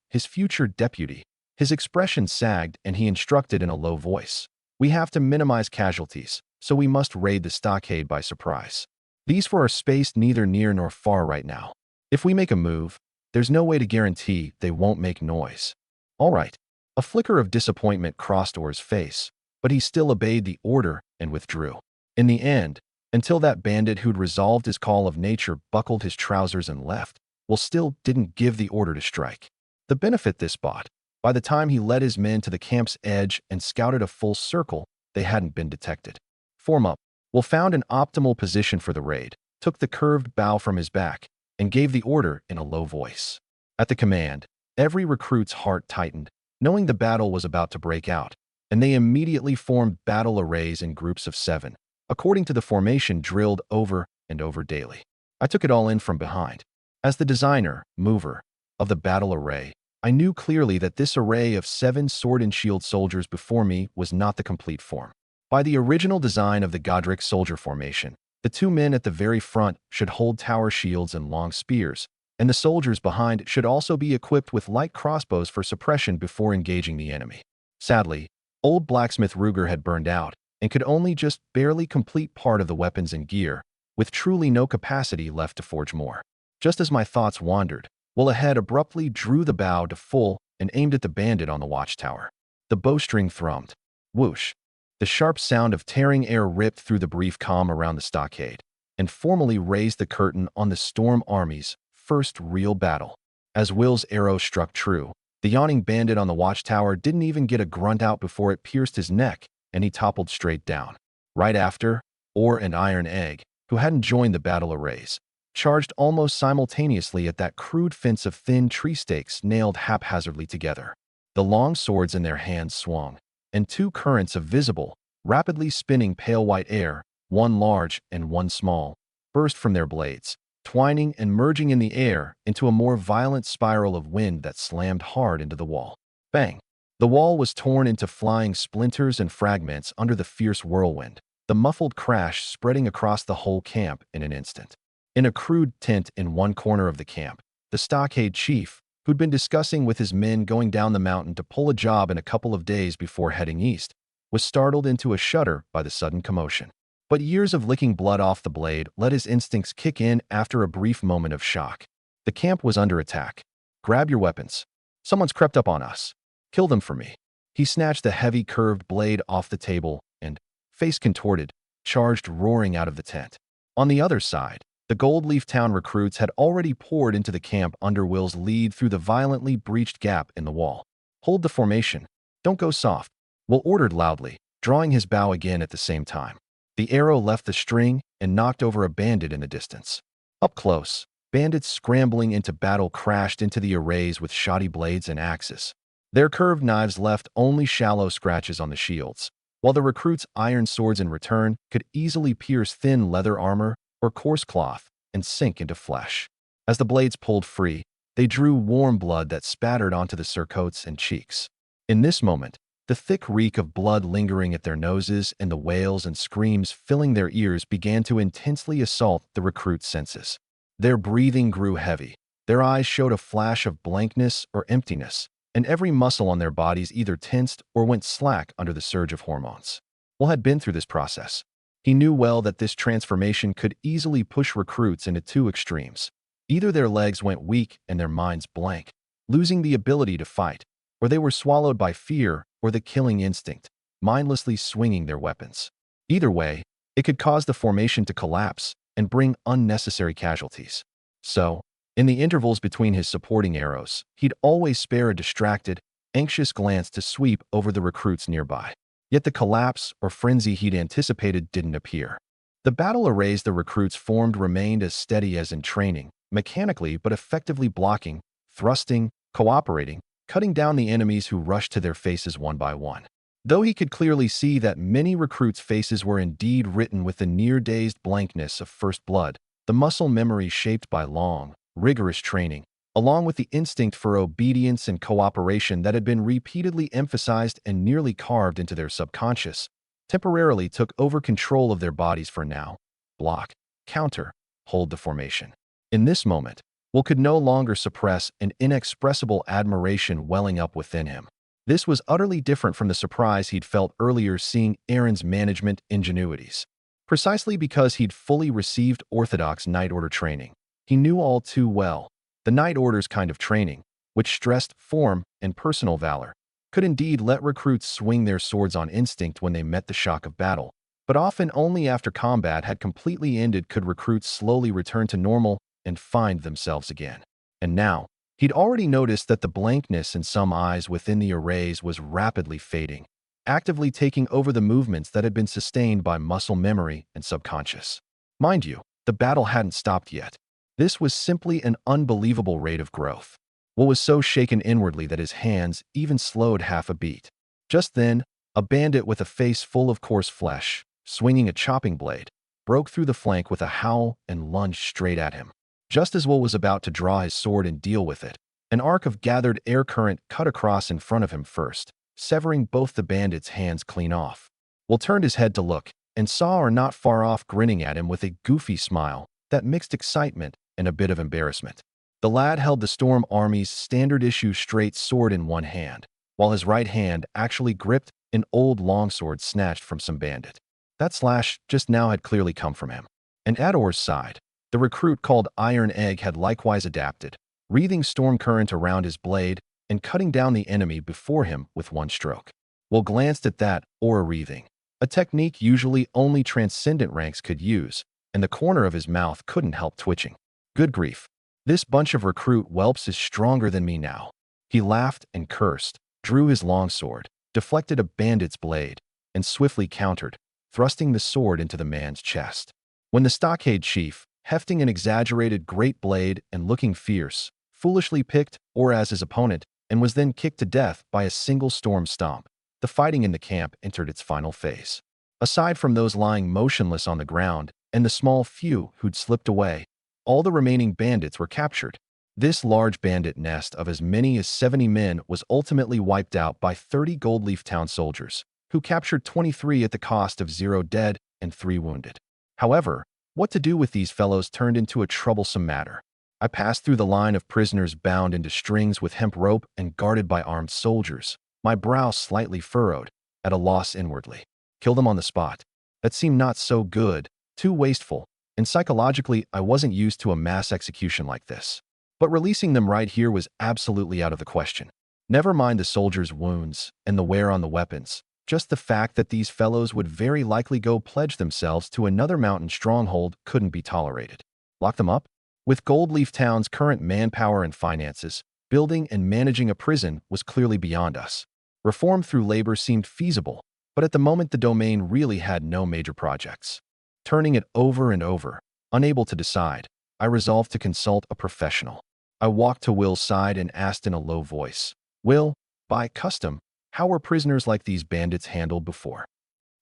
his future deputy. His expression sagged and he instructed in a low voice. "We have to minimize casualties, so we must raid the stockade by surprise. These 4 are spaced neither near nor far right now. If we make a move, there's no way to guarantee they won't make noise." "All right." A flicker of disappointment crossed Orr's face, but he still obeyed the order and withdrew. In the end, until that bandit who'd resolved his call of nature buckled his trousers and left, Will still didn't give the order to strike. The benefit this bought, by the time he led his men to the camp's edge and scouted a full circle, they hadn't been detected. "Form up." Will found an optimal position for the raid, took the curved bow from his back, and gave the order in a low voice. At the command, every recruit's heart tightened, knowing the battle was about to break out, and they immediately formed battle arrays in groups of 7, according to the formation drilled over and over daily. I took it all in from behind. As the designer, mover, of the battle array, I knew clearly that this array of 7 sword and shield soldiers before me was not the complete form. By the original design of the Godric soldier formation, the 2 men at the very front should hold tower shields and long spears, and the soldiers behind should also be equipped with light crossbows for suppression before engaging the enemy. Sadly, old blacksmith Ruger had burned out and could only just barely complete part of the weapons and gear, with truly no capacity left to forge more. Just as my thoughts wandered, Will ahead abruptly drew the bow to full and aimed at the bandit on the watchtower. The bowstring thrummed. Whoosh! The sharp sound of tearing air ripped through the brief calm around the stockade and formally raised the curtain on the Storm Army's first real battle. As Will's arrow struck true, the yawning bandit on the watchtower didn't even get a grunt out before it pierced his neck, and he toppled straight down. Right after, Orr and Iron Egg, who hadn't joined the battle arrays, charged almost simultaneously at that crude fence of thin tree stakes nailed haphazardly together. The long swords in their hands swung, and 2 currents of visible, rapidly spinning pale white air, 1 large and 1 small, burst from their blades, twining and merging in the air into a more violent spiral of wind that slammed hard into the wall. Bang! The wall was torn into flying splinters and fragments under the fierce whirlwind, the muffled crash spreading across the whole camp in an instant. In a crude tent in one corner of the camp, the stockade chief, who'd been discussing with his men going down the mountain to pull a job in a couple of days before heading east, was startled into a shudder by the sudden commotion. But years of licking blood off the blade let his instincts kick in after a brief moment of shock. The camp was under attack. "Grab your weapons. Someone's crept up on us. Kill them for me." He snatched the heavy curved blade off the table and, face contorted, charged roaring out of the tent. On the other side, the Goldleaf Town recruits had already poured into the camp under Will's lead through the violently breached gap in the wall. "Hold the formation. Don't go soft," Will ordered loudly, drawing his bow again at the same time. The arrow left the string and knocked over a bandit in the distance. Up close, bandits scrambling into battle crashed into the arrays with shoddy blades and axes. Their curved knives left only shallow scratches on the shields, while the recruits' iron swords in return could easily pierce thin leather armor or coarse cloth and sink into flesh. As the blades pulled free, they drew warm blood that spattered onto the surcoats and cheeks. In this moment, the thick reek of blood lingering at their noses and the wails and screams filling their ears began to intensely assault the recruits' senses. Their breathing grew heavy. Their eyes showed a flash of blankness or emptiness, and every muscle on their bodies either tensed or went slack under the surge of hormones. Will had been through this process. He knew well that this transformation could easily push recruits into two extremes. Either their legs went weak and their minds blank, losing the ability to fight, or they were swallowed by fear or the killing instinct, mindlessly swinging their weapons. Either way, it could cause the formation to collapse and bring unnecessary casualties. So, in the intervals between his supporting arrows, he'd always spare a distracted, anxious glance to sweep over the recruits nearby. Yet the collapse or frenzy he'd anticipated didn't appear. The battle arrays the recruits formed remained as steady as in training, mechanically but effectively blocking, thrusting, cooperating, cutting down the enemies who rushed to their faces one by one. Though he could clearly see that many recruits' faces were indeed written with the near-dazed blankness of first blood, the muscle memory shaped by long, rigorous training, along with the instinct for obedience and cooperation that had been repeatedly emphasized and nearly carved into their subconscious, temporarily took over control of their bodies for now. Block, counter, hold the formation. In this moment, Will could no longer suppress an inexpressible admiration welling up within him. This was utterly different from the surprise he'd felt earlier seeing Aaron's management ingenuities. Precisely because he'd fully received orthodox Night Order training, he knew all too well the Night Order's kind of training, which stressed form and personal valor, could indeed let recruits swing their swords on instinct when they met the shock of battle, but often only after combat had completely ended could recruits slowly return to normal and find themselves again. And now, he'd already noticed that the blankness in some eyes within the arrays was rapidly fading, actively taking over the movements that had been sustained by muscle memory and subconscious. Mind you, the battle hadn't stopped yet. This was simply an unbelievable rate of growth. Will was so shaken inwardly that his hands even slowed half a beat. Just then, a bandit with a face full of coarse flesh, swinging a chopping blade, broke through the flank with a howl and lunged straight at him. Just as Will was about to draw his sword and deal with it, an arc of gathered air current cut across in front of him first, severing both the bandit's hands clean off. Will turned his head to look, and saw her not far off grinning at him with a goofy smile that mixed excitement and a bit of embarrassment. The lad held the Storm Army's standard-issue straight sword in one hand, while his right hand actually gripped an old longsword snatched from some bandit. That slash just now had clearly come from him. And at Orr's side, the recruit called Iron Egg had likewise adapted, wreathing storm current around his blade and cutting down the enemy before him with one stroke. Will glanced at that aura wreathing, a technique usually only transcendent ranks could use, and the corner of his mouth couldn't help twitching. Good grief. This bunch of recruit whelps is stronger than me now. He laughed and cursed, drew his longsword, deflected a bandit's blade, and swiftly countered, thrusting the sword into the man's chest. When the stockade chief, hefting an exaggerated great blade and looking fierce, foolishly picked Orr as his opponent and was then kicked to death by a single storm stomp, the fighting in the camp entered its final phase. Aside from those lying motionless on the ground and the small few who'd slipped away, all the remaining bandits were captured. This large bandit nest of as many as 70 men was ultimately wiped out by 30 Goldleaf Town soldiers, who captured 23 at the cost of 0 dead and 3 wounded. However, what to do with these fellows turned into a troublesome matter. I passed through the line of prisoners bound into strings with hemp rope and guarded by armed soldiers, my brow slightly furrowed, at a loss inwardly. Kill them on the spot. That seemed not so good, too wasteful, and psychologically I wasn't used to a mass execution like this. But releasing them right here was absolutely out of the question. Never mind the soldiers' wounds and the wear on the weapons. Just the fact that these fellows would very likely go pledge themselves to another mountain stronghold couldn't be tolerated. Lock them up? With Goldleaf Town's current manpower and finances, building and managing a prison was clearly beyond us. Reform through labor seemed feasible, but at the moment the domain really had no major projects. Turning it over and over, unable to decide, I resolved to consult a professional. I walked to Will's side and asked in a low voice, "Will, by custom, how were prisoners like these bandits handled before?"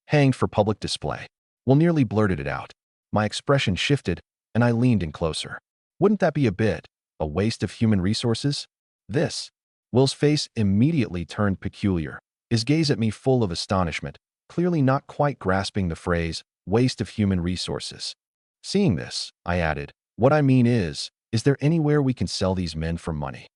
"Hanged for public display." Will nearly blurted it out. My expression shifted, and I leaned in closer. Wouldn't that be a waste of human resources? This. Will's face immediately turned peculiar, his gaze at me full of astonishment, clearly not quite grasping the phrase, waste of human resources. Seeing this, I added, what I mean is there anywhere we can sell these men for money?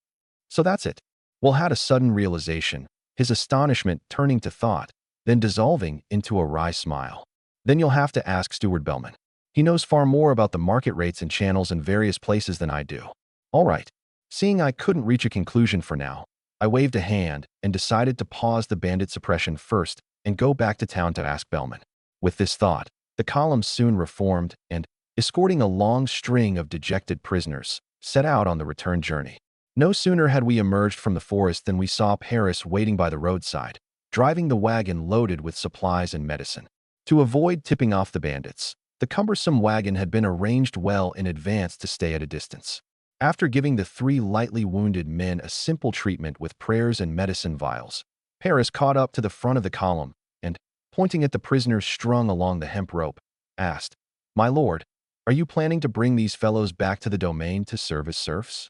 So that's it. Will had a sudden realization, his astonishment turning to thought, then dissolving into a wry smile. Then you'll have to ask Steward Bellman. He knows far more about the market rates and channels in various places than I do. All right. Seeing I couldn't reach a conclusion for now, I waved a hand and decided to pause the bandit suppression first and go back to town to ask Bellman. With this thought, the column soon reformed and, escorting a long string of dejected prisoners, set out on the return journey. No sooner had we emerged from the forest than we saw Paris waiting by the roadside, driving the wagon loaded with supplies and medicine. To avoid tipping off the bandits, the cumbersome wagon had been arranged well in advance to stay at a distance. After giving the 3 lightly wounded men a simple treatment with prayers and medicine vials, Paris caught up to the front of the column and, pointing at the prisoners strung along the hemp rope, asked, "My lord, are you planning to bring these fellows back to the domain to serve as serfs?"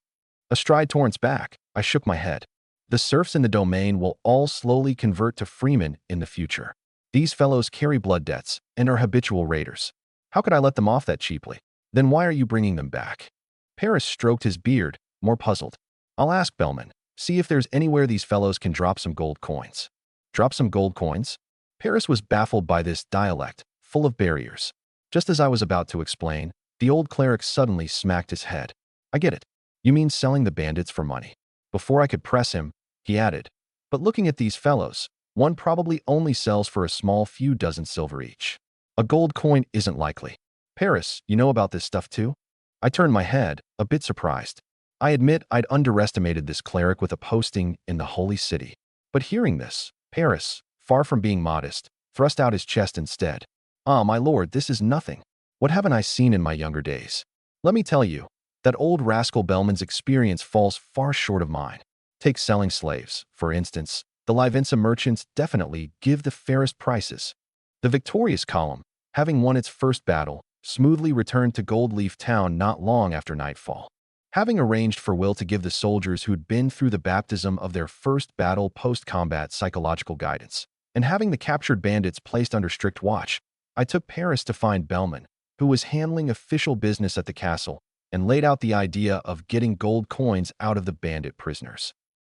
Astride Torrent's back, I shook my head. The serfs in the domain will all slowly convert to freemen in the future. These fellows carry blood debts and are habitual raiders. How could I let them off that cheaply? Then why are you bringing them back? Paris stroked his beard, more puzzled. I'll ask Bellman, see if there's anywhere these fellows can drop some gold coins. Drop some gold coins? Paris was baffled by this dialect, full of barriers. Just as I was about to explain, the old cleric suddenly smacked his head. I get it. You mean selling the bandits for money. Before I could press him, he added, but looking at these fellows, one probably only sells for a small few dozen silver each. A gold coin isn't likely. Paris, you know about this stuff too? I turned my head, a bit surprised. I admit I'd underestimated this cleric with a posting in the holy city. But hearing this, Paris, far from being modest, thrust out his chest instead. Ah, my lord, this is nothing. What haven't I seen in my younger days? Let me tell you, that old rascal Bellman's experience falls far short of mine. Take selling slaves, for instance. The Livenza merchants definitely give the fairest prices. The victorious column, having won its first battle, smoothly returned to Goldleaf Town not long after nightfall. Having arranged for Will to give the soldiers who'd been through the baptism of their first battle post-combat psychological guidance, and having the captured bandits placed under strict watch, I took Paris to find Bellman, who was handling official business at the castle, and laid out the idea of getting gold coins out of the bandit prisoners.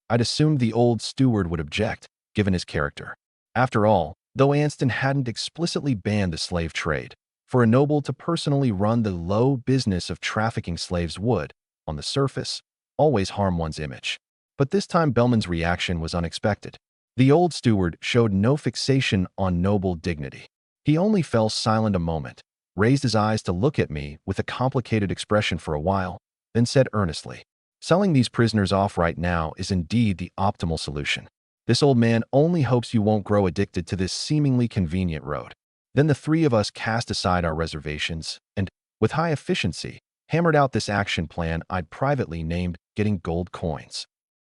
I'd assumed the old steward would object, given his character. After all, though Anston hadn't explicitly banned the slave trade, for a noble to personally run the low business of trafficking slaves would, on the surface, always harm one's image. But this time Bellman's reaction was unexpected. The old steward showed no fixation on noble dignity. He only fell silent a moment, raised his eyes to look at me with a complicated expression for a while, then said earnestly, "Selling these prisoners off right now is indeed the optimal solution. This old man only hopes you won't grow addicted to this seemingly convenient road." Then the 3 of us cast aside our reservations and, with high efficiency, hammered out this action plan I'd privately named getting gold coins.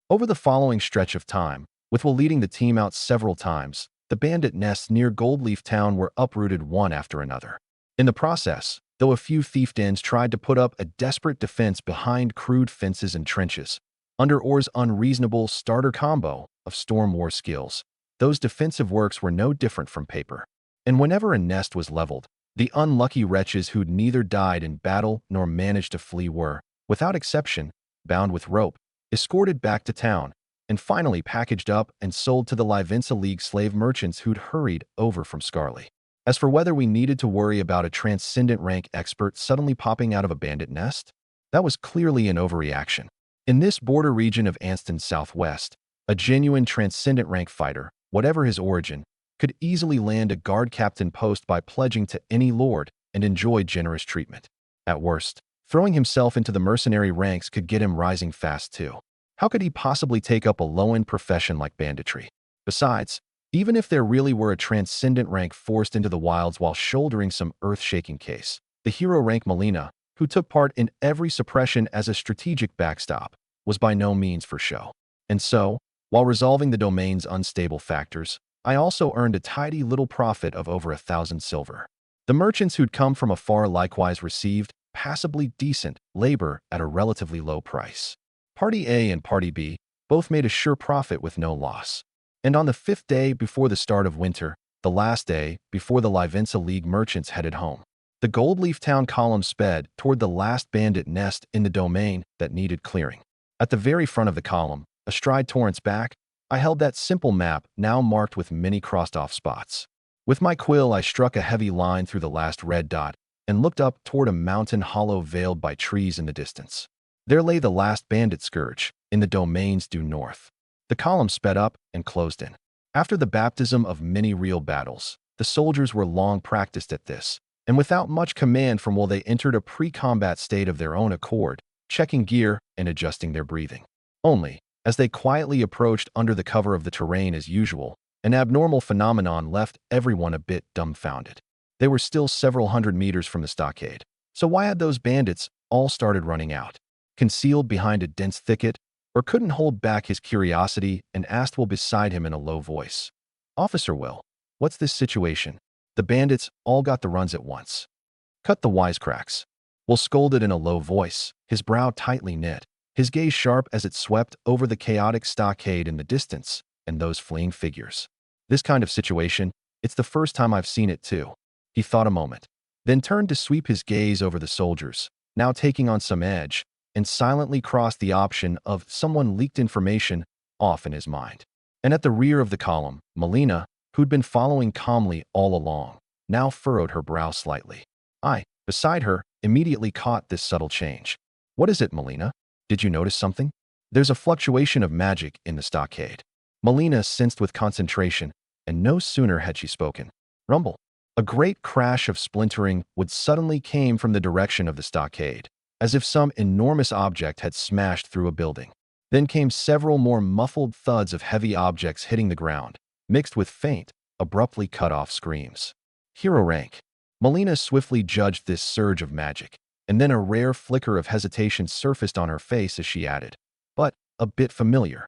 Over the following stretch of time, with Will leading the team out several times, the bandit nests near Goldleaf Town were uprooted one after another. In the process, though a few thief dens tried to put up a desperate defense behind crude fences and trenches, under Orr's unreasonable starter combo of storm war skills, those defensive works were no different from paper. And whenever a nest was leveled, the unlucky wretches who'd neither died in battle nor managed to flee were, without exception, bound with rope, escorted back to town, and finally packaged up and sold to the Livenza League slave merchants who'd hurried over from Scarly. As for whether we needed to worry about a transcendent rank expert suddenly popping out of a bandit nest, that was clearly an overreaction. In this border region of Anston's southwest, a genuine transcendent rank fighter, whatever his origin, could easily land a guard captain post by pledging to any lord and enjoy generous treatment. At worst, throwing himself into the mercenary ranks could get him rising fast too. How could he possibly take up a low-end profession like banditry? Besides, even if there really were a transcendent rank forced into the wilds while shouldering some earth-shaking case, the hero rank Melina, who took part in every suppression as a strategic backstop, was by no means for show. And so, while resolving the domain's unstable factors, I also earned a tidy little profit of over 1,000 silver. The merchants who'd come from afar likewise received, passably decent labor at a relatively low price. Party A and Party B both made a sure profit with no loss. And on the 5th day before the start of winter, the last day before the Livenza League merchants headed home, the Goldleaf Town column sped toward the last bandit nest in the domain that needed clearing. At the very front of the column, astride Torrent's back, I held that simple map now marked with many crossed-off spots. With my quill, I struck a heavy line through the last red dot and looked up toward a mountain hollow veiled by trees in the distance. There lay the last bandit scourge, in the domains due north. The column sped up and closed in. After the baptism of many real battles, the soldiers were long practiced at this, and without much command from while they entered a pre-combat state of their own accord, checking gear and adjusting their breathing. Only, as they quietly approached under the cover of the terrain as usual, an abnormal phenomenon left everyone a bit dumbfounded. They were still several hundred meters from the stockade, so why had those bandits all started running out? Concealed behind a dense thicket, or couldn't hold back his curiosity and asked Will beside him in a low voice. "Officer Will, what's this situation?" The bandits all got the runs at once. "Cut the wisecracks." Will scolded in a low voice, his brow tightly knit, his gaze sharp as it swept over the chaotic stockade in the distance and those fleeing figures. "This kind of situation, it's the first time I've seen it too." He thought a moment, then turned to sweep his gaze over the soldiers, now taking on some edge, and silently crossed the option of someone leaked information off in his mind. And at the rear of the column, Melina, who'd been following calmly all along, now furrowed her brow slightly. I, beside her, immediately caught this subtle change. "What is it, Melina? Did you notice something?" "There's a fluctuation of magic in the stockade." Melina sensed with concentration, and no sooner had she spoken. Rumble. A great crash of splintering wood suddenly came from the direction of the stockade, as if some enormous object had smashed through a building. Then came several more muffled thuds of heavy objects hitting the ground, mixed with faint, abruptly cut-off screams. Hero rank. Melina swiftly judged this surge of magic, and then a rare flicker of hesitation surfaced on her face as she added, "But a bit familiar."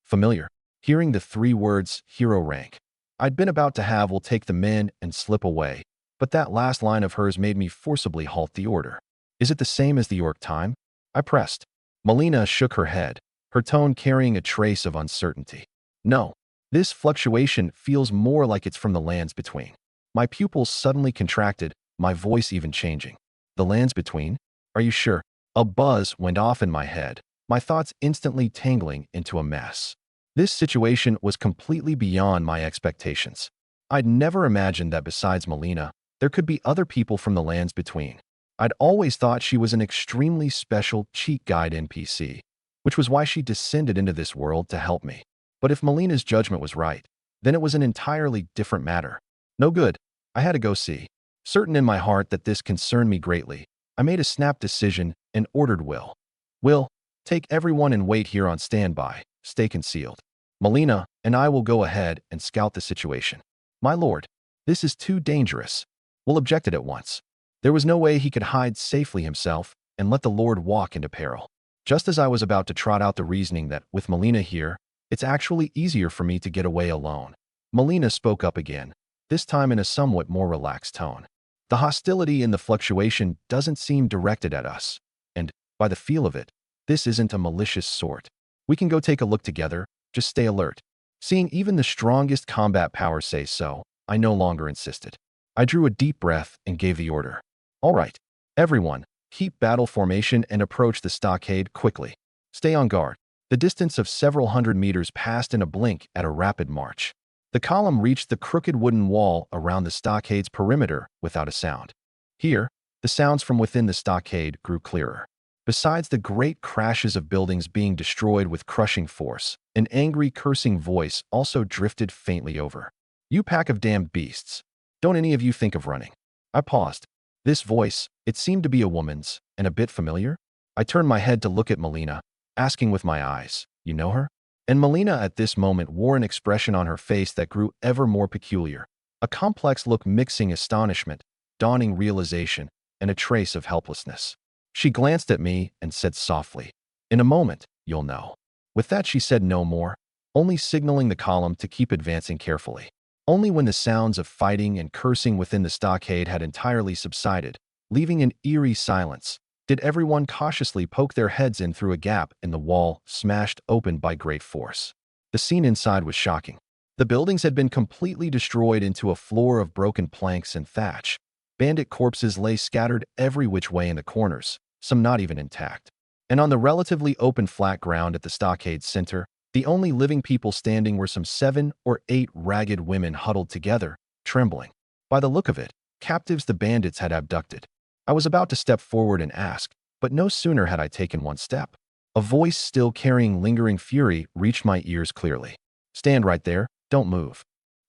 Familiar. Hearing the 3 words, hero rank, I'd been about to have Will take the men and slip away, but that last line of hers made me forcibly halt the order. "Is it the same as the York time?" I pressed. Melina shook her head, her tone carrying a trace of uncertainty. "No. This fluctuation feels more like it's from the lands between." My pupils suddenly contracted, my voice even changing. "The lands between? Are you sure?" A buzz went off in my head, my thoughts instantly tangling into a mess. This situation was completely beyond my expectations. I'd never imagined that besides Melina, there could be other people from the lands between. I'd always thought she was an extremely special cheat guide NPC, which was why she descended into this world to help me. But if Melina's judgment was right, then it was an entirely different matter. No good. I had to go see. Certain in my heart that this concerned me greatly, I made a snap decision and ordered Will. "Will, take everyone and wait here on standby. Stay concealed. Melina and I will go ahead and scout the situation." "My lord, this is too dangerous." Will objected at once. There was no way he could hide safely himself and let the lord walk into peril. Just as I was about to trot out the reasoning that, with Melina here, it's actually easier for me to get away alone, Melina spoke up again, this time in a somewhat more relaxed tone. "The hostility in the fluctuation doesn't seem directed at us, and, by the feel of it, this isn't a malicious sort. We can go take a look together, just stay alert." Seeing even the strongest combat power say so, I no longer insisted. I drew a deep breath and gave the order. "All right, everyone, keep battle formation and approach the stockade quickly. Stay on guard." The distance of several hundred meters passed in a blink at a rapid march. The column reached the crooked wooden wall around the stockade's perimeter without a sound. Here, the sounds from within the stockade grew clearer. Besides the great crashes of buildings being destroyed with crushing force, an angry cursing voice also drifted faintly over. "You pack of damned beasts. Don't any of you think of running." I paused. This voice, it seemed to be a woman's, and a bit familiar. I turned my head to look at Melina, asking with my eyes, "You know her?" And Melina at this moment wore an expression on her face that grew ever more peculiar, a complex look mixing astonishment, dawning realization, and a trace of helplessness. She glanced at me and said softly, "In a moment, you'll know." With that she said no more, only signaling the column to keep advancing carefully. Only when the sounds of fighting and cursing within the stockade had entirely subsided leaving an eerie silence. Did everyone cautiously poke their heads in through a gap in the wall smashed open by great force? The scene inside was shocking. The buildings had been completely destroyed into a floor of broken planks and thatch. Bandit corpses lay scattered every which way in the corners, some not even intact. And on the relatively open flat ground at the stockade's center, the only living people standing were some 7 or 8 ragged women huddled together, trembling. By the look of it, captives the bandits had abducted. I was about to step forward and ask, but no sooner had I taken one step. A voice still carrying lingering fury reached my ears clearly. "Stand right there, don't move."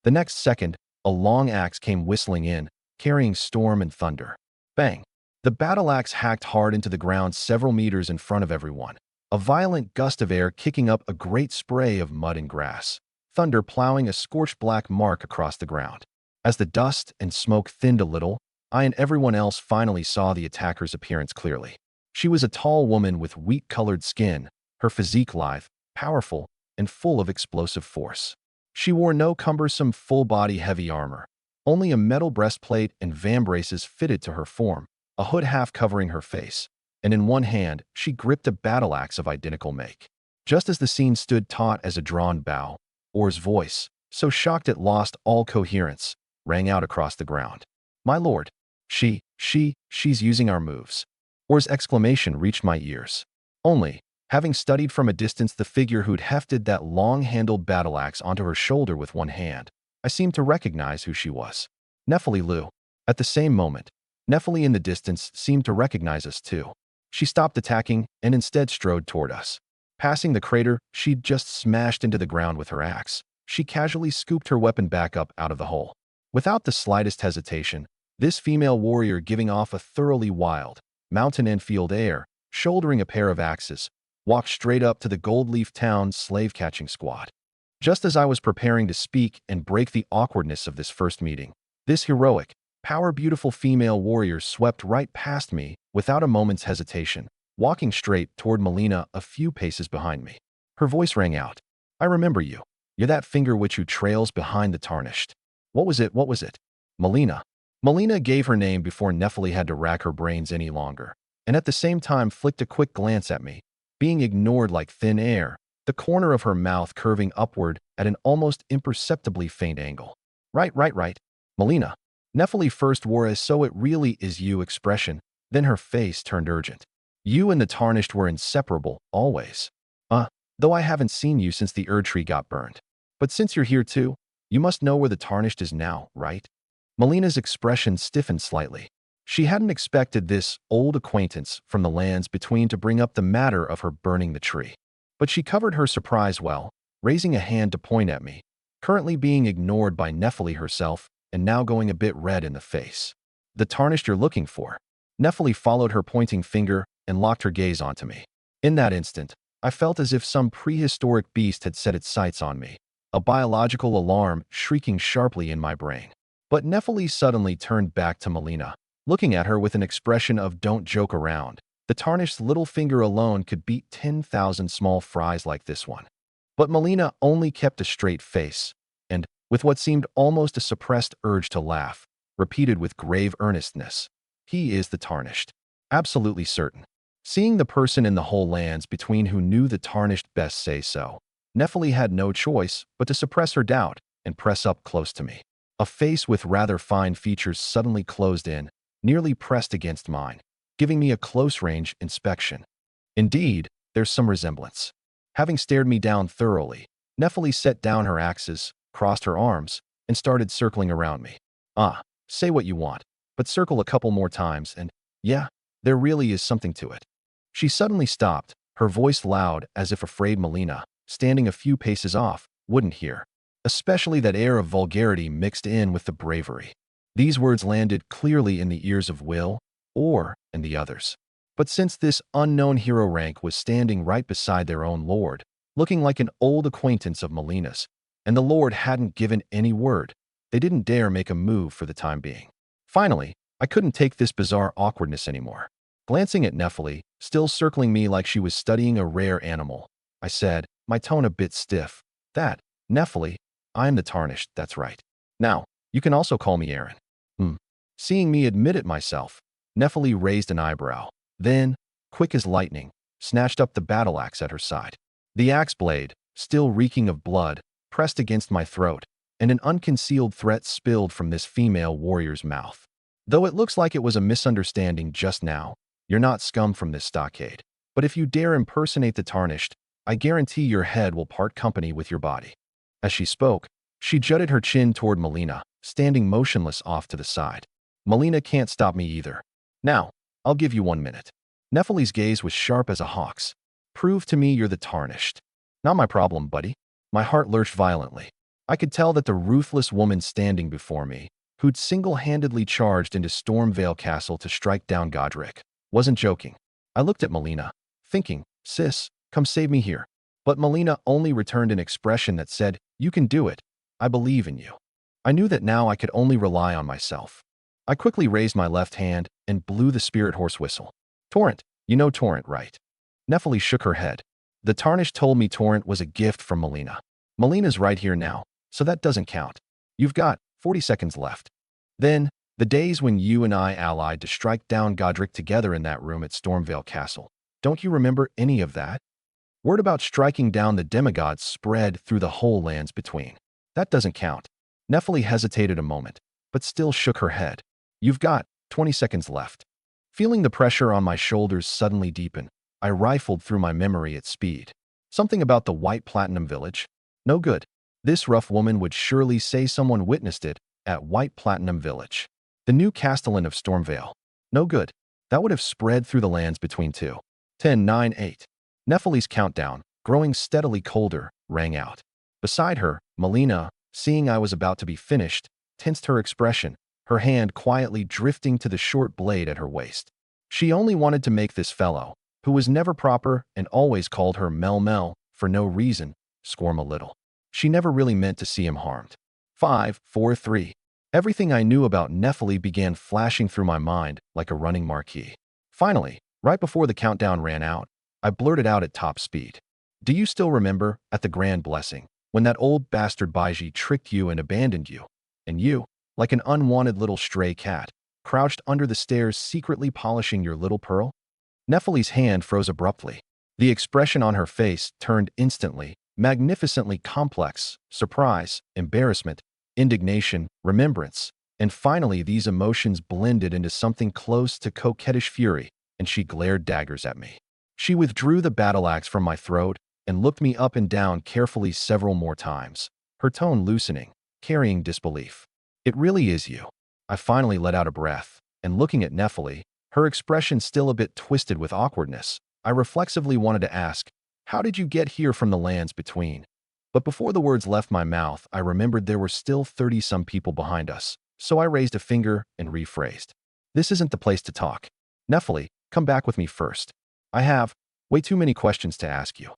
The next second, a long axe came whistling in, carrying storm and thunder. Bang! The battle axe hacked hard into the ground several meters in front of everyone, a violent gust of air kicking up a great spray of mud and grass, thunder plowing a scorched black mark across the ground. As the dust and smoke thinned a little, I and everyone else finally saw the attacker's appearance clearly. She was a tall woman with wheat-colored skin, her physique lithe, powerful, and full of explosive force. She wore no cumbersome full-body heavy armor, only a metal breastplate and vambraces fitted to her form, a hood half covering her face, and in one hand she gripped a battle axe of identical make. Just as the scene stood taut as a drawn bow, Or's voice, so shocked it lost all coherence, rang out across the ground. "My lord, she's using our moves." Or's exclamation reached my ears. Only, having studied from a distance the figure who'd hefted that long-handled battle axe onto her shoulder with one hand, I seemed to recognize who she was. Nephili Lu. At the same moment, Nephili in the distance seemed to recognize us too. She stopped attacking and instead strode toward us. Passing the crater she'd just smashed into the ground with her axe, she casually scooped her weapon back up out of the hole. Without the slightest hesitation, this female warrior giving off a thoroughly wild, mountain and field air, shouldering a pair of axes, walked straight up to the Goldleaf Town slave-catching squad. Just as I was preparing to speak and break the awkwardness of this first meeting, this heroic, power-beautiful female warrior swept right past me without a moment's hesitation, walking straight toward Melina a few paces behind me. Her voice rang out. "I remember you. You're that finger witch who trails behind the tarnished." What was it? Melina. Melina gave her name before Nephili had to rack her brains any longer, and at the same time flicked a quick glance at me, being ignored like thin air, the corner of her mouth curving upward at an almost imperceptibly faint angle. Right. Melina. Nephili first wore a "so it really is you" expression, then her face turned urgent. "You and the Tarnished were inseparable, always. Though I haven't seen you since the Erd Tree got burned. But since you're here too, you must know where the Tarnished is now, right?" Melina's expression stiffened slightly. She hadn't expected this old acquaintance from the lands between to bring up the matter of her burning the tree. But she covered her surprise well, raising a hand to point at me, currently being ignored by Nephili herself and now going a bit red in the face. "The Tarnished you're looking for." Nephili followed her pointing finger and locked her gaze onto me. In that instant, I felt as if some prehistoric beast had set its sights on me, a biological alarm shrieking sharply in my brain. But Nephili suddenly turned back to Melina, looking at her with an expression of "don't joke around. The Tarnished's little finger alone could beat 10,000 small fries like this one." But Melina only kept a straight face, and, with what seemed almost a suppressed urge to laugh, repeated with grave earnestness, "He is the Tarnished. Absolutely certain." Seeing the person in the whole lands between who knew the Tarnished best say so, Nephili had no choice but to suppress her doubt and press up close to me. A face with rather fine features suddenly closed in, nearly pressed against mine, giving me a close-range inspection. Indeed, there's some resemblance. Having stared me down thoroughly, Nephili set down her axes, crossed her arms, and started circling around me. Say what you want, but circle a couple more times and, yeah, there really is something to it." She suddenly stopped, her voice loud as if afraid Melina, standing a few paces off, wouldn't hear. Especially that air of vulgarity mixed in with the bravery. These words landed clearly in the ears of Will, Or, and the others. But since this unknown hero rank was standing right beside their own lord, looking like an old acquaintance of Melina's, and the lord hadn't given any word, they didn't dare make a move for the time being. Finally, I couldn't take this bizarre awkwardness anymore. Glancing at Nephili, still circling me like she was studying a rare animal, I said, my tone a bit stiff, "That, Nephili, I'm the Tarnished, that's right. Now, you can also call me Aaron." Seeing me admit it myself, Nephili raised an eyebrow. Then, quick as lightning, snatched up the battle axe at her side. The axe blade, still reeking of blood, pressed against my throat, and an unconcealed threat spilled from this female warrior's mouth. Though it looks like it was a misunderstanding just now, you're not scum from this stockade. But if you dare impersonate the Tarnished, I guarantee your head will part company with your body. As she spoke, she jutted her chin toward Melina, standing motionless off to the side. Melina can't stop me either. Now, I'll give you 1 minute. Nephili's gaze was sharp as a hawk's. Prove to me you're the Tarnished. Not my problem, buddy. My heart lurched violently. I could tell that the ruthless woman standing before me, who'd single-handedly charged into Stormvale Castle to strike down Godric, wasn't joking. I looked at Melina, thinking, sis, come save me here. But Melina only returned an expression that said, you can do it. I believe in you. I knew that now I could only rely on myself. I quickly raised my left hand and blew the spirit horse whistle. Torrent, you know Torrent, right? Nephili shook her head. The Tarnished told me Torrent was a gift from Melina. Melina's right here now, so that doesn't count. You've got 40 seconds left. Then, the days when you and I allied to strike down Godric together in that room at Stormvale Castle. Don't you remember any of that? Word about striking down the demigods spread through the whole lands between. That doesn't count. Nephili hesitated a moment, but still shook her head. You've got 20 seconds left. Feeling the pressure on my shoulders suddenly deepen, I rifled through my memory at speed. Something about the White Platinum Village? No good. This rough woman would surely say someone witnessed it at White Platinum Village. The new castellan of Stormvale? No good. That would have spread through the lands between 2, 10, 9, 8. Nephili's countdown, growing steadily colder, rang out. Beside her, Melina, seeing I was about to be finished, tensed her expression, her hand quietly drifting to the short blade at her waist. She only wanted to make this fellow, who was never proper and always called her Mel Mel for no reason, squirm a little. She never really meant to see him harmed. 5, 4, 3. Everything I knew about Nephili began flashing through my mind like a running marquee. Finally, right before the countdown ran out, I blurted out at top speed. Do you still remember, at the Grand Blessing, when that old bastard Baiji tricked you and abandoned you? And you, like an unwanted little stray cat, crouched under the stairs secretly polishing your little pearl? Nephili's hand froze abruptly. The expression on her face turned instantly, magnificently complex: surprise, embarrassment, indignation, remembrance. And finally these emotions blended into something close to coquettish fury, and she glared daggers at me. She withdrew the battle axe from my throat and looked me up and down carefully several more times, her tone loosening, carrying disbelief. It really is you. I finally let out a breath, and looking at Nephili, her expression still a bit twisted with awkwardness, I reflexively wanted to ask, how did you get here from the lands between? But before the words left my mouth, I remembered there were still 30-some people behind us, so I raised a finger and rephrased. This isn't the place to talk. Nephili, come back with me first. I have way too many questions to ask you.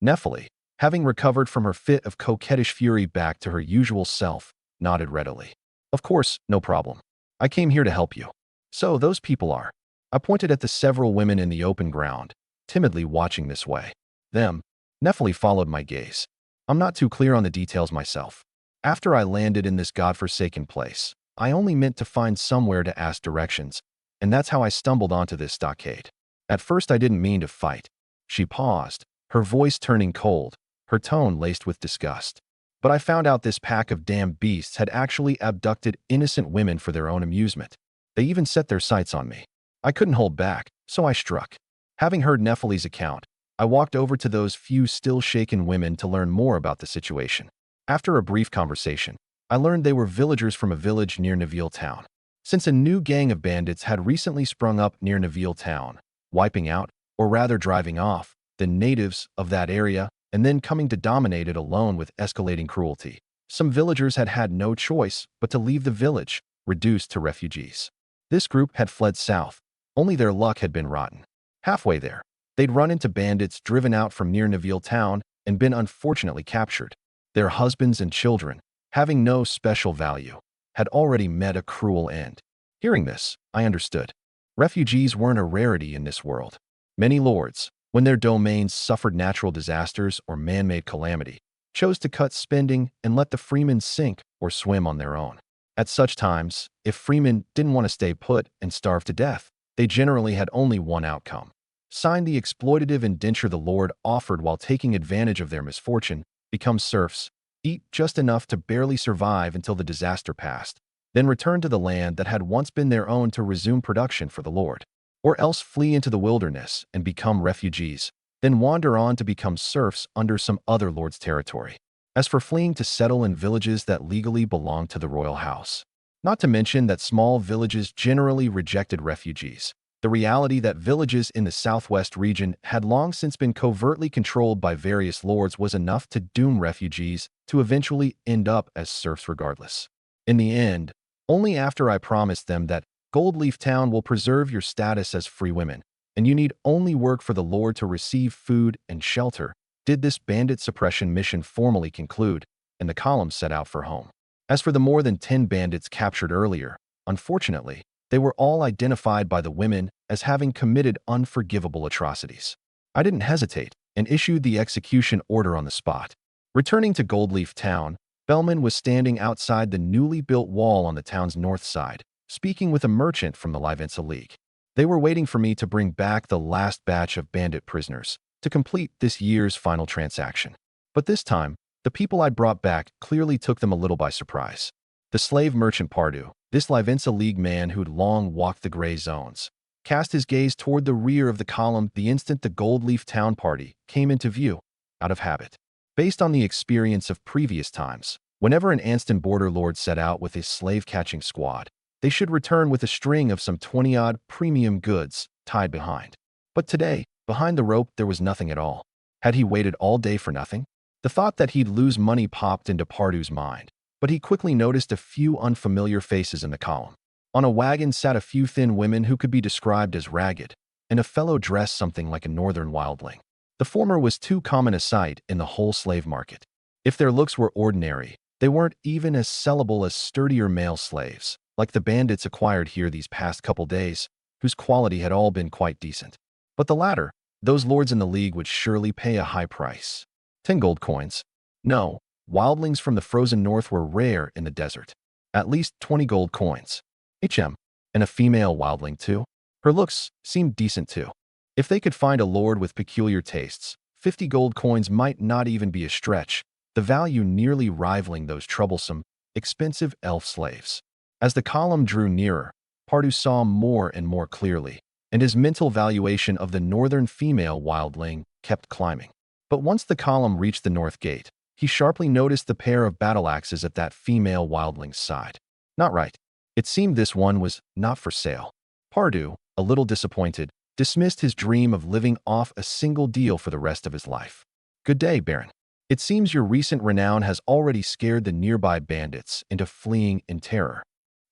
Nephili, having recovered from her fit of coquettish fury back to her usual self, nodded readily. Of course, no problem. I came here to help you. So those people are. I pointed at the several women in the open ground, timidly watching this way. Them. Nephili followed my gaze. I'm not too clear on the details myself. After I landed in this godforsaken place, I only meant to find somewhere to ask directions, and that's how I stumbled onto this stockade. At first I didn't mean to fight. She paused, her voice turning cold, her tone laced with disgust. But I found out this pack of damn beasts had actually abducted innocent women for their own amusement. They even set their sights on me. I couldn't hold back, so I struck. Having heard Nephili's account, I walked over to those few still shaken women to learn more about the situation. After a brief conversation, I learned they were villagers from a village near Naville Town. Since a new gang of bandits had recently sprung up near Naville Town, wiping out, or rather driving off, the natives of that area and then coming to dominate it alone with escalating cruelty, some villagers had had no choice but to leave the village, reduced to refugees. This group had fled south, only their luck had been rotten. Halfway there, they'd run into bandits driven out from near Naville Town and been unfortunately captured. Their husbands and children, having no special value, had already met a cruel end. Hearing this, I understood. Refugees weren't a rarity in this world. Many lords, when their domains suffered natural disasters or man-made calamity, chose to cut spending and let the freemen sink or swim on their own. At such times, if freemen didn't want to stay put and starve to death, they generally had only one outcome: sign the exploitative indenture the Lord offered while taking advantage of their misfortune, become serfs, eat just enough to barely survive until the disaster passed, then return to the land that had once been their own to resume production for the Lord. Or else flee into the wilderness and become refugees, then wander on to become serfs under some other lord's territory. As for fleeing to settle in villages that legally belonged to the royal house, not to mention that small villages generally rejected refugees, the reality that villages in the southwest region had long since been covertly controlled by various lords was enough to doom refugees to eventually end up as serfs regardless. In the end, only after I promised them that Goldleaf Town will preserve your status as free women, and you need only work for the Lord to receive food and shelter, did this bandit suppression mission formally conclude, and the column set out for home. As for the more than 10 bandits captured earlier, unfortunately, they were all identified by the women as having committed unforgivable atrocities. I didn't hesitate and issued the execution order on the spot. Returning to Goldleaf Town, Bellman was standing outside the newly built wall on the town's north side, speaking with a merchant from the Livenza League. They were waiting for me to bring back the last batch of bandit prisoners to complete this year's final transaction. But this time, the people I'd brought back clearly took them a little by surprise. The slave merchant Pardu, this Livenza League man who'd long walked the gray zones, cast his gaze toward the rear of the column the instant the Goldleaf Town party came into view, out of habit. Based on the experience of previous times, whenever an Anston border lord set out with his slave-catching squad, they should return with a string of some 20-odd premium goods tied behind. But today, behind the rope, there was nothing at all. Had he waited all day for nothing? The thought that he'd lose money popped into Pardu's mind, but he quickly noticed a few unfamiliar faces in the column. On a wagon sat a few thin women who could be described as ragged, and a fellow dressed something like a northern wildling. The former was too common a sight in the whole slave market. If their looks were ordinary, they weren't even as sellable as sturdier male slaves, like the bandits acquired here these past couple days, whose quality had all been quite decent. But the latter, those lords in the league would surely pay a high price. 10 gold coins. No, wildlings from the frozen north were rare in the desert. At least 20 gold coins. And a female wildling too? Her looks seemed decent too. If they could find a lord with peculiar tastes, 50 gold coins might not even be a stretch, the value nearly rivaling those troublesome, expensive elf slaves. As the column drew nearer, Pardu saw more and more clearly, and his mental valuation of the northern female wildling kept climbing. But once the column reached the north gate, he sharply noticed the pair of battle axes at that female wildling's side. Not right. It seemed this one was not for sale. Pardu, a little disappointed, dismissed his dream of living off a single deal for the rest of his life. Good day, Baron. It seems your recent renown has already scared the nearby bandits into fleeing in terror.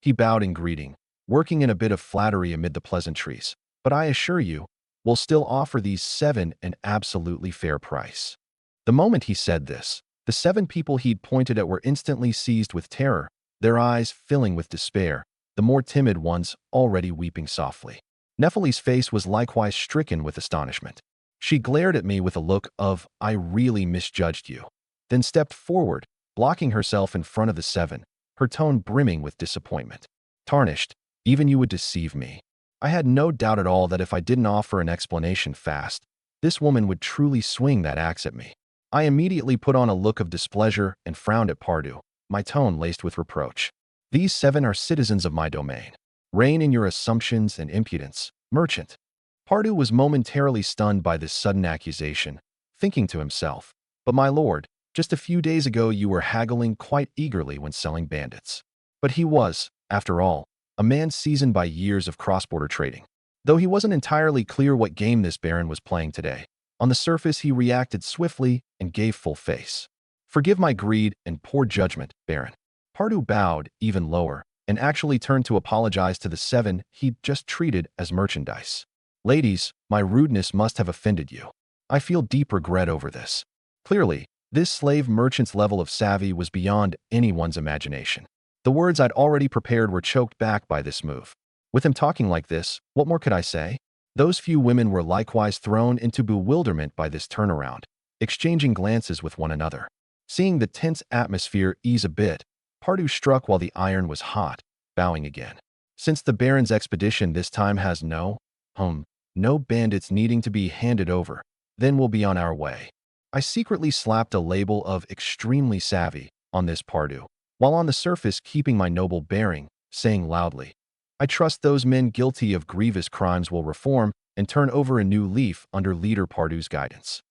He bowed in greeting, working in a bit of flattery amid the pleasantries. But I assure you, we'll still offer these 7 an absolutely fair price. The moment he said this, the 7 people he'd pointed at were instantly seized with terror, their eyes filling with despair, the more timid ones already weeping softly. Nephili's face was likewise stricken with astonishment. She glared at me with a look of, I really misjudged you, then stepped forward, blocking herself in front of the 7, her tone brimming with disappointment. Tarnished, even you would deceive me. I had no doubt at all that if I didn't offer an explanation fast, this woman would truly swing that axe at me. I immediately put on a look of displeasure and frowned at Pardu, my tone laced with reproach. These 7 are citizens of my domain. Rein in your assumptions and impudence, merchant. Pardu was momentarily stunned by this sudden accusation, thinking to himself, but my lord, just a few days ago you were haggling quite eagerly when selling bandits. But he was, after all, a man seasoned by years of cross-border trading. Though he wasn't entirely clear what game this baron was playing today, on the surface he reacted swiftly and gave full face. Forgive my greed and poor judgment, Baron. Pardu bowed even lower and actually turned to apologize to the 7 he'd just treated as merchandise. Ladies, my rudeness must have offended you. I feel deep regret over this. Clearly, this slave merchant's level of savvy was beyond anyone's imagination. The words I'd already prepared were choked back by this move. With him talking like this, what more could I say? Those few women were likewise thrown into bewilderment by this turnaround, exchanging glances with one another. Seeing the tense atmosphere ease a bit, Pardu struck while the iron was hot, bowing again. Since the Baron's expedition this time has no bandits needing to be handed over, then we'll be on our way. I secretly slapped a label of extremely savvy on this Pardu, while on the surface keeping my noble bearing, saying loudly, I trust those men guilty of grievous crimes will reform and turn over a new leaf under leader Pardu's guidance.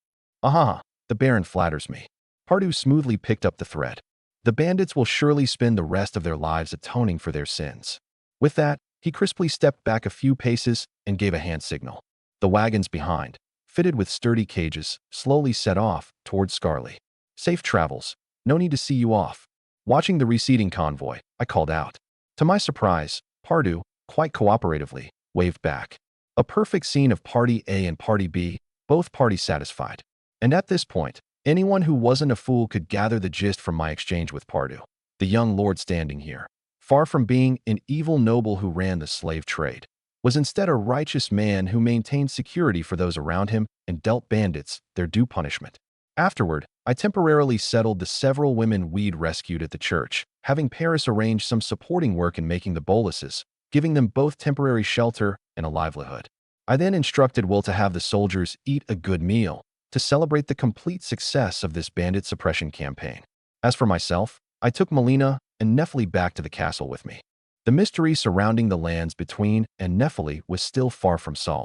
Aha, the Baron flatters me. Pardu smoothly picked up the thread. The bandits will surely spend the rest of their lives atoning for their sins. With that, he crisply stepped back a few paces and gave a hand signal. The wagons behind, fitted with sturdy cages, slowly set off toward Scarly. Safe travels. No need to see you off. Watching the receding convoy, I called out. To my surprise, Pardu, quite cooperatively, waved back. A perfect scene of Party A and Party B, both parties satisfied. And at this point, anyone who wasn't a fool could gather the gist from my exchange with Pardu, the young lord standing here. Far from being an evil noble who ran the slave trade, was instead a righteous man who maintained security for those around him and dealt bandits their due punishment. Afterward, I temporarily settled the several women we'd rescued at the church, having Paris arrange some supporting work in making the boluses, giving them both temporary shelter and a livelihood. I then instructed Will to have the soldiers eat a good meal to celebrate the complete success of this bandit suppression campaign. As for myself, I took Melina and Nephili back to the castle with me. The mystery surrounding the lands between and Nephili was still far from solved.